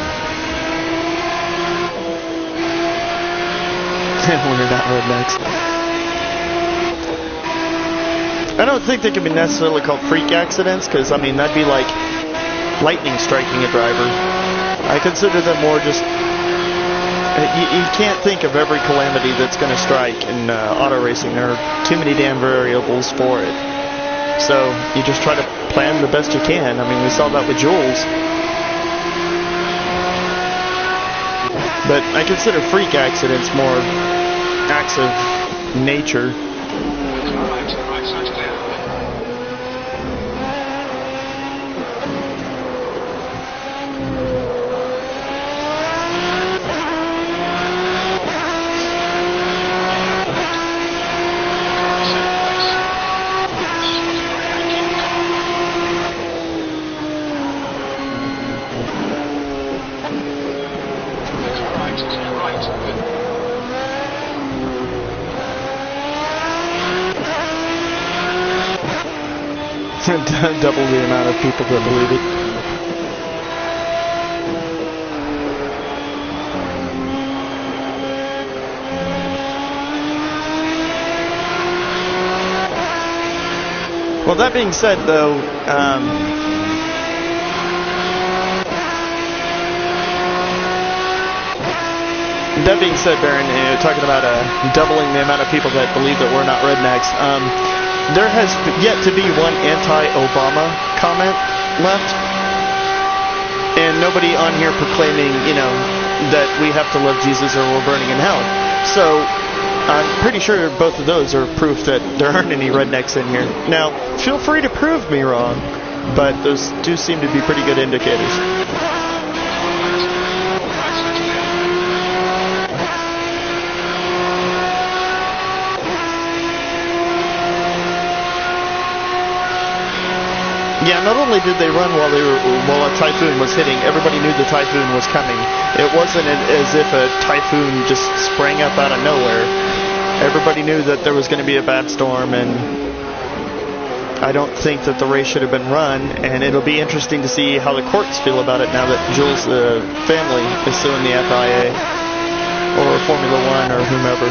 We're not rednecks. I don't think they can be necessarily called freak accidents, because, I mean, that'd be like lightning striking a driver. I consider them more just... You can't think of every calamity that's going to strike in auto racing. There are too many damn variables for it. So you just try to plan the best you can. I mean, we saw that with Jules. But I consider freak accidents more acts of nature. Double the amount of people that believe it. Well, that being said, though, Baron, talking about doubling the amount of people that believe that we're not rednecks, there has yet to be one anti-Obama comment left, and nobody on here proclaiming, that we have to love Jesus or we're burning in hell. So I'm pretty sure both of those are proof that there aren't any rednecks in here. Now, feel free to prove me wrong, but those do seem to be pretty good indicators. Yeah, not only did they run while a typhoon was hitting, everybody knew the typhoon was coming. It wasn't as if a typhoon just sprang up out of nowhere. Everybody knew that there was going to be a bad storm, and I don't think that the race should have been run, and it'll be interesting to see how the courts feel about it now that Jules' family is suing the FIA or Formula One or whomever.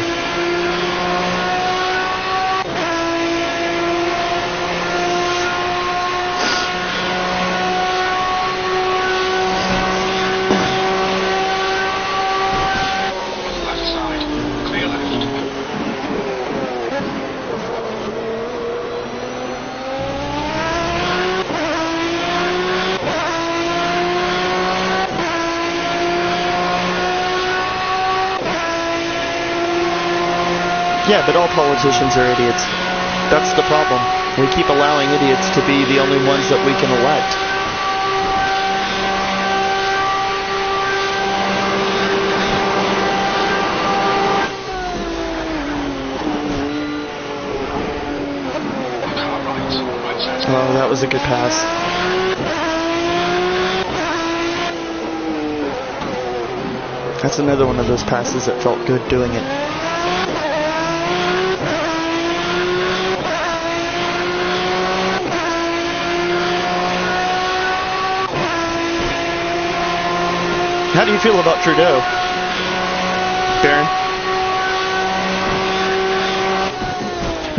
Yeah, but all politicians are idiots. That's the problem. We keep allowing idiots to be the only ones that we can elect. Oh, that was a good pass. That's another one of those passes that felt good doing it. How do you feel about Trudeau, Baron?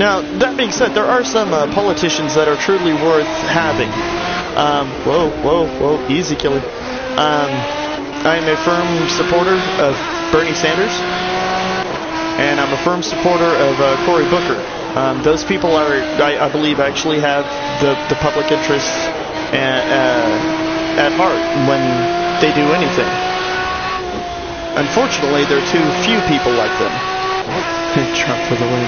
Now, that being said, there are some politicians that are truly worth having. Whoa, easy, Killy. I am a firm supporter of Bernie Sanders, and I'm a firm supporter of Cory Booker. Those people are, I believe, actually have the public interest at heart when they do anything. Unfortunately, there are too few people like them. Trump for the win.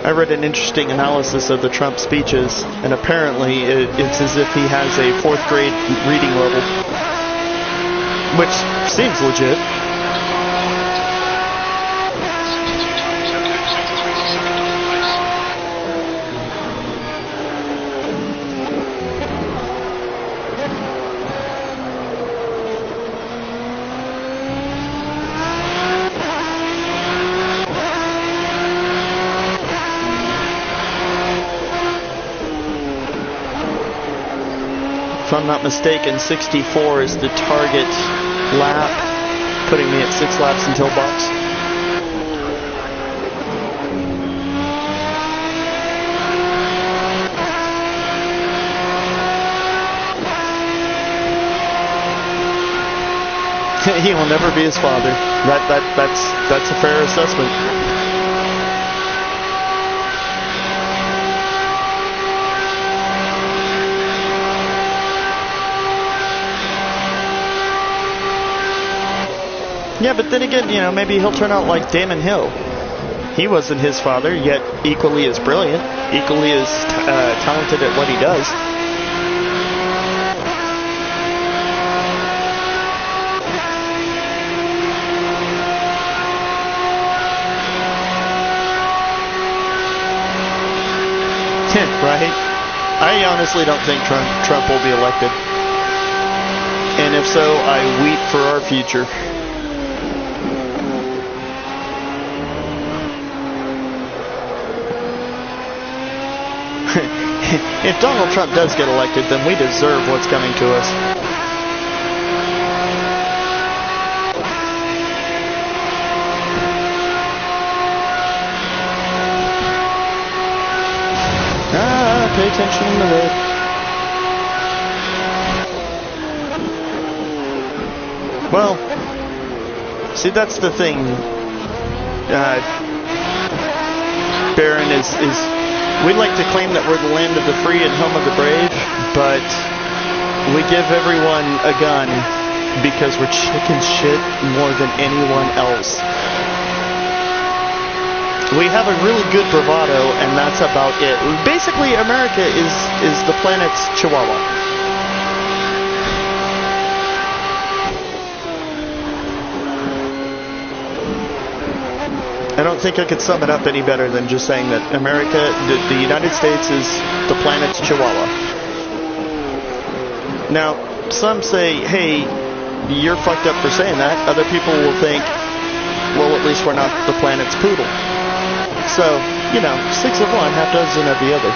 I read an interesting analysis of the Trump speeches, and apparently it's as if he has a 4th grade reading level, which seems legit. If I'm not mistaken, 64 is the target lap, putting me at 6 laps until box. He will never be his father. That's a fair assessment. Yeah, but then again, maybe he'll turn out like Damon Hill. He wasn't his father, yet equally as brilliant, equally as talented at what he does. Right? I honestly don't think Trump will be elected. And if so, I weep for our future. If Donald Trump does get elected, then we deserve what's coming to us. pay attention on the road. Well, see, that's the thing. Baron is we'd like to claim that we're the land of the free and home of the brave, but we give everyone a gun because we're chicken shit more than anyone else. We have a really good bravado, and that's about it. Basically, America is the planet's Chihuahua. I don't think I could sum it up any better than just saying that America, the United States, is the planet's Chihuahua. Now, some say, hey, you're fucked up for saying that. Other people will think, well, at least we're not the planet's poodle. So, you know, 6 of one, half dozen of the other.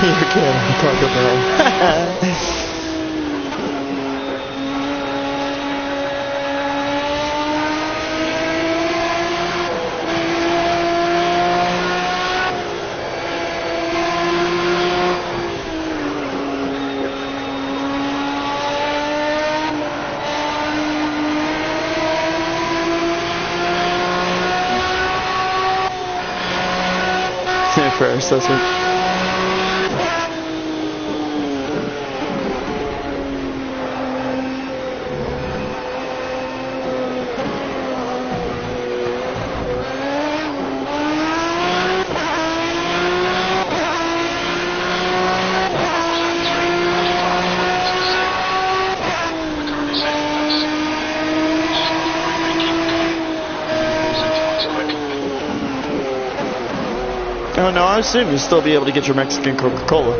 You can't talk about. Fair assessment. Oh no, I assume you'll still be able to get your Mexican Coca-Cola.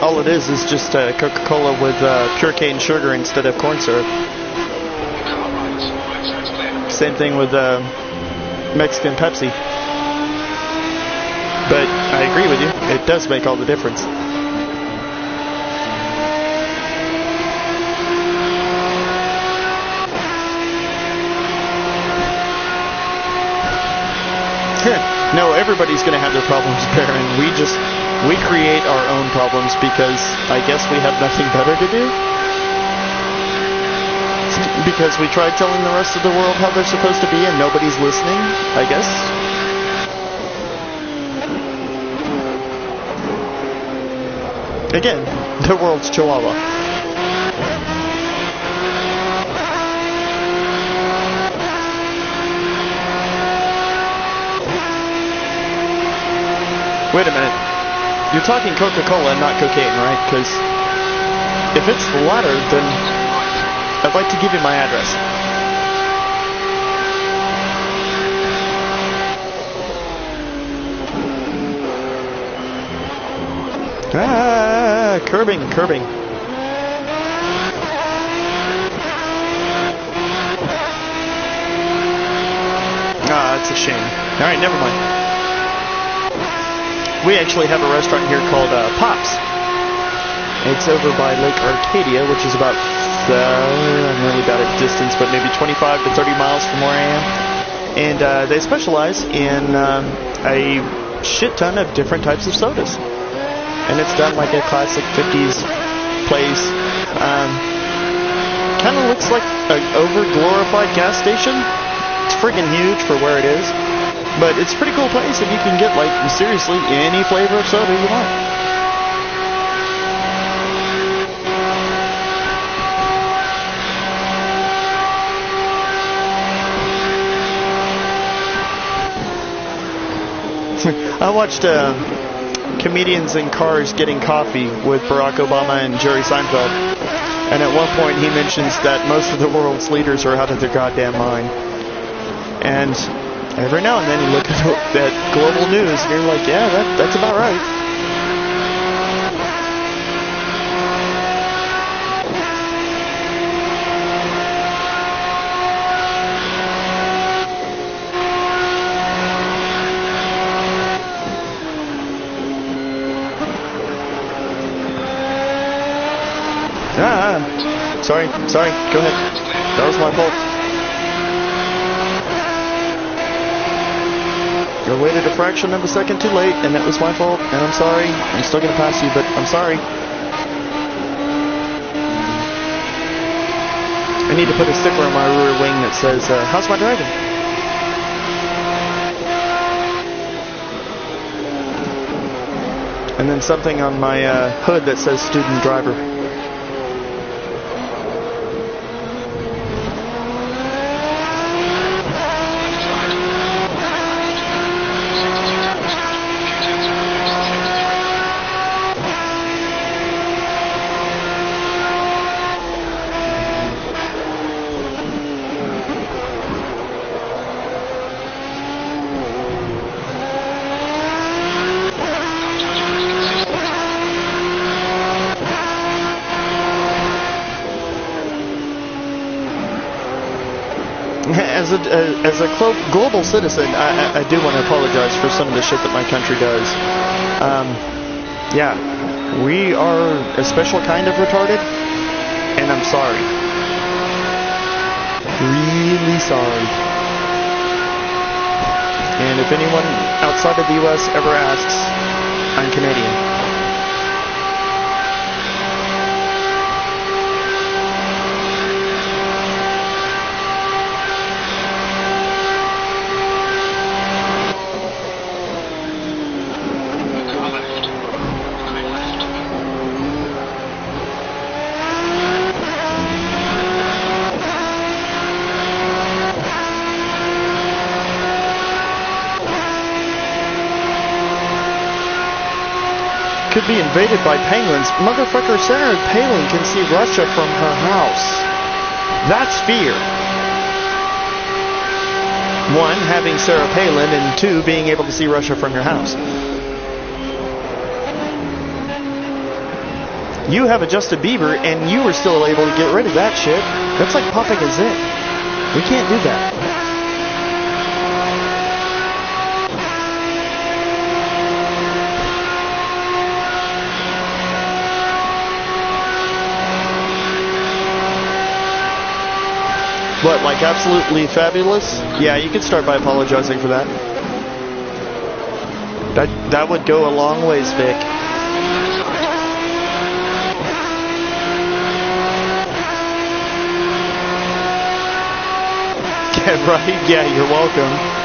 All it is just Coca-Cola with pure cane sugar instead of corn syrup. Same thing with Mexican Pepsi. But I agree with you, it does make all the difference. No, everybody's going to have their problems, Baron. We create our own problems because I guess we have nothing better to do. Because we tried telling the rest of the world how they're supposed to be and nobody's listening, I guess. Again, the world's Chihuahua. Wait a minute. You're talking Coca-Cola and not cocaine, right? Because if it's the latter, then I'd like to give you my address. Curbing. Ah, that's a shame. Alright, never mind. We actually have a restaurant here called Pops. It's over by Lake Arcadia, which is about, I'm really bad at distance, but maybe 25 to 30 miles from where I am. And they specialize in a shit ton of different types of sodas. And it's done like a classic 50s place. Kind of looks like an over-glorified gas station. It's friggin' huge for where it is. But it's a pretty cool place, and you can get, like, seriously, any flavor of soda you want. I watched comedians in cars getting coffee with Barack Obama and Jerry Seinfeld. And at one point he mentions that most of the world's leaders are out of their goddamn mind. And every now and then you look at global news and you're like, yeah, that's about right. Sorry, go ahead. That was my fault. I waited a fraction of a second too late, and that was my fault, and I'm sorry. I'm still gonna pass you, but I'm sorry. I need to put a sticker on my rear wing that says, how's my driving? And then something on my hood that says student driver. As a global citizen, I do want to apologize for some of the shit that my country does. Yeah, we are a special kind of retarded, and I'm sorry. Really sorry. And if anyone outside of the U.S. ever asks, I'm Canadian. Could be invaded by penguins. Motherfucker, Sarah Palin can see Russia from her house. That's fear. 1, having Sarah Palin, and 2, being able to see Russia from your house. You have a Justin Bieber, and you were still able to get rid of that shit. That's like popping a zit. We can't do that. What, like absolutely fabulous? Yeah, you could start by apologizing for that. That would go a long ways, Vic. Yeah, right? Yeah, you're welcome.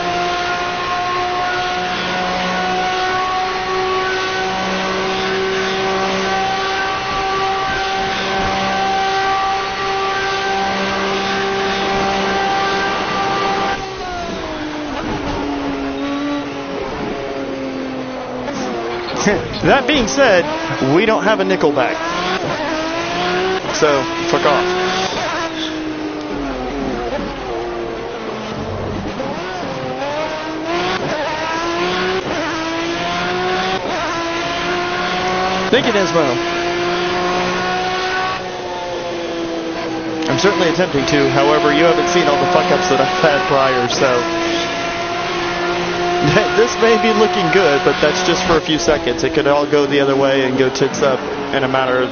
That being said, we don't have a Nickelback. So, fuck off. Thank you, Nesmo. I'm certainly attempting to, however, you haven't seen all the fuck-ups that I've had prior, so... This may be looking good, but that's just for a few seconds. It could all go the other way and go tits up in a matter of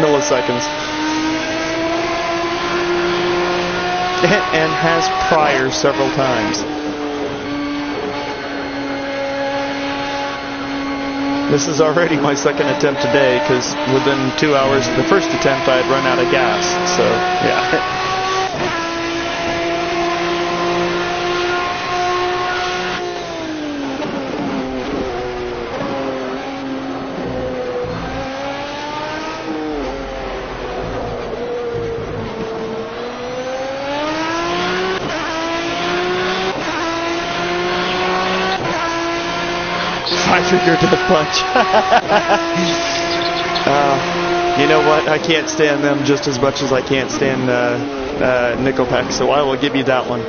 milliseconds. And has prior several times. This is already my second attempt today, because within 2 hours of the first attempt I had run out of gas. So, yeah. Five-finger death punch. You know what? I can't stand them just as much as I can't stand Nickelback, so I will give you that one.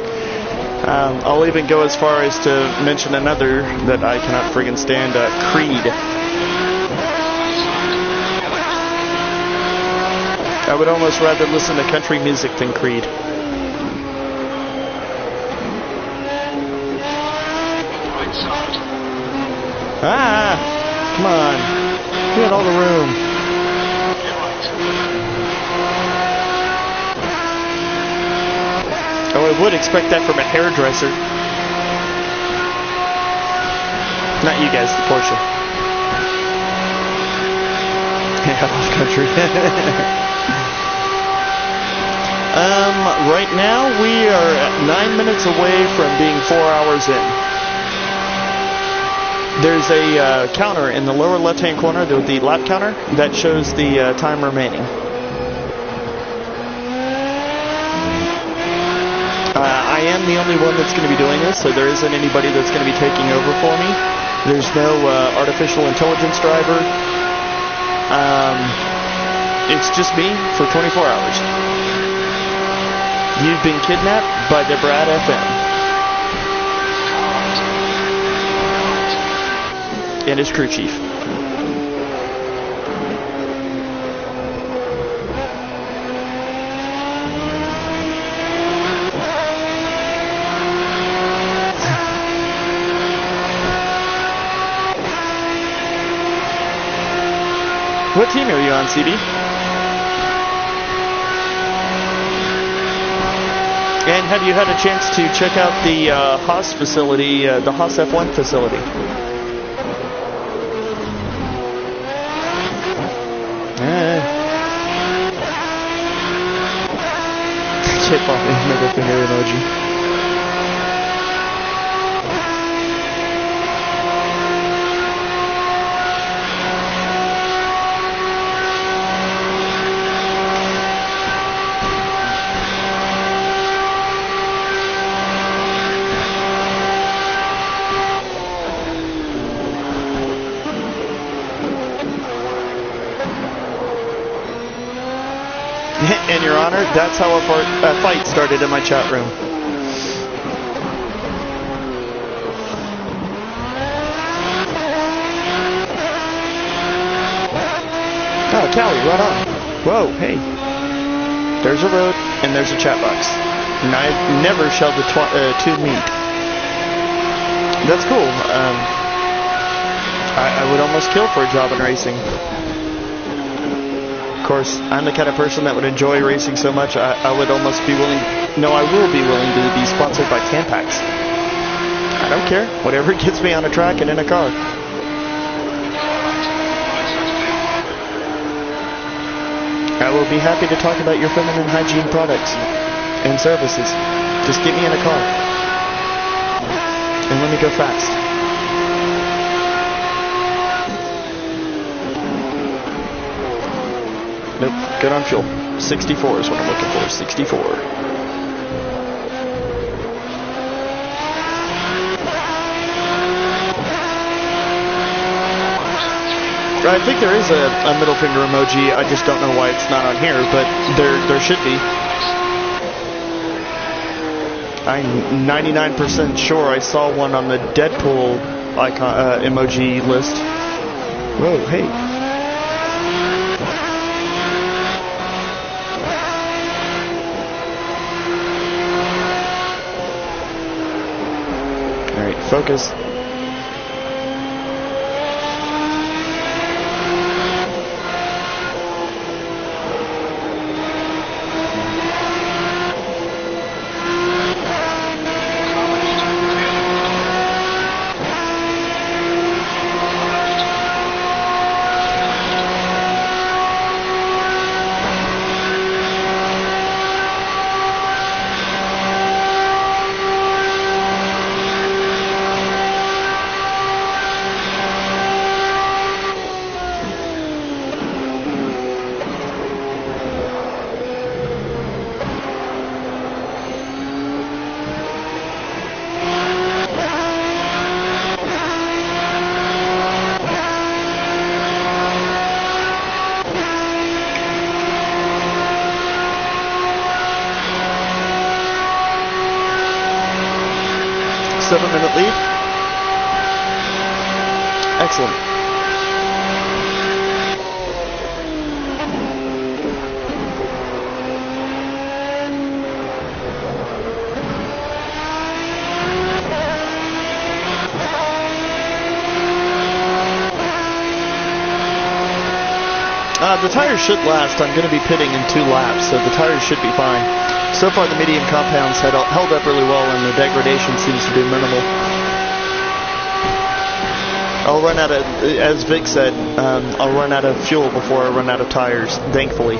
I'll even go as far as to mention another that I cannot friggin' stand, Creed. I would almost rather listen to country music than Creed. Come on. You had all the room. Though I would expect that from a hairdresser. Not you guys, the Porsche. Yeah, off country. Right now we are at 9 minutes away from being 4 hours in. There's a counter in the lower left-hand corner, the lap counter, that shows the time remaining. I am the only one that's going to be doing this, so there isn't anybody that's going to be taking over for me. There's no artificial intelligence driver. It's just me for 24 hours. You've been kidnapped by the Brad FM. And his crew chief. What team are you on, CD? And have you had a chance to check out the Haas facility, the Haas F1 facility? Chip off his middle finger emoji. And Your Honor, that's how a fight started in my chat room. Oh, Callie, right on. Whoa, hey. There's a road, and there's a chat box. And I never shall the two meet. That's cool. I would almost kill for a job in racing. Of course, I'm the kind of person that would enjoy racing so much, I would almost be willing, no, I will be willing to be sponsored by Tampax. I don't care, whatever gets me on a track and in a car. I will be happy to talk about your feminine hygiene products and services. Just get me in a car. And let me go fast. Nope, good on fuel. 64 is what I'm looking for, 64. I think there is a middle finger emoji, I just don't know why it's not on here, but there should be. I'm 99% sure I saw one on the Deadpool icon emoji list. Whoa, hey. Focus. Seven-minute lead. Excellent. The tires should last. I'm going to be pitting in 2 laps, so the tires should be fine. So far, the medium compounds held up really well, and the degradation seems to be minimal. I'll run out of, as Vic said, I'll run out of fuel before I run out of tires, thankfully.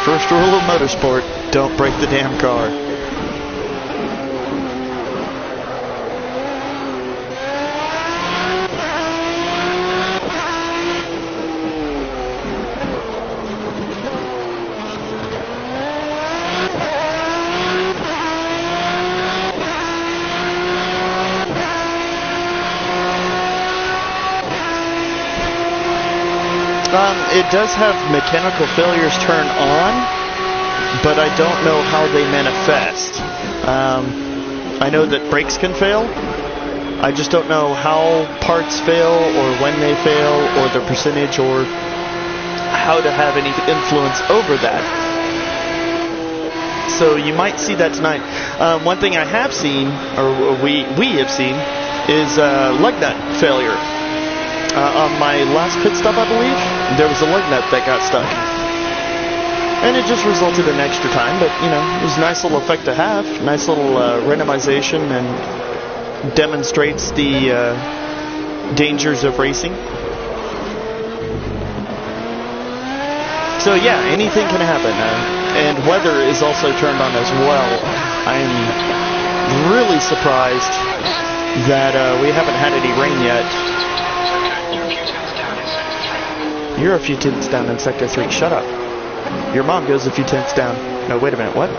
First rule of motorsport, don't break the damn car. It does have mechanical failures turn on, but I don't know how they manifest. I know that brakes can fail. I just don't know how parts fail, or when they fail, or the percentage, or how to have any influence over that. So you might see that tonight. One thing I have seen, or we have seen, is lug nut failure. On my last pit stop, I believe, there was a lug nut that got stuck. And it just resulted in extra time, but, you know, it was a nice little effect to have. Nice little randomization, and demonstrates the dangers of racing. So, yeah, anything can happen. And weather is also turned on as well. I'm really surprised that we haven't had any rain yet. You're a few tenths down in Sector 3. Shut up. Your mom goes a few tenths down. No, wait a minute. What?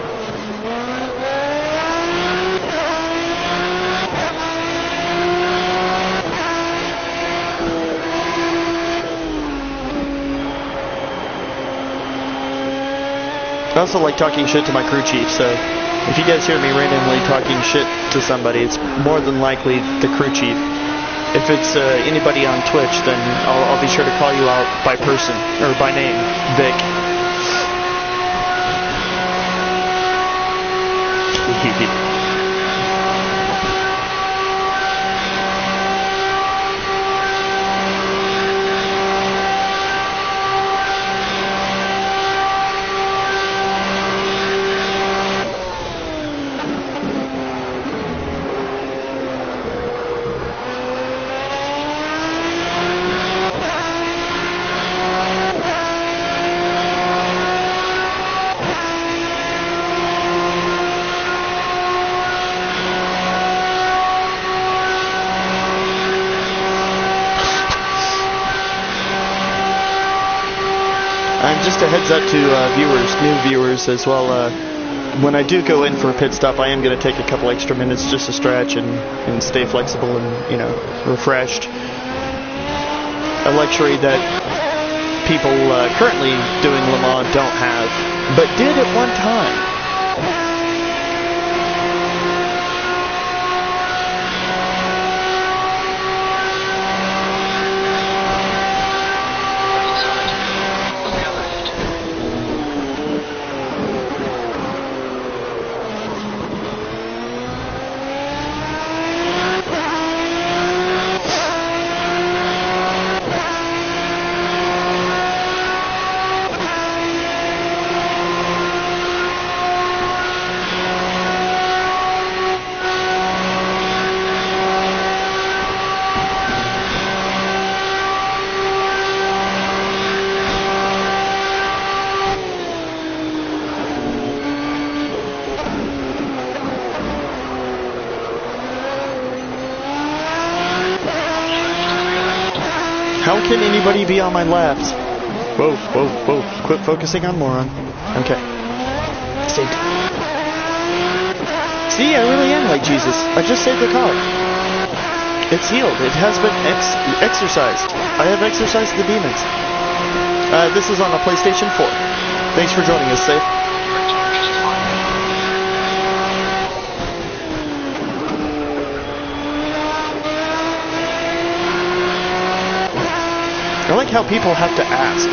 I also like talking shit to my crew chief, so if you guys hear me randomly talking shit to somebody, it's more than likely the crew chief. If it's anybody on Twitch, then I'll be sure to call you out by person, or by name, Vic. Just a heads up to new viewers as well. When I do go in for a pit stop, I am going to take a couple extra minutes just to stretch and stay flexible and, you know, refreshed. A luxury that people currently doing Le Mans don't have, but did at one time. How can anybody be on my left? Whoa, whoa, whoa. Quit focusing on moron. Okay. Saved. See, I really am like Jesus. I just saved the car. It's healed. It has been exercised. I have exercised the demons. This is on a PlayStation 4. Thanks for joining us, Safe. how people have to ask.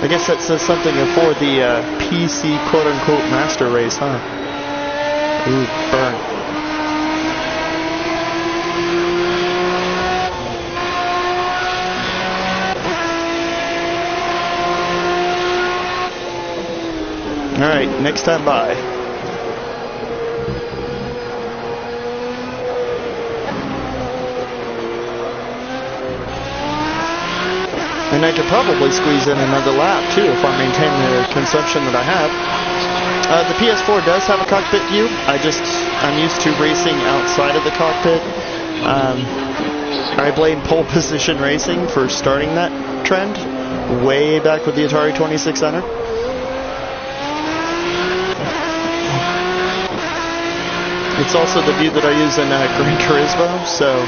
I guess that says something for the PC quote-unquote master race, huh? Ooh, burn. Alright, next time by. And I could probably squeeze in another lap too if I maintain the consumption that I have. The PS4 does have a cockpit view. I'm used to racing outside of the cockpit. I blame pole position racing for starting that trend way back with the Atari 2600. It's also the view that I use in Gran Turismo, so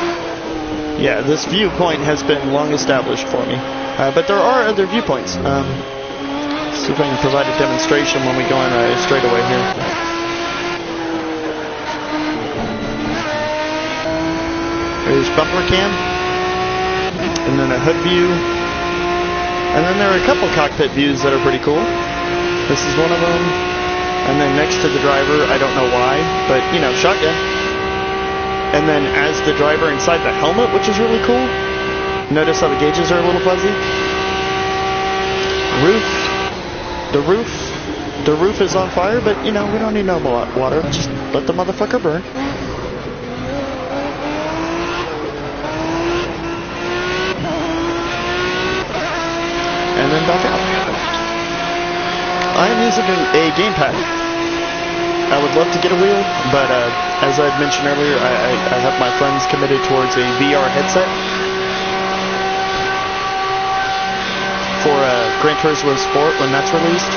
yeah, this viewpoint has been long established for me. But there are other viewpoints. See if I can provide a demonstration when we go on a straightaway here. There's bumper cam, and then a hood view, and then there are a couple cockpit views that are pretty cool. This is one of them, and then next to the driver, I don't know why, but you know, shotgun. And then as the driver inside the helmet, which is really cool. Notice how the gauges are a little fuzzy. The roof is on fire, but you know, we don't need no water. Just let the motherfucker burn. And then back out. I am using a gamepad. I would love to get a wheel, but as I had mentioned earlier, I have my funds committed towards a VR headset for Gran Turismo Sport when that's released.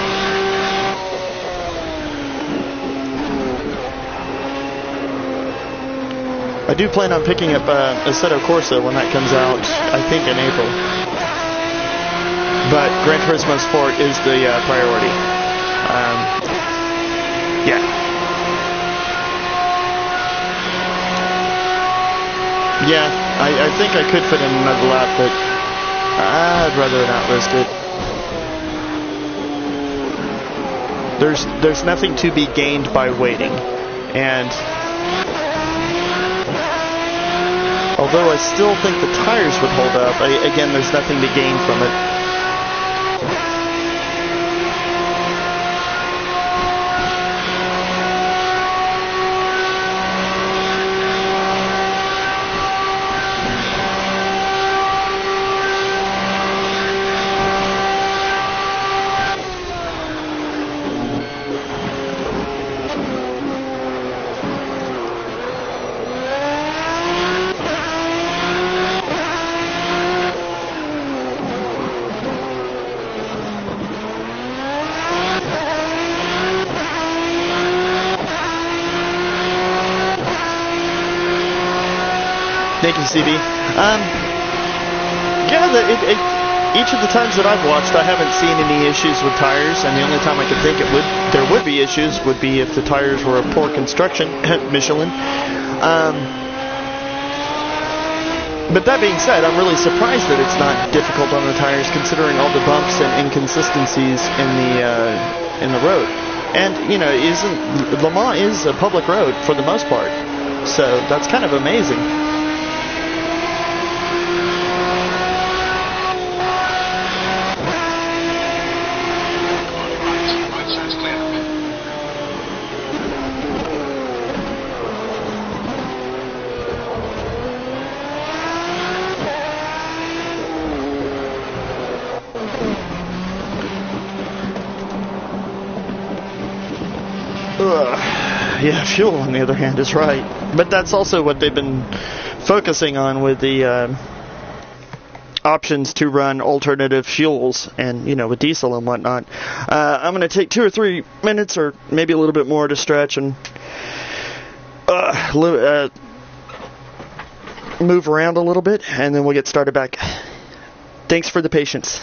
I do plan on picking up Assetto Corsa when that comes out, I think in April. But Gran Turismo Sport is the priority. Yeah. Yeah, I think I could fit in another lap, but I'd rather not risk it. There's nothing to be gained by waiting. And although I still think the tires would hold up, again, there's nothing to gain from it. Thank you, CB. Yeah, each of the times that I've watched, I haven't seen any issues with tires, and the only time I could think there would be issues would be if the tires were of poor construction at Michelin. But that being said, I'm really surprised that it's not difficult on the tires, considering all the bumps and inconsistencies in the road. And you know, Le Mans is a public road for the most part, so that's kind of amazing. Yeah, fuel, on the other hand, is right. But that's also what they've been focusing on with the options to run alternative fuels and, you know, with diesel and whatnot. I'm going to take 2 or 3 minutes or maybe a little bit more to stretch and move around a little bit, and then we'll get started back. Thanks for the patience.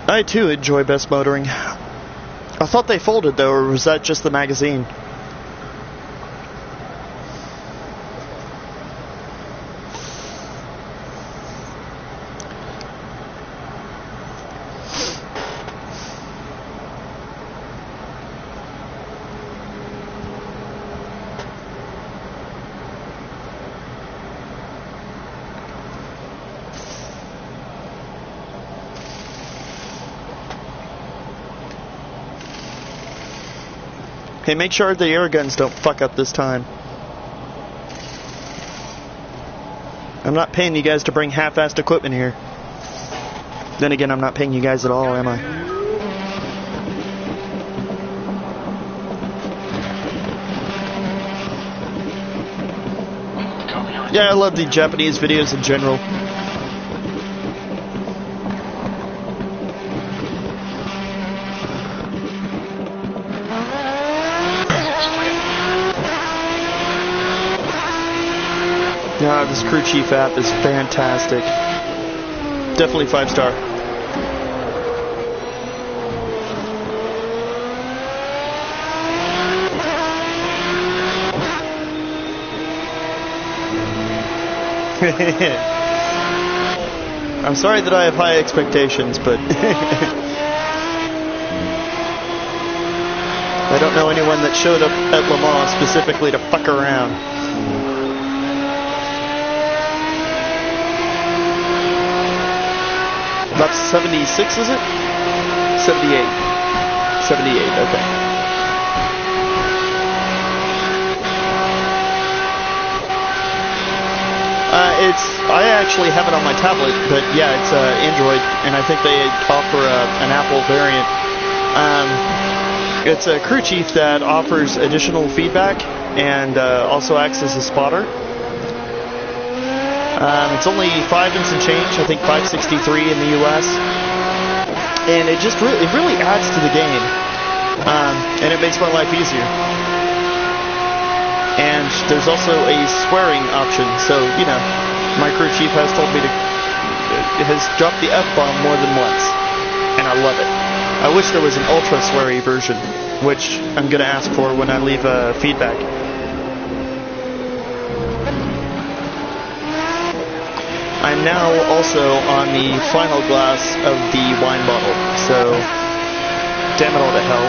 I too enjoy Best Motoring. I thought they folded though, or was that just the magazine? Hey, make sure the air guns don't fuck up this time. I'm not paying you guys to bring half-assed equipment here. Then again, I'm not paying you guys at all, am I? Yeah, I love the Japanese videos in general. Yeah, this crew chief app is fantastic. Definitely 5-star. I'm sorry that I have high expectations, but I don't know anyone that showed up at Le Mans specifically to fuck around. About 76, is it? 78. 78, okay. I actually have it on my tablet, but yeah, it's Android, and I think they offer an Apple variant. It's a crew chief that offers additional feedback and also acts as a spotter. It's only 5 and some change, I think 563 in the US, and it just really adds to the game, and it makes my life easier. And there's also a swearing option, so you know, my crew chief has told me has dropped the F-bomb more than once, and I love it. I wish there was an ultra sweary version, which I'm gonna ask for when I leave feedback. I'm now also on the final glass of the wine bottle, so damn it all to hell.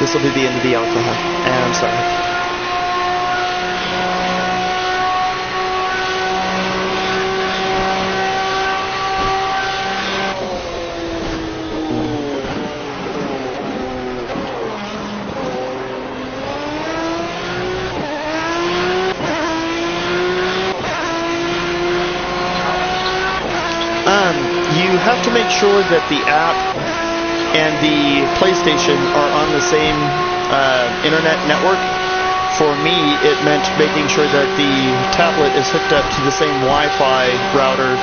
This will be the end of the alcohol, and I'm sorry. You have to make sure that the app and the PlayStation are on the same internet network. For me, it meant making sure that the tablet is hooked up to the same Wi-Fi router